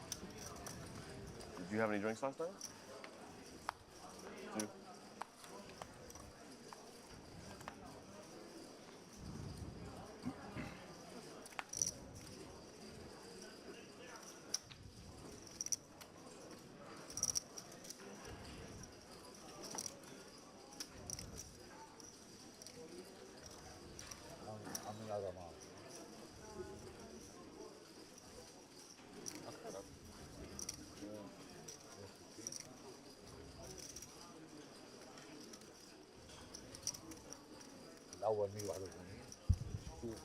Did you have any drinks last night? 2? الاول 181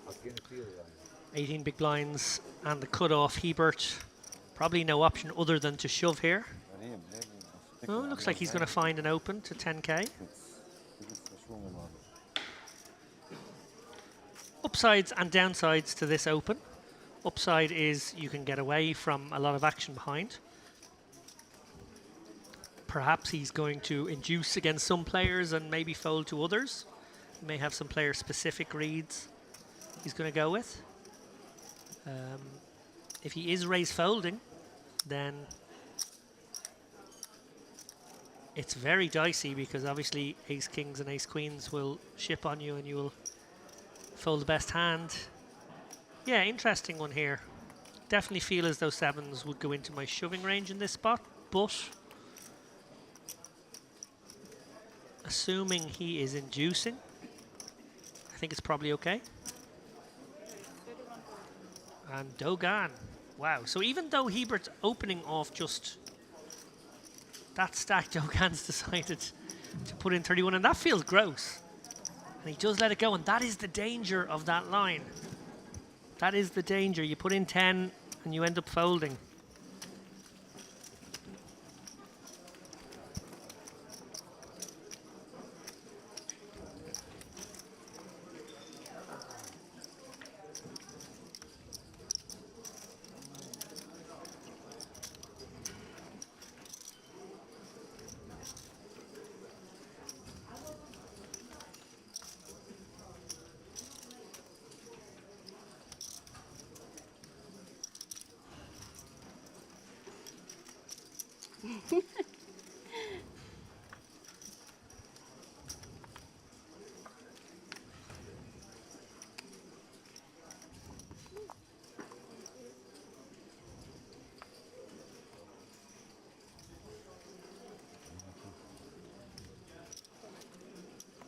حاطين كثير يعني 18 big blinds and the cut-off. Hebert, probably no option other than to shove here. Oh, looks like he's going to find an open to 10k. Upsides and downsides to this open. Upside is you can get away from a lot of action behind. Perhaps he's going to induce against some players and maybe fold to others. He may have some player-specific reads he's going to go with. If he is raise folding, then it's very dicey because obviously ace kings and ace queens will ship on you and you will fold the best hand. Yeah, interesting one here. Definitely feel as though sevens would go into my shoving range in this spot, but assuming he is inducing, I think it's probably okay. And Dogan, wow. So even though Hebert's opening off just that stack, Dogan's decided to put in 31, and that feels gross. And he does let it go, and that is the danger of that line. That is the danger. You put in 10 and you end up folding.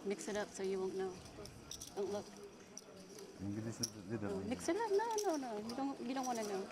Mix it up so you won't know. Don't look. İngiliz lider. Mix it up. No. You don't want to know.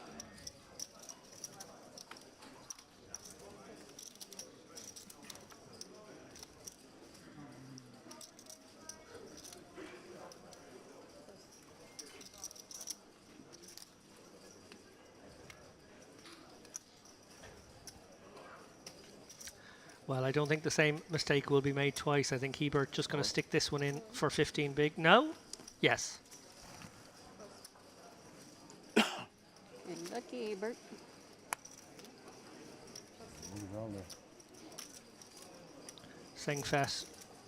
Well, I don't think the same mistake will be made twice. I think Hebert just going to stick this one in for 15 big. No? Yes. You're lucky, Bert. Sengfest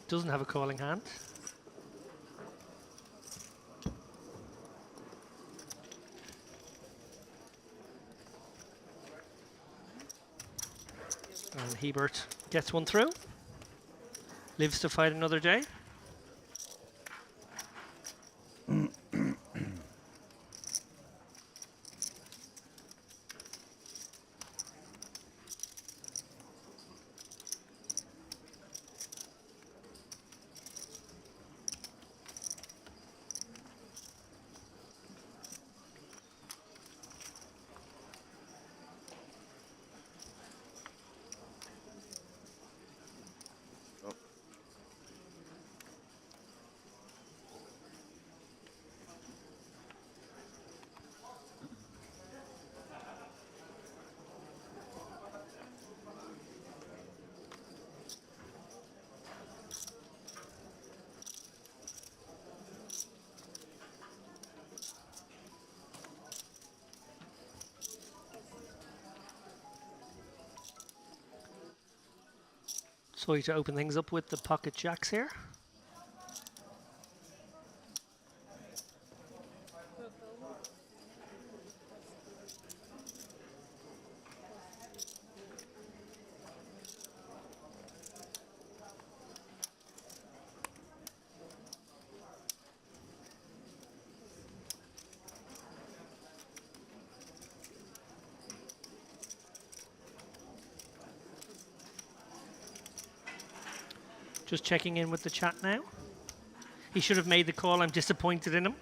doesn't have a calling hand. And Hebert gets one through. Lives to fight another day. So to open things up with the pocket jacks here. Just checking in with the chat now. He should have made the call. I'm disappointed in him.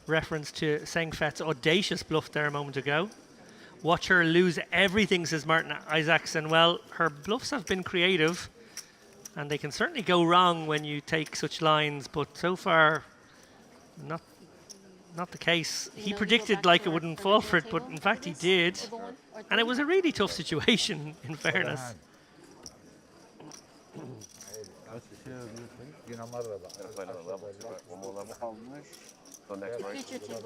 Reference to Sengfet's audacious bluff there a moment ago. Watch her lose everything, says Martin Isaacson. Well, her bluffs have been creative, and they can certainly go wrong when you take such lines, but so far, not the case. He predicted like it wouldn't fall for it, but in fact he did. And it was a really tough situation, in fairness.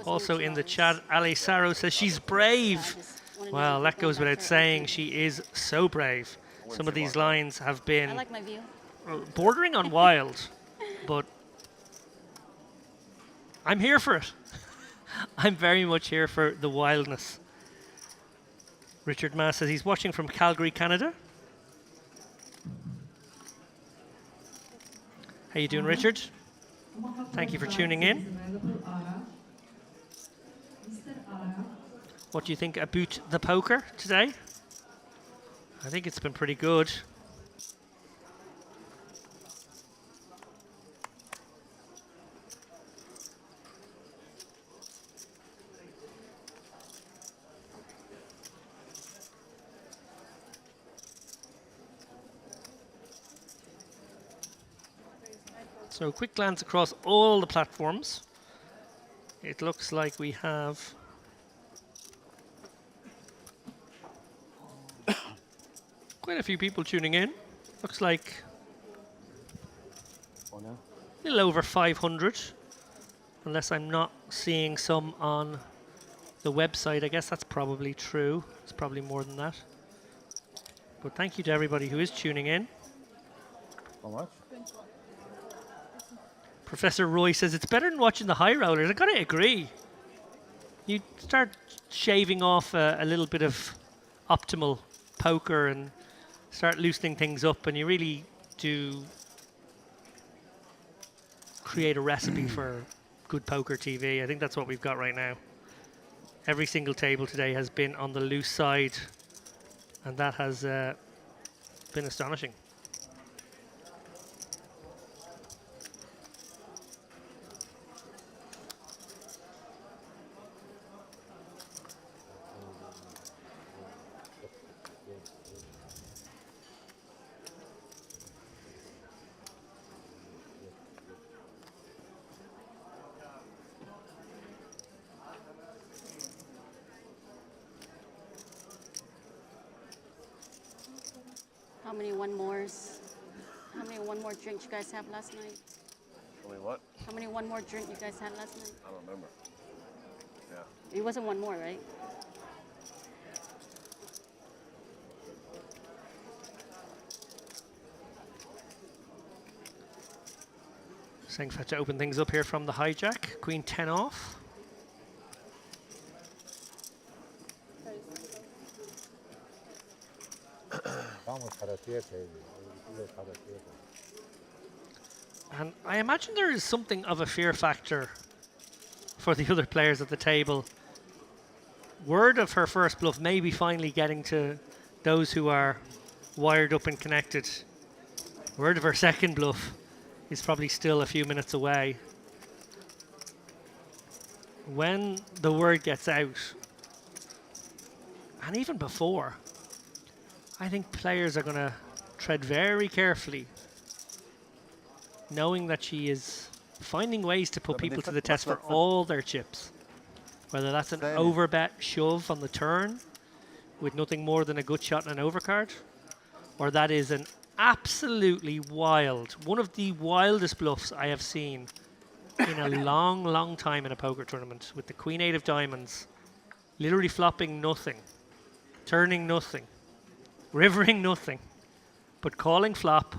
Also in the chat, Ali Saro says she's brave. Well, that goes without saying. She is so brave. Some of these lines have been I like my view. Bordering on wild, but I'm here for it. I'm very much here for the wildness. Richard Mass says he's watching from Calgary, Canada. How you doing, Richard? Thank you for tuning in. What do you think about the poker today? I think it's been pretty good. So a quick glance across all the platforms. It looks like we have quite a few people tuning in. Looks like a little over 500, unless I'm not seeing some on the website. I guess that's probably true. It's probably more than that. But thank you to everybody who is tuning in. How much? Professor Roy says it's better than watching the high rollers. I gotta agree. You start shaving off a little bit of optimal poker and start loosening things up, and you really do create a recipe for good poker TV. I think that's what we've got right now. Every single table today has been on the loose side, and that has been astonishing. how many one mores? How many one more drink you guys have last night? Wait, what? How many one more drink you guys had last night? I don't remember. Yeah. It wasn't one more, right? Saying for to open things up here from the hijack. Queen 10 off. And I imagine there is something of a fear factor for the other players at the table. Word of her first bluff may be finally getting to those who are wired up and connected. Word of her second bluff is probably still a few minutes away. When the word gets out, and even before, I think players are going to tread very carefully, knowing that she is finding ways to put people to the test for all their chips. Whether that's an overbet shove on the turn with nothing more than a good shot and an overcard, or that is an absolutely wild, one of the wildest bluffs I have seen in a long, long time in a poker tournament, with the Queen 8 of diamonds literally flopping nothing, turning nothing, rivering nothing, but calling flop.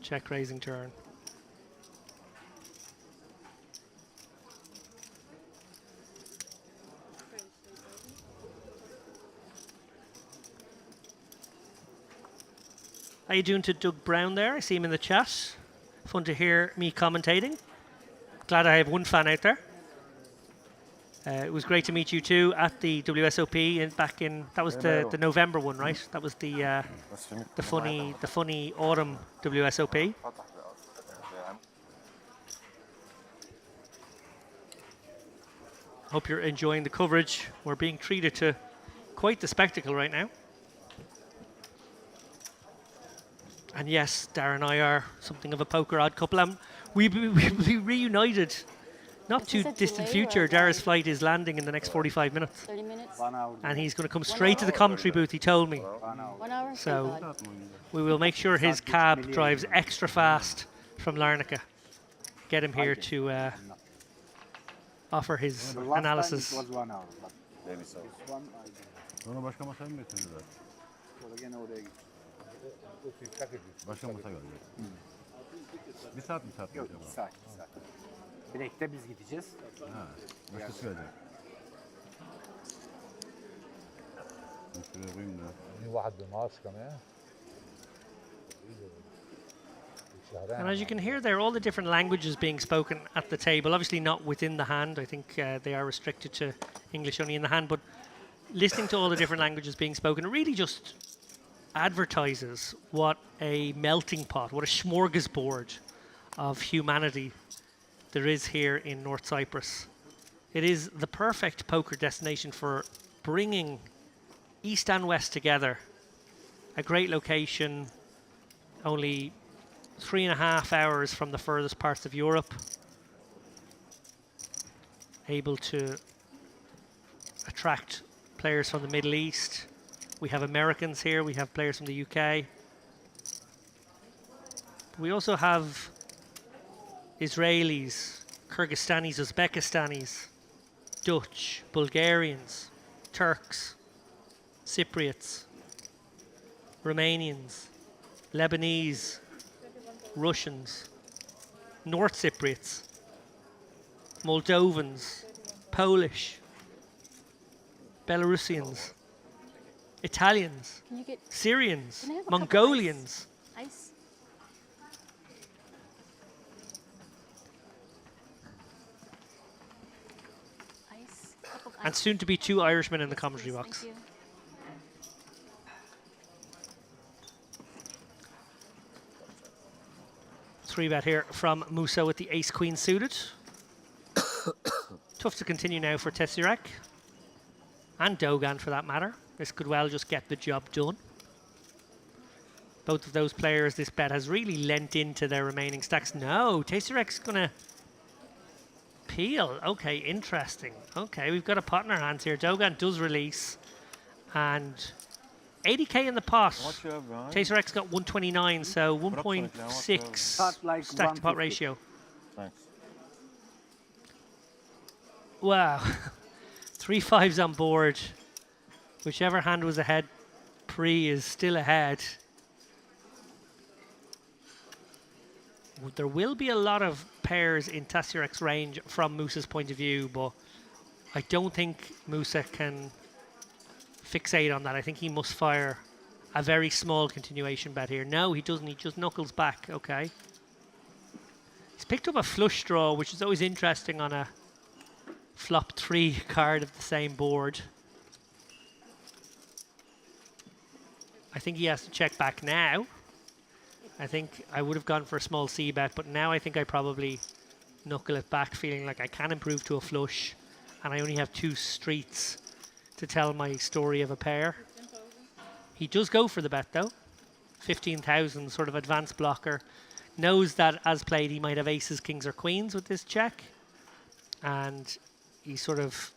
Check raising turn. How you doing to Doug Brown there? I see him in the chat. Fun to hear me commentating. Glad I have one fan out there. It was great to meet you too at the WSOP back in, that was the November one, right? That was the funny autumn WSOP. Hope you're enjoying the coverage. We're being treated to quite the spectacle right now. And yes, Darren and I are something of a poker odd couple. We'll be reunited. Not too distant future. Dara's flight is landing in the next 45 minutes. 30 minutes? And he's going to come straight to the commentary booth, he told me. 1 hour? So we will make sure his cab drives extra fast from Larnaca. Get him here to offer his analysis. It was 1 hour. Maybe so. Sonra başka masaya mı götürdüler? Sonra gene oraya gittim. Başka masa gördük. Bir saat mi saat mi? Yok, 2 saat. Bilek'te biz gideceğiz. Ha, başkası gelecek. Şuraya koyayım da. واحد بماسك كمان. And as you can hear there, all the different languages being spoken at the table, obviously not within the hand. I think they are restricted to English only in the hand, but listening to all the different languages being spoken, it really just advertises what a melting pot, what a smorgasbord of humanity there is here in North Cyprus. It is the perfect poker destination for bringing East and West together. A great location, only 3.5 hours from the furthest parts of Europe. Able to attract players from the Middle East. We have Americans here, we have players from the UK. We also have Israelis, Kyrgyzstanis, Uzbekistanis, Dutch, Bulgarians, Turks, Cypriots, Romanians, Lebanese, Russians, North Cypriots, Moldovans, Polish, Belarusians, Italians, Syrians, Mongolians. Ice? And soon to be 2 Irishmen in the commentary box. Thank you. Three bet here from Musa with the ace queen suited. Tough to continue now for Tesserac. And Dogan for that matter. This could well just get the job done. Both of those players, this bet has really lent into their remaining stacks. No, Tesserac's going to appeal. Okay, interesting. Okay, we've got a pot in our hands here. Dogan does release. And 80k in the pot. What you have behind? Chaser X got 129, so 1.6 Pot like stack to pot 150. ratio. Thanks. Wow. 3 5s on board. Whichever hand was ahead pre is still ahead. There will be a lot of pairs in Tassirex's range from Musa's point of view, but I don't think Musa can fixate on that. I think he must fire a very small continuation bet here. No, he doesn't. He just knuckles back. Okay. He's picked up a flush draw, which is always interesting on a flop 3 card of the same board. I think he has to check back now. I think I would have gone for a small C bet, but now I think I probably knuckle it back, feeling like I can improve to a flush, and I only have 2 streets to tell my story of a pair. He does go for the bet though. 15,000, sort of advanced blocker. Knows that as played he might have aces, kings or queens with this check. And he's sort of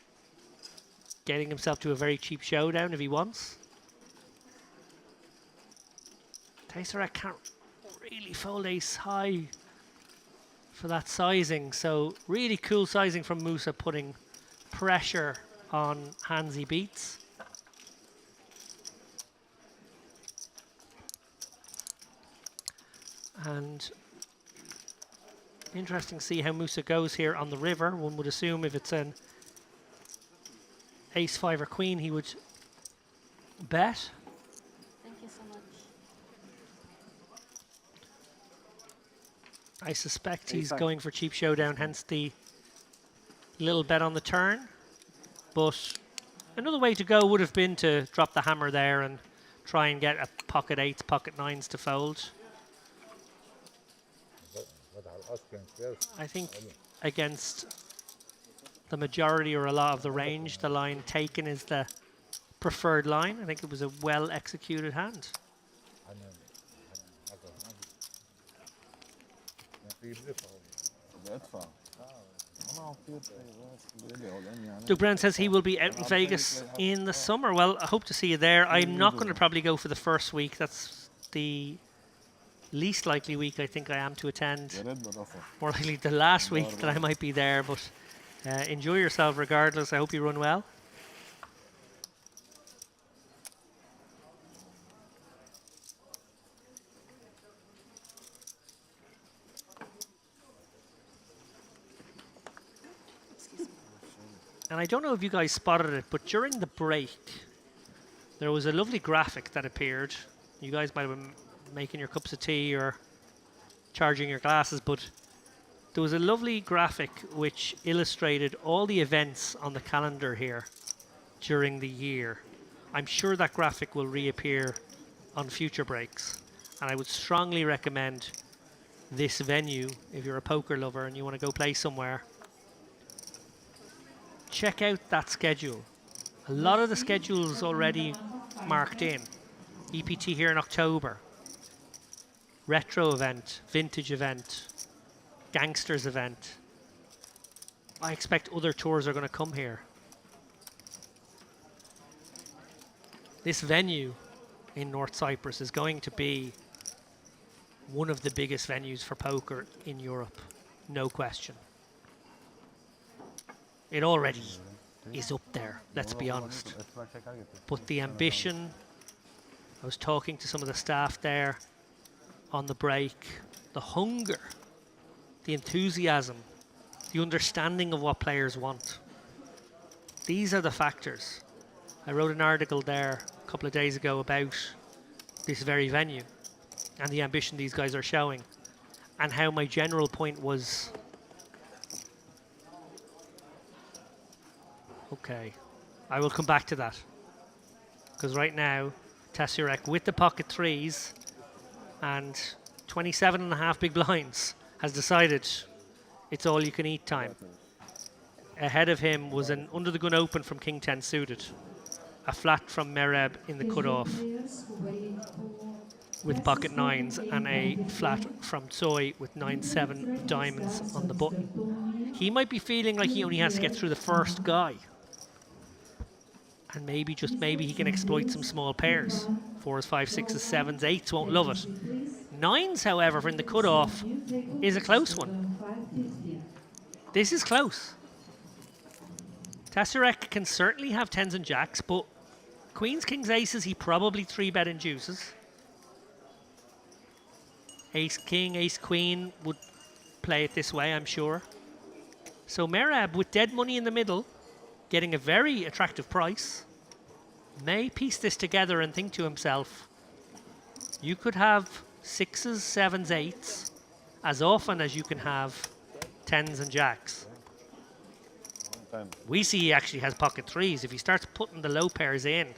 getting himself to a very cheap showdown if he wants. Tesseract can't really fold ace high for that sizing. So really cool sizing from Musa, putting pressure on hands he beats. And interesting to see how Musa goes here on the river. One would assume if it's an ace, 5 or queen, he would bet. Thank you so much. I suspect he's going for cheap showdown, hence the little bet on the turn. But another way to go would have been to drop the hammer there and try and get a pocket 8s, pocket 9s to fold. I think against the majority or a lot of the range, the line taken is the preferred line. I think it was a well executed hand. Doug Brown says he will be out in Vegas in the summer. Well, I hope to see you there. I'm not going to probably go for the first week. That's the least likely week I think I am to attend. More likely the last week that I might be there, but enjoy yourself regardless. I hope you run well. And I don't know if you guys spotted it, but during the break, there was a lovely graphic that appeared. You guys might have been making your cups of tea or charging your glasses, but there was a lovely graphic which illustrated all the events on the calendar here during the year. I'm sure that graphic will reappear on future breaks, and I would strongly recommend this venue if you're a poker lover and you want to go play somewhere. Check out that schedule. A lot of the schedule's already marked in. EPT here in October. Retro event, vintage event, gangsters event. I expect other tours are going to come here. This venue in North Cyprus is going to be one of the biggest venues for poker in Europe, no question. It already is up there, let's be honest. But the ambition, I was talking to some of the staff there on the break, the hunger, the enthusiasm, the understanding of what players want. These are the factors. I wrote an article there a couple of days ago about this very venue and the ambition these guys are showing, and how my general point was, okay, I will come back to that. Because right now, Tesseract with the pocket 3s and 27.5 big blinds has decided it's all you can eat time. Ahead of him was an under the gun open from King 10 suited, a flat from Mereb in the cutoff with pocket 9s, and a flat from Tsoi with 9-7 diamonds on the button. He might be feeling like he only has to get through the first guy. And maybe, just maybe, he can exploit some small pairs. 4s, 5s, 6s, 7s, 8s won't love it. 9s, however, in the cutoff is a close one. This is close. Tasarek can certainly have 10s and jacks, but queens, kings, aces, he probably 3-bet induces. Ace, king, ace, queen would play it this way, I'm sure. So Merab, with dead money in the middle, getting a very attractive price, may piece this together and think to himself, you could have 6s, 7s, 8s as often as you can have 10s and jacks. We see he actually has pocket 3s. If he starts putting the low pairs in,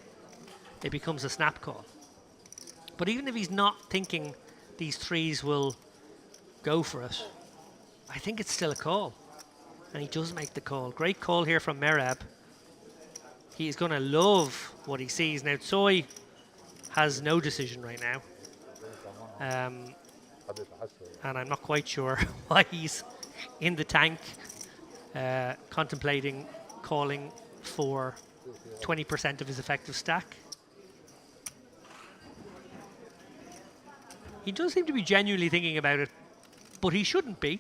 it becomes a snap call. But even if he's not thinking these 3s will go for it, I think it's still a call. And he does make the call. Great call here from Merab. He's going to love what he sees. Now, Tsoi has no decision right now. And I'm not quite sure why he's in the tank contemplating calling for 20% of his effective stack. He does seem to be genuinely thinking about it, but he shouldn't be.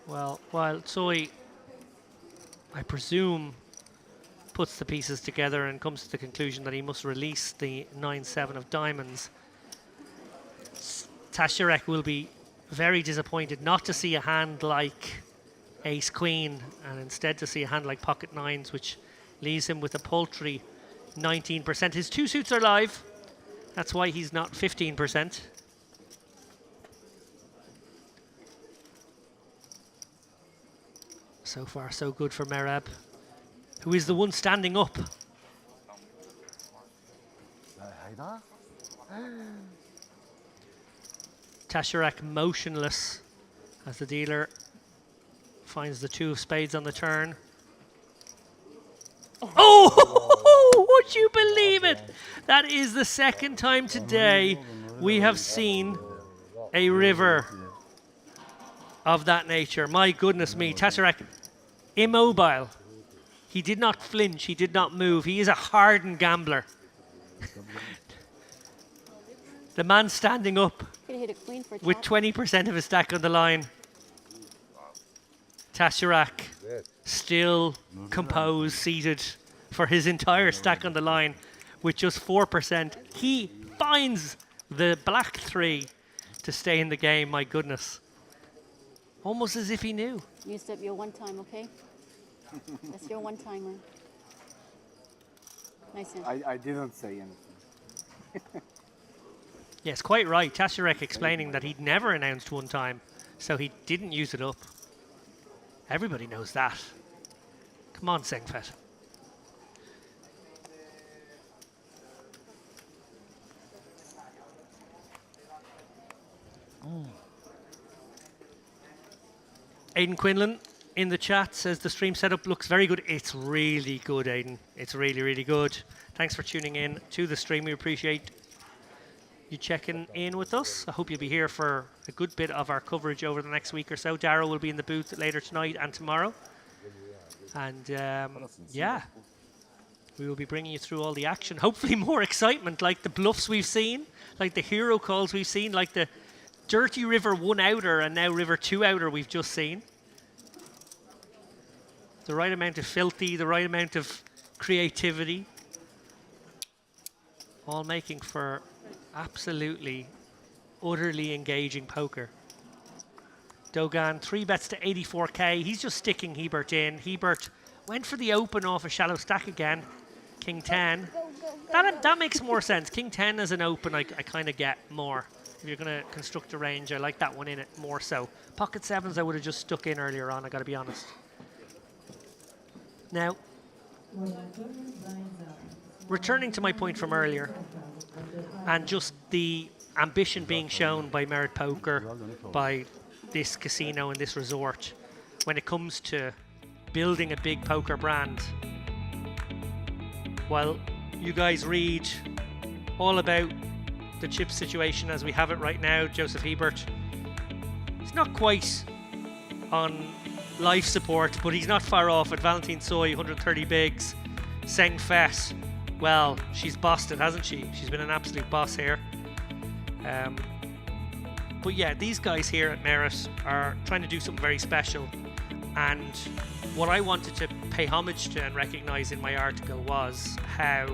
Well, while Tsoi, I presume, puts the pieces together and comes to the conclusion that he must release the 9-7 of diamonds, Tasarek will be very disappointed not to see a hand like ace-queen and instead to see a hand like pocket 9s, which leaves him with a paltry 19%. His 2 suits are live. That's why he's not 15%. So far, so good for Merab, who is the one standing up. Tasarek motionless as the dealer finds the 2 of spades on the turn. Oh, would you believe it? That is the second time today we have seen a river of that nature. My goodness me, Tasarek immobile. He did not flinch, he did not move. He is a hardened gambler. The man standing up with 20% of his stack on the line. Tasarek still composed, seated for his entire stack on the line with just 4%. He finds the black 3 to stay in the game, my goodness. Almost as if he knew. You step your one time, okay? That's your one timer. Nice hand. I didn't say anything. Yes, quite right. Tasarek explaining that he'd never announced one time, so he didn't use it up. Everybody knows that. Come on, Sengfet. Aidan Quinlan in the chat says the stream setup looks very good. It's really good, Aidan. It's really, really good. Thanks for tuning in to the stream. We appreciate you checking in with us. I hope you'll be here for a good bit of our coverage over the next week or so. Darrow will be in the booth later tonight and tomorrow. And yeah, we will be bringing you through all the action. Hopefully more excitement, like the bluffs we've seen, like the hero calls we've seen, like the Dirty River 1 outer and now River 2 outer we've just seen. The right amount of filthy, the right amount of creativity. All making for absolutely, utterly engaging poker. Dogan, 3 bets to 84k. He's just sticking Hebert in. Hebert went for the open off a shallow stack again. King 10. That makes more sense. King 10 as an open, I kind of get more. If you're going to construct a range, I like that one in it more so. Pocket 7s I would have just stuck in earlier on, I got to be honest. Now, returning to my point from earlier, and just the ambition being shown by Merit Poker, by this casino and this resort, when it comes to building a big poker brand, while you guys read all about the chip situation as we have it right now. Joseph Hebert, he's not quite on life support, but he's not far off at Valentine Soy, 130 bigs. Seng Fett, well, she's bossed it, hasn't she? She's been an absolute boss here. But yeah, these guys here at Merit are trying to do something very special. And what I wanted to pay homage to and recognise in my article was how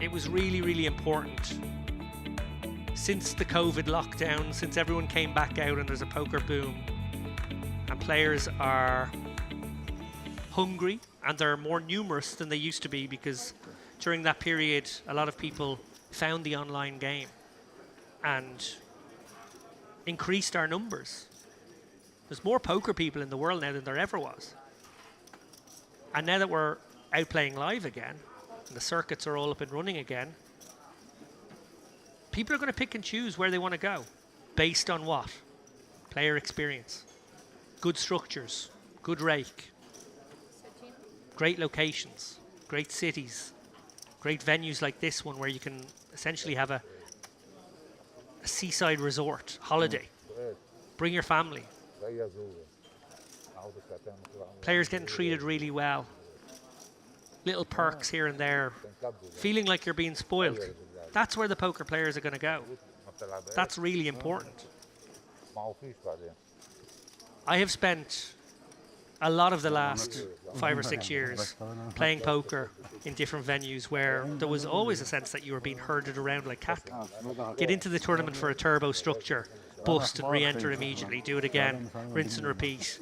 it was really, really important since the COVID lockdown, since everyone came back out and there's a poker boom and players are hungry and they're more numerous than they used to be, because during that period a lot of people found the online game and increased our numbers. There's more poker people in the world now than there ever was. And now that we're out playing live again and the circuits are all up and running again, people are going to pick and choose where they want to go based on what? Player experience, good structures, good rake, great locations, great cities, great venues like this one where you can essentially have a seaside resort holiday. Bring your family. Players getting treated really well. Little perks here and there. Feeling like you're being spoiled. That's where the poker players are going to go. That's really important. I have spent a lot of the last 5 or 6 years playing poker in different venues where there was always a sense that you were being herded around like cattle. Get into the tournament for a turbo structure, bust and re-enter immediately, do it again, rinse and repeat.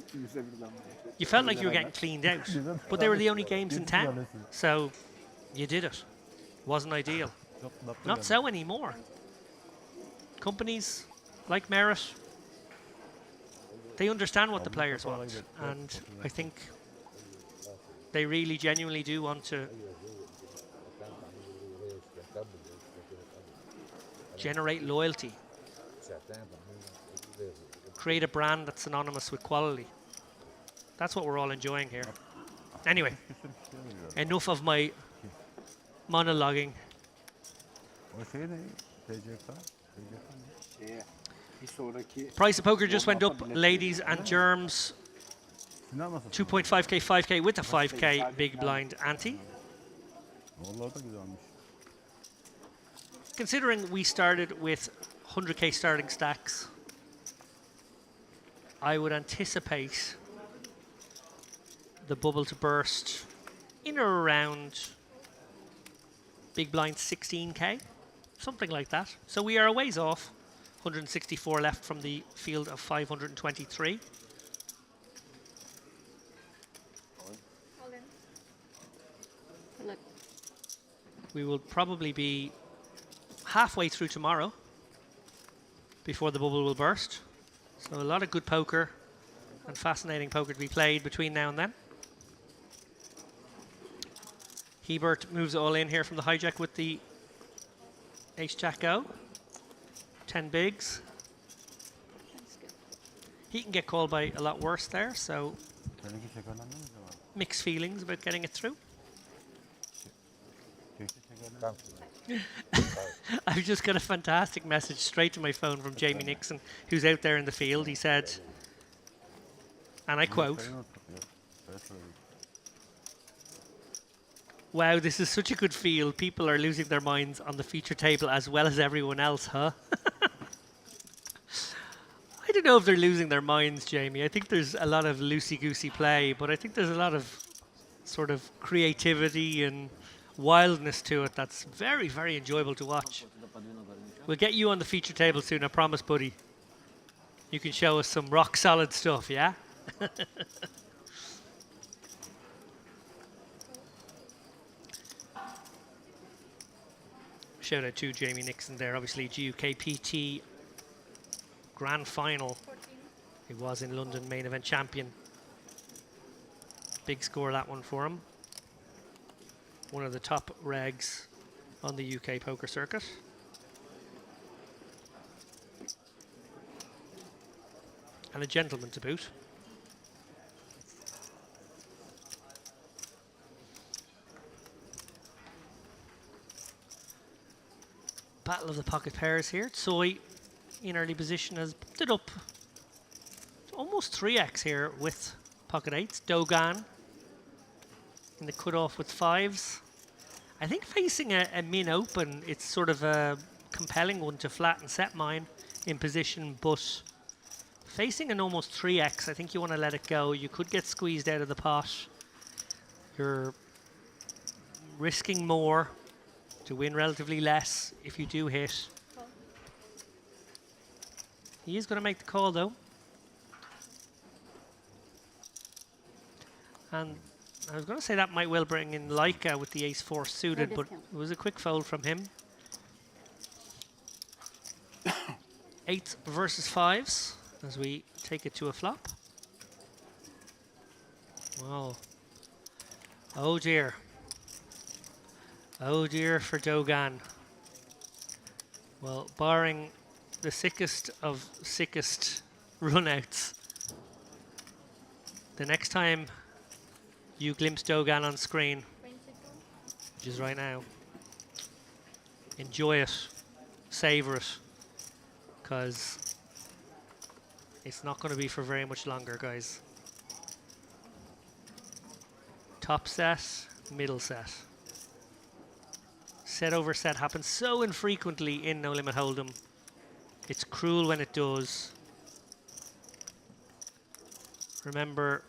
You felt like you were getting cleaned out, but they were the only games in town, so you did it. Wasn't ideal. Not so anymore. Companies like Merit, they understand what the players want, and I think they really genuinely do want to generate loyalty, create a brand that's synonymous with quality. That's what we're all enjoying here. Anyway, enough of my monologuing. Price of poker just went up, ladies and germs. 2.5k, 5k with a 5k big blind ante. Considering we started with 100k starting stacks, I would anticipate the bubble to burst in or around big blind 16k, something like that. So we are a ways off. 164 left from the field of 523. We will probably be halfway through tomorrow before the bubble will burst. So a lot of good poker and fascinating poker to be played between now and then. Hebert moves all in here from the hijack with the ace-jack go. 10 bigs. He can get called by a lot worse there, so mixed feelings about getting it through. I've just got a fantastic message straight to my phone from Jamie Nixon, who's out there in the field. He said, and I quote, "Wow, this is such a good field. People are losing their minds on the feature table as well as everyone else, huh?" I don't know if they're losing their minds, Jamie. I think there's a lot of loosey-goosey play, but I think there's a lot of sort of creativity and wildness to it that's very, very enjoyable to watch. We'll get you on the feature table soon, I promise, buddy. You can show us some rock-solid stuff, yeah? Shout out to Jamie Nixon there, obviously GUKPT Grand Final. He was in London, main event champion. Big score that one for him. One of the top regs on the UK poker circuit. And a gentleman to boot. battle of the pocket pairs here. Tsoi in early position has bumped it up to almost 3x here with pocket eights. Dogan in the cutoff with fives. I think facing a min open, it's sort of a compelling one to flat and set mine in position, but facing an almost 3x, I think you want to let it go. You could get squeezed out of the pot. You're risking more to win relatively less if you do hit. He is going to make the call though. And I was going to say that might well bring in Leica with the ace-4 suited, but it was a quick fold from him. 8s versus 5s as we take it to a flop. Wow. Oh dear. Oh dear for Dogan. Well, barring the sickest of sickest runouts, the next time you glimpse Dogan on screen, which is right now, enjoy it, savor it, because it's not going to be for very much longer, guys. Top set, middle set. Set over set happens so infrequently in No Limit Hold'em. It's cruel when it does. Remember,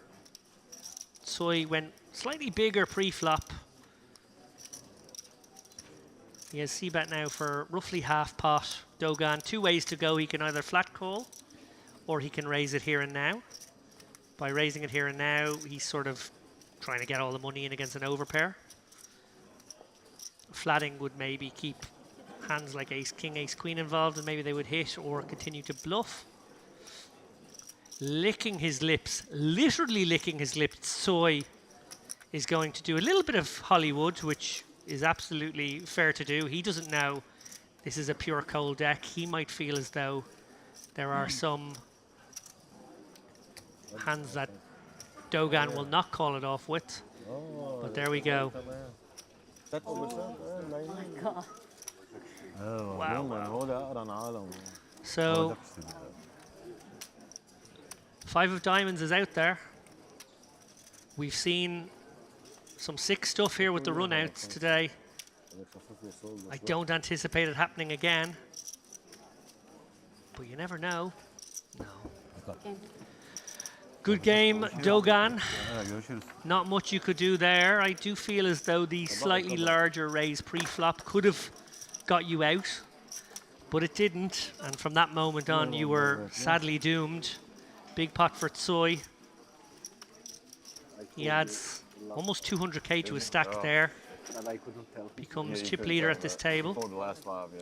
Tsoi went slightly bigger pre-flop. He has c-bet now for roughly half pot. Dogan, 2 ways to go. He can either flat call or he can raise it here and now. By raising it here and now, he's sort of trying to get all the money in against an overpair. Flatting would maybe keep hands like ace king, ace queen involved, and maybe they would hit or continue to bluff. Licking his lips, literally licking his lips, Tsoi is going to do a little bit of Hollywood, which is absolutely fair to do. He doesn't know this is a pure cold deck. He might feel as though there are some hands that Dogan will not call it off with. But there we go. Oh my God. Wow. So 5 of diamonds is out there. We've seen some sick stuff here with the runouts today. I don't anticipate it happening again. But you never know. No. Good game, Dogan. Not much you could do there. I do feel as though the slightly larger raise pre-flop could have got you out, but it didn't. And from that moment on, you were sadly doomed. Big pot for Tsoi. He adds almost 200k to his stack there. Becomes chip leader at this table.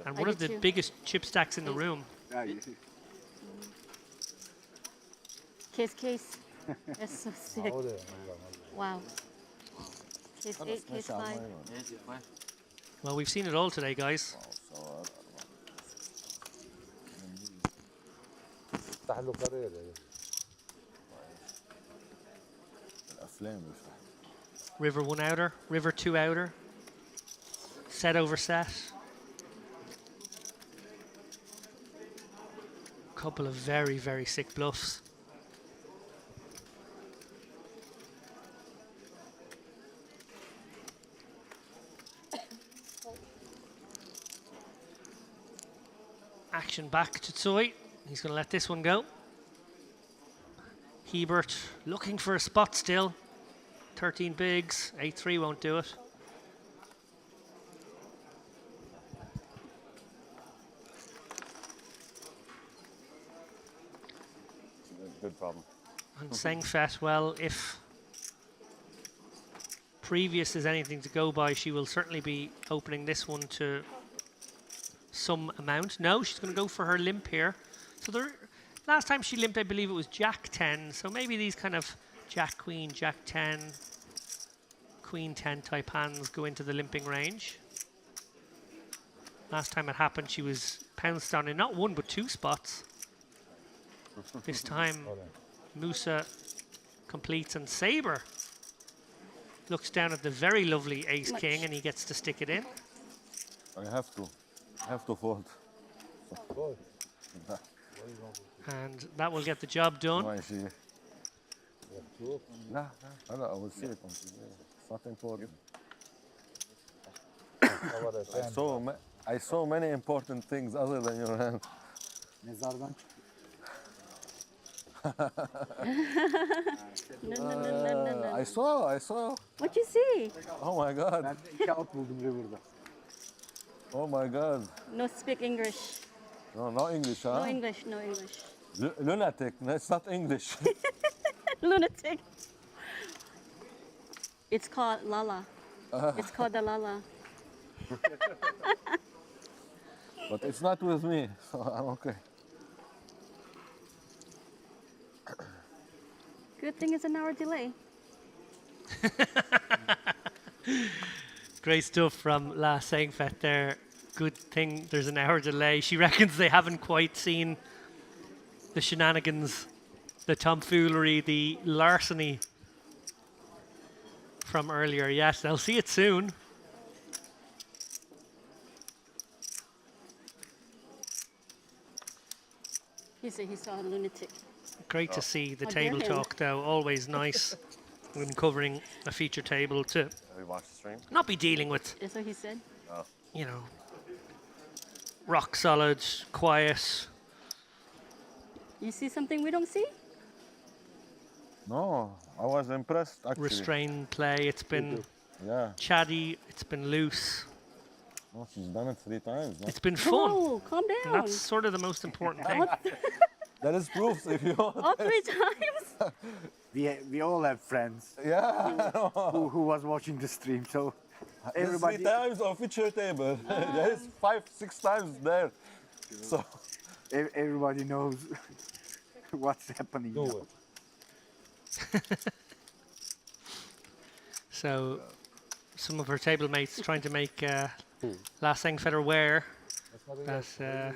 And one of the biggest chip stacks in the room. Case. That's so sick. Wow. Case 8, case 5. Well, we've seen it all today, guys. River 1 outer, river 2 outer. Set over set. Couple of very, very sick bluffs. Action back to Tsoi. He's going to let this one go. Hebert looking for a spot still. 13 bigs. 8-3 won't do it. Good problem. And Sengfet, well, if previous is anything to go by, she will certainly be opening this one to some amount. No, she's going to go for her limp here. So last time she limped, I believe it was Jack 10. So maybe these kind of Jack Queen, Jack 10, Queen 10 type hands go into the limping range. Last time it happened, she was pounced on in not 1 but 2 spots. This time, Musa completes and Sabre looks down at the very lovely ace king and he gets to stick it in. I have to. I have to fold. And that will get the job done. I will see it. It's not important. I saw many important things other than your hand. No, no, no, no, no, no. I saw. What you see? Oh my God. Oh my God. No speak English. No, no English, huh? No English, no English. Lunatic. That's not English. Lunatic. It's called Lala. It's called the Lala. But it's not with me, so I'm okay. Good thing it's an hour delay. Great stuff from La Sengfet there. Good thing there's an hour delay. She reckons they haven't quite seen the shenanigans, the tomfoolery, the larceny from earlier. Yes, they'll see it soon. He said he saw a lunatic. Great to see the How dare table him. talk, though. Always nice when covering a feature table to Have you watched the stream? not be dealing with, That's what he said. Oh. you know, rock solid, quiet. You see something we don't see? No, I was impressed actually. Restrained play. It's been chatty. It's been loose. No, she's done it 3 times. No? It's been fun. Oh, calm And down. that's sort of the most important thing. That is proof if you want. All 3 times? We all have friends. Yeah. Who was watching the stream, so There's everybody. 3 times on feature table. There is 5, 6 times there. So Everybody knows what's happening. So, some of her table mates trying to make La Sengfet aware that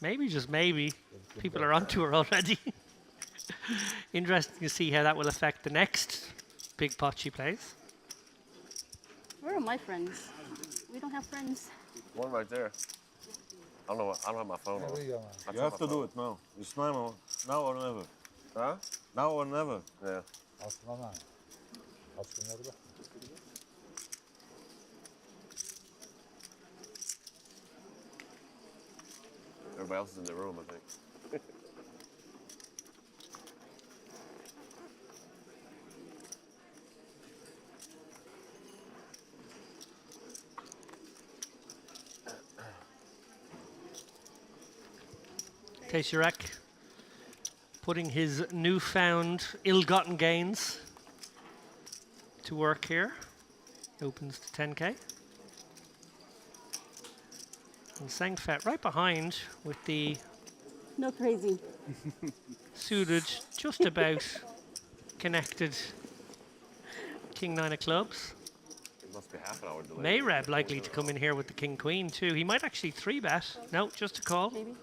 maybe, just maybe, people are onto her already. Interesting to see how that will affect the next big pot she plays. Where are my friends? We don't have friends. one right there. I don't know. I don't have my phone on. You have to do it now. It's now or never. Huh? Now or never. Yeah. Everybody else is in the room, I think. Teixeira putting his newfound ill-gotten gains to work here. Opens to 10k. And Sengfet right behind with the No crazy. suited, just about connected King 9 of clubs. It must be half an hour delay. Mayreb likely to come in here with the King Queen too. He might actually 3-bet. No, just a call. Maybe.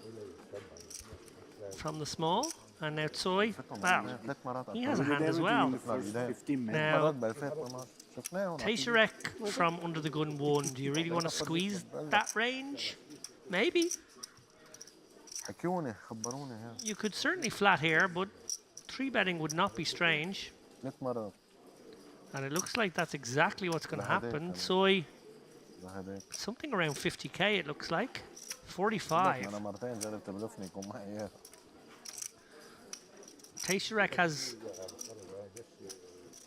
From the small. And now Tsoi. Wow. He has a hand as well. Now, Teixeira from under the gun 1. Do you really want to squeeze that range? Maybe. You could certainly flat here, but 3-betting would not be strange. And it looks like that's exactly what's going to happen. Tsoi, something around 50k it looks like. 45. Teixeira has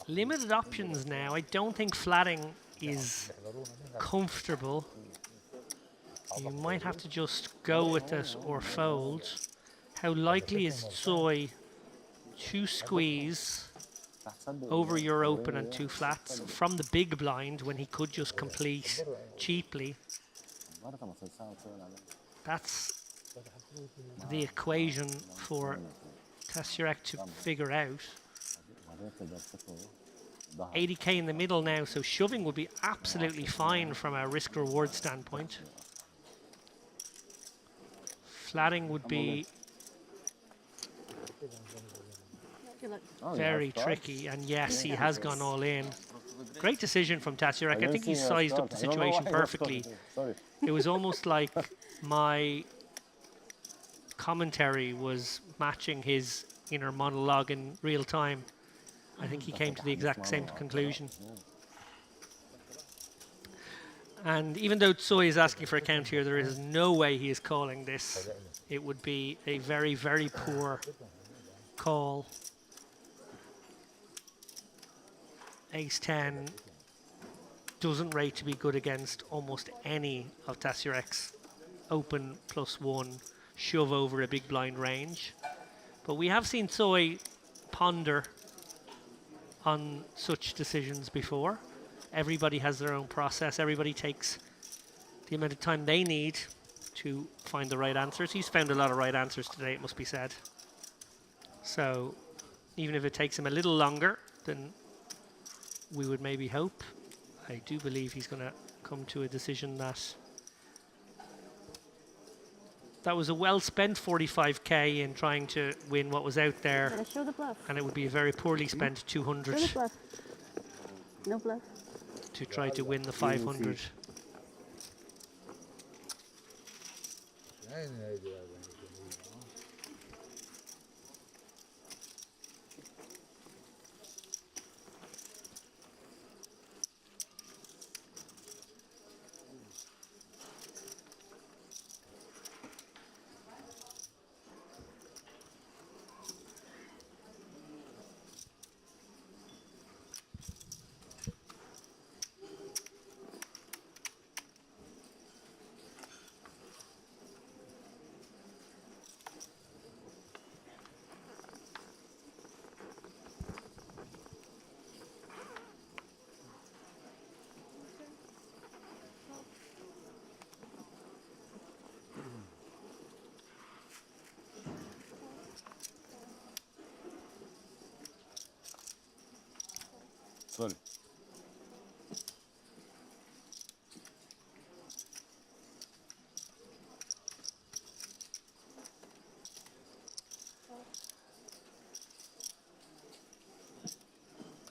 limited options now. I don't think flatting is comfortable. You might have to just go with it or fold. How likely is Tsoi to squeeze over your open and 2 flats from the big blind when he could just complete cheaply? That's the equation for Teixeira to figure out. 80k in the middle now, so shoving would be absolutely fine from a risk-reward standpoint. Flatting would be very tricky, and yes, he has gone all in. Great decision from Tasiarek. I think he sized up the situation perfectly. It was almost like my commentary was matching his inner monologue in real time. I think he came to the exact same conclusion. And even though Tsoi is asking for a count here, there is no way he is calling this. It would be a very, very poor call. Ace-10 doesn't rate to be good against almost any of Tasiarek's open +1 shove over a big blind range. But we have seen Tsoi ponder on such decisions before. Everybody has their own process. Everybody takes the amount of time they need to find the right answers. He's found a lot of right answers today, it must be said. So even if it takes him a little longer than we would maybe hope, I do believe he's going to come to a decision that was a well-spent 45k in trying to win what was out there, Show the bluff. and it would be a very poorly spent 200 Show the bluff. No bluff. to try to win the 500. Sorry.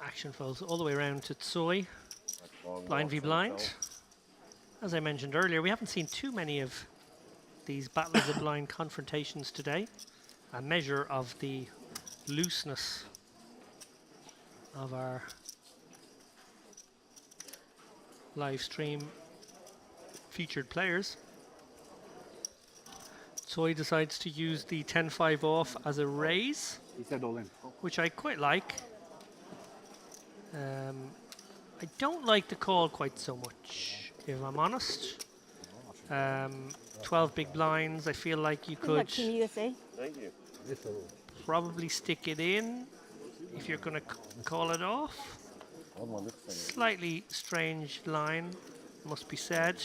Action folds all the way around to Tsoi. Blind v blind. As I mentioned earlier, we haven't seen too many of these Battle of the Blind confrontations today. A measure of the looseness of our live stream featured players. Tsoi decides to use the 10-5 off as a raise, which I quite like. I don't like the call quite so much, if I'm honest. 12 big blinds, I feel like you could Team USA. Thank you. probably stick it in if you're going to call it off. Slightly strange line, must be said.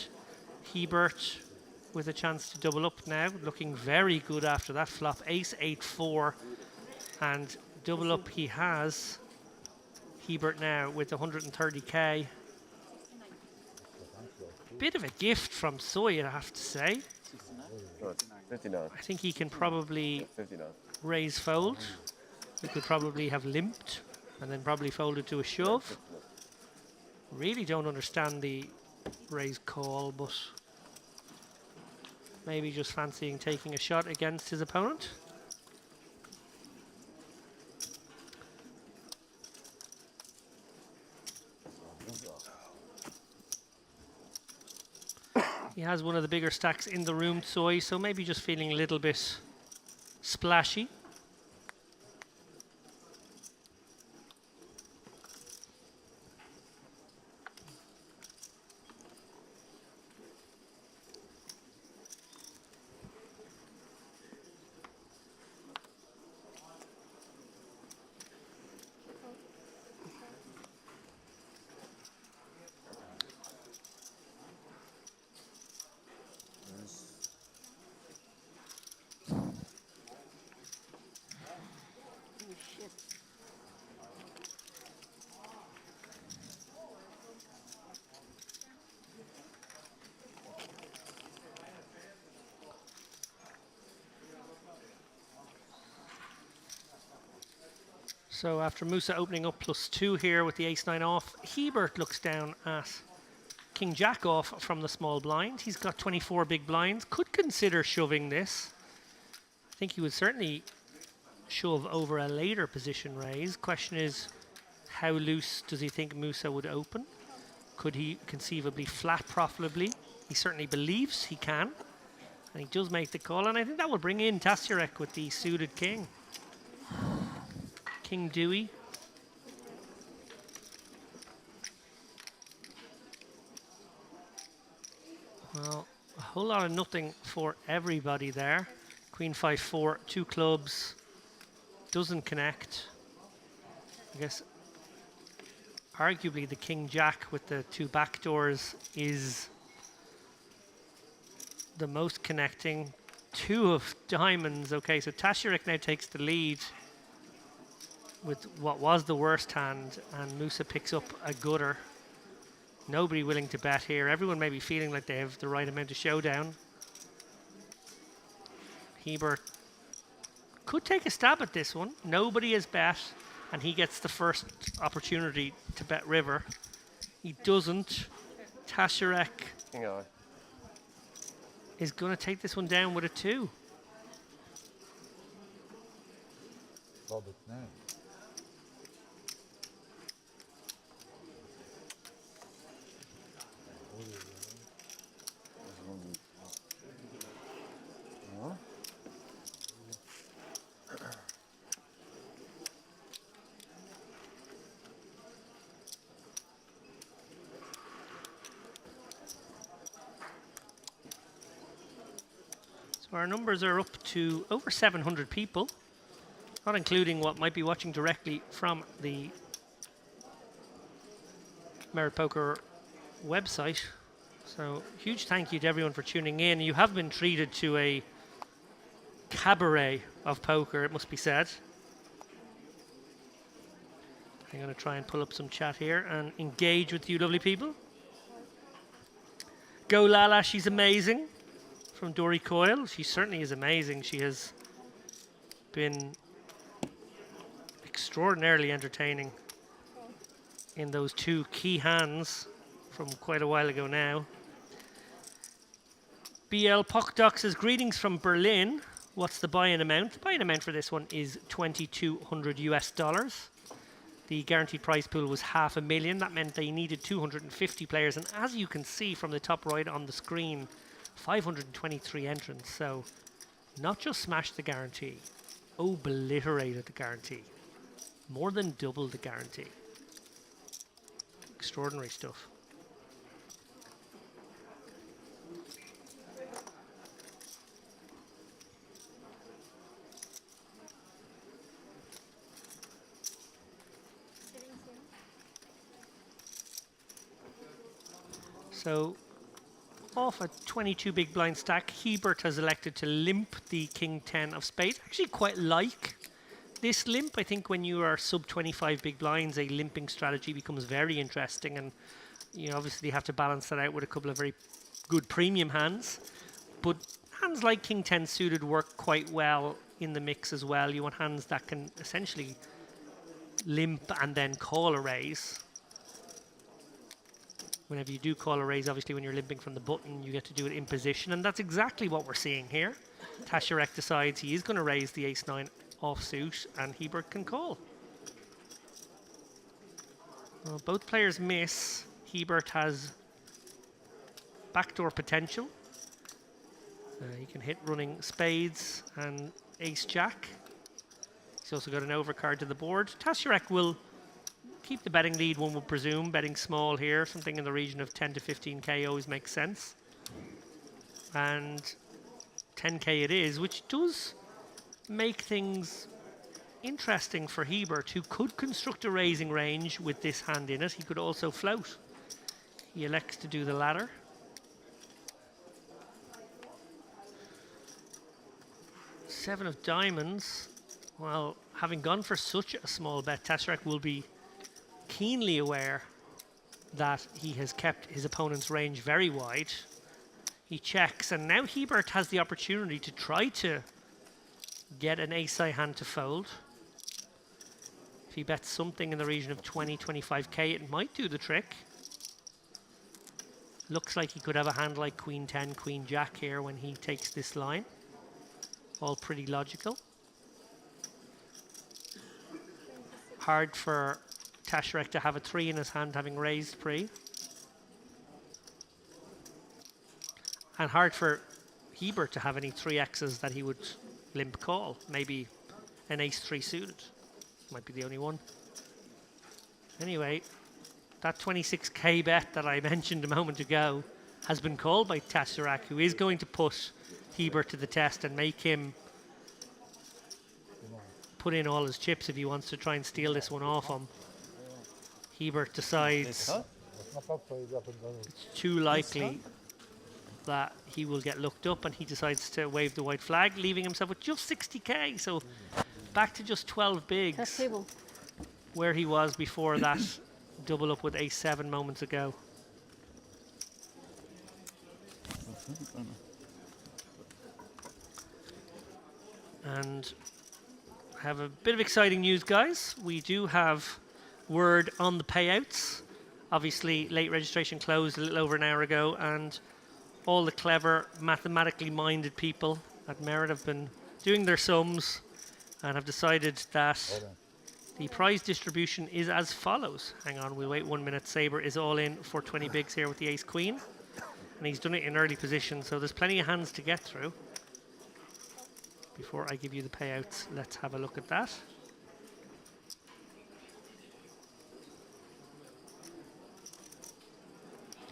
Hebert with a chance to double up now, looking very good after that flop. Ace 8-4, and double up he has. Hebert now with 130k. Bit of a gift from Tsoi, I have to say. 59. I think he can probably 59. raise fold. He could probably have limped and then probably folded to a shove. Really don't understand the raise call, but maybe just fancying taking a shot against his opponent. He has one of the bigger stacks in the room, Tsoi, so maybe just feeling a little bit splashy. So after Musa opening up +2 here with the ace-9 off, Hebert looks down at King Jack off from the small blind. He's got 24 big blinds. Could consider shoving this. I think he would certainly shove over a later position raise. Question is, how loose does he think Musa would open? Could he conceivably flat profitably? He certainly believes he can. And he does make the call. And I think that will bring in Tassurek with the suited king. King Dewey. Well, a whole lot of nothing for everybody there. Queen 5-4, 2 clubs. Doesn't connect. I guess arguably the King Jack with the 2 backdoors is the most connecting. 2 of diamonds. Okay, so Tassurek now takes the lead with what was the worst hand, and Musa picks up a gutter. Nobody willing to bet here. Everyone may be feeling like they have the right amount of showdown. Hebert could take a stab at this one. Nobody has bet, and he gets the first opportunity to bet river. He doesn't. Tassurek is going to take this one down with a 2. So our numbers are up to over 700 people, not including what might be watching directly from the Merit Poker website. So huge thank you to everyone for tuning in. You have been treated to a cabaret of poker, it must be said. I'm going to try and pull up some chat here and engage with you lovely people. Go Lala, she's amazing. From Dory Coyle, she certainly is amazing. She has been extraordinarily entertaining in those 2 key hands from quite a while ago now. BL Pockdoc says, greetings from Berlin. What's the buy-in amount? The buy-in amount for this one is $2,200 US. The guaranteed prize pool was $500,000. That meant they needed 250 players. And as you can see from the top right on the screen, 523 entrants. So not just smashed the guarantee, obliterated the guarantee. More than double the guarantee. Extraordinary stuff. So off a 22 big blind stack, Hebert has elected to limp the King 10 of spades. Actually quite like this limp. I think when you are sub 25 big blinds, a limping strategy becomes very interesting, and you obviously have to balance that out with a couple of very good premium hands. But hands like King 10 suited work quite well in the mix as well. You want hands that can essentially limp and then call a raise. Whenever you do call a raise, obviously when you're limping from the button, you get to do it in position, and that's exactly what we're seeing here. Tassurek decides he is going to raise the ace-9 offsuit, and Hebert can call. Well, both players miss. Hebert has backdoor potential. He can hit running spades and ace-jack. He's also got an overcard to the board. Tassurek will keep the betting lead, one would presume. Betting small here, something in the region of 10 to 15k always makes sense. And 10k it is, which does make things interesting for Hebert, who could construct a raising range with this hand in it. He could also float. He elects to do the latter. Seven of diamonds. Well, having gone for such a small bet, Tassurek will be keenly aware that he has kept his opponent's range very wide. He checks, and now Hebert has the opportunity to try to get an ace-high hand to fold. If he bets something in the region of 20, 25k, it might do the trick. Looks like he could have a hand like Queen 10, Queen Jack here when he takes this line. All pretty logical. Hard for Tasharek to have a 3 in his hand, having raised pre. And hard for Hebert to have any 3x's that he would limp call. Maybe an ace-3 suited. Might be the only one. Anyway, that 26k bet that I mentioned a moment ago has been called by Tasharek, who is going to put Hebert to the test and make him put in all his chips if he wants to try and steal this one off him. Hebert decides it's too likely that he will get looked up, and he decides to wave the white flag, leaving himself with just 60k. So back to just 12 bigs, where he was before that double up with ace-7 moments ago. And I have a bit of exciting news, guys. We do have word on the payouts. Obviously, late registration closed a little over an hour ago, and all the clever, mathematically minded people at Merit have been doing their sums and have decided that the prize distribution is as follows. Hang on, we'll wait 1 minute. Sabre is all in for 20 bigs here with the ace queen, and he's done it in early position, so there's plenty of hands to get through. Before I give you the payouts, let's have a look at that.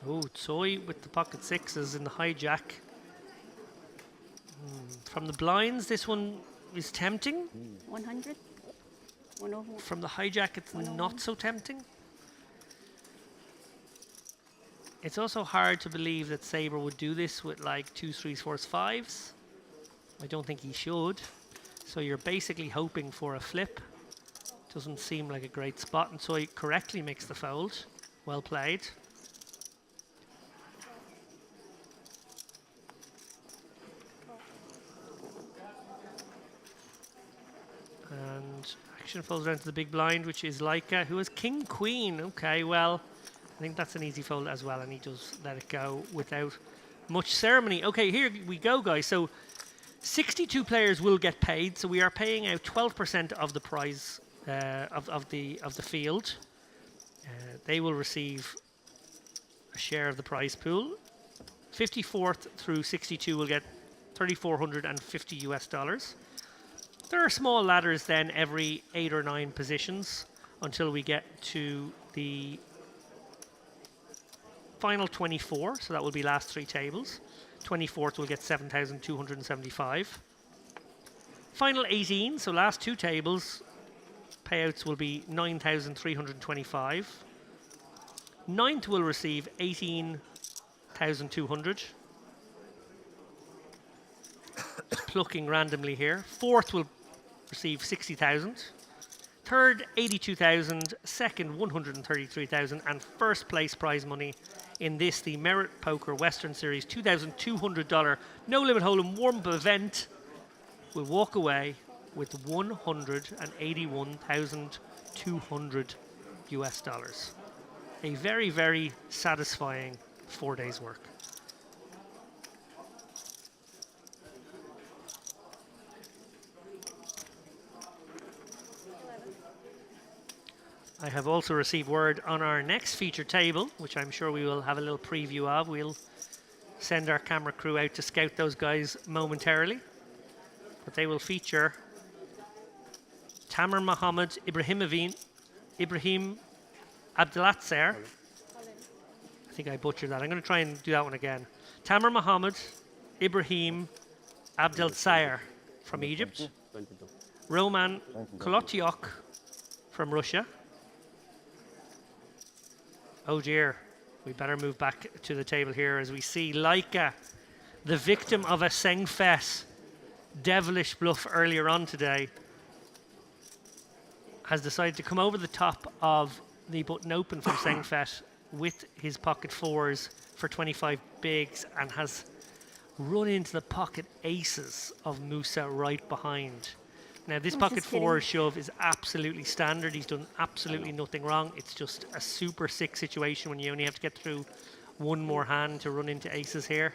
Oh, Tsoi with the pocket sixes in the hijack. From the blinds, this one is tempting. 100? 101. From the hijack, it's not so tempting. It's also hard to believe that Sabre would do this with like 2s, 3s, 4s, 5s. I don't think he should. So you're basically hoping for a flip. Doesn't seem like a great spot, and Tsoi correctly makes the fold. Well played. And action folds around to the big blind, which is Leica, who has king queen. Okay, well, I think that's an easy fold as well, and he does let it go without much ceremony. Okay, here we go, guys. So 62 players will get paid. So we are paying out 12% of the prize of the field. They will receive a share of the prize pool. 54th through 62 will get $3,450 US. There are small ladders then every 8 or 9 positions until we get to the final 24. So that will be last 3 tables. 24th will get 7,275. Final 18, so last 2 tables, payouts will be 9,325. 9th will receive 18,200. Just plucking randomly here. 4th will receive 60,000. 3rd, 82,000. 2nd, 133,000. And first place prize money in this, the Merit Poker Western Series $2,200 no limit hold'em warm-up event, will walk away with $181,200 US. A very, very satisfying 4 days' work. I have also received word on our next feature table, which I'm sure we will have a little preview of. We'll send our camera crew out to scout those guys momentarily. But they will feature Tamer Mohammed Ibrahim Abdelatzer. I think I butchered that. I'm going to try and do that one again. Tamer Mohammed Ibrahim Abdeltsayer from Egypt. Roman Kolotyok from Russia. Oh dear, we better move back to the table here as we see Leica, the victim of a Sengfet devilish bluff earlier on today, has decided to come over the top of the button open from Sengfet with his pocket 4s for 25 bigs and has run into the pocket aces of Musa right behind Now, this I'm pocket just kidding. 4 shove is absolutely standard. He's done absolutely nothing wrong. It's just a super sick situation when you only have to get through one more hand to run into aces here.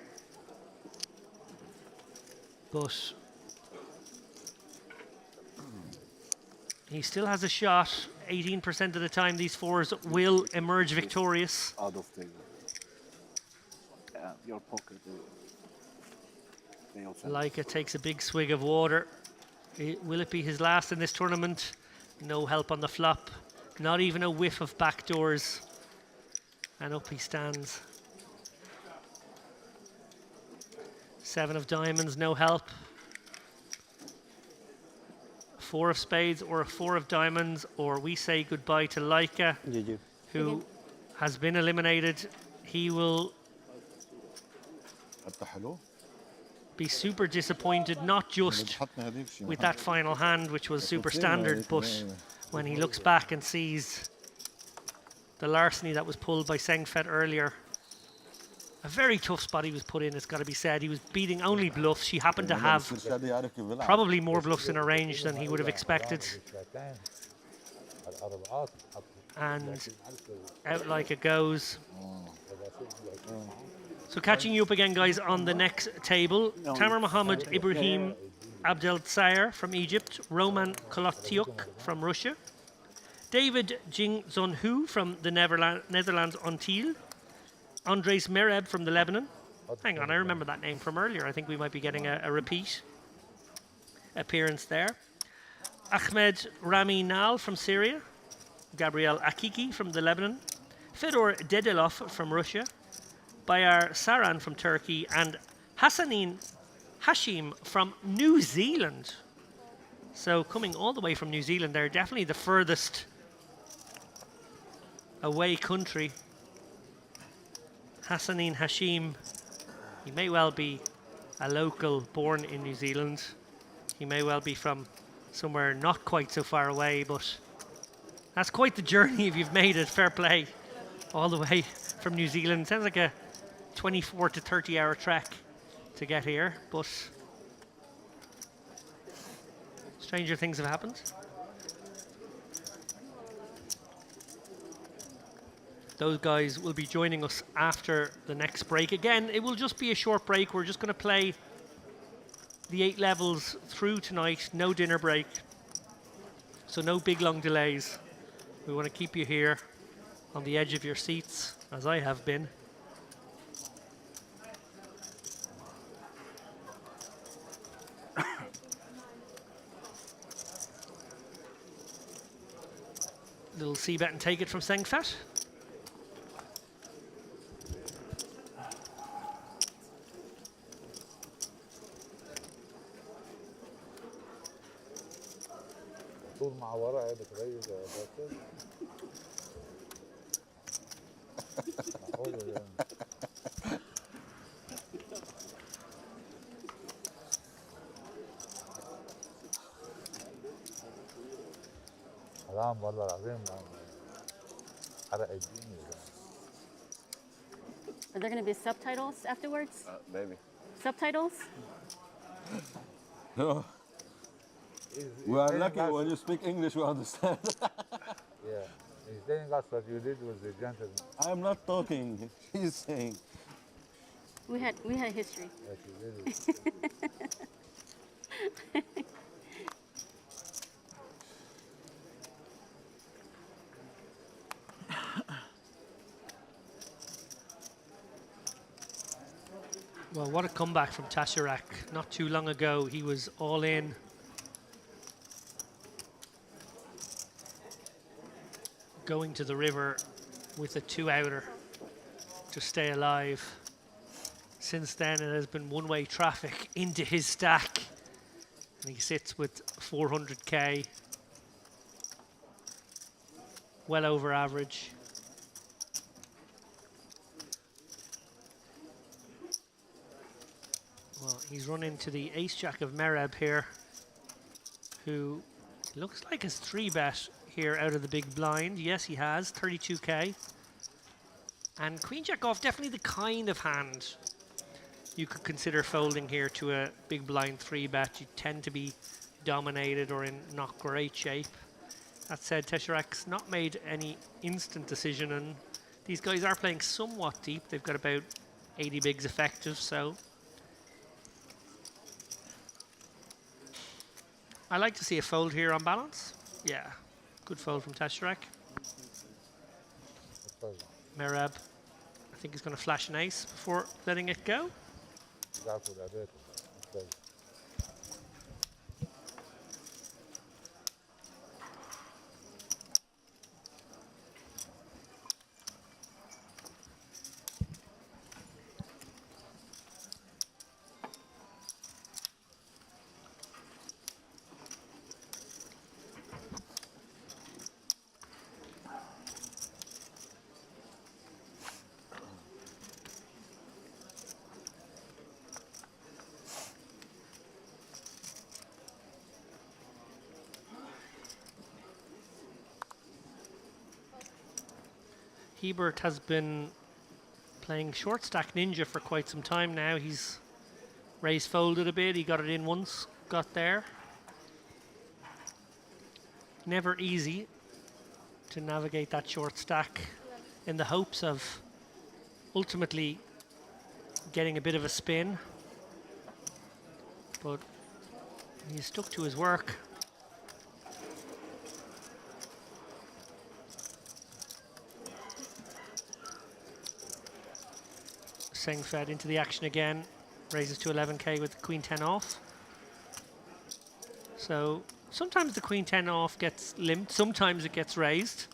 But he still has a shot. 18% of the time, these 4s will emerge victorious. Out of table. Your pocket. Laika takes a big swig of water. Will it be his last in this tournament? No help on the flop. Not even a whiff of backdoors. And up he stands. 7 of diamonds, no help. 4 of spades or a 4 of diamonds, or we say goodbye to Laika, who has been eliminated. He will be super disappointed, not just with that final hand, which was super standard, but when he looks back and sees the larceny that was pulled by Sengfet earlier. A very tough spot he was put in, it's got to be said. He was beating only bluffs. She happened to have probably more bluffs in her range than he would have expected. And out like it goes. So catching you up again, guys, on the next table. Tamer Mohammed Ibrahim Abdel Tsayer from Egypt. Roman Kolotyuk from Russia. David Jing Zonhu from the Netherlands Antilles. Andres Mereb from the Lebanon. Hang on, I remember that name from earlier. I think we might be getting a repeat appearance there. Ahmed Rami Nal from Syria. Gabriel Akiki from the Lebanon. Fedor Dedelov from Russia. Bayar Saran from Turkey. And Hassanin Hashim from New Zealand. So coming all the way from New Zealand, they're definitely the furthest away country. Hassanin Hashim, he may well be a local born in New Zealand. He may well be from somewhere not quite so far away, but that's quite the journey if you've made it. Fair play. All the way from New Zealand. Sounds like a 24 to 30 hour trek to get here, but stranger things have happened. Those guys will be joining us after the next break. Again, it will just be a short break. We're just going to play the 8 levels through tonight. No dinner break. So no big long delays. We want to keep you here on the edge of your seats, as I have been. Little C-bet and take it from Sengfet. طول مع ورقة بتغير باكر معقولة يعني حرام والله العظيم حرق الدنيا. Are there going to be subtitles afterwards? Maybe. Subtitles? No. We are lucky when you speak English, we understand. Yeah, he's telling us what you did with the gentleman. I am not talking. He's saying. We had history. Yes, you did. Well, what a comeback from Tasharak. Not too long ago, he was all in. Going to the river with a 2-outer to stay alive. Since then, it has been one-way traffic into his stack. And he sits with 400k. Well over average. Well, he's run into the ace-jack of Mereb here, who looks like his 3-bet here out of the big blind. Yes, he has, 32k. And queen-jack off, definitely the kind of hand you could consider folding here to a big blind 3-bet. You tend to be dominated or in not great shape. That said, Tesserac's not made any instant decision, and these guys are playing somewhat deep. They've got about 80 bigs effective, so I like to see a fold here on balance. Yeah, good fold from Tesserac. Merab, I think, is going to flash an ace before letting it go. Hebert has been playing short stack ninja for quite some time now. He's raised folded a bit. He got it in once, got there. Never easy to navigate that short stack in the hopes of ultimately getting a bit of a spin. But he stuck to his work. Sengfed into the action again, raises to 11k with the queen 10 off. So sometimes the queen 10 off gets limped, sometimes it gets raised.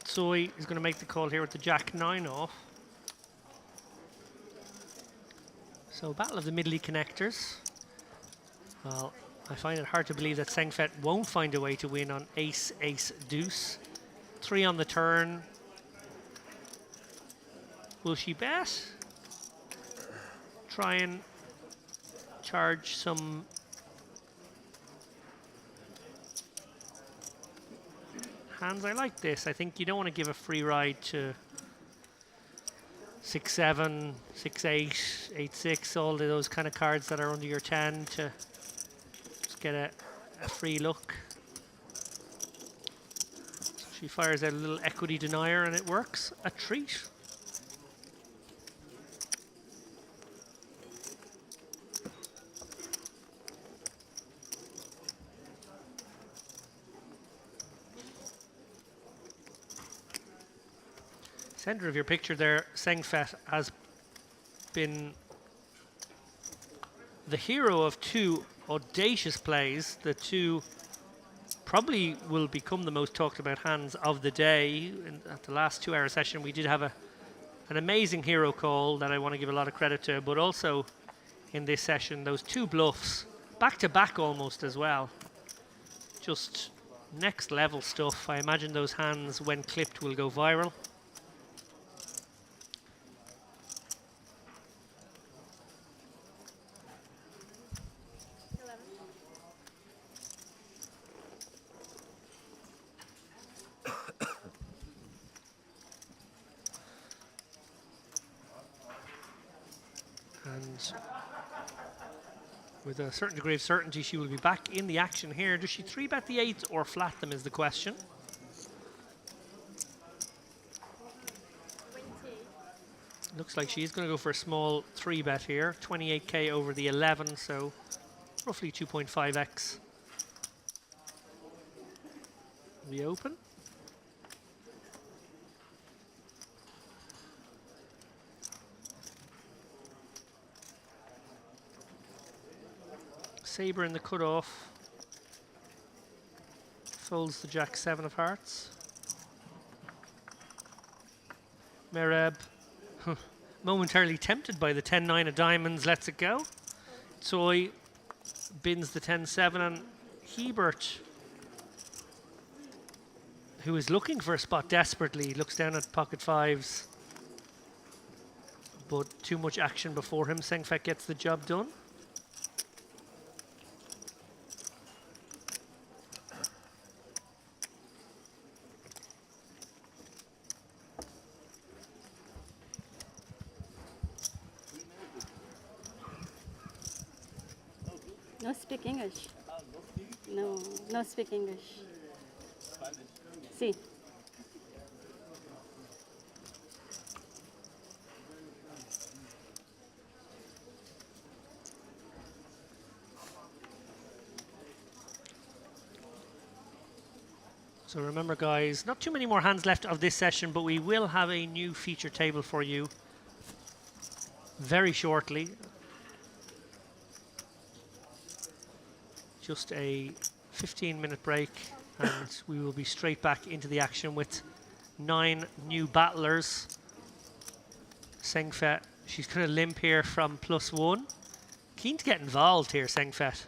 Soy is going to make the call here with the jack 9 off. So battle of the middly connectors. Well, I find it hard to believe that Sengfed won't find a way to win on ace, ace, deuce. 3 on the turn. Will she bet? Try and charge some hands. I like this. I think you don't want to give a free ride to 6-7, 6-8, 8-6, all of those kind of cards that are under your 10 to just get a free look. She fires out a little equity denier and it works. A treat. Center of your picture there, Sengfed has been the hero of 2 audacious plays. The 2 probably will become the most talked about hands of the day. At the last 2-hour session, we did have an amazing hero call that I want to give a lot of credit to, but also in this session, those 2 bluffs, back to back almost as well. Just next level stuff. I imagine those hands, when clipped, will go viral. And with a certain degree of certainty, she will be back in the action here. Does she 3-bet the 8s or flat them is the question. 20. Looks like she's going to go for a small 3-bet here. 28k over the 11, so roughly 2.5x. The open. Sabre in the cutoff. Folds the jack 7 of hearts. Merab, momentarily tempted by the 10-9 of diamonds, lets it go. Soy bins the 10-7, and Hebert, who is looking for a spot desperately, looks down at pocket 5s. But too much action before him. Sengfed gets the job done. No speak English. No, no speak English. See. So remember, guys, not too many more hands left of this session, but we will have a new feature table for you very shortly. Just a 15-minute break, and we will be straight back into the action with 9 new battlers. Sengfet, she's going to limp here from +1. Keen to get involved here, Sengfet.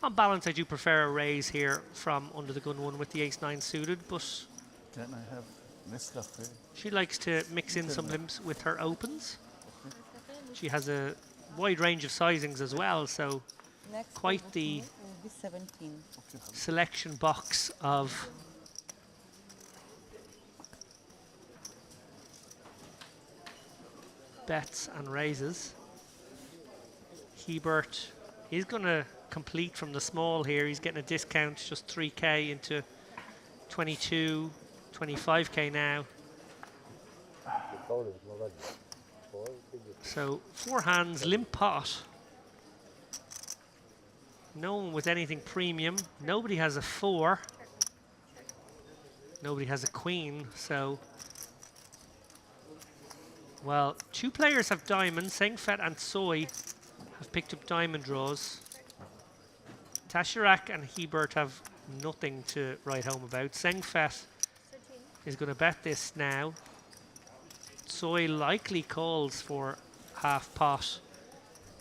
On balance, I do prefer a raise here from under the gun 1 with the ace-9 suited, but Can I have Nescafe? she likes to mix in some limps with her opens. She has a wide range of sizings as well, so quite the selection box of bets and raises. Hebert is going to complete from the small here. He's getting a discount, just 3k into 22, 25k now. So 4 hands, limp pot. No one with anything premium. Nobody has a 4. Nobody has a queen, so... Well, 2 players have diamonds. Sengfet and Soy have picked up diamond draws. Tasharak and Hebert have nothing to write home about. Sengfet is going to bet this now. Soy likely calls for half pot.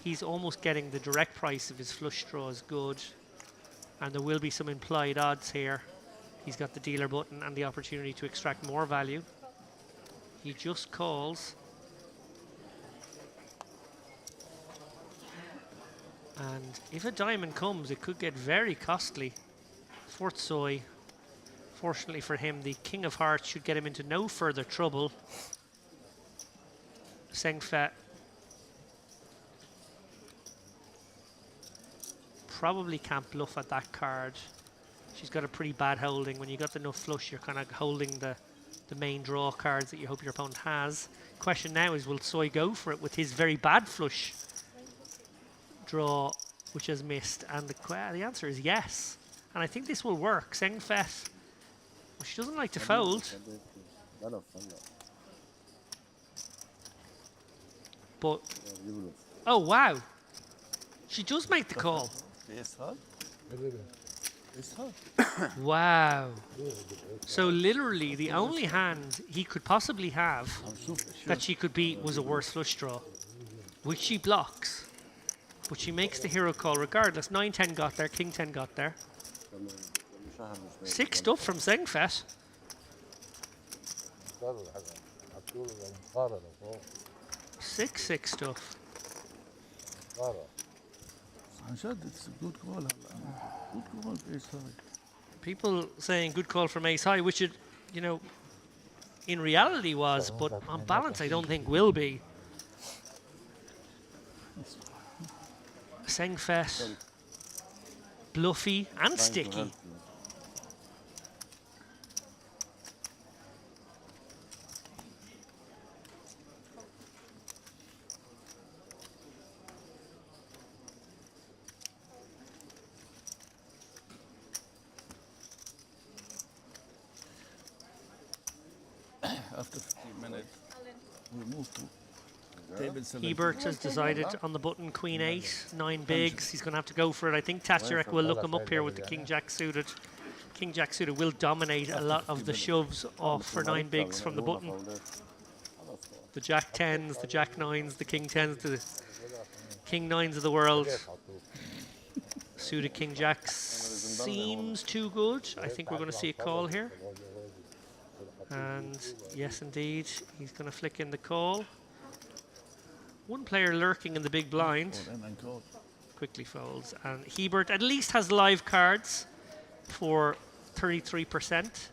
He's almost getting the direct price of his flush draws good. And there will be some implied odds here. He's got the dealer button and the opportunity to extract more value. He just calls. And if a diamond comes, it could get very costly for Soy. Fortunately for him, the King of Hearts should get him into no further trouble. Sengfet probably can't bluff at that card. She's got a pretty bad holding. When you got the enough flush, you're kind of holding the main draw cards that you hope your opponent has. Question now is, will Soy go for it with his very bad flush draw, which has missed? And the answer is yes. And I think this will work. Sengfet, well, she doesn't like to fold. But, oh wow, she does make the call. Wow. So literally the only hand he could possibly have that she could beat was a worse flush draw, which she blocks. But she makes the hero call regardless. 9-10 got there, King 10 got there. 6 stuff from Sengfet. 6 stuff. It's a good call. Good call, Ace High. People saying good call from Ace High, which it, you know, in reality was, but on balance I don't think will be. Sengfet, bluffy and sticky. After 15 minutes, we'll move to table 7. Hebert has decided on the button, Queen 8, 9 bigs. He's going to have to go for it. I think Tasharek will look him up here with the King Jack suited. King Jack suited will dominate a lot of the shoves off for 9 bigs from the button. The Jack 10s, the Jack 9s, the King 10s, the King 9s of the world. Suited King Jack seems too good. I think we're going to see a call here. And yes, indeed, he's going to flick in the call. One player lurking in the big blind. Quickly folds. And Hebert at least has live cards for 33%.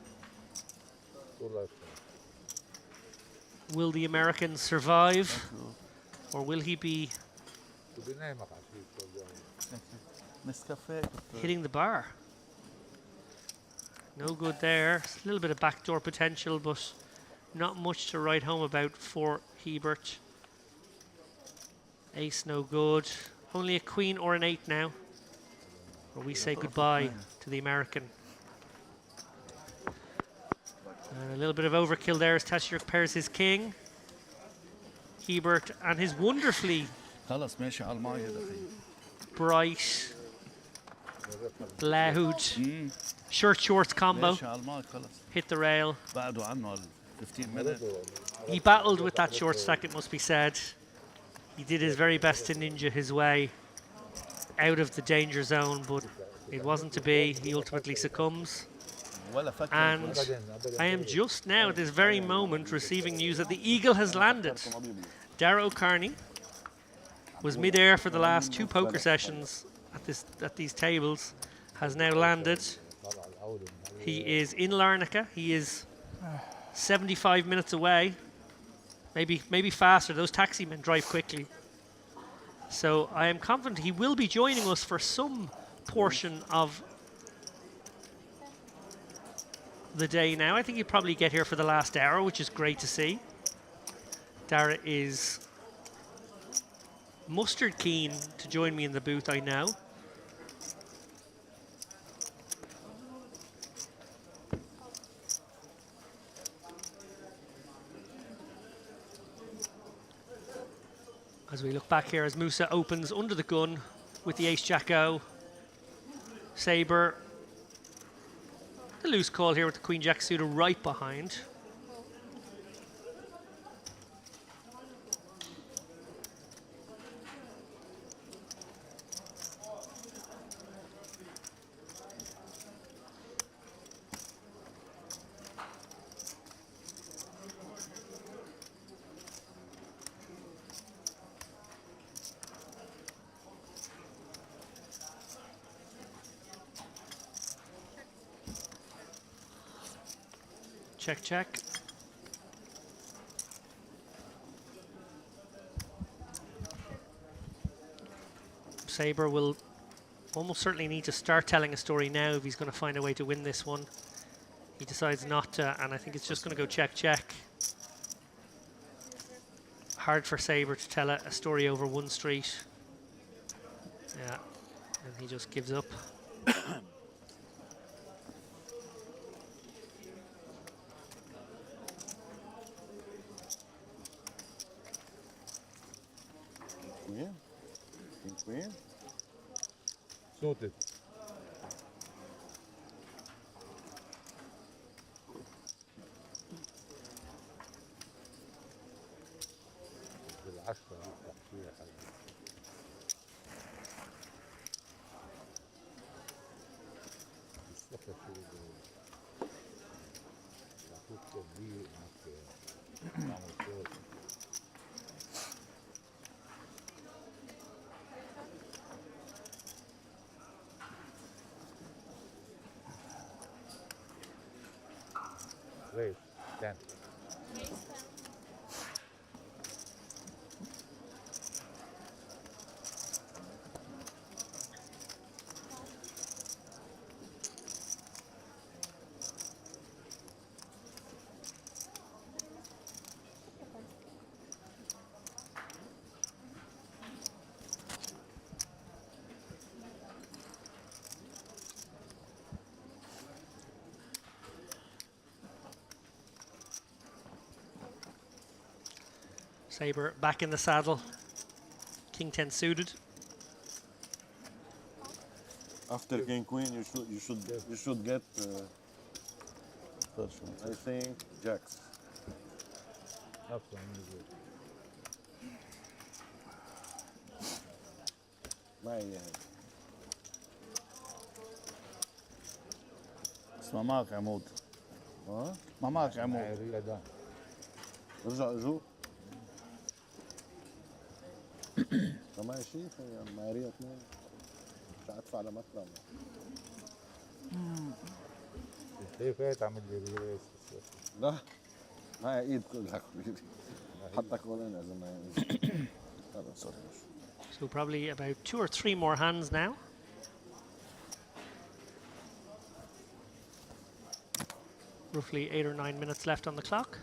Will the American survive? Or will he be Hitting the bar. No good there. A little bit of backdoor potential, but not much to write home about for Hebert. Ace no good. Only a queen or an 8 now. Or we say goodbye to the American. And a little bit of overkill there as Taschirk pairs his king. Hebert and his wonderfully bright, loud shirt shorts combo. Hit the rail. He battled with that short stack, it must be said. He did his very best to ninja his way out of the danger zone, but it wasn't to be. He ultimately succumbs. And I am just now, at this very moment, receiving news that the eagle has landed. Dara O'Carney was mid-air for the last 2 poker sessions at these tables, has now landed. He is in Larnaca. He is 75 minutes away, maybe faster. Those taxi men drive quickly. So I am confident he will be joining us for some portion of the day now. I think he'll probably get here for the last hour, which is great to see. Dara is mustard keen to join me in the booth, I know. As we look back here as Musa opens under the gun with the ace-jack-o. Sabre, the loose call here with the queen-jack suited right behind. Check, check. Sabre will almost certainly need to start telling a story now if he's going to find a way to win this one. He decides not to, and I think it's just going to go check, check. Hard for Sabre to tell a story over one street. Yeah, and he just gives up. Queen. Sorted. Raise, 10. Sabre back in the saddle. King 10 suited. After King Queen, you should get. I think jacks. اسمع معك عمود. ما معك عمود. ارجع جو. معي شيء معي ريا 2 مش هدفع لمطلع. كيف تعمل لي ريس؟ لا معي ايد كلها حبيبي. حطك ولا اذا معي. So So probably about 2 or 3 more hands now. Roughly 8 or 9 minutes left on the clock.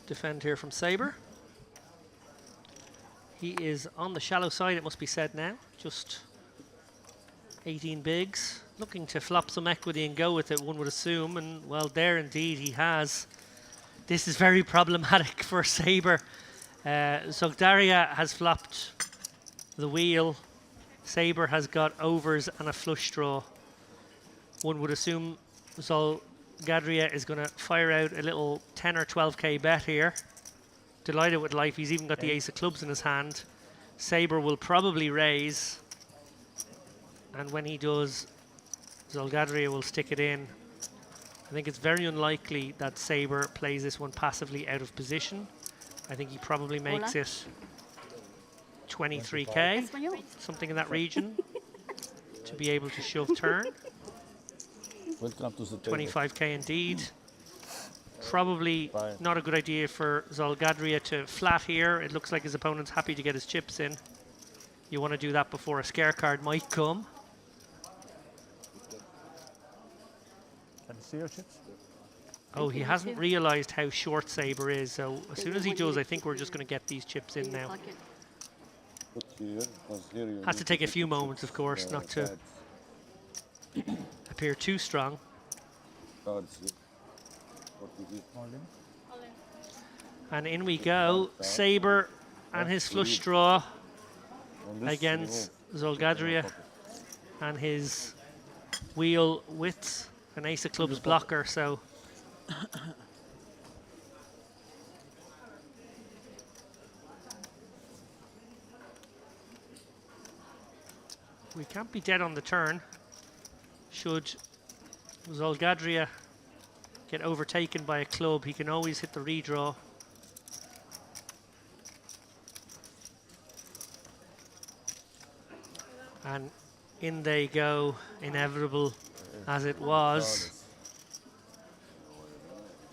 Defend here from Sabre. He is on the shallow side, it must be said now. Just 18 bigs. Looking to flop some equity and go with it, one would assume. And, well, there indeed he has. This is very problematic for Sabre. Zogdaria has flopped the wheel. Sabre has got overs and a flush draw. One would assume Gadria is going to fire out a little 10 or 12k bet here. Delighted with life. He's even got the ace of clubs in his hand. Sabre will probably raise. And when he does, Zolgadria will stick it in. I think it's very unlikely that Sabre plays this one passively out of position. I think he probably makes it 23k, something in that region, to be able to shove turn. Welcome to the 25k indeed. Probably not a good idea for Zolgadria to flat here. It looks like his opponent's happy to get his chips in. You want to do that before a scare card might come. Can you see your chips? Oh, he hasn't realized how short Sabre is, so as soon as he does, I think we're just going to get these chips in now. Has to take a few moments, of course, not to appear too strong. And in we go, Sabre and his flush draw against Zolgadria and his wheel with an ace of clubs blocker, so we can't be dead on the turn. Should Zolgadria get overtaken by a club, he can always hit the redraw. And in they go, inevitable as it was.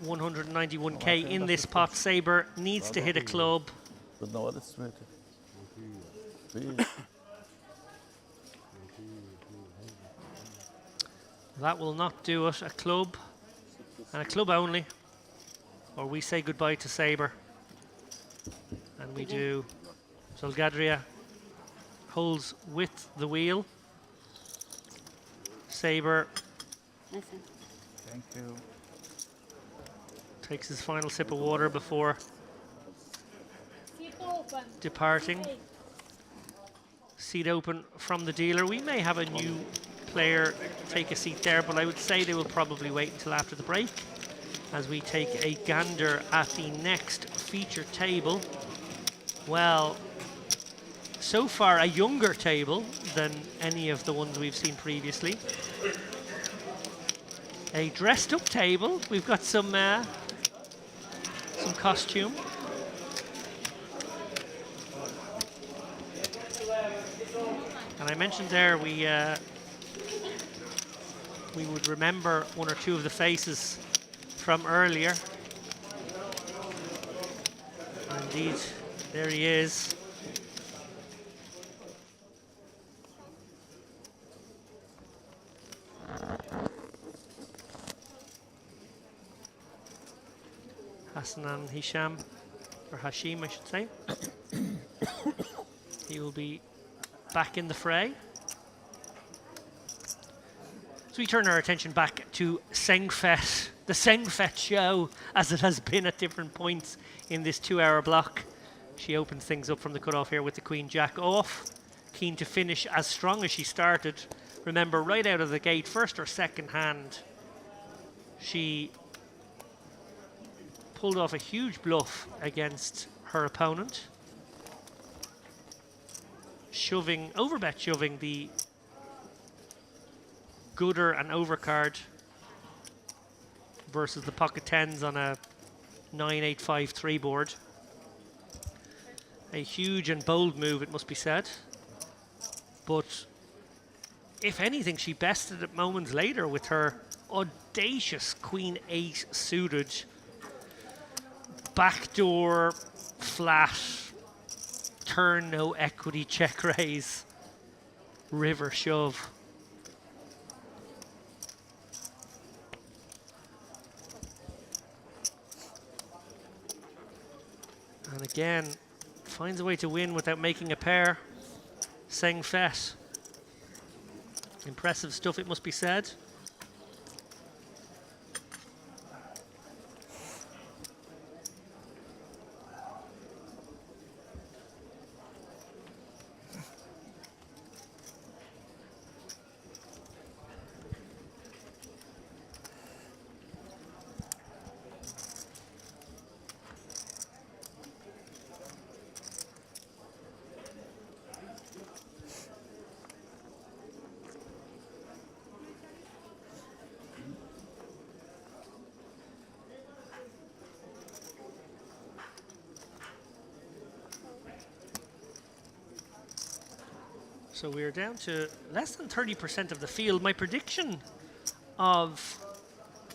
191k in this pot. Sabre needs to hit a club. That will not do it. A club, and a club only, or we say goodbye to Sabre. And we do. Zolgadria holds with the wheel. Sabre Thank you. takes his final sip of water before departing. Seat open from the dealer. We may have a new player take a seat there, but I would say they will probably wait until after the break as we take a gander at the next feature table. Well, so far a younger table than any of the ones we've seen previously. A dressed up table. We've got some costume. And I mentioned there we would remember one or two of the faces from earlier. Indeed, there he is. Hassan and Hisham, or Hashim I should say. He will be back in the fray. So we turn our attention back to Sengfet, the Sengfet show, as it has been at different points in this 2-hour block. She opens things up from the cutoff here with the Queen Jack off. Keen to finish as strong as she started. Remember, right out of the gate, first or second hand, she pulled off a huge bluff against her opponent. Overbet shoving the gooder and overcard versus the pocket tens on a 9-8-5-3 board. A huge and bold move, it must be said. But if anything, she bested it moments later with her audacious Queen 8 suited backdoor flat turn no equity check raise river shove. And again, finds a way to win without making a pair. Seng Fet. Impressive stuff, it must be said. So we're down to less than 30% of the field. My prediction of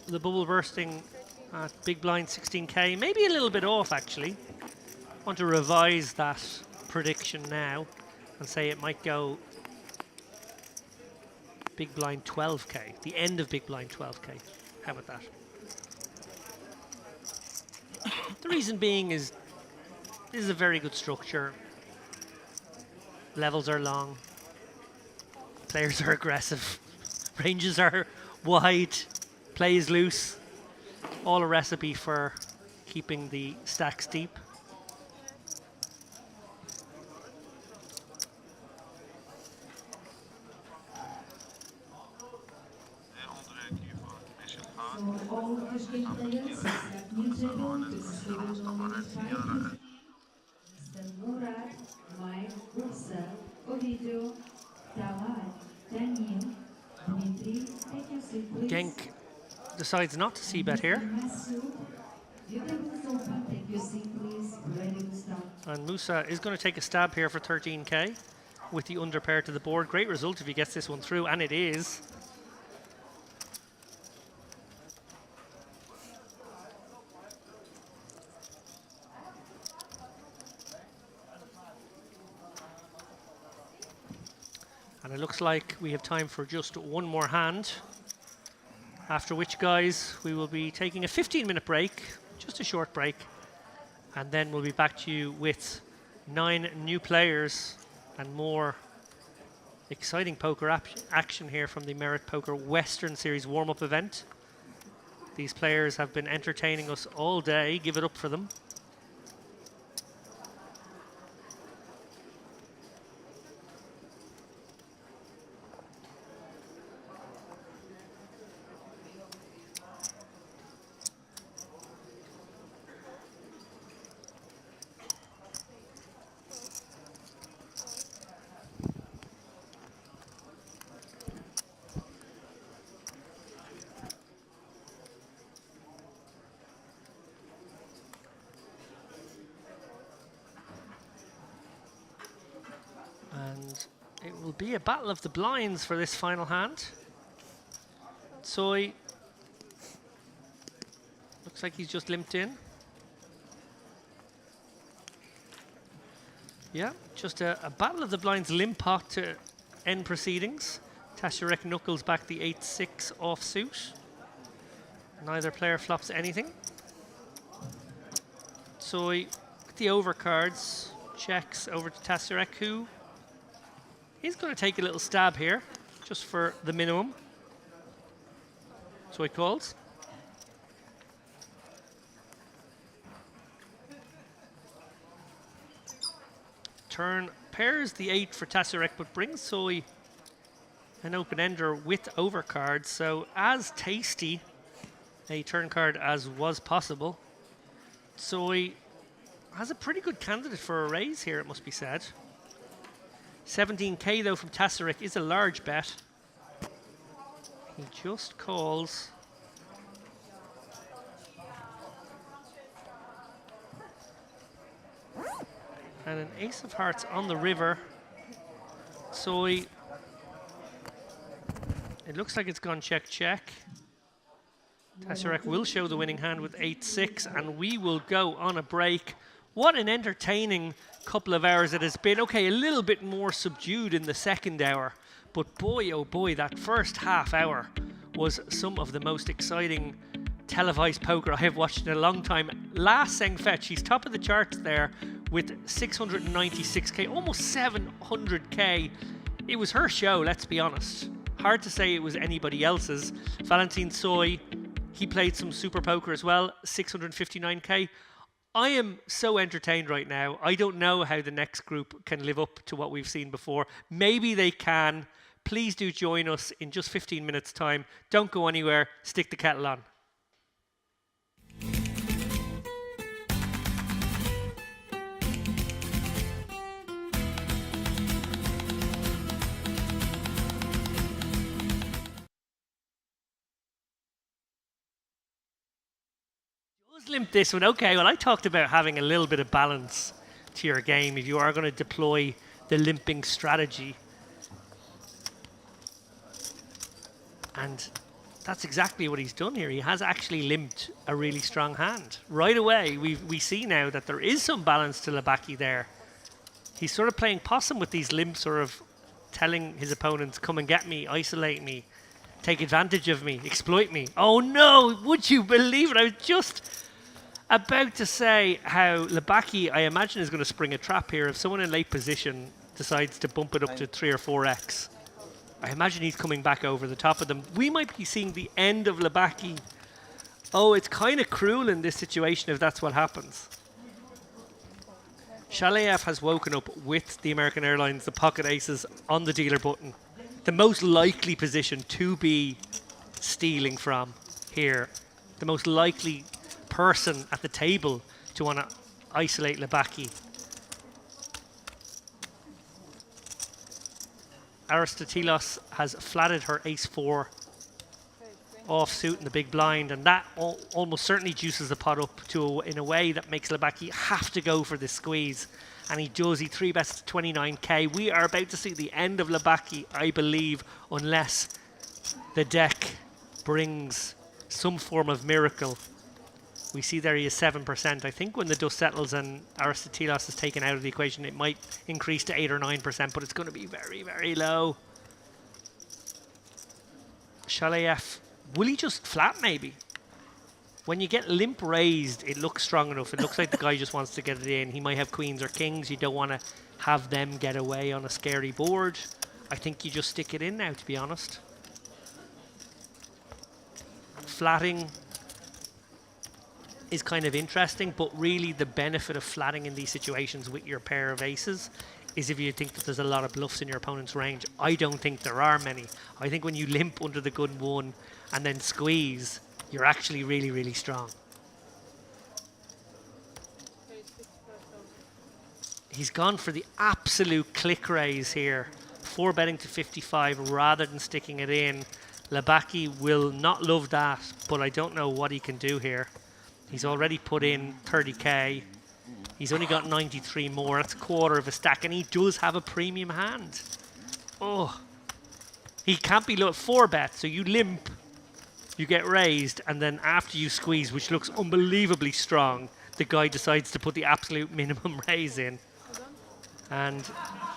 the bubble bursting at big blind 16k, maybe a little bit off actually. I want to revise that prediction now and say it might go big blind 12k, the end of big blind 12k. How about that? The reason being is this is a very good structure. Levels are long. Players are aggressive. Ranges are wide. Play is loose. All a recipe for keeping the stacks deep. For all cash game players, at new table, this is table nominated 5. Mr. Murad, Mike, Ursa, Ovidio, Tamar, Daniel, Dimitri, take your seat please. Genk decides not to c-bet here. Masoud, your table is open, take your seat please, ready to start. And Musa is going to take a stab here for 13k with the under pair to the board. Great result if he gets this one through, and it is. And it looks like we have time for just one more hand. After which, guys, we will be taking a 15-minute break, just a short break. And then we'll be back to you with 9 new players and more exciting poker action here from the Merit Poker Western Series warm-up event. These players have been entertaining us all day. Give it up for them. And it will be a battle of the blinds for this final hand. Soy looks like he's just limped in. Yeah, just a battle of the blinds limp pot to end proceedings. Tasharek knuckles back the 8-6 offsuit. Neither player flops anything. Soy with the overcards checks over to Tasharek, who he's going to take a little stab here, just for the minimum. So he calls. Turn pairs the 8 for Tassurek, but brings Soy an open-ender with overcards. So as tasty a turn card as was possible, Soy has a pretty good candidate for a raise here, it must be said. 17k though from Tassurek is a large bet. He just calls. And an ace of hearts on the river. Soy. It looks like it's gone check, check. Tassurek will show the winning hand with 8-6, and we will go on a break. What an entertaining couple of hours it has been. Okay, a little bit more subdued in the second hour, but boy, oh boy, that first half hour was some of the most exciting televised poker I have watched in a long time. Last Seng Fetch, he's top of the charts there with 696k, almost 700k. It was her show, let's be honest. Hard to say it was anybody else's. Valentin Soy, he played some super poker as well, 659k. I am so entertained right now. I don't know how the next group can live up to what we've seen before. Maybe they can. Please do join us in just 15 minutes time. Don't go anywhere. Stick the kettle on. Limp this one. Okay, well, I talked about having a little bit of balance to your game if you are going to deploy the limping strategy. And that's exactly what he's done here. He has actually limped a really strong hand. Right away, we see now that there is some balance to Labaki there. He's sort of playing possum with these limps, sort of telling his opponents, come and get me, isolate me, take advantage of me, exploit me. Oh no, would you believe it? I was just about to say how Labaki, I imagine, is going to spring a trap here. If someone in late position decides to bump it up to 3 or 4x, I imagine he's coming back over the top of them. We might be seeing the end of Labaki. Oh, it's kind of cruel in this situation if that's what happens. Shalayev has woken up with the American Airlines, the pocket aces on the dealer button. The most likely position to be stealing from here. The most likely person at the table to want to isolate Labaki. Aristotelos has flatted her ace-4 offsuit in the big blind, and that almost certainly juices the pot up to in a way that makes Labaki have to go for this squeeze. And he does. He 3-bets to 29k. We are about to see the end of Labaki, I believe, unless the deck brings some form of miracle. We see there he is 7%. I think when the dust settles and Aristotelos is taken out of the equation, it might increase to 8 or 9%, but it's going to be very, very low. Shalayev, will he just flat maybe? When you get limp raised, it looks strong enough. It looks like the guy just wants to get it in. He might have queens or kings. You don't want to have them get away on a scary board. I think you just stick it in now, to be honest. Flatting is kind of interesting, but really the benefit of flatting in these situations with your pair of aces is if you think that there's a lot of bluffs in your opponent's range. I don't think there are many. I think when you limp under the gun one and then squeeze, you're actually really, really strong. He's gone for the absolute click raise here. 4-betting to 55 rather than sticking it in. Labaki will not love that, but I don't know what he can do here. He's already put in 30k. He's only got 93 more. That's a quarter of a stack, and he does have a premium hand. Oh, he can't be low. 4-bet, so you limp, you get raised, and then after you squeeze, which looks unbelievably strong, the guy decides to put the absolute minimum raise in. And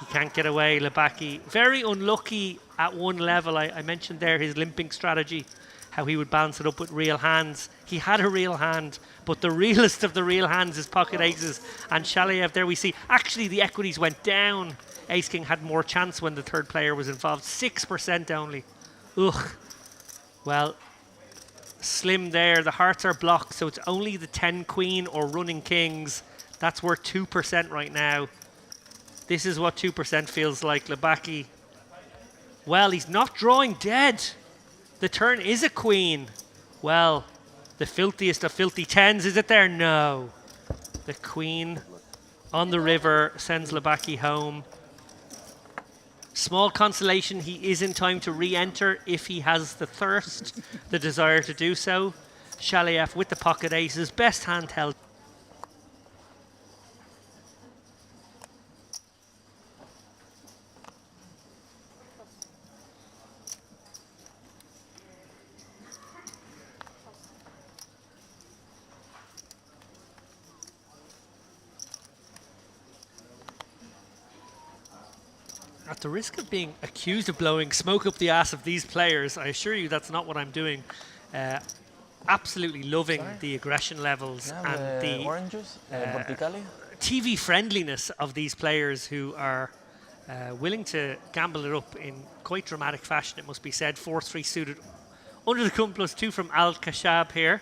he can't get away, Labaki. Very unlucky at one level. I mentioned there his limping strategy, how he would balance it up with real hands. He had a real hand, but the realest of the real hands is pocket aces. And Shalayev, there we see, actually the equities went down. Ace King had more chance when the third player was involved. 6% only. Ugh. Well, slim there. The hearts are blocked, so it's only the 10 queen or running kings. That's worth 2% right now. This is what 2% feels like. Lebacki, well, he's not drawing dead. The turn is a queen. Well, the filthiest of filthy tens, is it there? No. The queen on the river sends Lebacki home. Small consolation, he is in time to re-enter if he has the thirst, the desire to do so. Shaliev with the pocket aces, best hand held. At the risk of being accused of blowing smoke up the ass of these players, I assure you that's not what I'm doing. Absolutely loving the aggression levels and the oranges, TV friendliness of these players who are willing to gamble it up in quite dramatic fashion, it must be said. 4-3 suited under the gun +2 from Al Khashab here.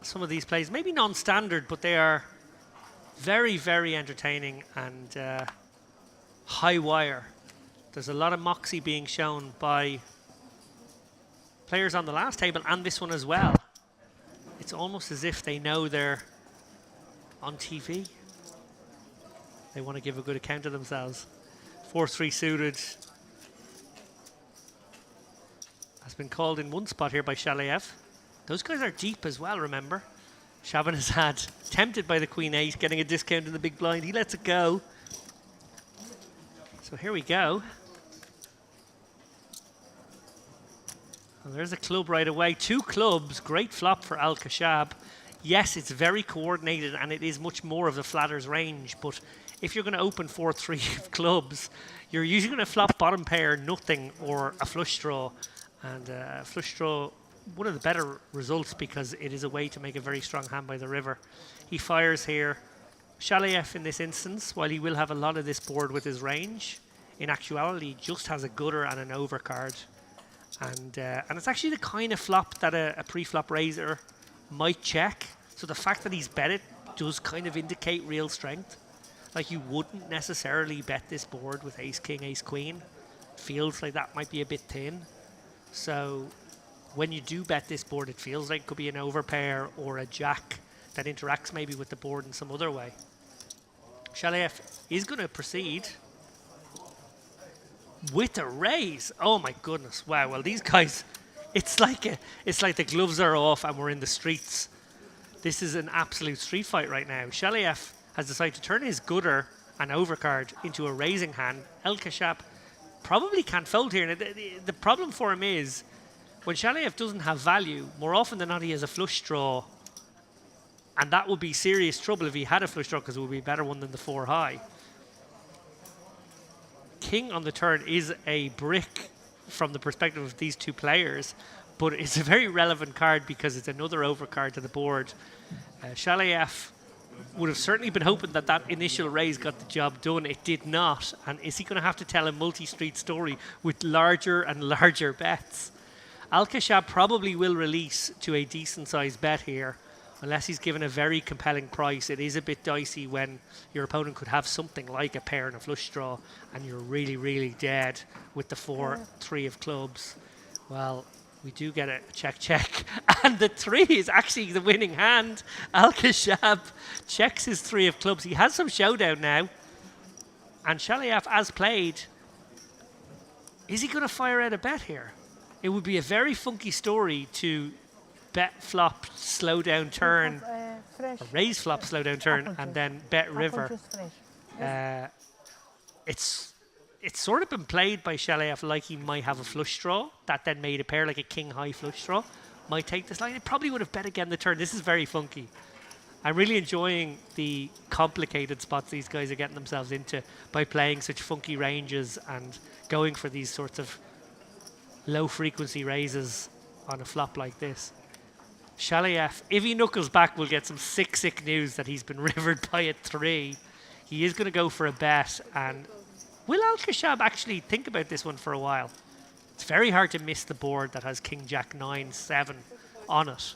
Some of these plays, maybe non-standard, but they are very, very entertaining and high wire. There's a lot of moxie being shown by players on the last table and this one as well. It's almost as if they know they're on TV. They want to give a good account of themselves. 4-3 suited has been called in one spot here by Shaliev. Those guys are deep as well, remember. Shabanazad, tempted by the Queen 8, getting a discount in the big blind. He lets it go. So here we go. And there's a club right away. 2 clubs, great flop for Al Khashab. Yes, it's very coordinated and it is much more of the flatter's range, but if you're going to open 4-3 clubs, you're usually going to flop bottom pair, nothing, or a flush draw. And flush draw, one of the better results because it is a way to make a very strong hand by the river. He fires here. Shaliev in this instance, while he will have a lot of this board with his range, in actuality just has a gutter and an overcard. And it's actually the kind of flop that a pre-flop raiser might check. So the fact that he's bet it does kind of indicate real strength. Like you wouldn't necessarily bet this board with ace king, ace queen. Feels like that might be a bit thin. So when you do bet this board, it feels like it could be an overpair or a jack that interacts maybe with the board in some other way. Shaliev is going to proceed with a raise. Oh my goodness! Wow. Well, these guys, it's like the gloves are off and we're in the streets. This is an absolute street fight right now. Shaliev has decided to turn his gutter and overcard into a raising hand. El Khashab probably can't fold here. And the problem for him is when Shaliev doesn't have value, more often than not he has a flush draw. And that would be serious trouble if he had a flush draw because it would be a better one than the 4 high. King on the turn is a brick from the perspective of these two players, but it's a very relevant card because it's another overcard to the board. Shaliev would have certainly been hoping that that initial raise got the job done. It did not. And is he going to have to tell a multi-street story with larger and larger bets? Al Khashab probably will release to a decent-sized bet here, unless he's given a very compelling price. It is a bit dicey when your opponent could have something like a pair and a flush draw, and you're really, really dead with the 4-3 of clubs. Well, we do get a check, and the 3 is actually the winning hand. Al Khashab checks his 3 of clubs. He has some showdown now, and Shaliev, as played, is he going to fire out a bet here? It would be a very funky story to bet flop, slow down turn, or raise flop, slow down turn, and then bet river. It's sort of been played by Shaliev like he might have a flush draw that then made a pair like a king high flush draw. Might take this line. It probably would have bet again the turn. This is very funky. I'm really enjoying the complicated spots these guys are getting themselves into by playing such funky ranges and going for these sorts of low frequency raises on a flop like this. Shaliev, if he knuckles back, we'll get some sick news that he's been rivered by a 3. He is going to go for a bet, and will Al Khashab actually think about this one for a while? It's very hard to miss the board that has King Jack 9-7 on it.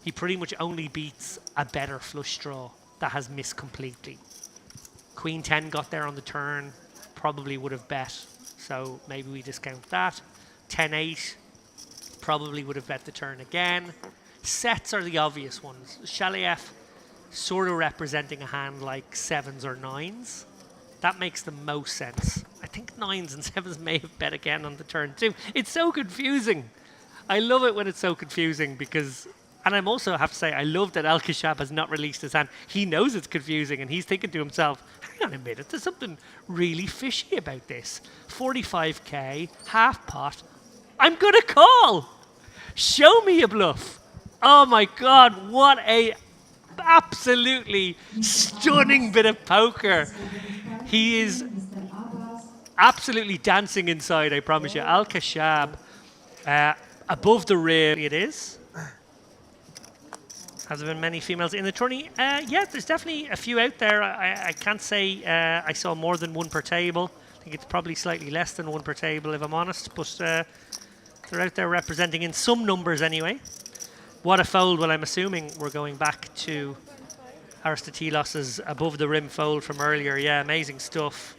He pretty much only beats a better flush draw that has missed completely. Queen 10 got there on the turn, probably would have bet, so maybe we discount that. 10-8 probably would have bet the turn again. Sets are the obvious ones. Shalayev sort of representing a hand like 7s or 9s. That makes the most sense. I think 9s and 7s may have bet again on the turn too. It's so confusing. I love it when it's so confusing because, and I'm also have to say, I love that Al-Kashab has not released his hand. He knows it's confusing and he's thinking to himself, hang on a minute, there's something really fishy about this. 45k, half pot, I'm gonna call. Show me a bluff. Oh my God, what a absolutely stunning bit of poker. He is absolutely dancing inside, I promise you. Al-Kashab, above the rim, it is. Has there been many females in the tourney? Yeah, there's definitely a few out there. I can't say I saw more than one per table. I think it's probably slightly less than one per table, if I'm honest. But they're out there representing in some numbers anyway. What a fold. Well, I'm assuming we're going back to Aristoteles's above the rim fold from earlier. Yeah, amazing stuff.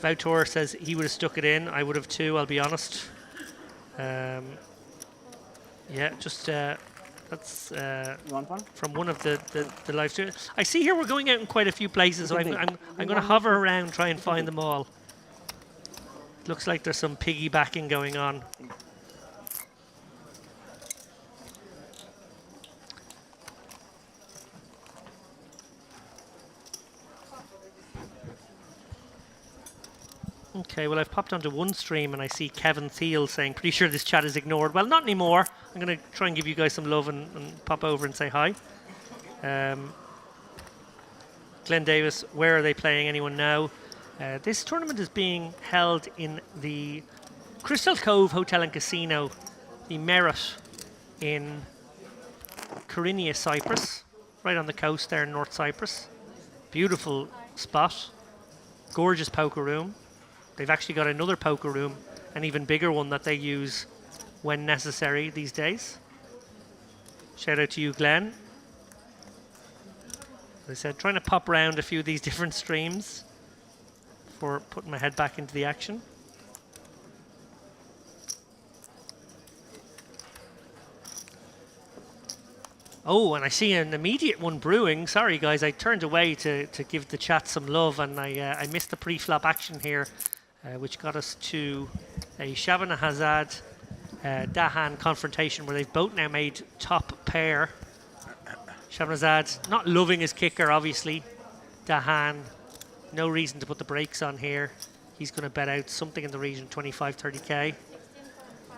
Vautor says he would have stuck it in. I would have too, I'll be honest. Yeah, just that's from one of the live streams. I see here we're going out in quite a few places, so I'm going to hover around, try and find them all. Looks like there's some piggybacking going on. Okay, well, I've popped onto one stream and I see Kevin Thiel saying, pretty sure this chat is ignored. Well, not anymore. I'm going to try and give you guys some love and pop over and say hi. Glenn Davis, where are they playing? Anyone know? This tournament is being held in the Crystal Cove Hotel and Casino, the Merit in Kyrenia, Cyprus, right on the coast there in North Cyprus. Beautiful spot. Gorgeous poker room. They've actually got another poker room, an even bigger one that they use when necessary these days. Shout out to you, Glenn. As I said, trying to pop around a few of these different streams before putting my head back into the action. Oh, and I see an immediate one brewing. Sorry, guys, I turned away to give the chat some love, and I missed the pre-flop action here. Which got us to a Shabana Hazad Dahan confrontation where they've both now made top pair. Shabana Hazad not loving his kicker, obviously. Dahan, no reason to put the brakes on here. He's going to bet out something in the region of 25, 30k.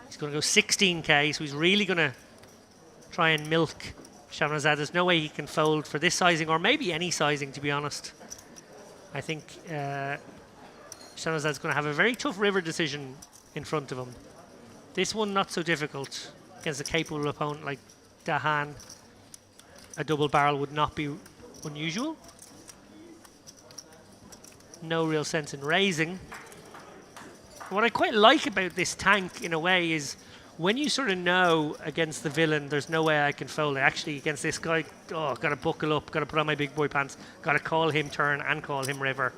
He's going to go 16k, so he's really going to try and milk Shabana Hazad. There's no way he can fold for this sizing, or maybe any sizing, to be honest. I think Shanazad's going to have a very tough river decision in front of him. This one not so difficult against a capable opponent like Dahan. A double barrel would not be unusual. No real sense in raising. What I quite like about this tank in a way is when you sort of know against the villain there's no way I can fold it. Actually against this guy, oh, got to buckle up, got to put on my big boy pants, got to call him turn and call him river.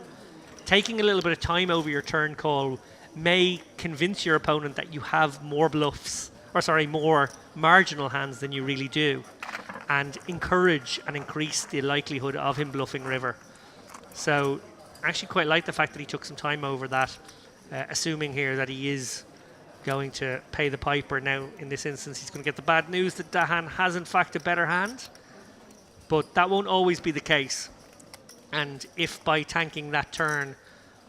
Taking a little bit of time over your turn call may convince your opponent that you have more bluffs, or sorry, more marginal hands than you really do, and encourage and increase the likelihood of him bluffing river. So I actually quite like the fact that he took some time over that, assuming here that he is going to pay the piper. Now, in this instance, he's going to get the bad news that Dahan has in fact a better hand, but that won't always be the case. And if by tanking that turn,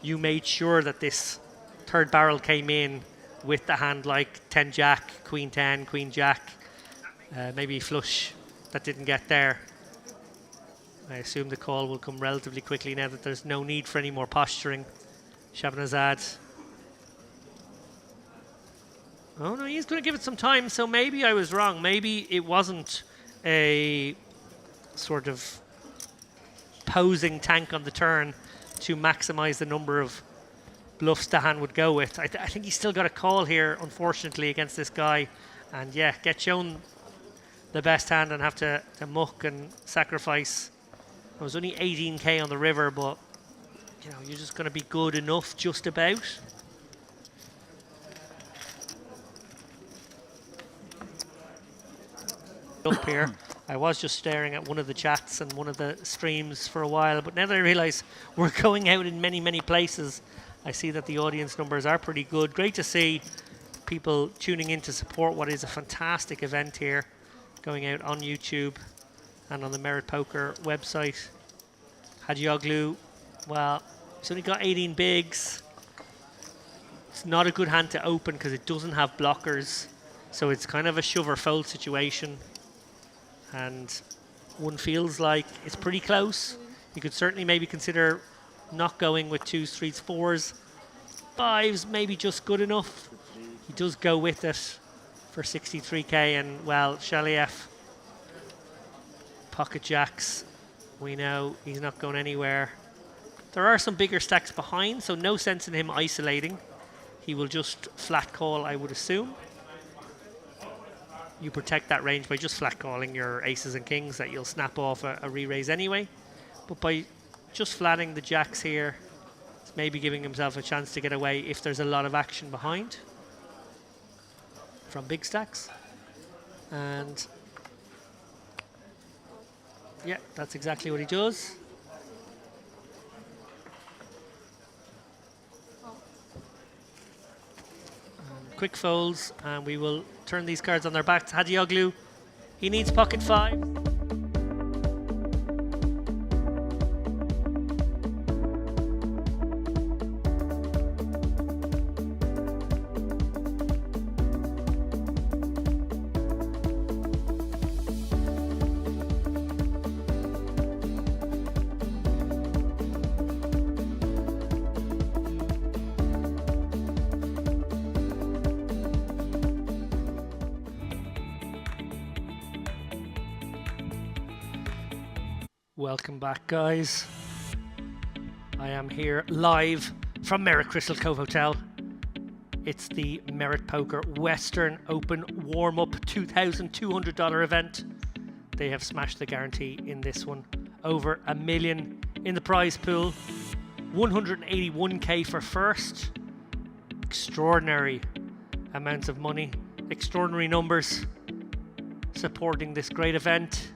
you made sure that this third barrel came in with the hand like 10 jack, queen 10, queen jack, maybe flush that didn't get there, I assume the call will come relatively quickly now that there's no need for any more posturing. Shabana Hazad. Oh no, he's going to give it some time, so maybe I was wrong. Maybe it wasn't a sort of posing tank on the turn to maximize the number of bluffs Dahan would go with. I think he's still got a call here, unfortunately, against this guy. And yeah, get shown the best hand and have to muck and sacrifice It was only 18k on the river, but you know, you're just going to be good enough just about. Up here, I was just staring at one of the chats and one of the streams for a while, but now that I realize we're going out in many places, I see that the audience numbers are pretty good. Great to see people tuning in to support what is a fantastic event here, going out on YouTube and on the Merit Poker website. Hagioglu, well, he's only got 18 bigs. It's not a good hand to open because it doesn't have blockers, so it's kind of a shove or fold situation. And one feels like it's pretty close. You could certainly maybe consider not going with 2s, 3s, 4s. 5s maybe just good enough. He does go with it for 63k, and well, Shaliev, pocket jacks, we know he's not going anywhere. There are some bigger stacks behind, so no sense in him isolating. He will just flat call, I would assume. You protect that range by just flat calling your aces and kings that you'll snap off a re-raise anyway. But by just flatting the jacks here, it's maybe giving himself a chance to get away if there's a lot of action behind from big stacks. And yeah, that's exactly what he does. Quick folds, and we will turn these cards on their backs. Hagioglu, he needs pocket 5. Welcome back, guys. I am here live from Merit Crystal Cove Hotel. It's the Merit Poker Western Open Warm-Up $2,200 event. They have smashed the guarantee in this one. Over $1 million in the prize pool. 181k for first. Extraordinary amounts of money. Extraordinary numbers supporting this great event.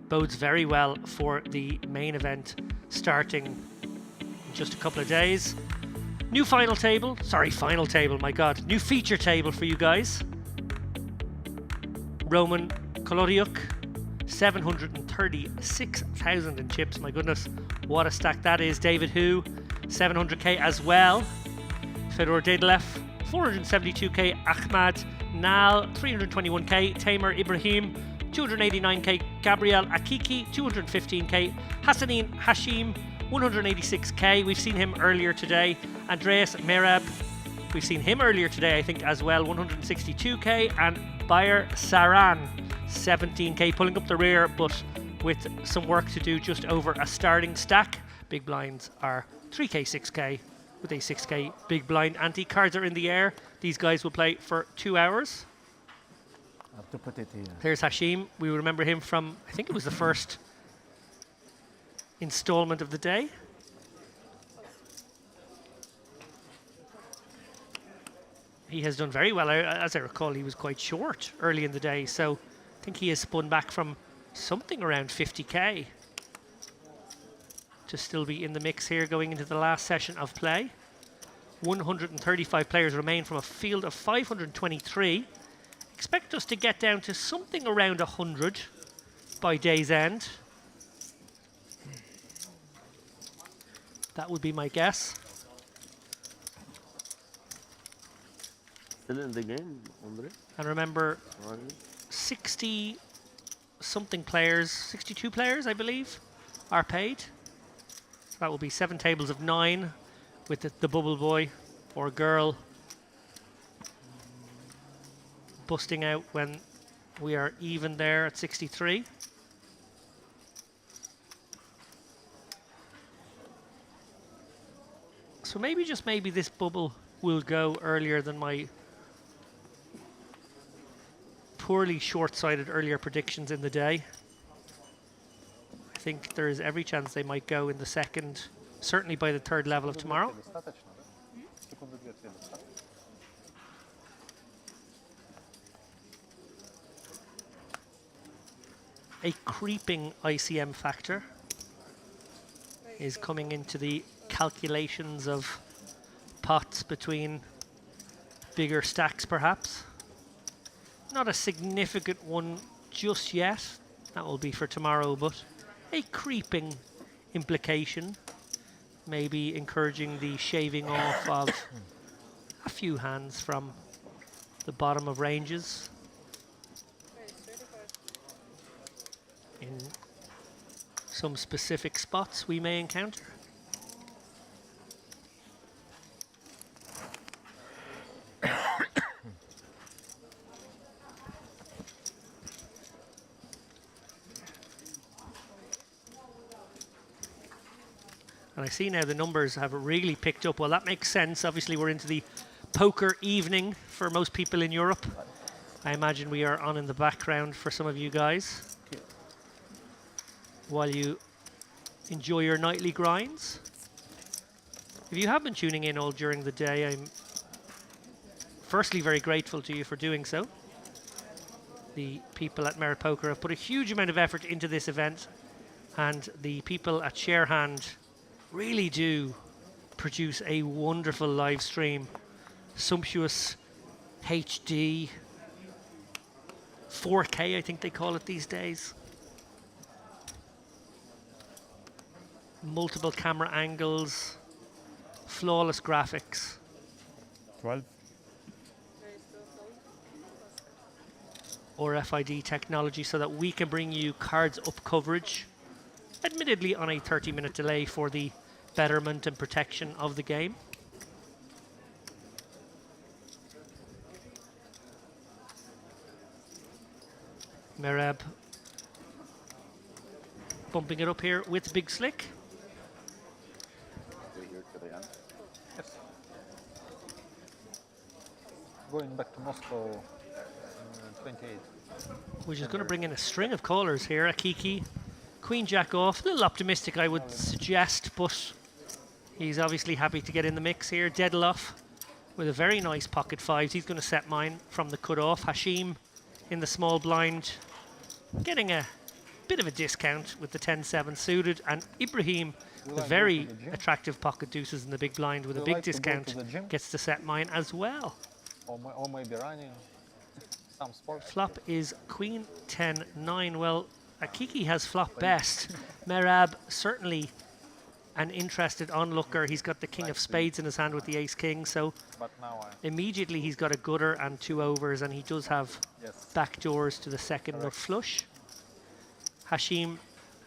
Bodes very well for the main event starting in just a couple of days. New final table, my God. New feature table for you guys. Roman Kolodiuk, 736,000 in chips, my goodness. What a stack that is. David Hu, 700k as well. Fedor Dedelev, 472k. Ahmad Nal, 321k. Tamer Ibrahim, 289k. Gabriel Akiki, 215k. Hassanin Hashim, 186k. We've seen him earlier today. Andreas Merab, we've seen him earlier today, I think, as well, 162k. And Bayer Saran, 17k, pulling up the rear, but with some work to do just over a starting stack. Big blinds are 3k, 6k, with a 6k big blind ante. Cards are in the air. These guys will play for 2 hours. I have to put it here. Here's Hashim. We remember him from, I think it was the first installment of the day. He has done very well. As I recall, he was quite short early in the day, so I think he has spun back from something around 50k to still be in the mix here going into the last session of play. 135 players remain from a field of 523. Expect us to get down to something around 100 by day's end. That would be my guess. Still in the game, Andre? And remember, 60 something players, 62 players, I believe, are paid. So that will be 7 tables of 9 with the bubble boy or girl busting out when we are even there at 63. So maybe, just maybe, this bubble will go earlier than my poorly short-sighted earlier predictions in the day. I think there is every chance they might go in the second, certainly by the third level of tomorrow. A creeping ICM factor is coming into the calculations of pots between bigger stacks, perhaps. Not a significant one just yet. That will be for tomorrow, but a creeping implication. Maybe encouraging the shaving off of a few hands from the bottom of ranges. In some specific spots we may encounter. And I see now the numbers have really picked up. Well, that makes sense. Obviously, we're into the poker evening for most people in Europe. I imagine we are on in the background for some of you guys while you enjoy your nightly grinds. If you have been tuning in all during the day, I'm firstly very grateful to you for doing so. The people at Merit Poker have put a huge amount of effort into this event, and the people at Sharehand really do produce a wonderful live stream. Sumptuous HD 4K, I think they call it these days. Multiple camera angles, flawless graphics. 12. RFID technology so that we can bring you cards up coverage, admittedly on a 30-minute delay for the betterment and protection of the game. Merab bumping it up here with Big Slick. Yes. Going back to Moscow 28. Which is going to bring in a string of callers here. Akiki, Queen Jack off. A little optimistic, I would suggest, but he's obviously happy to get in the mix here. Dedeloff with a very nice pocket fives. He's going to set mine from the cutoff. Hashim in the small blind, getting a bit of a discount with the 10-7 suited, and Ibrahim, the very attractive pocket deuces in the big blind with a big discount, gets to set mine as well. Or maybe running some sports. Flop is Queen 10-9. Well, Akiki has flop best. Merab certainly an interested onlooker. He's got the king of spades in his hand with the ace king, so immediately he's got a gutter and two overs, and he does have back doors to the second nut flush. Hashim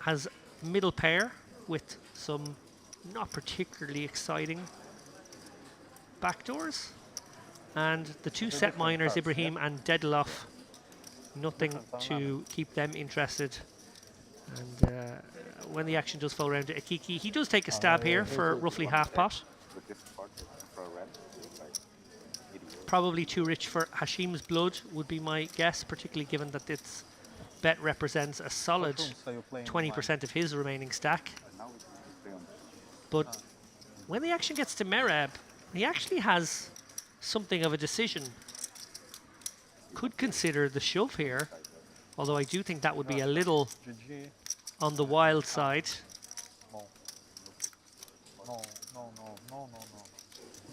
has middle pair with some not particularly exciting backdoors, and the two set minors, Ibrahim and Dedeloff, nothing to keep them interested. And when the action does fall around to Akiki, he does take a stab here for roughly half pot. Probably too rich for Hashim's blood would be my guess, particularly given that this bet represents a solid 20% of his remaining stack. But when the action gets to Merab, he actually has something of a decision. Could consider the shove here, although I do think that would be a little on the wild side.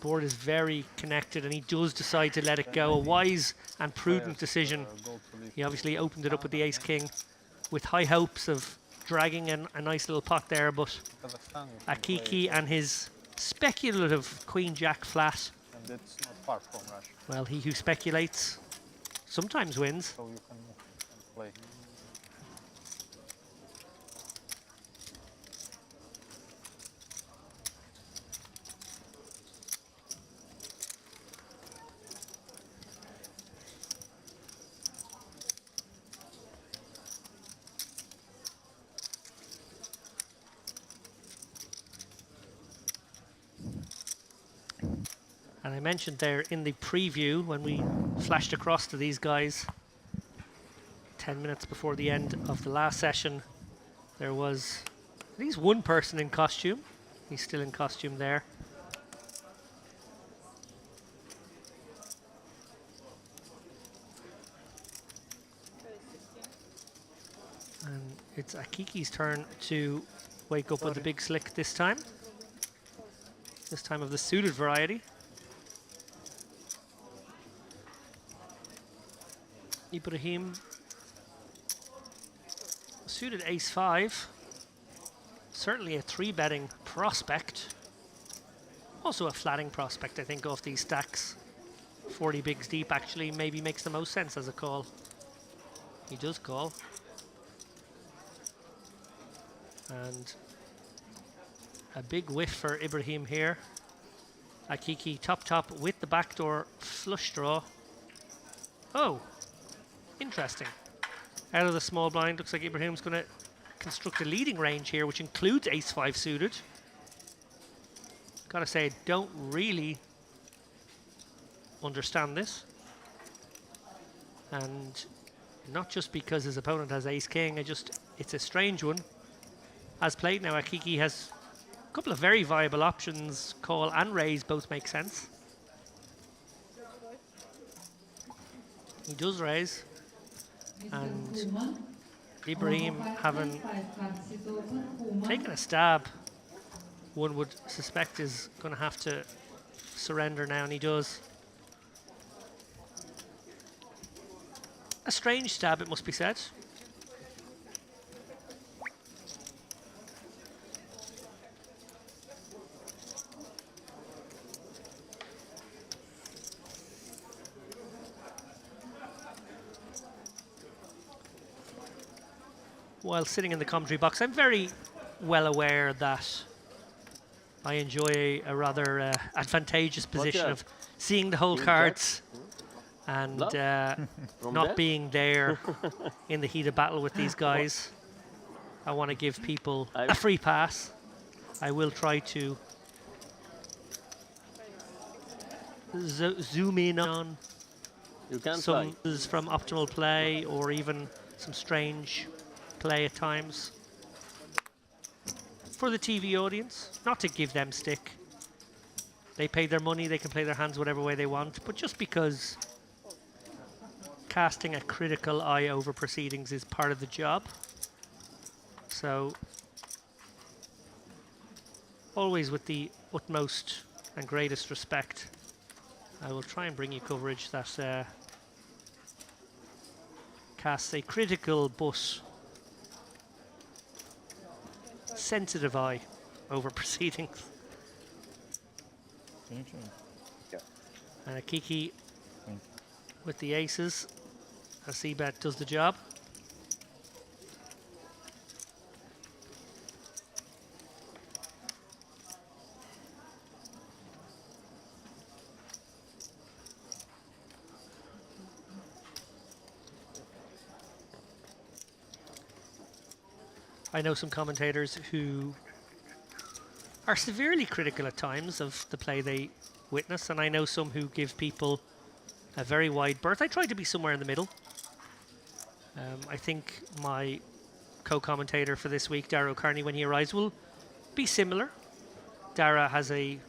Board is very connected, and he does decide to let it go. A wise and prudent decision. He obviously opened it up with the ace king with high hopes of dragging a nice little pot there, but Akiki and his speculative queen jack flat. And it's not far from rush. Well, he who speculates sometimes wins. So you can play. And I mentioned there in the preview when we flashed across to these guys 10 minutes before the end of the last session There was at least one person in costume. He's still in costume there. And it's Akiki's turn to wake up with the big slick this time. This time of the suited variety. Ibrahim suited ace-5. Certainly a 3-betting prospect. Also a flatting prospect, I think, off these stacks. 40 bigs deep actually maybe makes the most sense as a call. He does call. And a big whiff for Ibrahim here. Akiki top with the backdoor flush draw. Oh, interesting. Out of the small blind, looks like Ibrahim's going to construct a leading range here, which includes ace-5 suited. Gotta say, I don't really understand this. And not just because his opponent has ace-king, it's a strange one. As played now, Akiki has a couple of very viable options. Call and raise both make sense. He does raise. And Ibrahim having taken a stab, one would suspect is going to have to surrender now, and he does. A strange stab, it must be said. While sitting in the commentary box, I'm very well aware that I enjoy a rather advantageous position of seeing the whole cards and not being there in the heat of battle with these guys. I want to give people a free pass. I will try to zoom in on some from optimal play or even some strange play at times for the TV audience, not to give them stick. They pay their money, they can play their hands whatever way they want, but just because casting a critical eye over proceedings is part of the job. So always with the utmost and greatest respect, I will try and bring you coverage that casts a critical but sensitive eye over proceedings. And Akiki with the aces, as C-bet does the job. I know some commentators who are severely critical at times of the play they witness, and I know some who give people a very wide berth. I try to be somewhere in the middle. I think my co-commentator for this week, Dara O'Carney, when he arrives, will be similar. Dara has a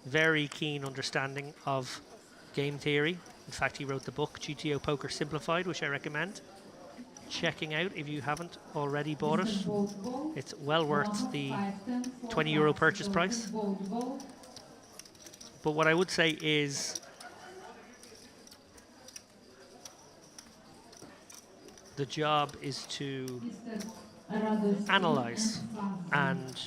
very keen understanding of game theory. In fact, he wrote the book, GTO Poker Simplified, which I recommend checking out if you haven't already bought it. It's well worth the €20 purchase price. But what I would say is the job is to analyze and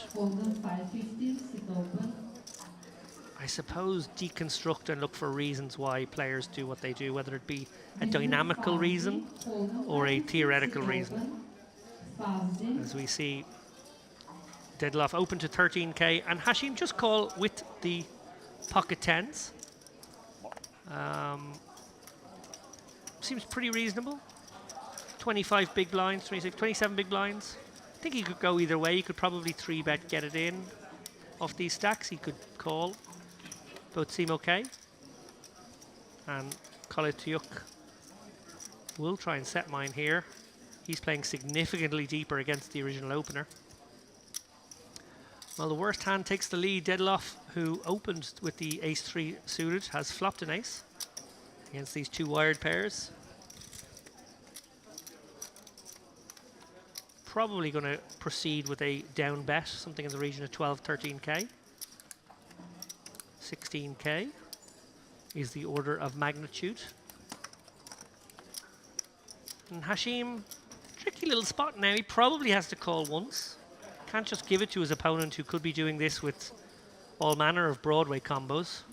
I suppose deconstruct and look for reasons why players do what they do, whether it be a dynamical reason or a theoretical reason. As we see Deadloff open to 13k and Hashim just call with the pocket tens. Seems pretty reasonable. 25 big blinds, 26, 27 big blinds. I think he could go either way. He could probably 3-bet, get it in off these stacks. He could call. Both seem okay. And Khalid Tuyuk will try and set mine here. He's playing significantly deeper against the original opener. Well, the worst hand takes the lead. Dedeloff, who opened with the ace-3 suited, has flopped an ace against these two wired pairs. Probably going to proceed with a down bet, something in the region of 12, 13k. 16k is the order of magnitude. And Hashim, tricky little spot now. He probably has to call once. Can't just give it to his opponent, who could be doing this with all manner of Broadway combos.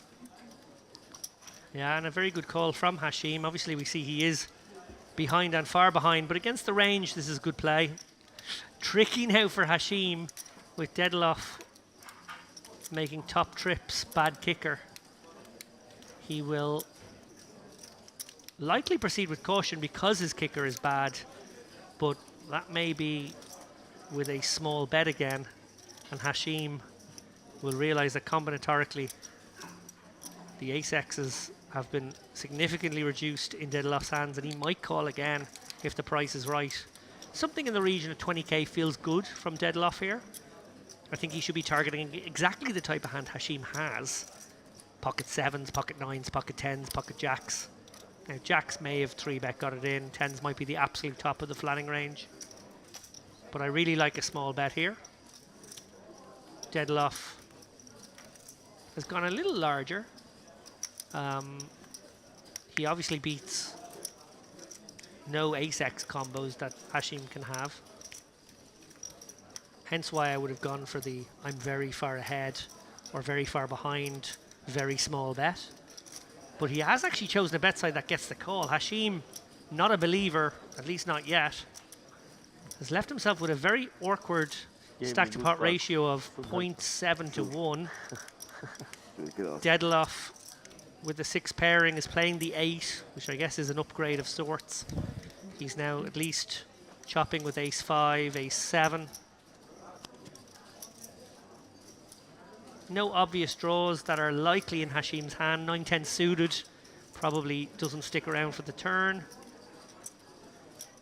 Yeah, and a very good call from Hashim. Obviously, we see he is behind and far behind, but against the range, this is good play. Tricky now for Hashim, with Dedeloff making top trips, bad kicker. He will likely proceed with caution because his kicker is bad, but that may be with a small bet again, and Hashim will realize that combinatorically the ace-X's have been significantly reduced in Dedeloff's hands, and he might call again if the price is right. Something in the region of 20k feels good from Dedeloff here. I think he should be targeting exactly the type of hand Hashim has. Pocket 7s, pocket 9s, pocket 10s, pocket jacks. Now, jacks may have 3-bet got it in. 10s might be the absolute top of the flatting range. But I really like a small bet here. Dedeloff has gone a little larger. He obviously beats no ace-X combos that Hashim can have. Hence why I would have gone for the I'm very far ahead or very far behind, very small bet. But he has actually chosen a bet side that gets the call. Hashim, not a believer, at least not yet, has left himself with a very awkward stack to pot ratio of 0.7 to 1. Dedeloff with the 6 pairing is playing the 8, which I guess is an upgrade of sorts. He's now at least chopping with ace 5, ace 7. No obvious draws that are likely in Hashim's hand. 9-10 suited probably doesn't stick around for the turn.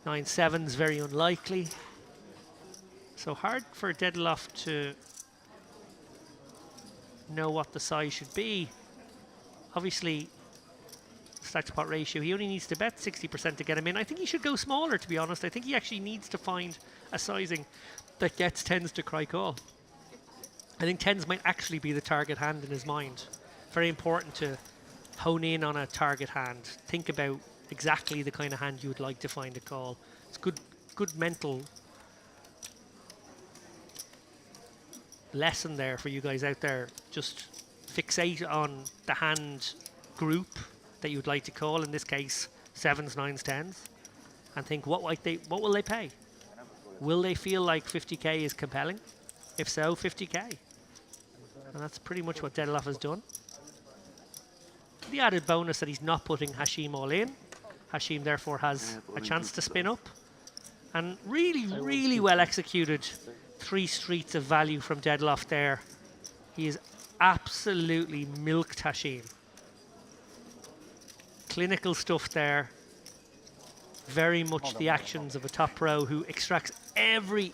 9-7's very unlikely. So hard for Dedeloff to know what the size should be. Obviously, stack to pot ratio, he only needs to bet 60% to get him in. I think he should go smaller, to be honest. I think he actually needs to find a sizing that gets 10s to cry call. I think 10s might actually be the target hand in his mind. Very important to hone in on a target hand. Think about exactly the kind of hand you would like to find a call. It's good mental lesson there for you guys out there. Just fixate on the hand group that you would like to call, in this case 7s, 9s, 10s, and think what will they pay? Will they feel like 50k is compelling? If so, 50k. And that's pretty much what Dedeloff has done. The added bonus that he's not putting Hashim all in. Hashim therefore has a chance to spin up. And really well executed 3 streets of value from Dedeloff there. He has absolutely milked Hashim. Clinical stuff there. Very much the actions of a top pro who extracts every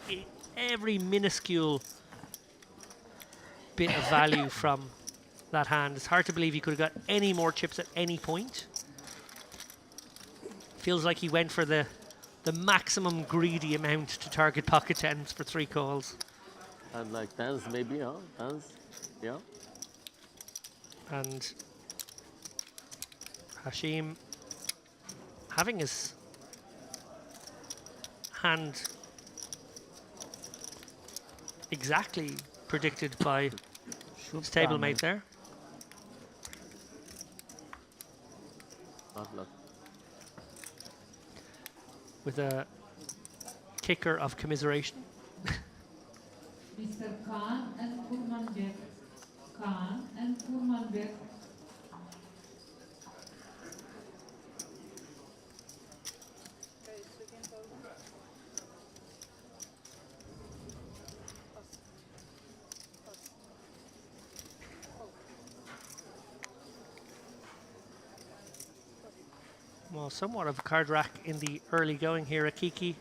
minuscule bit of value from that hand. It's hard to believe he could have got any more chips at any point. Feels like he went for the maximum greedy amount to target pocket 10s for 3 calls. And like 10s maybe, huh? 10s, yeah. And Hashim having his hand exactly predicted by his stablemate there. Not luck. With a kicker of commiseration. Mr. Khan and Kurmanbek. Khan and Kurmanbek. Well, somewhat of a card rack in the early going here. Akiki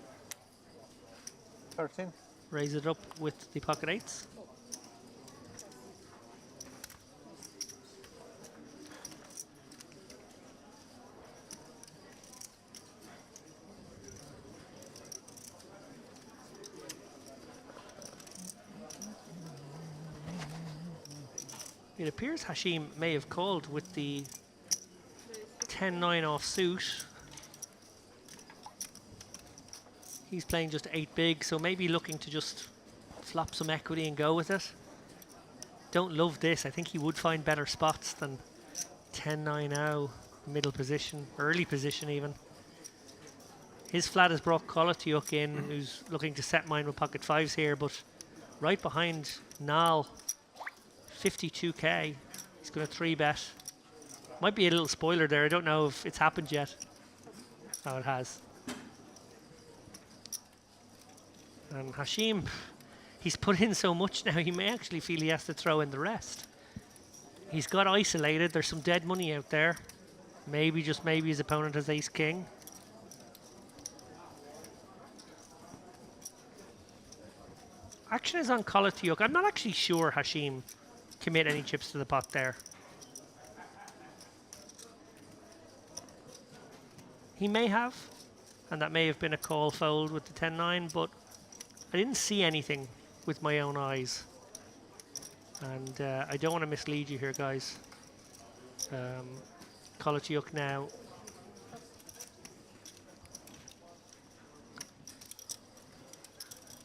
13. Raise it up with the pocket eights. It appears Hashim may have called with the 10-9 offsuit. He's playing just 8 big, so maybe looking to just flop some equity and go with it. Don't love this. I think he would find better spots than 10-9 now, middle position, early position even. His flat has brought Kolatiuk in, who's looking to set mine with pocket fives here, but right behind Nal, 52k. He's going to 3-bet. Might be a little spoiler there. I don't know if it's happened yet. Oh, it has. And Hashim, he's put in so much now, he may actually feel he has to throw in the rest. He's got isolated. There's some dead money out there. Maybe, just maybe, his opponent has ace-king. Action is on Kolatiuk. I'm not actually sure Hashim commit any chips to the pot there. He may have, and that may have been a call fold with the 10-9, but I didn't see anything with my own eyes. And I don't want to mislead you here, guys. Kolatiuk now.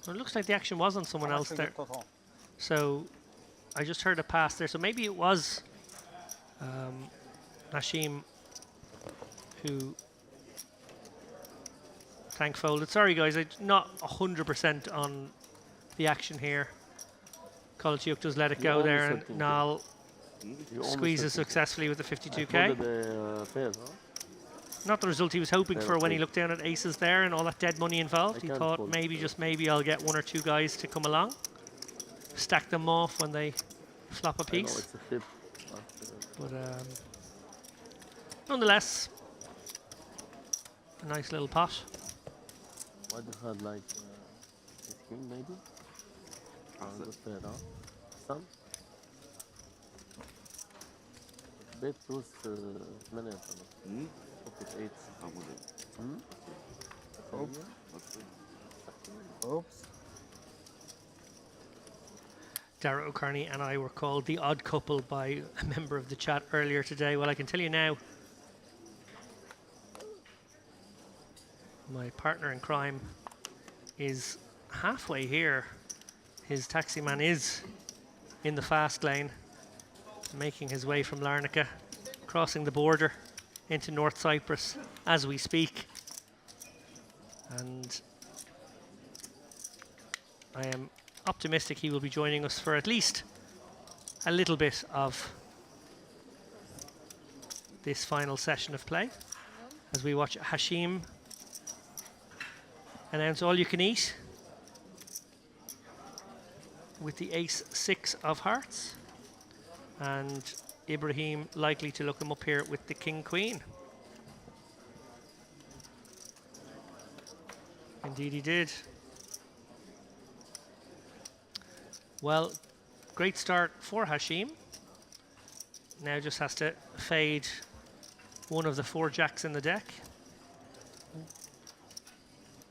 Well, it looks like the action was on someone else there. So I just heard a pass there. So maybe it was Hashim who tank folded. Sorry guys, I'm not 100% on the action here. Kolatiuk does let it go there, and Nal squeezes successfully with the 52k. Not the result he was hoping for when he looked down at aces there and all that dead money involved. He thought maybe, just maybe, I'll get 1 or 2 guys to come along, stack them off when they flop a piece. But nonetheless, a nice little pot. Why do you have like king maybe? Good pair, huh? Some? Bet plus many of them. Pocket eights. Oops. Dara O'Carney and I were called the odd couple by a member of the chat earlier today. Well, I can tell you now, my partner in crime is halfway here. His taxi man is in the fast lane, making his way from Larnaca, crossing the border into North Cyprus as we speak. And I am optimistic he will be joining us for at least a little bit of this final session of play as we watch Hashim announce all you can eat with the ace-6 of hearts, and Ibrahim likely to look him up here with the king-queen. Indeed he did. Well, great start for Hashim. Now just has to fade one of the 4 jacks in the deck.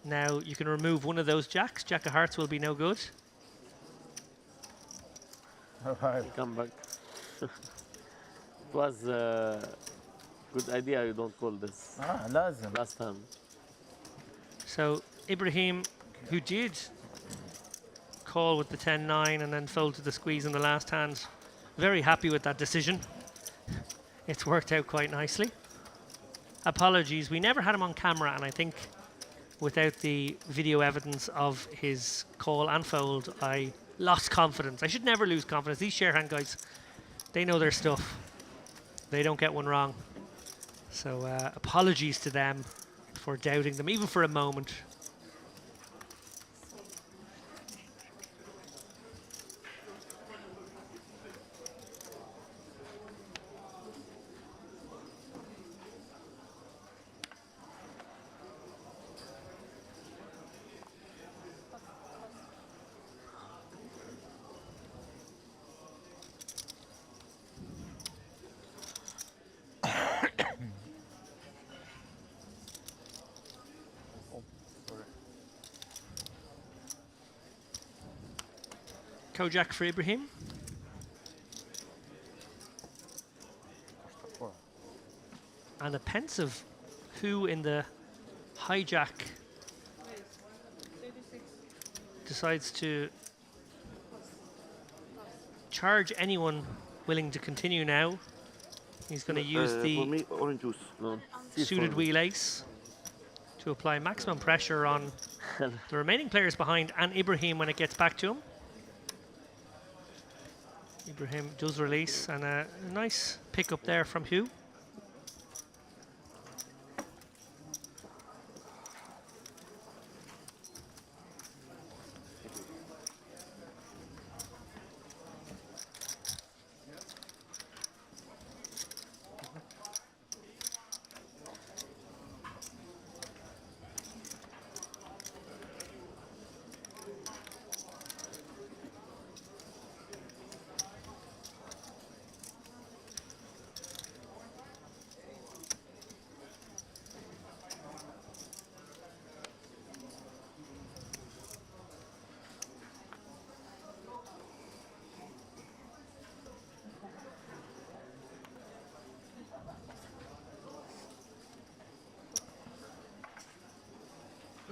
Now you can remove one of those jacks. Jack of hearts will be no good. All right. Come back. It was a good idea you don't call this. Last time. So Ibrahim, who did call with the 10-9 and then fold to the squeeze in the last hand, very happy with that decision. It's worked out quite nicely. Apologies, we never had him on camera, and I think without the video evidence of his call and fold, I lost confidence. I should never lose confidence. These sharehand guys, they know their stuff. They don't get one wrong. So apologies to them for doubting them, even for a moment. Kojak for Ibrahim. And a pensive who in the hijack decides to charge anyone willing to continue now. He's going to use for the me, orange juice. No. suited wheel ace to apply maximum pressure on the remaining players behind and Ibrahim when it gets back to him. Ibrahim does release, and a nice pick up there from Hugh.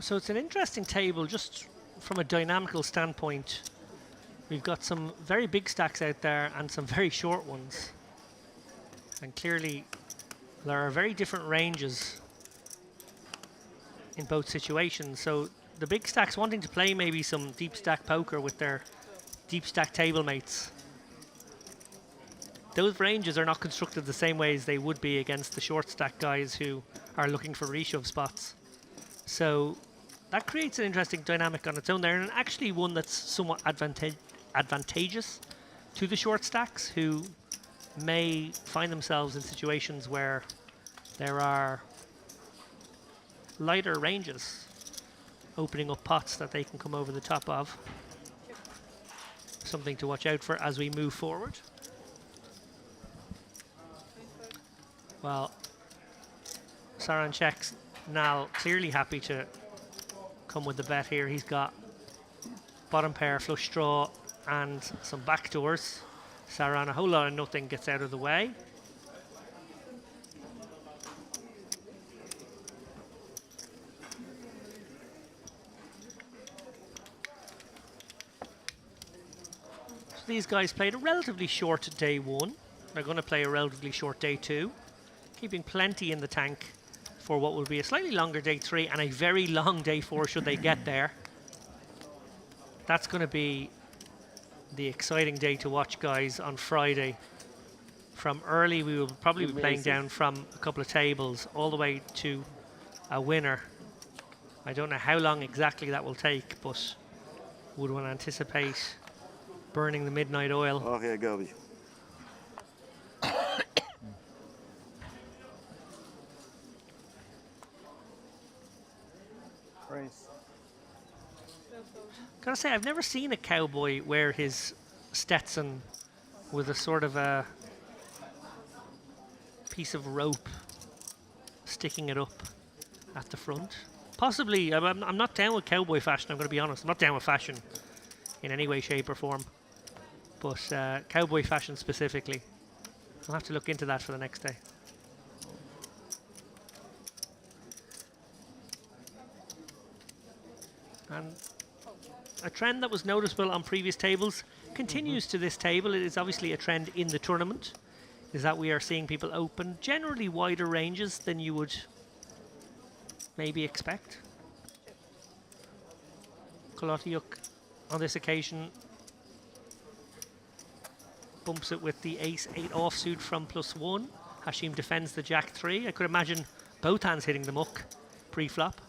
So it's an interesting table just from a dynamical standpoint. We've got some very big stacks out there and some very short ones. And clearly there are very different ranges in both situations. So the big stacks wanting to play maybe some deep stack poker with their deep stack table mates. Those ranges are not constructed the same way as they would be against the short stack guys who are looking for reshove spots. So that creates an interesting dynamic on its own there, and actually one that's somewhat advantageous to the short stacks who may find themselves in situations where there are lighter ranges opening up pots that they can come over the top of. Something to watch out for as we move forward. Well, Saranchek's now clearly happy to come with the bet here. He's got bottom pair, flush draw, and some backdoors. Saran, a whole lot of nothing, gets out of the way. So these guys played a relatively short day one. They're going to play a relatively short day two, keeping plenty in the tank for what will be a slightly longer day three and a very long day four should they get there. That's going to be the exciting day to watch, guys, on Friday. From early, we will probably be playing down from a couple of tables all the way to a winner. I don't know how long exactly that will take, but would one anticipate burning the midnight oil? Okay, Gobi. Gotta say, I've never seen a cowboy wear his Stetson with a sort of a piece of rope sticking it up at the front. Possibly, I'm not down with cowboy fashion, I'm going to be honest. I'm not down with fashion in any way, shape or form. But cowboy fashion specifically. I'll have to look into that for the next day. And a trend that was noticeable on previous tables continues to this table. It is obviously a trend in the tournament, is that we are seeing people open generally wider ranges than you would maybe expect. Kolotiuk on this occasion bumps it with the ace-8 offsuit from +1. Hashim defends the jack-3. I could imagine both hands hitting the muck pre-flop.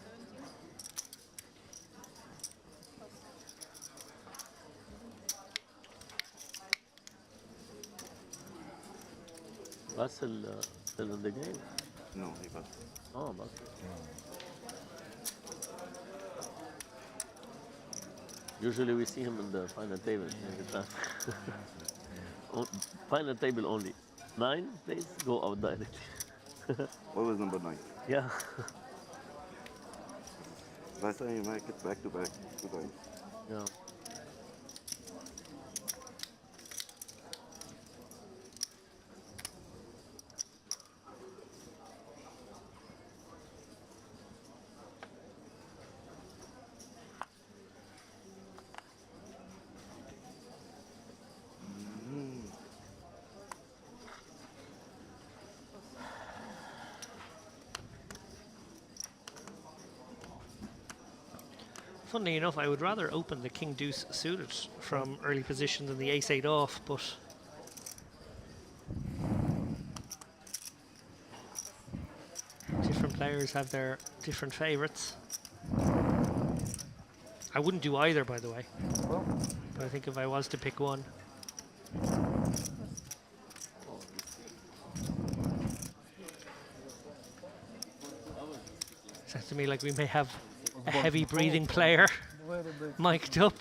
Russell still in the game? No, he was. Oh, but usually we see him in the final table. Final table only. 9, please go out directly. Always number 9. Yeah. Last time you make it back to back 2 times. Yeah. Funnily enough, I would rather open the king deuce suited from early position than the ace 8 off, but different players have their different favorites. I wouldn't do either, by the way. But I think if I was to pick one. Sounds to me like we may have a heavy breathing player mic'd up.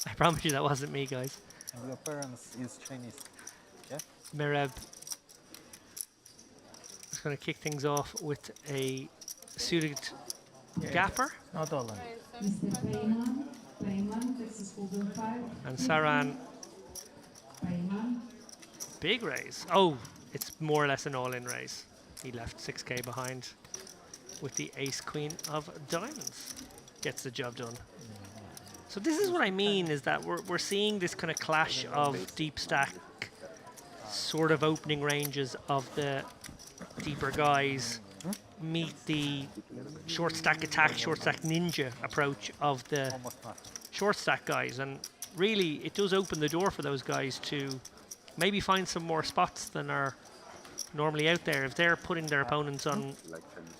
I promise you that wasn't me, guys. And your parents is Chinese. Yeah? Mereb is going to kick things off with a suited gapper. Not all. Mr. Payman, successful bill 5. And Saran, Payman. big raise. Oh, it's more or less an all-in raise. He left 6k behind with the ace queen of diamonds. Gets the job done. So this is what I mean, is that we're seeing this kind of clash of deep stack sort of opening ranges of the deeper guys meet the short stack attack, short stack ninja approach of the short stack guys. And really, it does open the door for those guys to maybe find some more spots than are normally out there. If they're putting their opponents on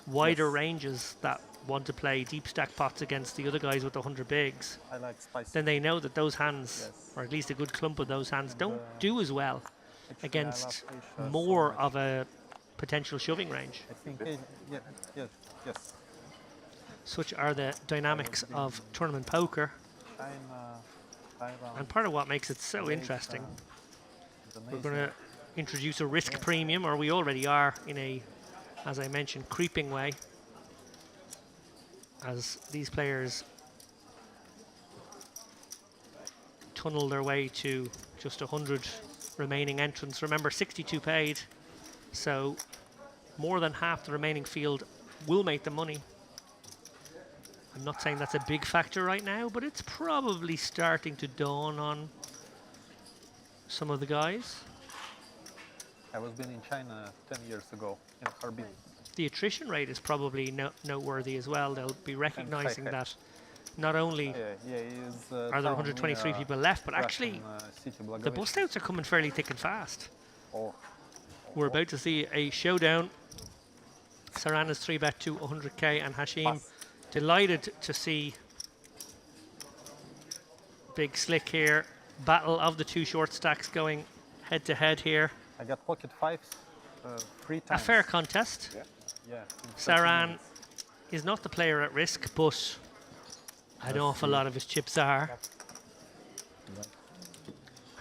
wider ranges that want to play deep stack pots against the other guys with the 100 bigs, I like spicy. then they know that those hands, or at least a good clump of those hands, don't do as well against more of a potential shoving range. I think, yes. Such are the dynamics of tournament poker, and part of what makes it so interesting. We're going to introduce a risk premium, or we already are, in a, as I mentioned, creeping way, as these players tunnel their way to just 100 remaining entrants. Remember, 62 paid, so more than half the remaining field will make the money. I'm not saying that's a big factor right now, but it's probably starting to dawn on some of the guys. I was been in China 10 years ago in Harbin. The attrition rate is probably noteworthy as well. They'll be recognizing that not only are there 123 people left, but actually the bust outs are coming fairly thick and fast. We're about to see a showdown. Sarana's 3-bet to 100k, and Hashim delighted to see Big Slick here. Battle of the two short stacks going head to head here. I got pocket fives 3 times. A fair contest. Yeah. Saran is not the player at risk, but an awful lot of his chips are.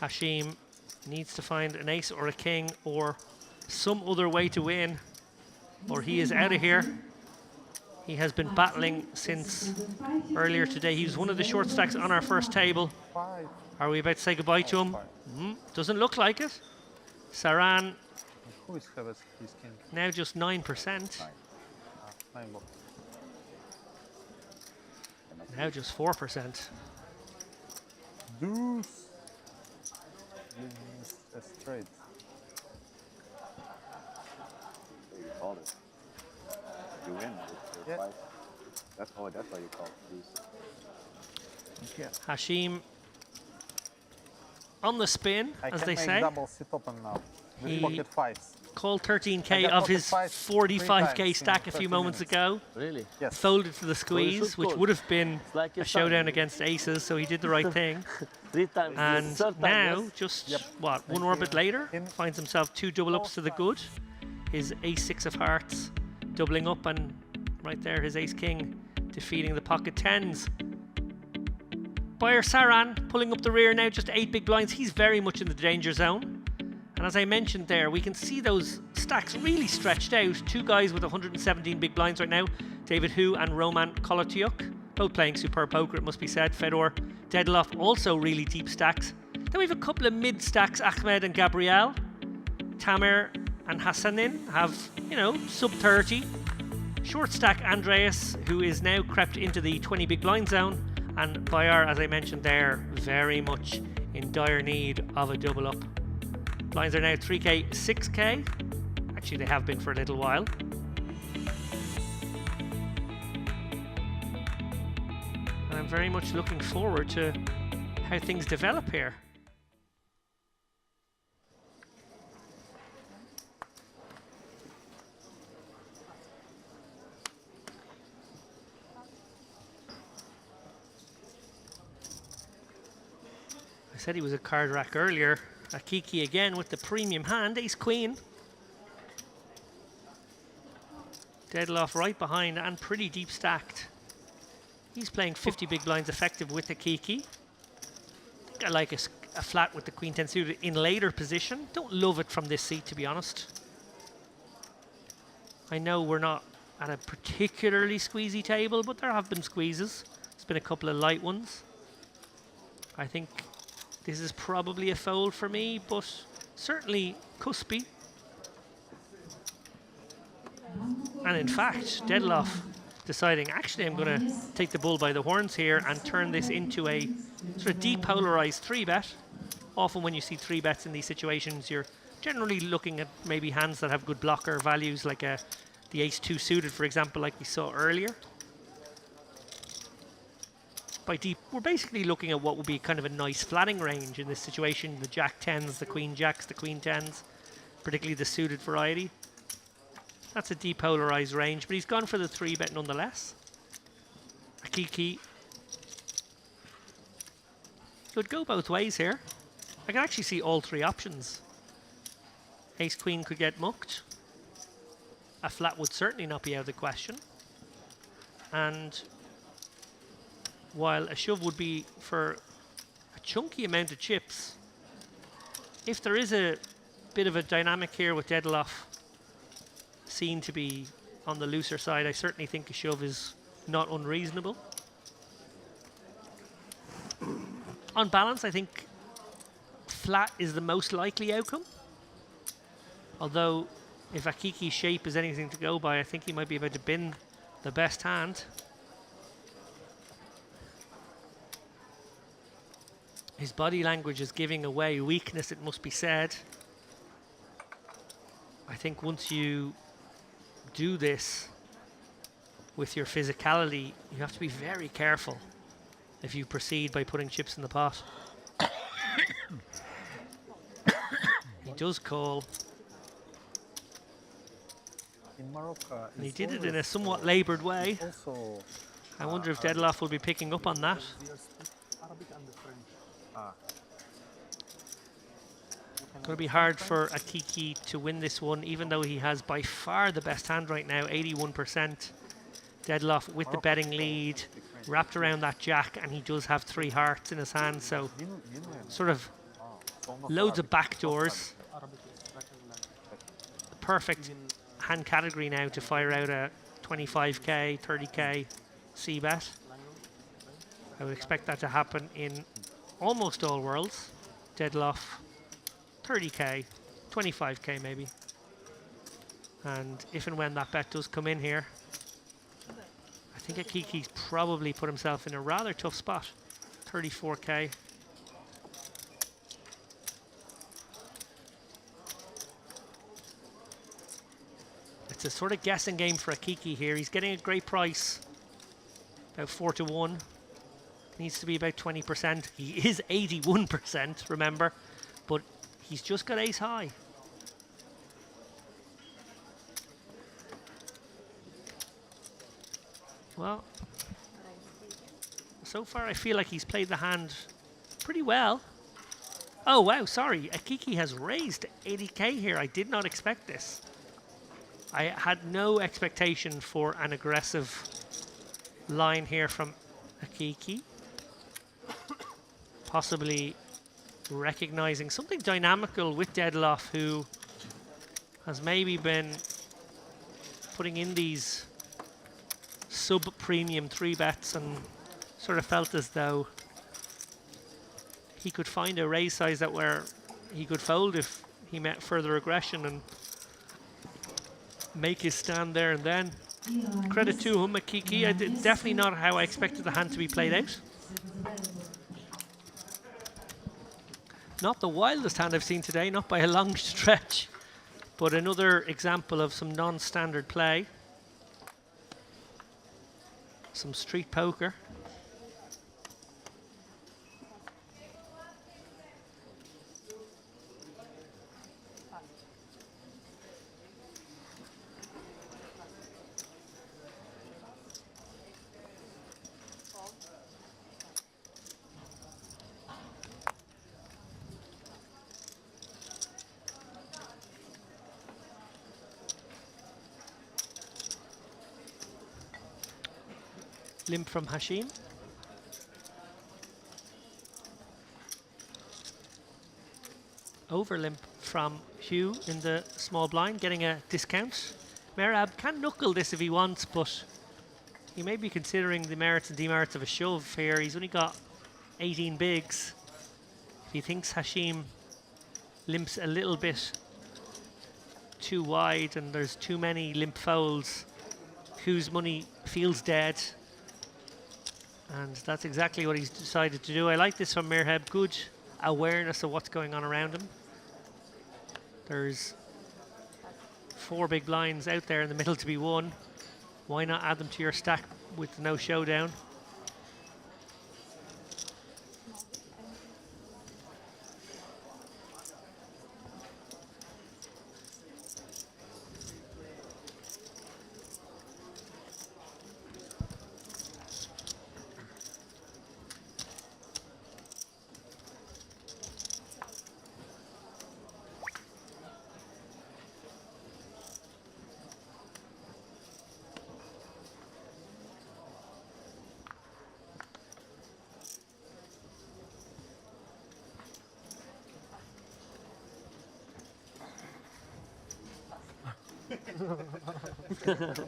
Hashim needs to find an ace or a king or some other way to win, or he is out of here. He has been battling since earlier today. He was one of the short stacks on our first table. Are we about to say goodbye to him? Doesn't look like it. Saran Who is his king? now just 9%. Now just 4%. Deuce. A straight. You call it. You win with your 5. That's why you call it deuce. Hashim on the spin, as they say. Double sit open now. With pocket fives. Called 13k of his 45k stack a few moments ago. Really? Yes. Folded to the squeeze, which would have been a showdown against aces, so he did the right thing. 3 times. And now, just what, one orbit later, finds himself 2 double ups to the good. His ace-6 of hearts doubling up, and right there his ace-king defeating the pocket 10s. Buyer Saran pulling up the rear now, just 8 big blinds. He's very much in the danger zone. And as I mentioned there, we can see those stacks really stretched out. 2 guys with 117 big blinds right now, David Hu and Roman Kolotyuk, both playing superb poker, it must be said. Fedor Dedloff also really deep stacks. Then we have a couple of mid stacks, Ahmed and Gabriel. Tamer and Hassanin have, sub 30. Short stack Andreas, who is now crept into the 20 big blind zone. And Bayar, as I mentioned there, very much in dire need of a double up. Blinds are now 3k, 6k. Actually, they have been for a little while. And I'm very much looking forward to how things develop here. I said he was a card rack earlier. Akiki again with the premium hand, ace queen. Deadloff right behind and pretty deep stacked. He's playing 50 big blinds effective with Akiki. I like a flat with the queen 10 suited in later position. Don't love it from this seat, to be honest. I know we're not at a particularly squeezy table, but there have been squeezes. There's been a couple of light ones. I think this is probably a fold for me, but certainly cuspy. And in fact, Deadloff deciding, actually I'm going to take the bull by the horns here and turn this into a sort of depolarized 3-bet. Often when you see 3-bets in these situations, you're generally looking at maybe hands that have good blocker values, like the ace-2 suited, for example, like we saw earlier. By deep, we're basically looking at what would be kind of a nice flatting range in this situation. The jack-10s, the queen-jacks, the queen-10s, particularly the suited variety. That's a depolarized range, but he's gone for the 3-bet nonetheless. Akiki could go both ways here. I can actually see all three options. Ace-queen could get mucked. A flat would certainly not be out of the question. And while a shove would be for a chunky amount of chips, if there is a bit of a dynamic here with Deadloff seen to be on the looser side, I certainly think a shove is not unreasonable. On balance, I think flat is the most likely outcome. Although, if Akiki's shape is anything to go by, I think he might be about to bin the best hand. His body language is giving away weakness, it must be said. I think once you do this with your physicality, you have to be very careful if you proceed by putting chips in the pot. He does call. In Morocco, and he did it in a somewhat laboured way. I wonder if Deadloff will be picking up on that. Arabic and the French. Going to be hard for Akiki to win this one, even though he has by far the best hand right now, 81%. Deadloff with the betting lead, wrapped around that jack, and he does have 3 hearts in his hand, so sort of loads of backdoors. The perfect hand category now to fire out a 25k, 30k c-bet. I would expect that to happen in almost all worlds. Deadloff 30k, 25k maybe. And if and when that bet does come in here, I think Akiki's probably put himself in a rather tough spot. 34k. It's a sort of guessing game for Akiki here. He's getting a great price, about 4-1. Needs to be about 20%. He is 81%, remember, but he's just got ace high. Well, so far I feel like he's played the hand pretty well. Oh wow, sorry, Akiki has raised 80k here. I did not expect this. I had no expectation for an aggressive line here from Akiki. Possibly recognizing something dynamical with Deadloff, who has maybe been putting in these sub-premium 3-bets and sort of felt as though he could find a raise size that where he could fold if he met further aggression and make his stand there and then. Credit to him, Akiki. Definitely not how I expected the hand to be played out. Not the wildest hand I've seen today, not by a long stretch, but another example of some non-standard play. Some street poker. limp from Hashim. Over limp from Hugh in the small blind, getting a discount. Merab can knuckle this if he wants, but he may be considering the merits and demerits of a shove here. He's only got 18 bigs. If he thinks Hashim limps a little bit too wide and there's too many limp folds, Hugh's money feels dead. And that's exactly what he's decided to do. I like this from Merab. Good awareness of what's going on around him. There's 4 big blinds out there in the middle to be won. Why not add them to your stack with no showdown?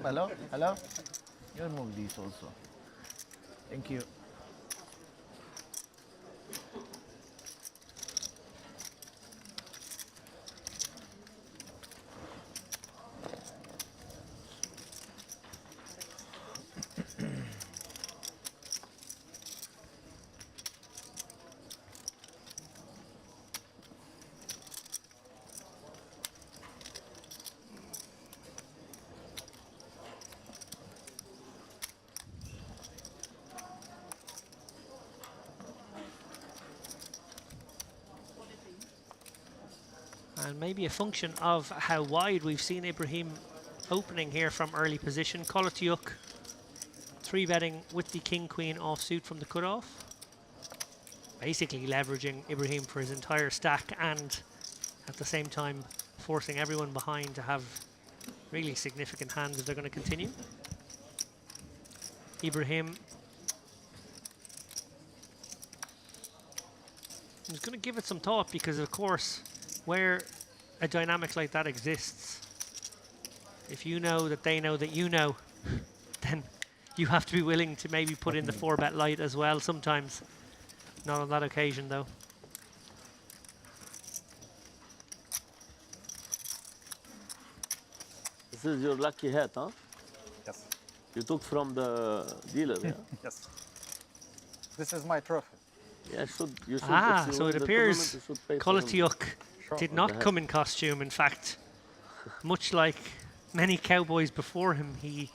Hello? Hello? You move these also. Thank you. And maybe a function of how wide we've seen Ibrahim opening here from early position. Kollatiuk 3-betting with the king-queen offsuit from the cutoff. Basically leveraging Ibrahim for his entire stack and at the same time forcing everyone behind to have really significant hands if they're going to continue. Ibrahim is going to give it some thought because, of course, where a dynamic like that exists, if you know that they know that you know, then you have to be willing to maybe put in the 4-bet light as well sometimes. Not on that occasion, though. This is your lucky hat, huh? Yes. You took from the dealer, yeah? Yes. This is my trophy. Yeah, you should. Ah, if you so win it the appears tournament, you should pay for him. Kollatiuk did not come in costume. In fact, much like many cowboys before him, he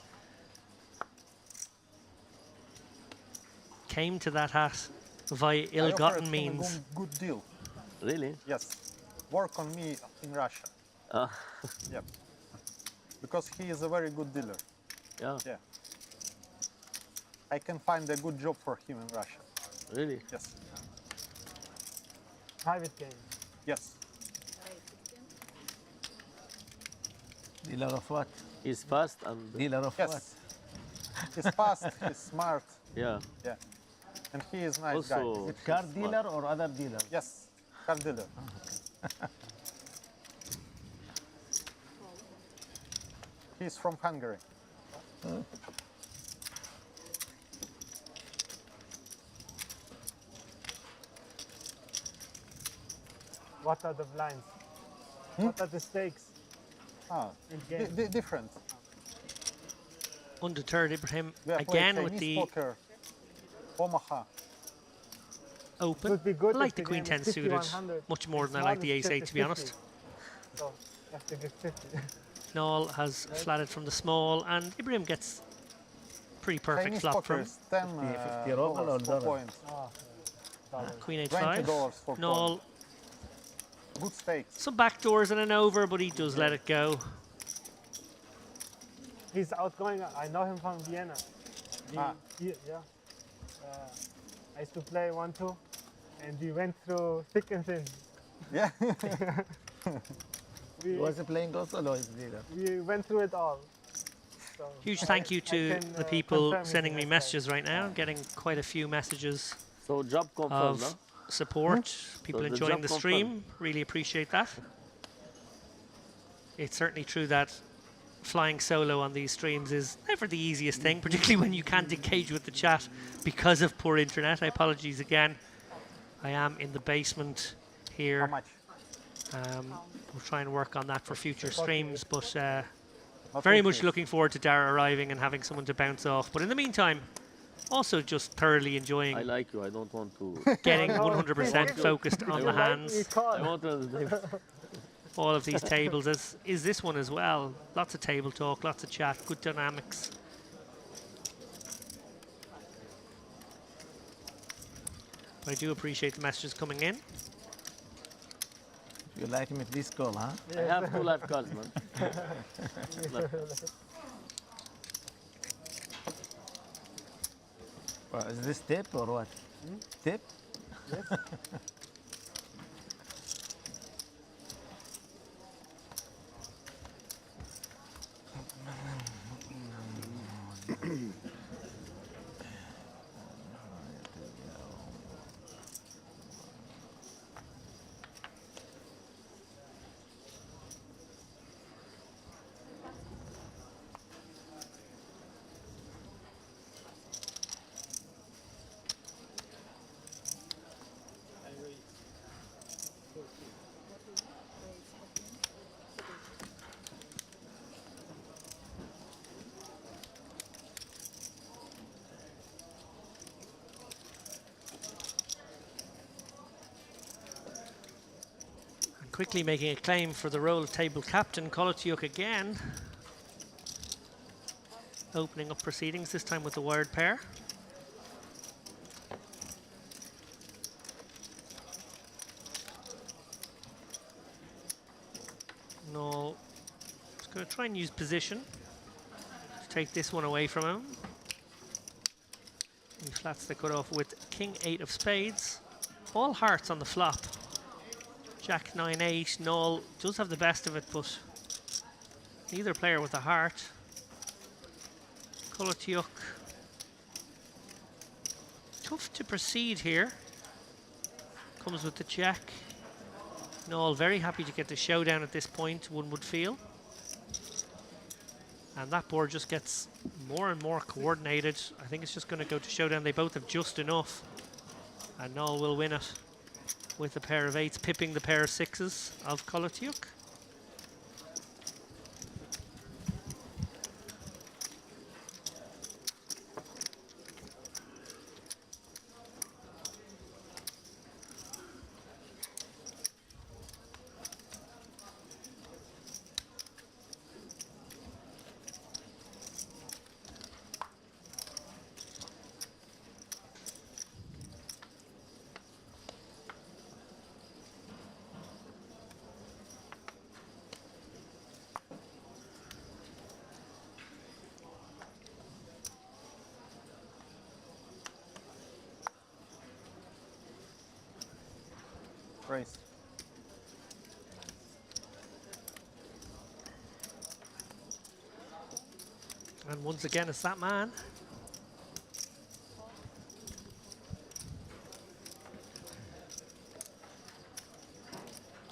came to that hat via ill-gotten means. A good deal. Really? Yes. Work on me in Russia. Yep. Because he is a very good dealer. Yeah. Yeah. I can find a good job for him in Russia. Really? Yes. Private game. Yes. Dealer of what? He's fast and... Dealer of Yes. He's fast, he's smart. Yeah. Yeah. And he is nice Also, guy. Is it car dealer or other dealer? Yes, car dealer. He's from Hungary. What are the blinds? What are the stakes? In game? Different. Undeterred, Ibrahim We are again playing with Chinese the poker. Omaha. open. Would be good I like if the the queen game 10 is suited 5100. much more than I Small like the is ace 8, to be 50-50. honest. So you have to give 50. Noel has flatted from the small, and Ibrahim gets pretty perfect Chinese flop poker from is 10 50 ruble or dollars per dollar? point. Queen 8 $20 5. for Noel, point. Good stakes. some backdoors and an over, but he does let it go. He's outgoing. I know him from Vienna. Yeah. I used to play 1-2, and we went through thick and thin. Yeah. Was he playing console or is dealer? We went through it all. So Huge thank you I to can, the people confirm it sending the me next messages right now. I'm getting quite a few messages So job confirmed, of no? support. People So the enjoying job the confirmed. stream. Really appreciate that. It's certainly true that flying solo on these streams is never the easiest thing, particularly when you can't engage with the chat because of poor internet. Apologies again. I am in the basement here. How much? We'll try and work on that for future streams, but Not very in much case. looking forward to Dara arriving and having someone to bounce off. But in the meantime, also just thoroughly enjoying I like you. I don't want to. getting 100% focused on the hands. I want to. All of these tables, as is this one as well. Lots of table talk, lots of chat, good dynamics. I do appreciate the messages coming in. You like me, please call, huh? I have 2 live cards, man. Well, is this tip or what? Tip? Yes. Quickly making a claim for the role of table captain, Kolotiuk again. Opening up proceedings, this time with the wired pair. No, just going to try and use position to take this one away from him. He flats the cutoff with King 8 of spades. All hearts on the flop. Jack 9-8, Noel does have the best of it, but neither player with a heart. Kolotiuk. Tough to proceed here. Comes with the jack. Noel very happy to get the showdown at this point, one would feel. And that board just gets more and more coordinated. I think it's just going to go to showdown. They both have just enough. And Noel will win it with a pair of 8s, pipping the pair of 6s of Kolotiuk. Raise. And once again, it's that man.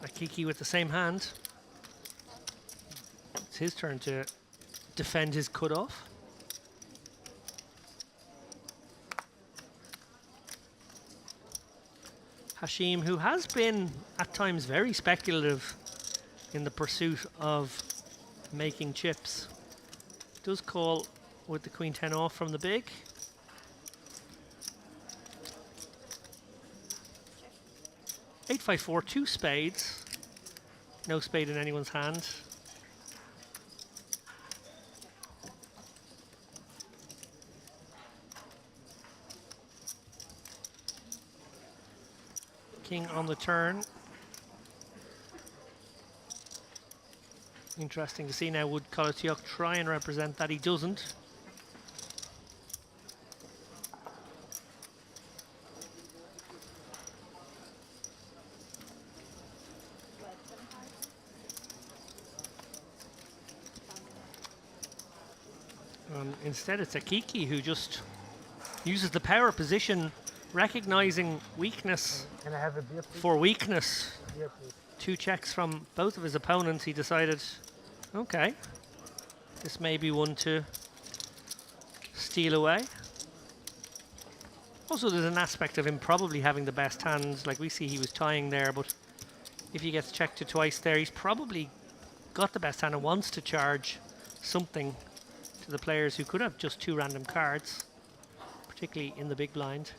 Akiki with the same hand. It's his turn to defend his cutoff. Hashim, who has been at times very speculative in the pursuit of making chips, does call with the Queen 10 off from the big. Eight, 5, 4, 2 spades. No spade in anyone's hand. King on the turn. Interesting to see now, would Kolotiuk try and represent that? He doesn't. Instead, it's Akiki who just uses the power position, recognizing weakness Can I have a beer, please? for weakness. Beer, please. 2 checks from both of his opponents. He decided, okay, this may be one to steal away. Also, there's an aspect of him probably having the best hands. Like we see he was tying there, but if he gets checked to twice there, he's probably got the best hand and wants to charge something to the players who could have just 2 random cards, particularly in the big blind.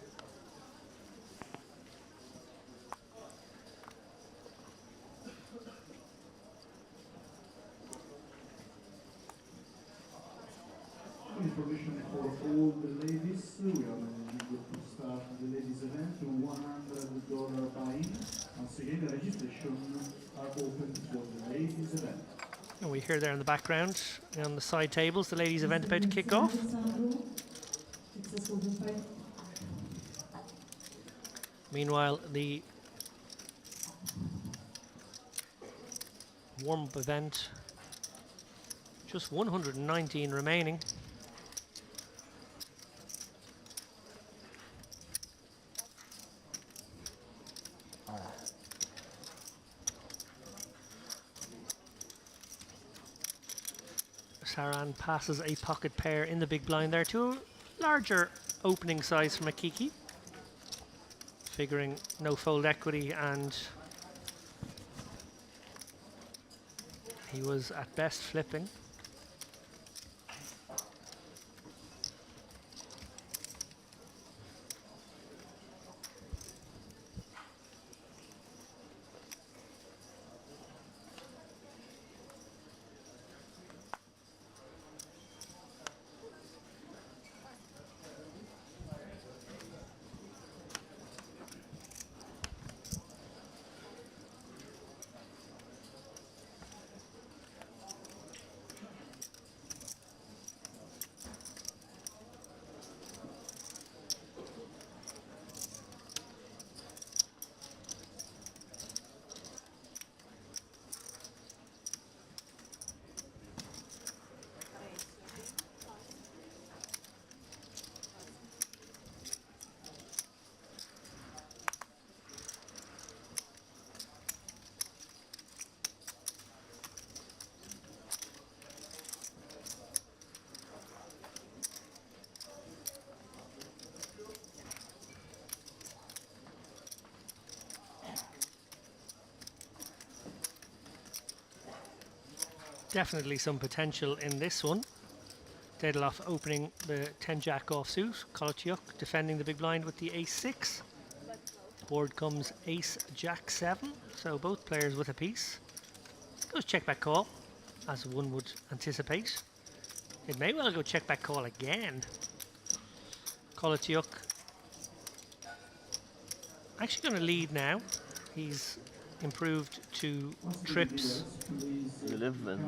Information for all the ladies. We are eager to start the ladies event. $100 buy-in. Once again, the registration are open for the ladies event. And we hear there in the background on the side tables the ladies event about to kick off. Meanwhile, the warm-up event, just 119 remaining. Saran passes a pocket pair in the big blind there to a larger opening size from Akiki, figuring no fold equity, and he was at best flipping. Definitely some potential in this one. Daedalov opening the 10-jack offsuit. Kolotyuk defending the big blind with the ace-6. Board comes ace-jack-7, so both players with a piece. Goes check-back call, as one would anticipate. It may well go check-back call again. Kolotyuk actually going to lead now. He's improved to trips.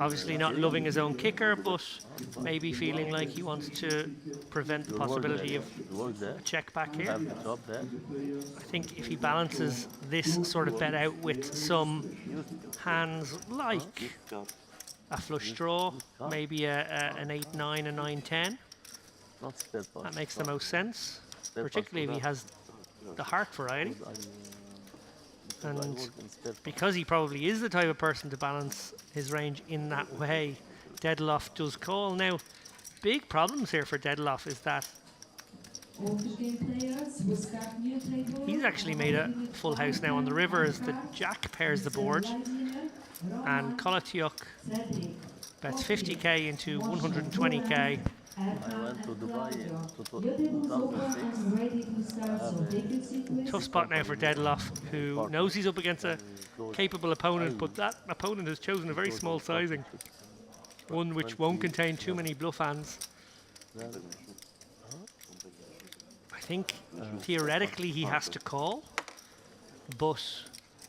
Obviously not loving his own kicker, but maybe feeling like he wants to prevent the possibility of a check back here. I think if he balances this sort of bet out with some hands like a flush draw, maybe an 8-9, a 9-10, that makes the most sense, particularly if he has the heart variety. And because he probably is the type of person to balance his range in that way, Daedalov does call. Now, big problems here for Daedalov is that he's actually made a full house now on the river as the jack pairs the board, and Kolotyuk bets 50k into 120k. I went to Dubai in 2006. Tough spot now for Daedalov, who knows he's up against a capable opponent, but that opponent has chosen a very small sizing, one which won't contain too many bluff hands. I think theoretically he has to call, but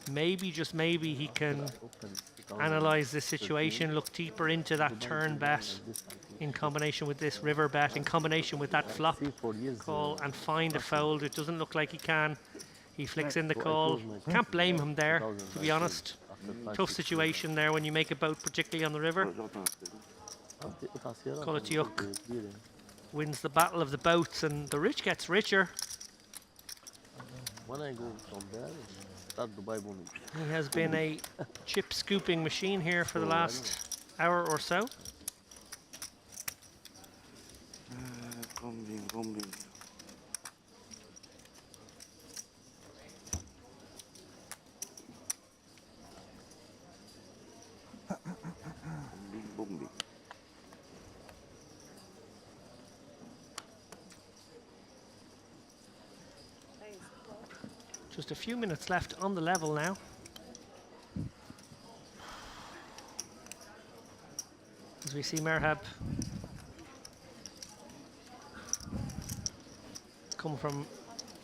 maybe, just maybe, he can analyze this situation, look deeper into that turn bet in combination with this river bet, in combination with that flop call, and find a fold. It doesn't look like he can. He flicks in the call. Can't blame him there, to be honest. Tough situation there when you make a boat, particularly on the river. Koletyuk wins the battle of the boats, and the rich gets richer. When I go from there, start to buy money. He has been a chip scooping machine here for the last hour or so. Combing. Bombing. Just a few minutes left on the level now. As we see Merhab come from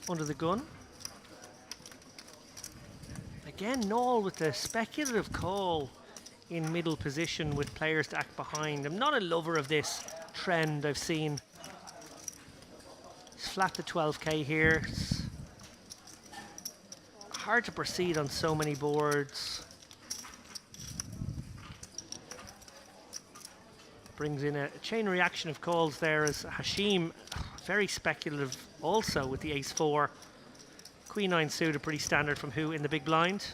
under the gun. Again, Noel with the speculative call in middle position with players to act behind. I'm not a lover of this trend I've seen. It's flat to 12k here. It's hard to proceed on so many boards. Brings in a chain reaction of calls there as Hashim, very speculative also with the ace-4. Queen 9 suited, pretty standard from who in the big blind.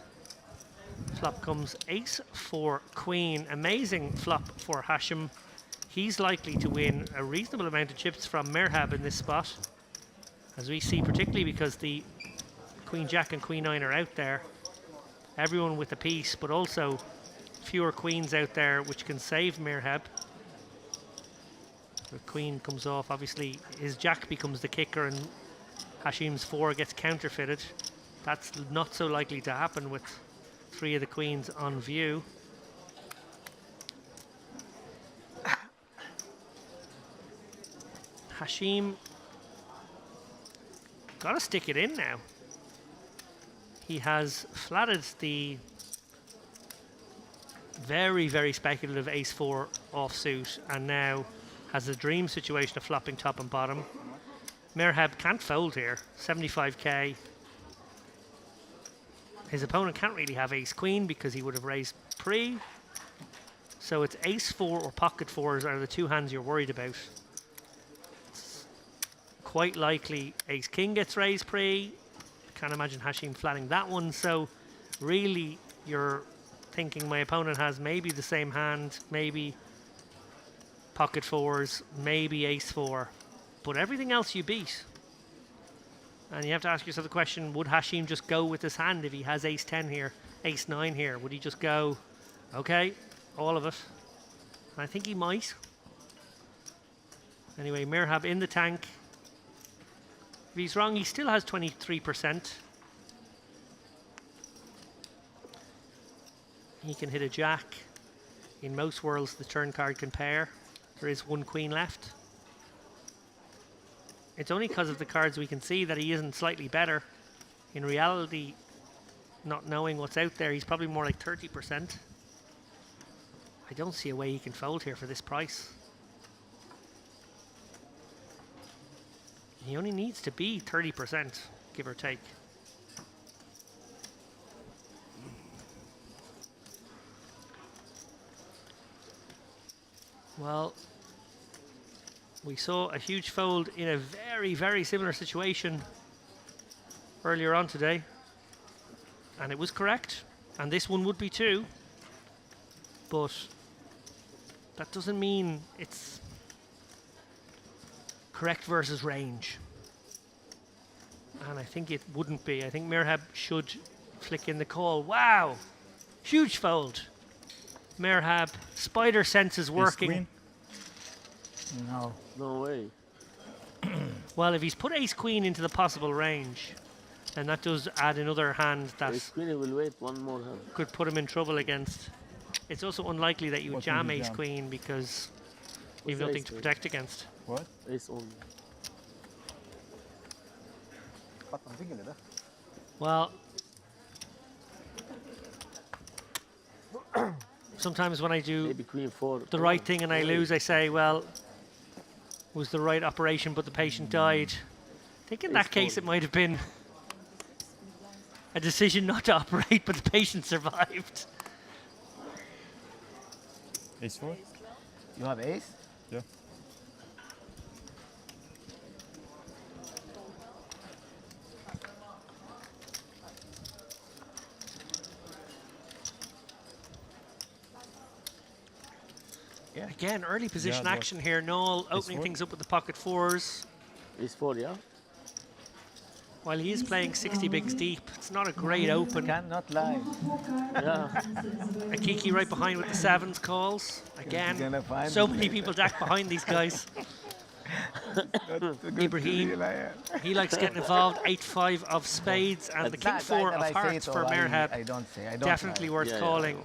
Flop comes ace-4 queen. Amazing flop for Hashim. He's likely to win a reasonable amount of chips from Merhab in this spot. As we see, particularly because the Queen Jack and Queen 9 are out there. Everyone with a piece, but also fewer queens out there, which can save Merhab. The queen comes off, obviously his jack becomes the kicker and Hashim's 4 gets counterfeited. That's not so likely to happen with 3 of the queens on view. Hashim gotta stick it in now. He has flatted the very, very speculative ace-4 offsuit and now has a dream situation of flopping top and bottom. Merhab can't fold here, 75k. His opponent can't really have ace-queen because he would have raised pre. So it's ace-4 or pocket 4s are the 2 hands you're worried about. It's quite likely ace-king gets raised pre. Can't imagine Hashim flatting that one. So really you're thinking my opponent has maybe the same hand, maybe pocket 4s, maybe ace-4, but everything else you beat. And you have to ask yourself the question, would Hashim just go with this hand if he has ace-10 here, ace-9 here? Would he just go, okay, all of it? And I think he might. Anyway, Merhab in the tank. If he's wrong, he still has 23%. He can hit a jack. In most worlds, the turn card can pair. There is 1 queen left. It's only because of the cards we can see that he isn't slightly better. In reality, not knowing what's out there, he's probably more like 30%. I don't see a way he can fold here for this price. He only needs to be 30%, give or take. Well, we saw a huge fold in a very, very similar situation earlier on today. And it was correct. And this one would be too. But that doesn't mean it's correct versus range. And I think it wouldn't be. I think Merhab should flick in the call. Wow! Huge fold. Merhab, spider sense is working. No. No way. Well, if he's put ace-queen into the possible range, then that does add another hand that Ace-queen will wait one more hand. could put him in trouble against. It's also unlikely that you What jam will you jam? ace-queen because you've What's nothing ace to queen? protect against. What? Ace only. Well, sometimes when I do Maybe queen 4. the right thing and I lose, I say, well, it was the right operation, but the patient died. I think in that case it might have been a decision not to operate, but the patient survived. Ace 4? You have ace? Yeah. Yeah. Again, early position Yeah, action here. Noel opening things up with the pocket fours. Ace 4, yeah? While he is playing 60 bigs deep, it's not a great open. Cannot lie. Yeah. Akiki right behind with the sevens calls. Again, so many people jack behind these guys. Ibrahim, he likes getting involved. 8-5 of spades and the king 4 of hearts for Merhab. I don't say. I don't Definitely lie. worth calling,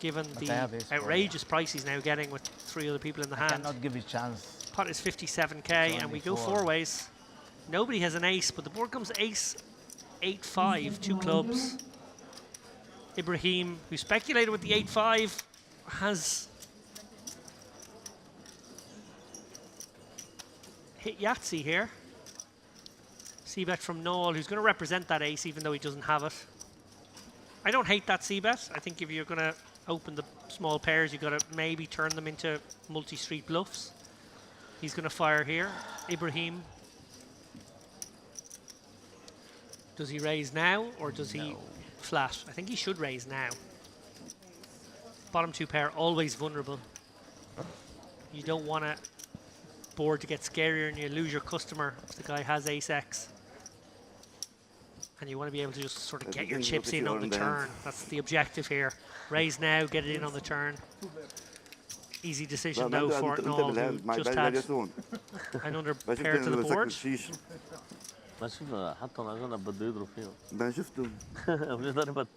given But the I have ace 4, outrageous price he's now getting with 3 other people in the I hand. cannot give a chance. Pot is 57k, and only we go 4. 4 ways. Nobody has an ace, but the board comes ace, 8-5, 2 clubs. Ibrahim, who speculated with the 8-5, has hit Yahtzee here. C-bet from Noel, who's going to represent that ace even though he doesn't have it. I don't hate that C-bet. I think if you're going to open the small pairs, you've got to maybe turn them into multi-street bluffs. He's going to fire here. Ibrahim. Does he raise now or does he flat? I think he should raise now. Bottom 2 pair, always vulnerable. You don't want a board to get scarier and you lose your customer if the guy has ace-X. And you want to be able to just sort of get your chips in on the turn. That's the objective here. Raise now, get it in on the turn. Easy decision though for Noel, who just had an under pair to the board. ما شفنا حتى انا بده يضرب فيهم. ما شفتهم. مش ضربت.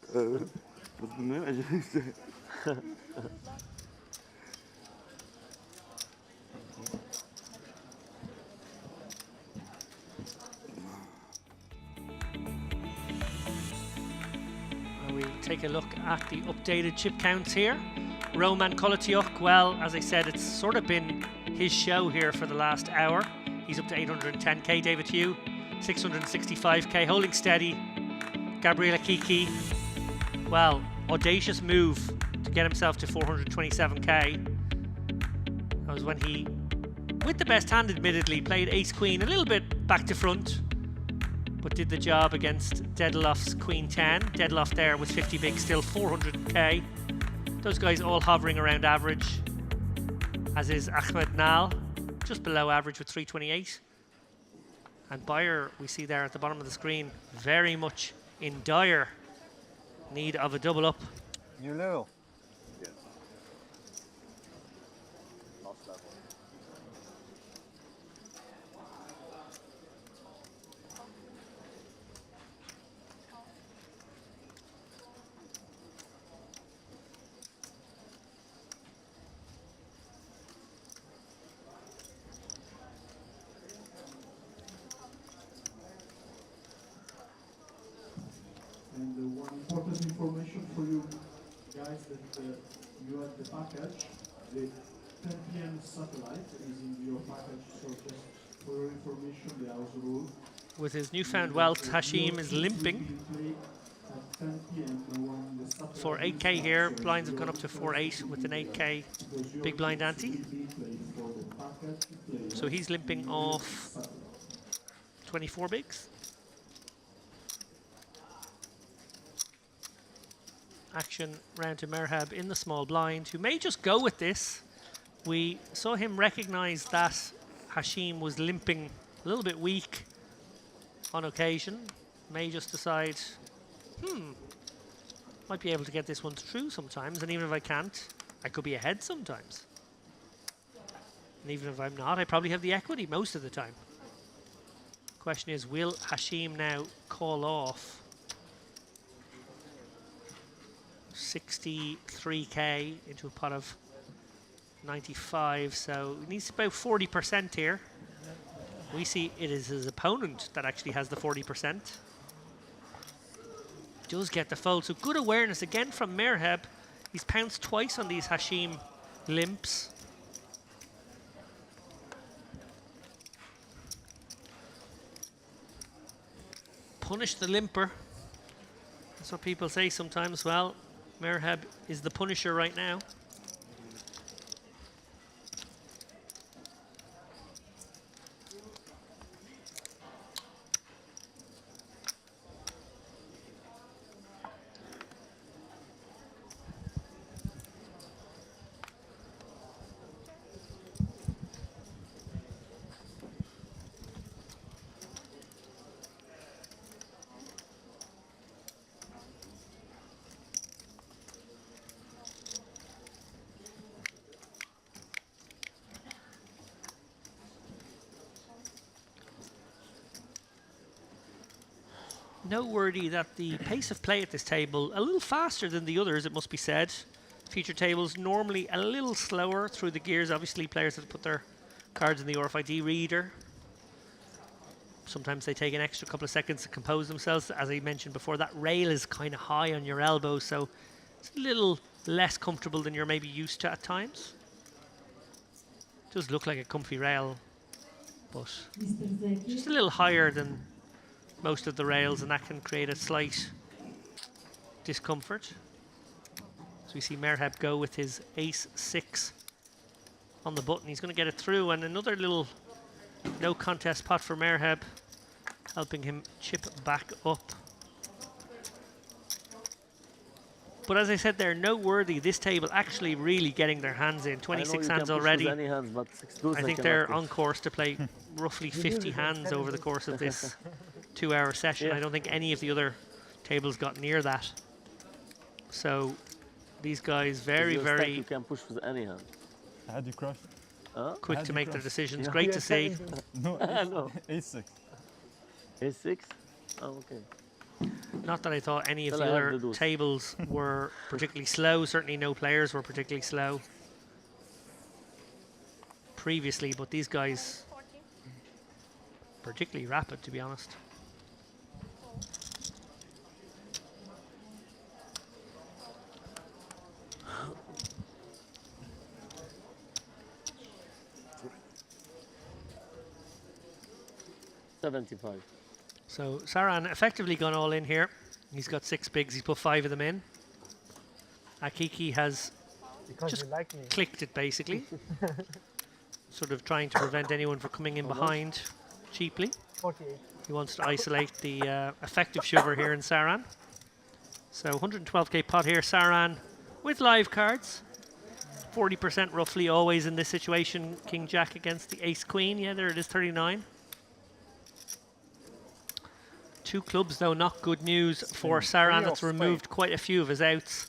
We take a look at the updated chip counts here. Roman Kolatiuk, well, as I said, it's sort of been his show here for the last hour. He's up to 810k. David Hugh, 665k, holding steady. Gabriela Kiki, well, audacious move to get himself to 427k. That was when he, with the best hand admittedly, played ace-queen a little bit back to front, but did the job against Dedeloff's queen 10. Dedeloff there with 50 big, still 400k. Those guys all hovering around average, as is Ahmed Nal, just below average with 328. And Bayer, we see there at the bottom of the screen, very much in dire need of a double up. New level. Yes. Lost level. And one important information for you guys that you have the package, the 10 p.m. satellite is in your package, so just for your information, the house rule. With his newfound wealth, Hashim is limping. For 8k here, blinds have gone up to 4-8 with an 8k big blind ante. So he's limping off 24 bigs. Action round to Merhab in the small blind, who may just go with this. We saw him recognize that Hashim was limping a little bit weak on occasion. May just decide, might be able to get this one through sometimes, and even if I can't, I could be ahead sometimes. And even if I'm not, I probably have the equity most of the time. Question is, will Hashim now call off 63k into a pot of 95, so he needs about 40% here. We see it is his opponent that actually has the 40%. Does get the fold, so good awareness again from Merhab. He's pounced twice on these Hashim limps. Punish the limper. That's what people say sometimes. Well, Merhab is the punisher right now. noteworthy that the pace of play at this table, a little faster than the others, it must be said. Future tables normally a little slower through the gears. Obviously, players have to put their cards in the RFID reader. Sometimes they take an extra couple of seconds to compose themselves. As I mentioned before, that rail is kind of high on your elbow, so it's a little less comfortable than you're maybe used to at times. It does look like a comfy rail, but just a little higher than most of the rails, and that can create a slight discomfort. So we see Merhab go with his ace-6 on the button. He's going to get it through, and another little no contest pot for Merhab, helping him chip back up. But as I said, they're noteworthy. This table actually really getting their hands in. 26 hands already. Hands, but I think they're on course to play roughly 50 hands over the course of this 2-hour session. Yeah. I don't think any of the other tables got near that. So these guys very, very you can push with any hand. Had you crushed? quick to make their decisions. Yeah. Great to see. No, No. ace-6. Ace-6? Oh, okay. Not that I thought any of Well, the I have other the deuce. tables were particularly slow. Certainly no players were particularly slow previously, but these guys particularly rapid, to be honest. $75. So Saran effectively gone all in here. He's got 6 bigs. He's put 5 of them in. Akiki has Because just you like me. clicked it basically. Sort of trying to prevent anyone from coming in behind cheaply. 48. He wants to isolate the effective shover here in Saran. So 112k pot here, Saran with live cards. 40% roughly always in this situation. King Jack against the Ace Queen. Yeah, there it is, 39. 2 clubs though, not good news for Saran. That's removed quite a few of his outs.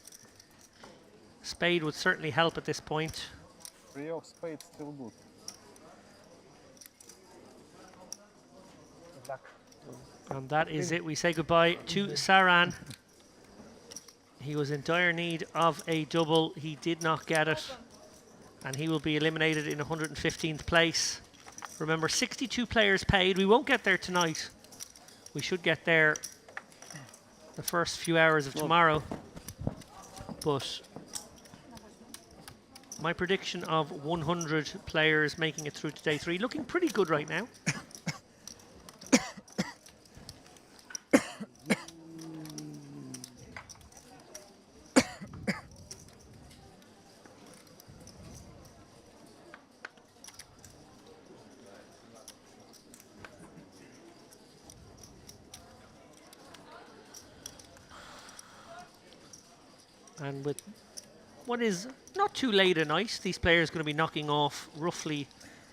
Spade would certainly help at this point. 3 of spades still good. Good luck. And that is it. We say goodbye to Saran. He was in dire need of a double. He did not get it. And he will be eliminated in 115th place. Remember, 62 players paid. We won't get there tonight. We should get there the first few hours of tomorrow. But my prediction of 100 players making it through to day 3, looking pretty good right now. And with what is not too late a night, these players are going to be knocking off roughly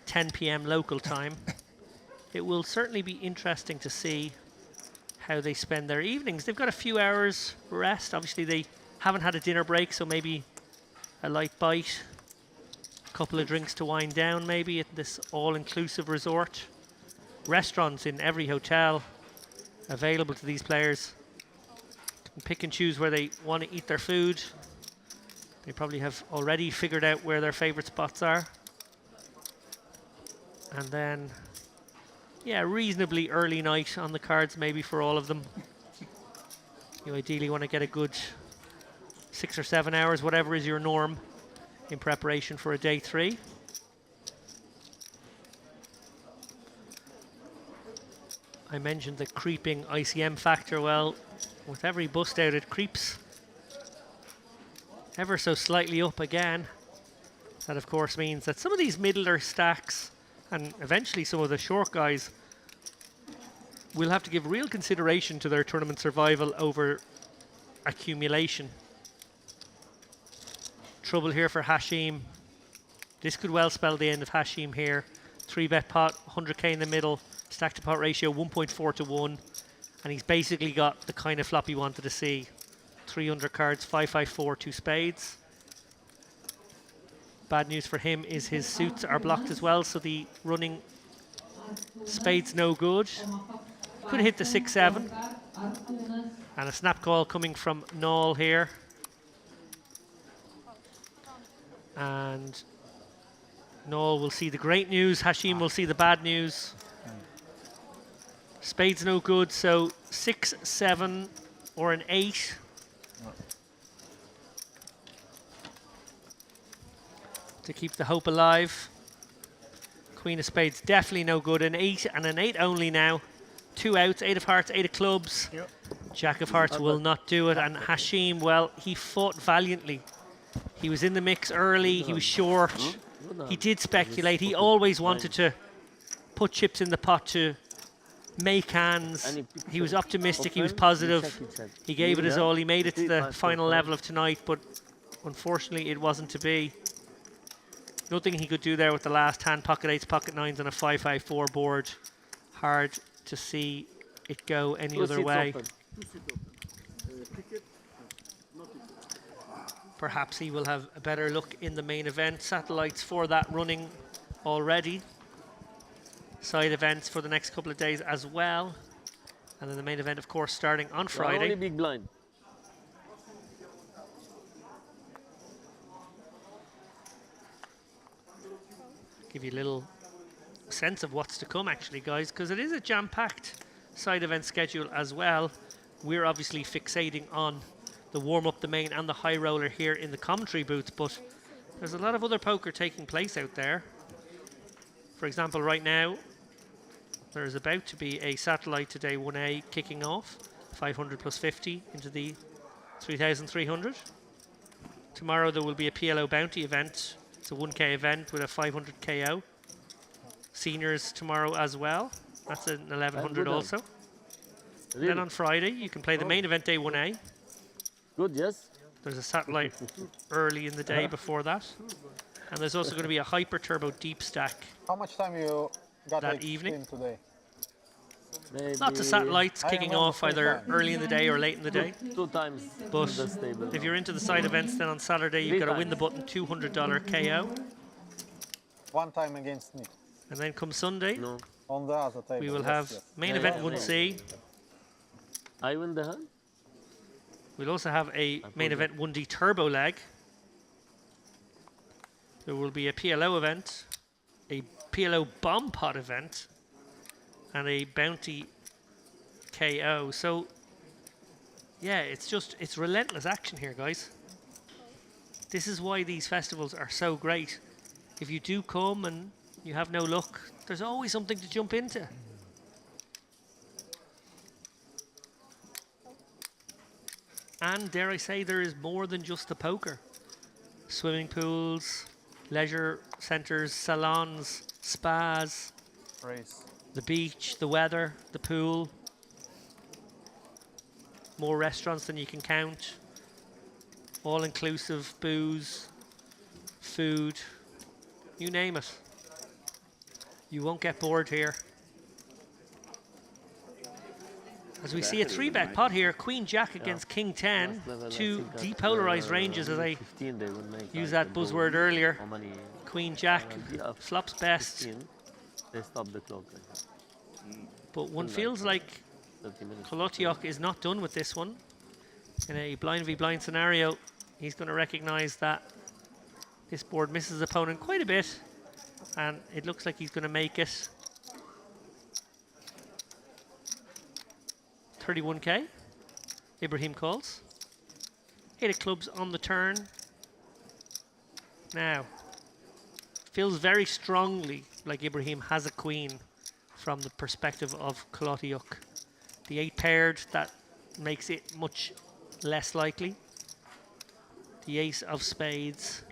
10 p.m. local time. It will certainly be interesting to see how they spend their evenings. They've got a few hours rest. Obviously, they haven't had a dinner break, so maybe a light bite, a couple of drinks to wind down maybe at this all-inclusive resort. Restaurants in every hotel available to these players. Pick and choose where they want to eat their food. They probably have already figured out where their favorite spots are. And then, yeah, reasonably early night on the cards maybe for all of them. You ideally want to get a good 6 or 7 hours, whatever is your norm, in preparation for a day 3. I mentioned the creeping ICM factor. Well, with every bust out, it creeps ever so slightly up again. That, of course, means that some of these middler stacks and eventually some of the short guys will have to give real consideration to their tournament survival over accumulation. Trouble here for Hashim. This could well spell the end of Hashim here. 3-bet pot, 100k in the middle, stack to pot ratio 1.4 to 1. And he's basically got the kind of flop he wanted to see. 300 cards, 5-5-4, 2 spades. Bad news for him is his suits are blocked as well, so the running spades no good. Could hit the 6-7. And a snap call coming from Noel here. And Noel will see the great news. Hashim will see the bad news. Spade's no good, so 6, 7, or an 8. To keep the hope alive. Queen of Spades definitely no good. An 8 and an 8 only now. 2 outs, 8 of hearts, 8 of clubs. Yep. Jack of hearts will not do it. And Hashim, well, he fought valiantly. He was in the mix early. He was short. He did speculate. He always wanted to put chips in the pot to make hands. He was optimistic. He was positive. He gave it his all. He made it to the final level of tonight, but unfortunately it wasn't to be. Nothing he could do there with the last hand. Pocket 8s, pocket 9s, and a 5-5-4 board. Hard to see it go any other way. Perhaps he will have a better look in the main event. Satellites for that running already. Side events for the next couple of days as well. And then the main event, of course, starting on Friday. Only big blind. Give you a little sense of what's to come, actually, guys, because it is a jam-packed side event schedule as well. We're obviously fixating on the warm-up, the main, and the high roller here in the commentary booth, but there's a lot of other poker taking place out there. For example, right now, there is about to be a satellite today 1A kicking off, 500 plus 50 into the 3,300. Tomorrow there will be a PLO bounty event. It's a 1K event with a 500 KO. Seniors tomorrow as well. That's an 1100 also. Really? Then on Friday you can play the main event day 1A. Good, yes. There's a satellite early in the day before that. And there's also going to be a hyper turbo deep stack. How much time you got that evening today? Maybe lots of satellites kicking off either early in the day or late in the day. 2 times. But if you're into the side events, then on Saturday you've got to win the button $200 KO. 1 time against me. And then come Sunday, on the other table. we will have main event 1C. I win the hand. We'll also have a main event 1D turbo leg. There will be a PLO event, a PLO bomb pot event, and a bounty KO. So yeah, it's relentless action here, guys. This is why these festivals are so great. If you do come and you have no luck, there's always something to jump into. And dare I say, there is more than just the poker. Swimming pools, leisure centres, salons, spas, the beach, the weather, the pool. More restaurants than you can count. All-inclusive booze, food, you name it. You won't get bored here. As we see a 3-bet pot here, Queen Jack against King 10, 2 depolarized ranges, as I used that buzzword earlier. Queen Jack flops best. They stop the clock. But one feels like Kolotiok is not done with this one. In a blind v blind scenario, he's going to recognize that this board misses his opponent quite a bit, and it looks like he's going to make it. 31k. Ibrahim calls. 8 of clubs on the turn. Now, feels very strongly like Ibrahim has a queen from the perspective of Kolotiuk. The 8 paired, that makes it much less likely. The ace of spades.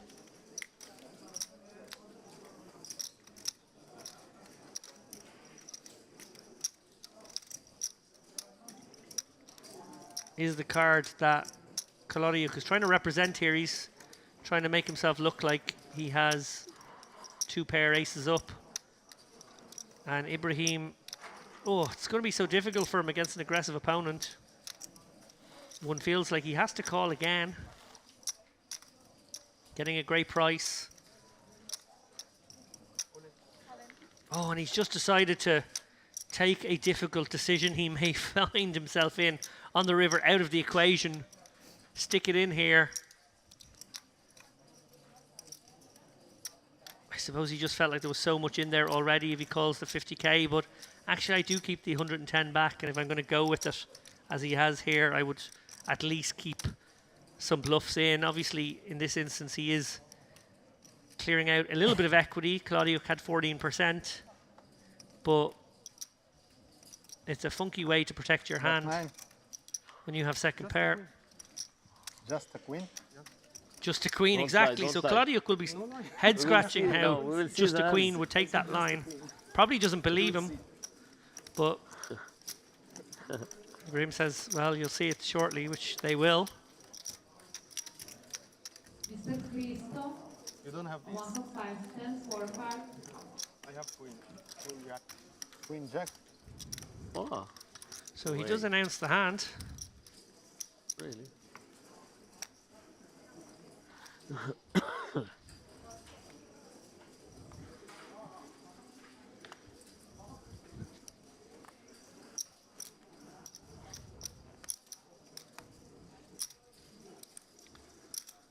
Is the card that Kolotiuk is trying to represent here. He's trying to make himself look like he has 2 pair aces up. And Ibrahim, oh, it's going to be so difficult for him against an aggressive opponent. One feels like he has to call again. Getting a great price. Oh, and he's just decided to take a difficult decision he may find himself in on the river, out of the equation. Stick it in here. I suppose he just felt like there was so much in there already if he calls the 50k, but actually I do keep the 110 back, and if I'm going to go with it as he has here, I would at least keep some bluffs in. Obviously, in this instance, he is clearing out a little bit of equity. Claudio had 14%, but it's a funky way to protect your hand when you have second pair. Just a queen. Just a queen, Don't exactly. try, So don't try. Claudio could be head scratching how we will see just the a queen hands. would take that line. Probably doesn't believe him, but Ibrahim says, well, you'll see it shortly, which they will. Mr. Cristo, You don't have 1 of 5, 10, 4, 5. I have queen. Queen jack. Queen jack. Oh, So he Wait. does announce the hand. really?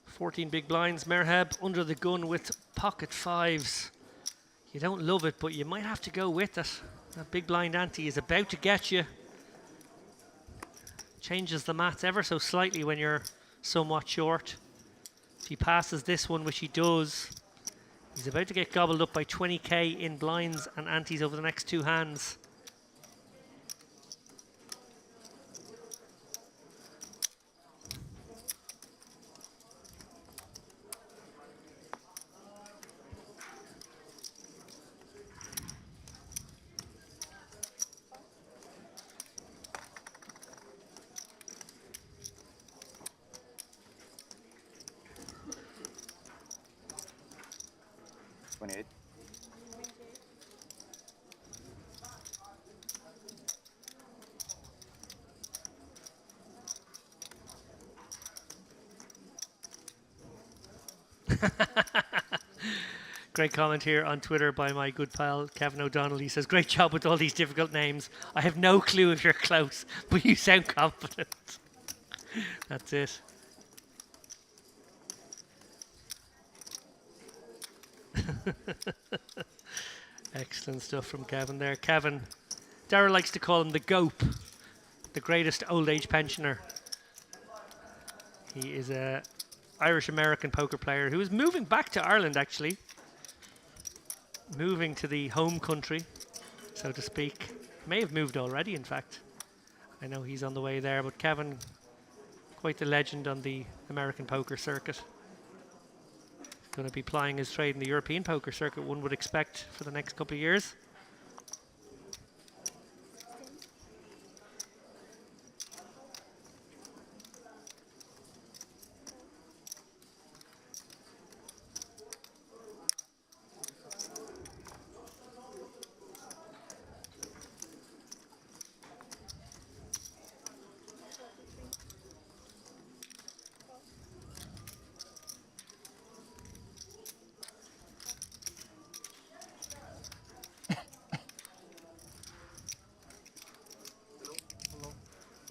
14 big blinds. Merhab under the gun with pocket fives. You don't love it, but you might have to go with it. That big blind ante is about to get you. Changes the maths ever so slightly when you're somewhat short. If he passes this one, which he does, he's about to get gobbled up by 20k in blinds and antes over the next two hands. Great comment here on Twitter by my good pal Kevin O'Donnell. He says, great job with all these difficult names. I have no clue if you're close, but you sound confident. That's it. Excellent stuff from Kevin there. Kevin, Darrell likes to call him the GOAP, the greatest old age pensioner. He is a Irish-American poker player who is moving back to Ireland, actually. Moving to the home country, so to speak. May have moved already, in fact. I know he's on the way there, but Kevin, quite the legend on the American poker circuit. Going to be plying his trade in the European poker circuit, one would expect, for the next couple of years.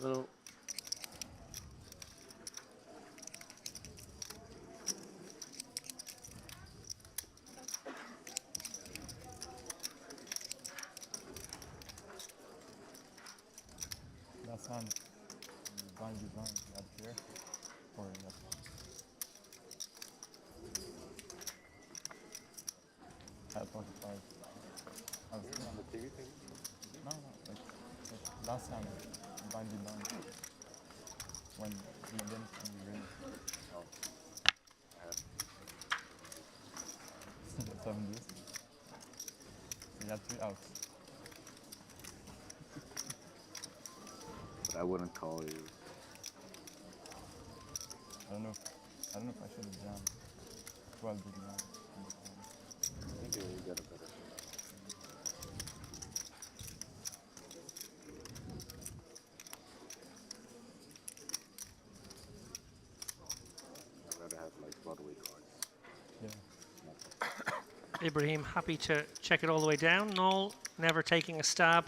Hello. That's on blind design up here. Or that one. At 25. On the TV thing? No, like last time, blind design. When we didn't ring. Oh. I have 7 days. We had 3 outs. But I wouldn't call you. I don't know if I should have jammed 12 big blinds. I think you got a better. I'd rather have like Broadway cards. Yeah. Ibrahim happy to check it all the way down. Noel never taking a stab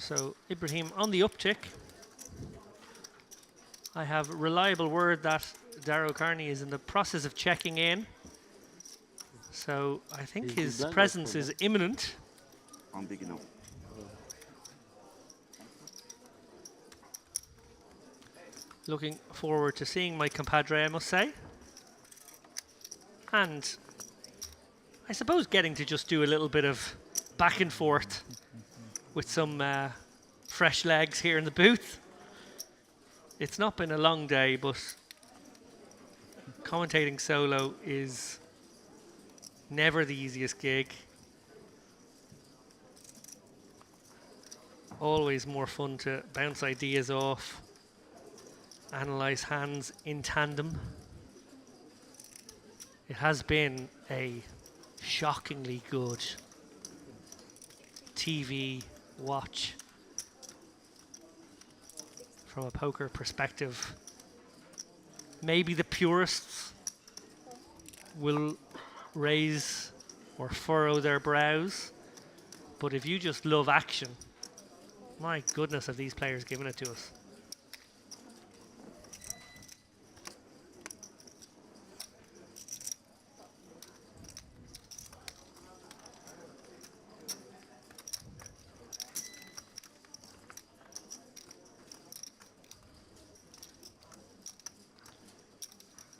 So Ibrahim on the uptick. I have reliable word that Darrow Carney is in the process of checking in. So I think his presence is imminent. I'm big enough. Looking forward to seeing my compadre, I must say. And I suppose getting to just do a little bit of back and forth with some fresh legs here in the booth. It's not been a long day, but commentating solo is never the easiest gig. Always more fun to bounce ideas off, analyze hands in tandem. It has been a shockingly good TV watch from a poker perspective. Maybe the purists will raise or furrow their brows, but if you just love action, my goodness, have these players given it to us.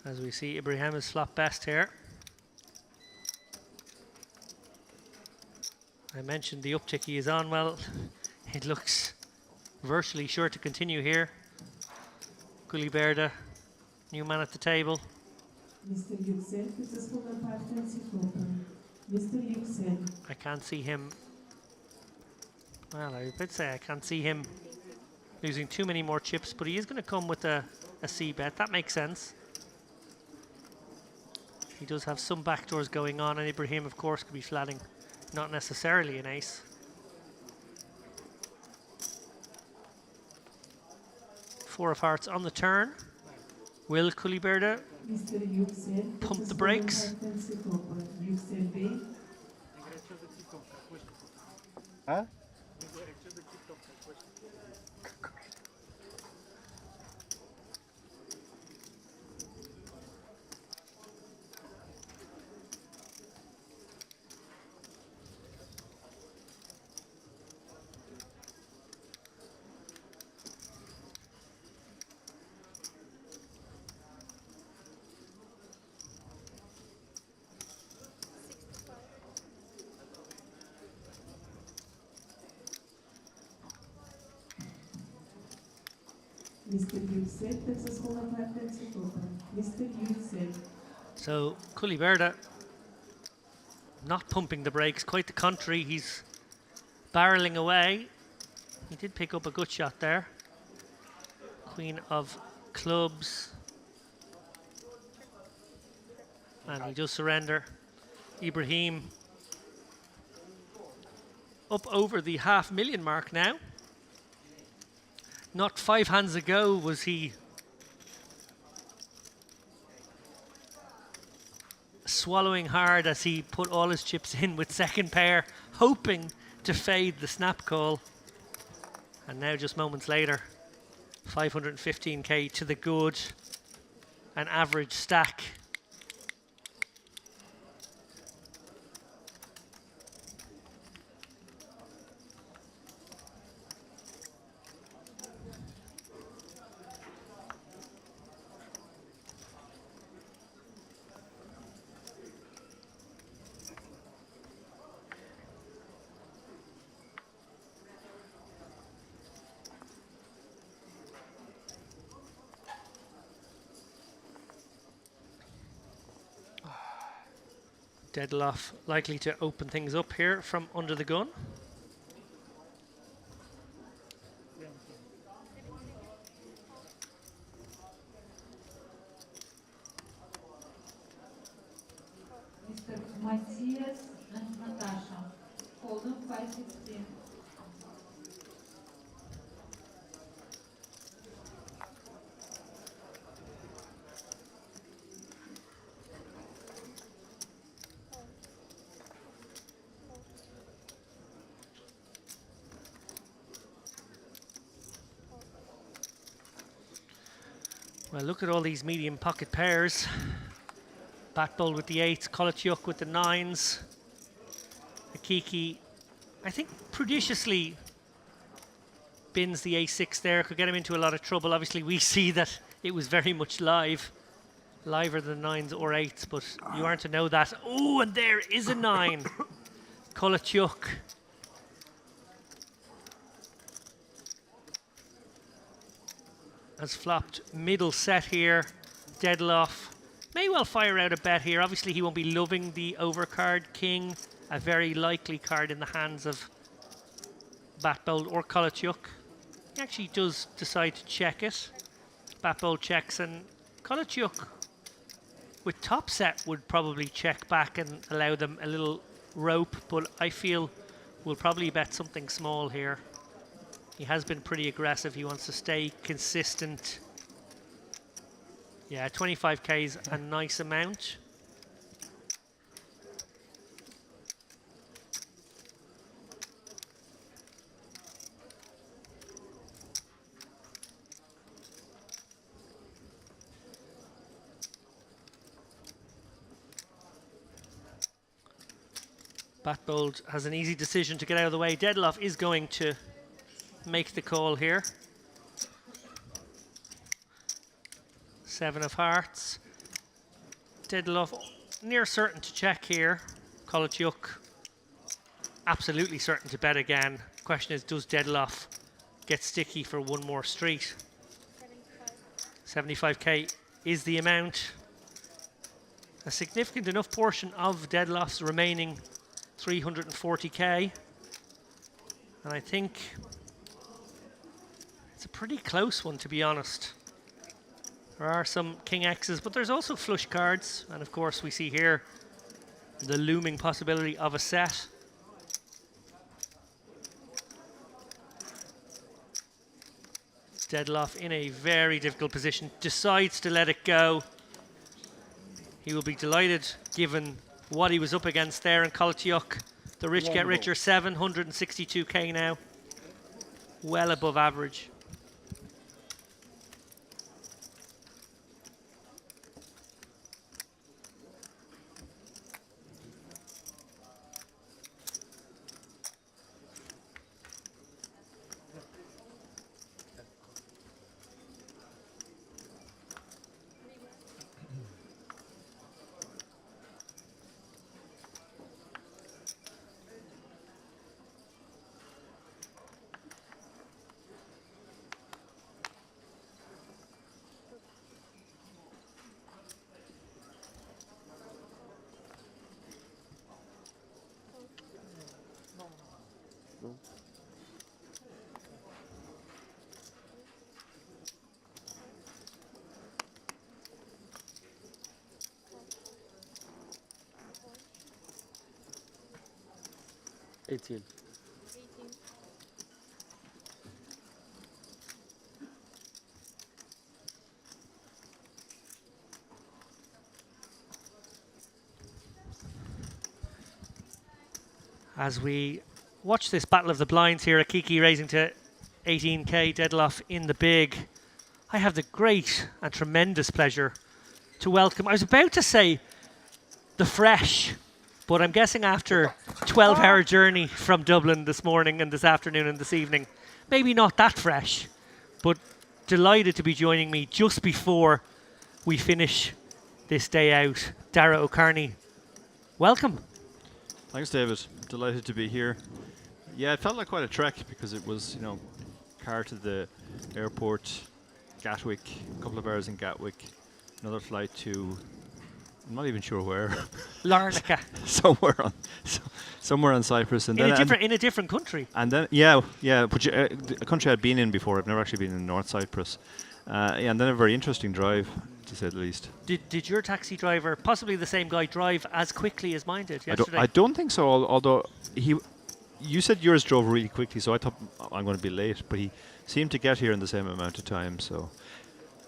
As we see, Ibrahim is flop best here. I mentioned the uptick he is on. Well, it looks virtually sure to continue here. Culiberda, new man at the table. Mr. Yüksel, this is for the partnership open. Mr. Yüksel. I can't see him. Well, I would say I can't see him losing too many more chips, but he is going to come with a C bet. That makes sense. He does have some backdoors going on, and Ibrahim, of course, could be flatting not necessarily an ace. Four of hearts on the turn. Will Culiberda pump the brakes? Huh? Mr. Yüksel, Texas Hold'em partnership open. Mr. Yüksel. So Culiberda not pumping the brakes, quite the contrary. He's barreling away. He did pick up a good shot there. Queen of clubs. And he does surrender. Ibrahim up over the $500,000 mark now. Not 5 hands ago was he swallowing hard as he put all his chips in with second pair, hoping to fade the snap call. And now just moments later, 515k to the good, an average stack. Deadloff likely to open things up here from under the gun. Mr. Matthias and Natasha, Hold'em 516. Well, look at all these medium pocket pairs. Batbold with the 8s, Kolechiuk with the 9s. Akiki, I think, prodigiously bins the A6 there, could get him into a lot of trouble. Obviously, we see that it was very much liver than 9s or 8s, but you aren't to know that. Oh, and there is a 9. Kolechiuk. Has flopped middle set here. Deadloff may well fire out a bet here. Obviously, he won't be loving the overcard king, a very likely card in the hands of Batbold or Kolechiuk. He actually does decide to check it. Batbold checks, and Kolechiuk with top set would probably check back and allow them a little rope, but I feel we'll probably bet something small here. He has been pretty aggressive. He wants to stay consistent. Yeah, 25k is a nice amount. Batbold has an easy decision to get out of the way. Deadloff is going to make the call here. 7 of hearts. Deadloff near certain to check here. Kolechiuk absolutely certain to bet again. Question is, does Deadloff get sticky for one more street? 75k is the amount. A significant enough portion of Deadloff's remaining 340k. And I think it's a pretty close one, to be honest. There are some King X's, but there's also flush cards. And of course, we see here the looming possibility of a set. Deadloff in a very difficult position, decides to let it go. He will be delighted given what he was up against there. And Kolechiuk, the rich get richer, 762k now. Well above average. $18. As we watch this battle of the blinds here, Akiki raising to 18k, Deadloff in the big. I have the great and tremendous pleasure to welcome, I was about to say the fresh, but I'm guessing after 12-hour journey from Dublin this morning and this afternoon and this evening, maybe not that fresh, but delighted to be joining me just before we finish this day out. Dara O'Carney, welcome. Thanks, David. Delighted to be here. Yeah, it felt like quite a trek because it was, car to the airport, Gatwick, a couple of hours in Gatwick, another flight to, I'm not even sure where. Larnaca. somewhere on Cyprus, and in then a different country. And then but a country I'd been in before. I've never actually been in North Cyprus. And then a very interesting drive, to say the least. Did your taxi driver, possibly the same guy, drive as quickly as mine did yesterday? I don't think so. Although you said yours drove really quickly, so I thought I'm going to be late. But he seemed to get here in the same amount of time. So,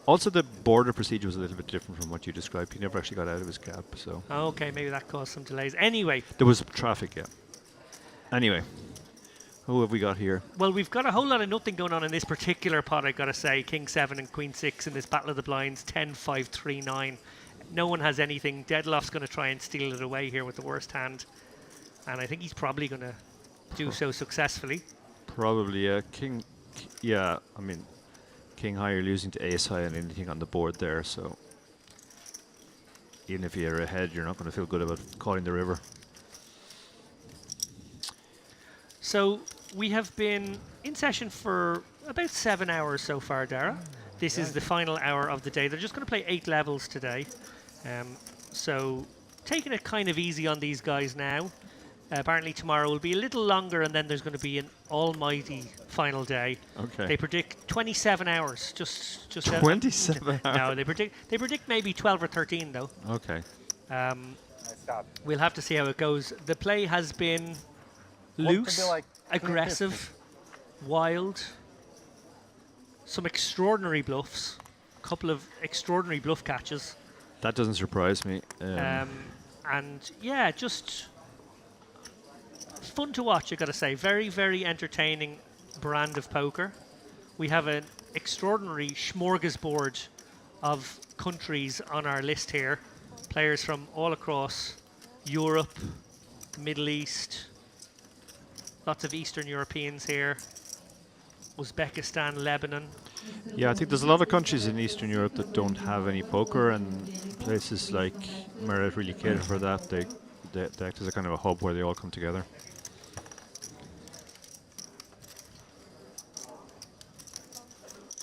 also the border procedure was a little bit different from what you described. He never actually got out of his cab. So. Okay, maybe that caused some delays. Anyway, there was traffic. Yeah. Anyway, Who have we got here? Well, we've got a whole lot of nothing going on in this particular pot, I gotta say. King 7 and Queen 6 in this Battle of the Blinds, 10, 5, 3, 9. No one has anything. Deadloff's going to try and steal it away here with the worst hand. And I think he's probably going to do so successfully. Probably, yeah. King, yeah, I mean, King high, you're losing to ace high and anything on the board there, so even if you're ahead, you're not going to feel good about calling the river. So we have been in session for about 7 hours so far, Dara. This is the final hour of the day. They're just going to play 8 levels today. So taking it kind of easy on these guys now. Apparently tomorrow will be a little longer, and then there's going to be an almighty final day. Okay. They predict 27 hours. Just 27 hours. No, they predict maybe 12 or 13 though. Okay. We'll have to see how it goes. The play has been loose, like aggressive, wild. Some extraordinary bluffs. A couple of extraordinary bluff catches. That doesn't surprise me. And yeah, just fun to watch, I gotta say. Very, very entertaining brand of poker. We have an extraordinary smorgasbord of countries on our list here. Players from all across Europe, Middle East, lots of Eastern Europeans here. Uzbekistan, Lebanon. Yeah, I think there's a lot of countries in Eastern Europe that don't have any poker, and places like Merit really cater for that. They act as a kind of a hub where they all come together.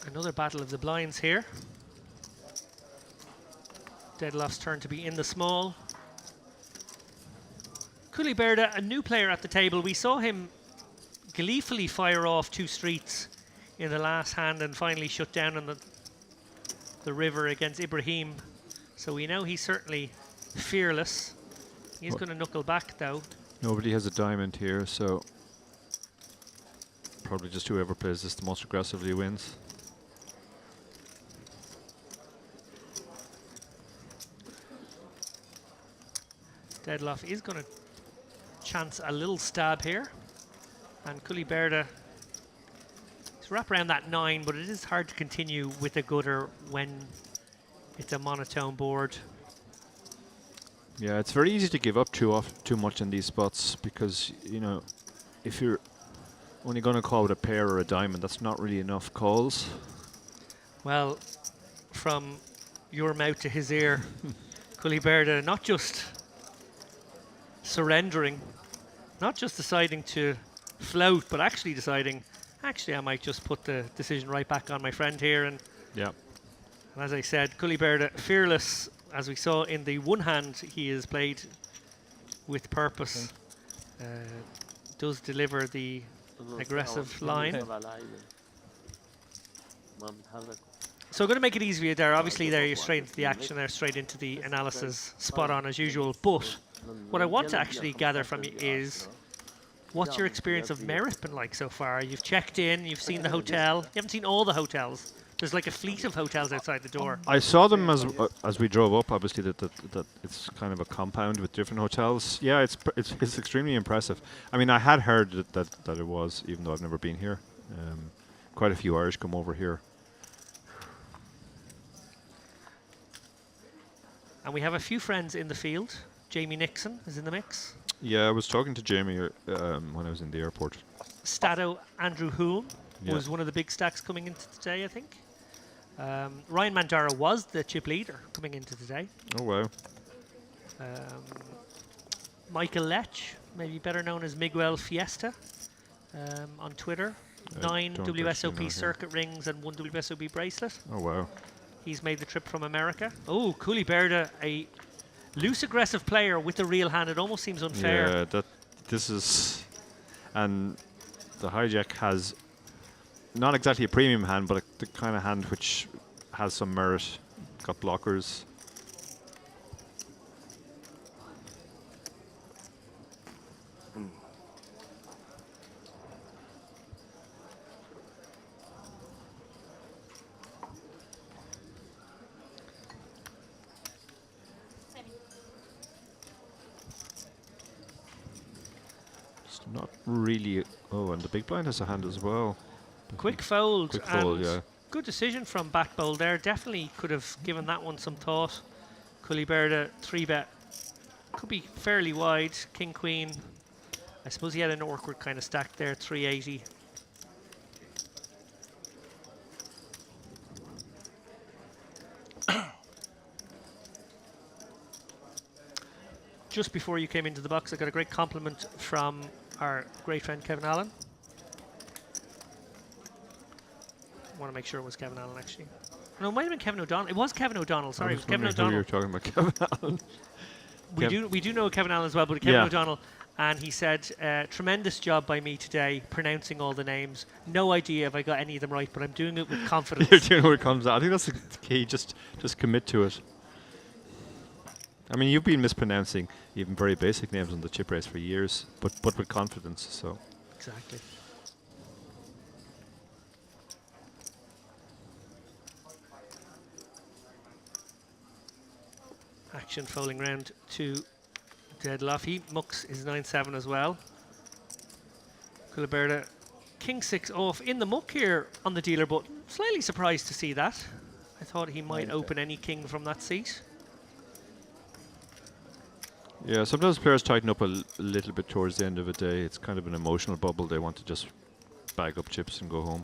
Another battle of the blinds here. Deadloff's turn to be in the small. Kuliberda, a new player at the table. We saw him gleefully fire off 2 streets in the last hand and finally shut down on the river against Ibrahim. So we know he's certainly fearless. He's going to knuckle back though. Nobody has a diamond here, so probably just whoever plays this the most aggressively wins. Deadloff is going to chance a little stab here. And Kuliberda is wrap around that 9, but it is hard to continue with a gutter when it's a monotone board. Yeah, it's very easy to give up too much in these spots because, you know, if you're only going to call with a pair or a diamond, that's not really enough calls. Well, from your mouth to his ear, Kuliberda not just surrendering, not just deciding to float, but actually deciding, actually I might just put the decision right back on my friend here. And yeah. And as I said, Kuliberda fearless, as we saw in the one hand he has played with purpose. Does deliver the aggressive line. So I'm going to make it easy for you there. Obviously there you're straight into the action there, straight into the analysis, spot on as usual. But what I want to actually gather from you is, what's your experience of Merit been like so far? You've checked in, you've seen the hotel. You haven't seen all the hotels. There's like a fleet of hotels outside the door. I saw them as we drove up. Obviously, that it's kind of a compound with different hotels. Yeah, it's extremely impressive. I mean, I had heard that it was, even though I've never been here. Quite a few Irish come over here. And we have a few friends in the field. Jamie Nixon is in the mix. Yeah, I was talking to Jamie when I was in the airport. Stato Andrew Hulme was one of the big stacks coming into today, I think. Ryan Mandara was the chip leader coming into today. Oh, wow. Michael Lech, maybe better known as Miguel Fiesta on Twitter. 9 WSOP circuit rings and 1 WSOP bracelet. Oh, wow. He's made the trip from America. Oh, Kuliberda, a loose aggressive player with a real hand. It almost seems unfair. Yeah, this is... And the hijack has not exactly a premium hand, but the kind of hand which has some merit. Got blockers. Not really. Oh, and the big blind has a hand as well. Quick fold. Quick fold, and yeah. Good decision from Bat Bowl there. Definitely could have given that one some thought. Culiberta 3-bet. Could be fairly wide. King, Queen. I suppose he had an awkward kind of stack there, 380. Just before you came into the box, I got a great compliment from our great friend Kevin Allen. I want to make sure it was Kevin Allen, actually. No, it might have been Kevin O'Donnell. It was Kevin O'Donnell, sorry. It was Kevin O'Donnell. You were talking about Kevin Allen. We do know Kevin Allen as well, but Kevin O'Donnell. And he said, tremendous job by me today pronouncing all the names. No idea if I got any of them right, but I'm doing it with confidence. You're doing it with confidence. I think that's the key. Just commit to it. I mean, you've been mispronouncing even very basic names on the chip race for years, but with confidence. So exactly. Action folding round to Deadloff. He mucks his 9-7 as well. Culiberta, King 6 off in the muck here on the dealer button. Slightly surprised to see that. I thought he might open any king from that seat. yeah, sometimes players tighten up a little bit towards the end of a day. It's kind of an emotional bubble. They want to just bag up chips and go home.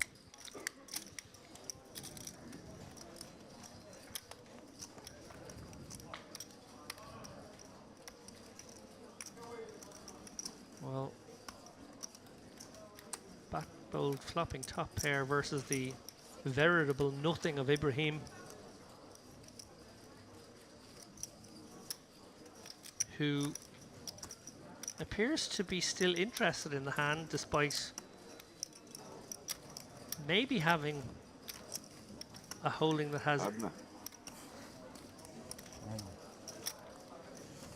Well, Bat Bold flopping top pair versus the veritable nothing of Ibrahim, who appears to be still interested in the hand despite maybe having a holding that has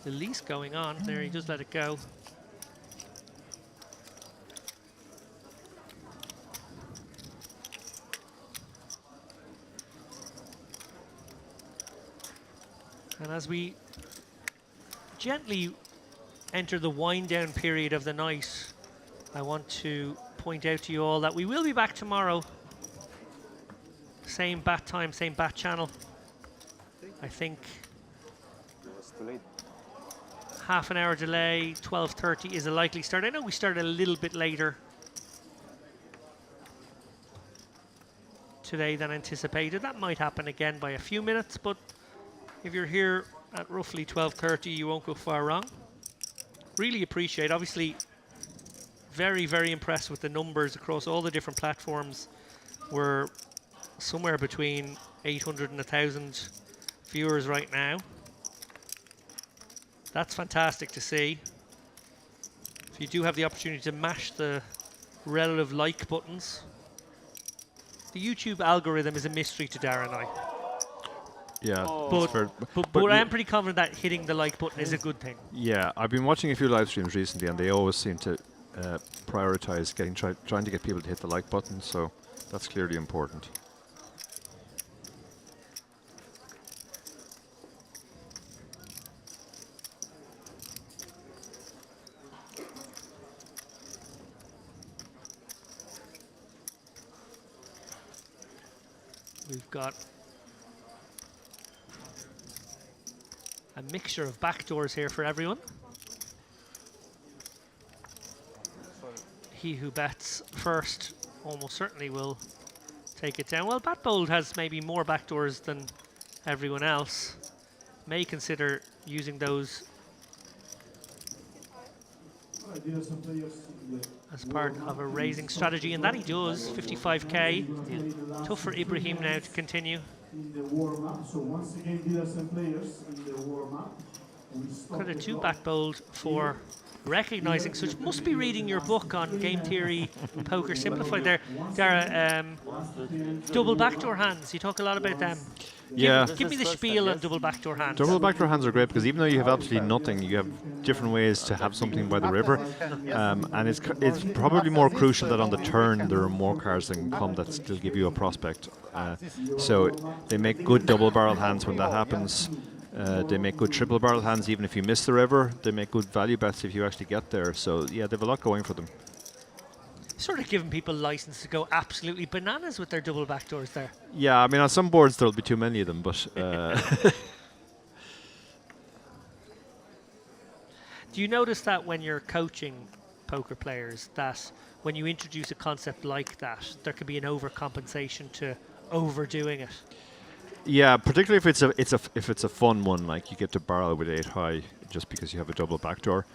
the least going on. There, he just let it go. And as we gently enter the wind down period of the night, I want to point out to you all that we will be back tomorrow. Same bat time, same bat channel. I think It's too late. half an hour delay, 12:30 is a likely start. I know we started a little bit later today than anticipated. That might happen again by a few minutes, but if you're here at roughly 12:30, you won't go far wrong. Really appreciate, obviously, very, very impressed with the numbers across all the different platforms. We're somewhere between 800 and 1,000 viewers right now. That's fantastic to see. If you do have the opportunity to mash the relative like buttons. The YouTube algorithm is a mystery to Darren and I. Yeah, but I am pretty confident that hitting the like button is a good thing. Yeah, I've been watching a few live streams recently, and they always seem to prioritize trying to get people to hit the like button. So that's clearly important. We've got a mixture of backdoors here for everyone. He who bets first almost certainly will take it down. Well, Batbold has maybe more backdoors than everyone else. May consider using those as part of a raising strategy, and that he does. 55k. Tough for Ibrahim now to continue. In the warm-up, so once again, dealers and players in the warm-up. Credit to Batbold for recognizing such. Must be reading your book on game theory, poker simplified there. Dara, double backdoor hands. You talk a lot about them. Yeah. Give me the spiel on double backdoor hands. Double backdoor hands are great because even though you have absolutely nothing, you have different ways to have something by the river, and it's probably more crucial that on the turn there are more cards that can come that still give you a prospect. So they make good double barrel hands when that happens. They make good triple barrel hands even if you miss the river. They make good value bets if you actually get there. So yeah, they have a lot going for them. Sort of giving people license to go absolutely bananas with their double backdoors there. Yeah, I mean on some boards there'll be too many of them, but do you notice that when you're coaching poker players that when you introduce a concept like that, there could be an overcompensation to overdoing it? yeah, particularly if it's a fun one, like you get to barrel with 8 high just because you have a double backdoor.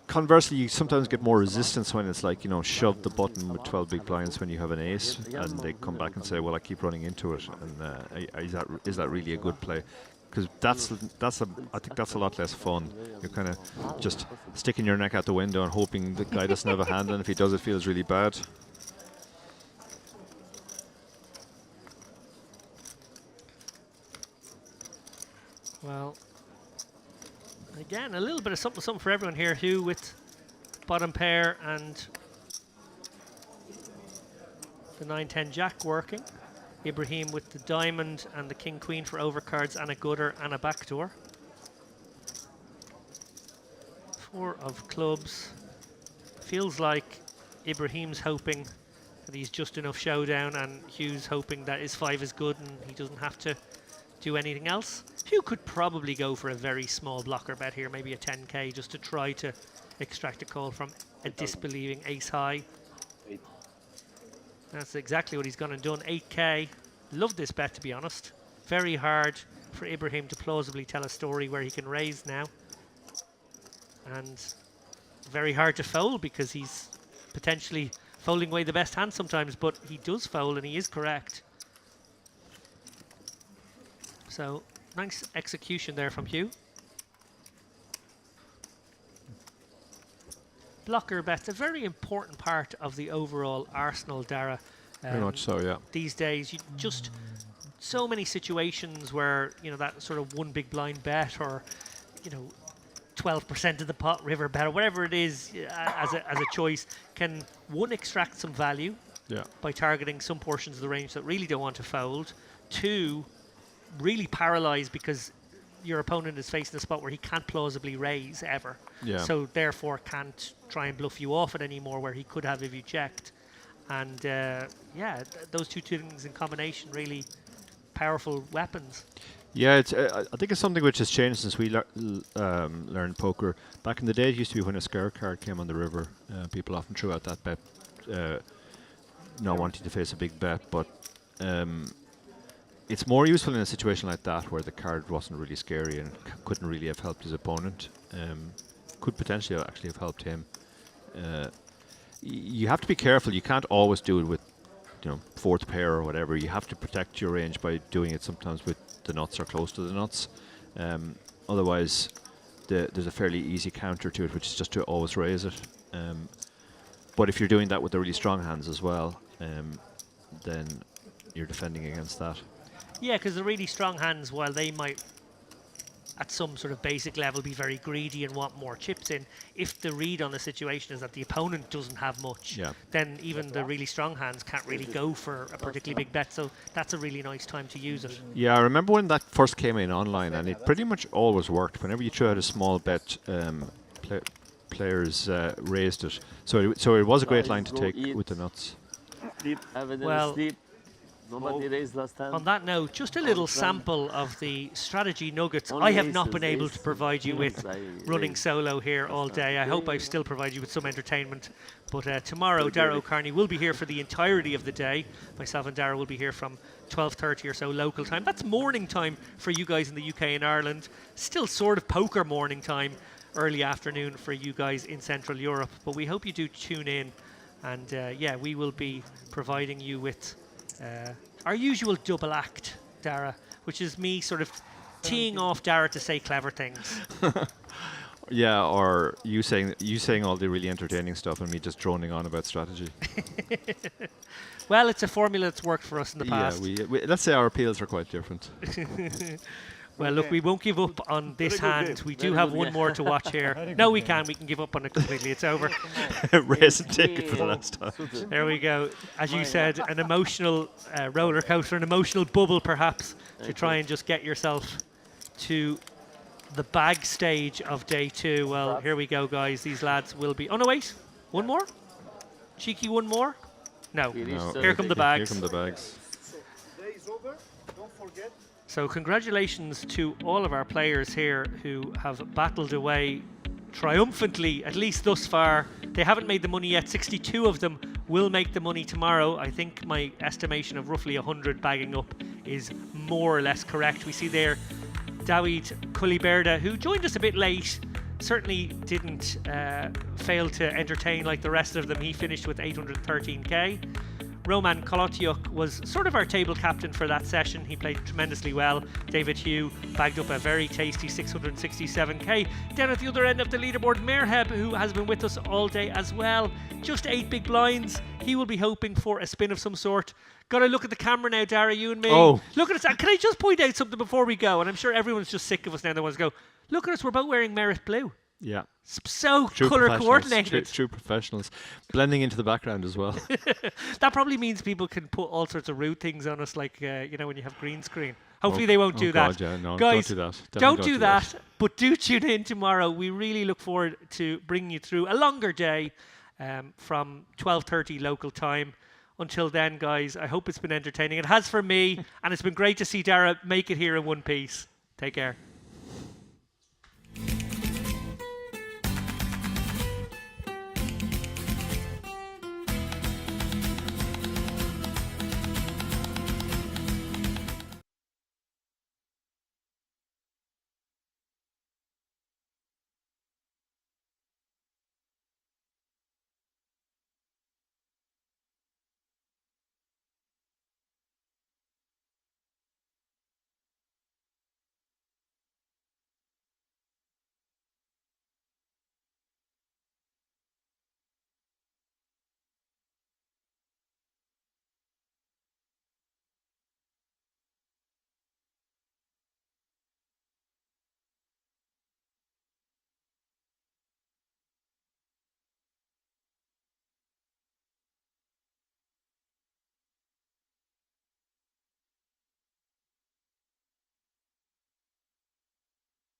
Conversely, you sometimes get more resistance when it's like, shove the button with 12 big blinds when you have an ace, and they come back and say, well, I keep running into it, and is that really a good play? Because I think that's a lot less fun. You're kind of just sticking your neck out the window and hoping the guy doesn't have a hand, and if he does, it feels really bad. Well, again, a little bit of something for everyone here. Hugh with bottom pair and the 9-10 jack working. Ibrahim with the diamond and the king-queen for overcards and a gutter and a backdoor. 4 of clubs. Feels like Ibrahim's hoping that he's just enough showdown, and Hugh's hoping that his 5 is good and he doesn't have to do anything else. Hugh could probably go for a very small blocker bet here, maybe a 10k, just to try to extract a call from a disbelieving ace high. That's exactly what he's gone and done. 8k. Love this bet, to be honest. Very hard for Ibrahim to plausibly tell a story where he can raise now. And very hard to fold because he's potentially folding away the best hand sometimes, but he does fold and he is correct. So, nice execution there from Hugh. Blocker bet's a very important part of the overall arsenal, Dara. Very much so, yeah. These days, you just so many situations where that sort of one big blind bet, or 12% of the pot river bet, or whatever it is as a choice, can one, extract some value by targeting some portions of the range that really don't want to fold. 2, really paralyze because your opponent is facing a spot where he can't plausibly raise ever. So therefore can't try and bluff you off it anymore where he could have if you checked. And those two things in combination, really powerful weapons. Yeah, it's. I think it's something which has changed since we learned poker. Back in the day, it used to be when a scare card came on the river, people often threw out that bet, not wanting to face a big bet. But it's more useful in a situation like that where the card wasn't really scary and couldn't really have helped his opponent. Could potentially actually have helped him. You have to be careful. You can't always do it with, 4th pair or whatever. You have to protect your range by doing it sometimes with the nuts or close to the nuts. Otherwise, there's a fairly easy counter to it, which is just to always raise it. But if you're doing that with the really strong hands as well, then you're defending against that. Yeah, because the really strong hands, while they might at some sort of basic level be very greedy and want more chips in, if the read on the situation is that the opponent doesn't have much, then even the really strong hands can't really go for a particularly big bet. So that's a really nice time to use it. Yeah, I remember when that first came in online, and it pretty much always worked. Whenever you threw out a small bet, players raised it. So it was a great line to take with the nuts. Well, nobody raised last time. On that note, just a little sample of the strategy nuggets I have not been able to provide you with running solo here all day. I hope I've still provided you with some entertainment. But tomorrow, Dara O'Carney will be here for the entirety of the day. Myself and Dara will be here from 12:30 or so local time. That's morning time for you guys in the UK and Ireland. Still sort of poker morning time, early afternoon for you guys in Central Europe. But we hope you do tune in. And we will be providing you with our usual double act, Dara, which is me sort of teeing off Dara to say clever things. Yeah, or you saying all the really entertaining stuff and me just droning on about strategy. Well, it's a formula that's worked for us in the past. Yeah, let's say our appeals are quite different. Well, look, we won't give up on this hand. We do have one more to watch here. No, we can. We can give up on it completely. It's over. Race and take it for the last time. There we go. As you said, an emotional roller coaster, an emotional bubble, perhaps, to try and just get yourself to the bag stage of day 2. Well, here we go, guys. These lads will be... Oh, no, wait. One more? Cheeky one more? No. Here come the bags. Here come the bags. Day is over. Don't forget. So congratulations to all of our players here who have battled away triumphantly, at least thus far. They haven't made the money yet. 62 of them will make the money tomorrow. I think my estimation of roughly 100 bagging up is more or less correct. We see there David Kuliberda, who joined us a bit late, certainly didn't fail to entertain like the rest of them. He finished with 813k. Roman Kolotyuk was sort of our table captain for that session. He played tremendously well. David Hugh bagged up a very tasty 667k. Down at the other end of the leaderboard, Merheb, who has been with us all day as well. Just 8 big blinds. He will be hoping for a spin of some sort. Got to look at the camera now, Dara, you and me. Oh. Look at us. Can I just point out something before we go? And I'm sure everyone's just sick of us now. They want to go, look at us, we're both wearing Merit Blue. Yeah. So True colour coordinated. True professionals. Blending into the background as well. That probably means people can put all sorts of rude things on us, like, you know, when you have green screen. Hopefully they won't do God, that. yeah, no, guys, don't do that. Don't do that. But do tune in tomorrow. We really look forward to bringing you through a longer day from 12:30 local time. Until then, guys, I hope it's been entertaining. It has for me, and it's been great to see Dara make it here in one piece. Take care.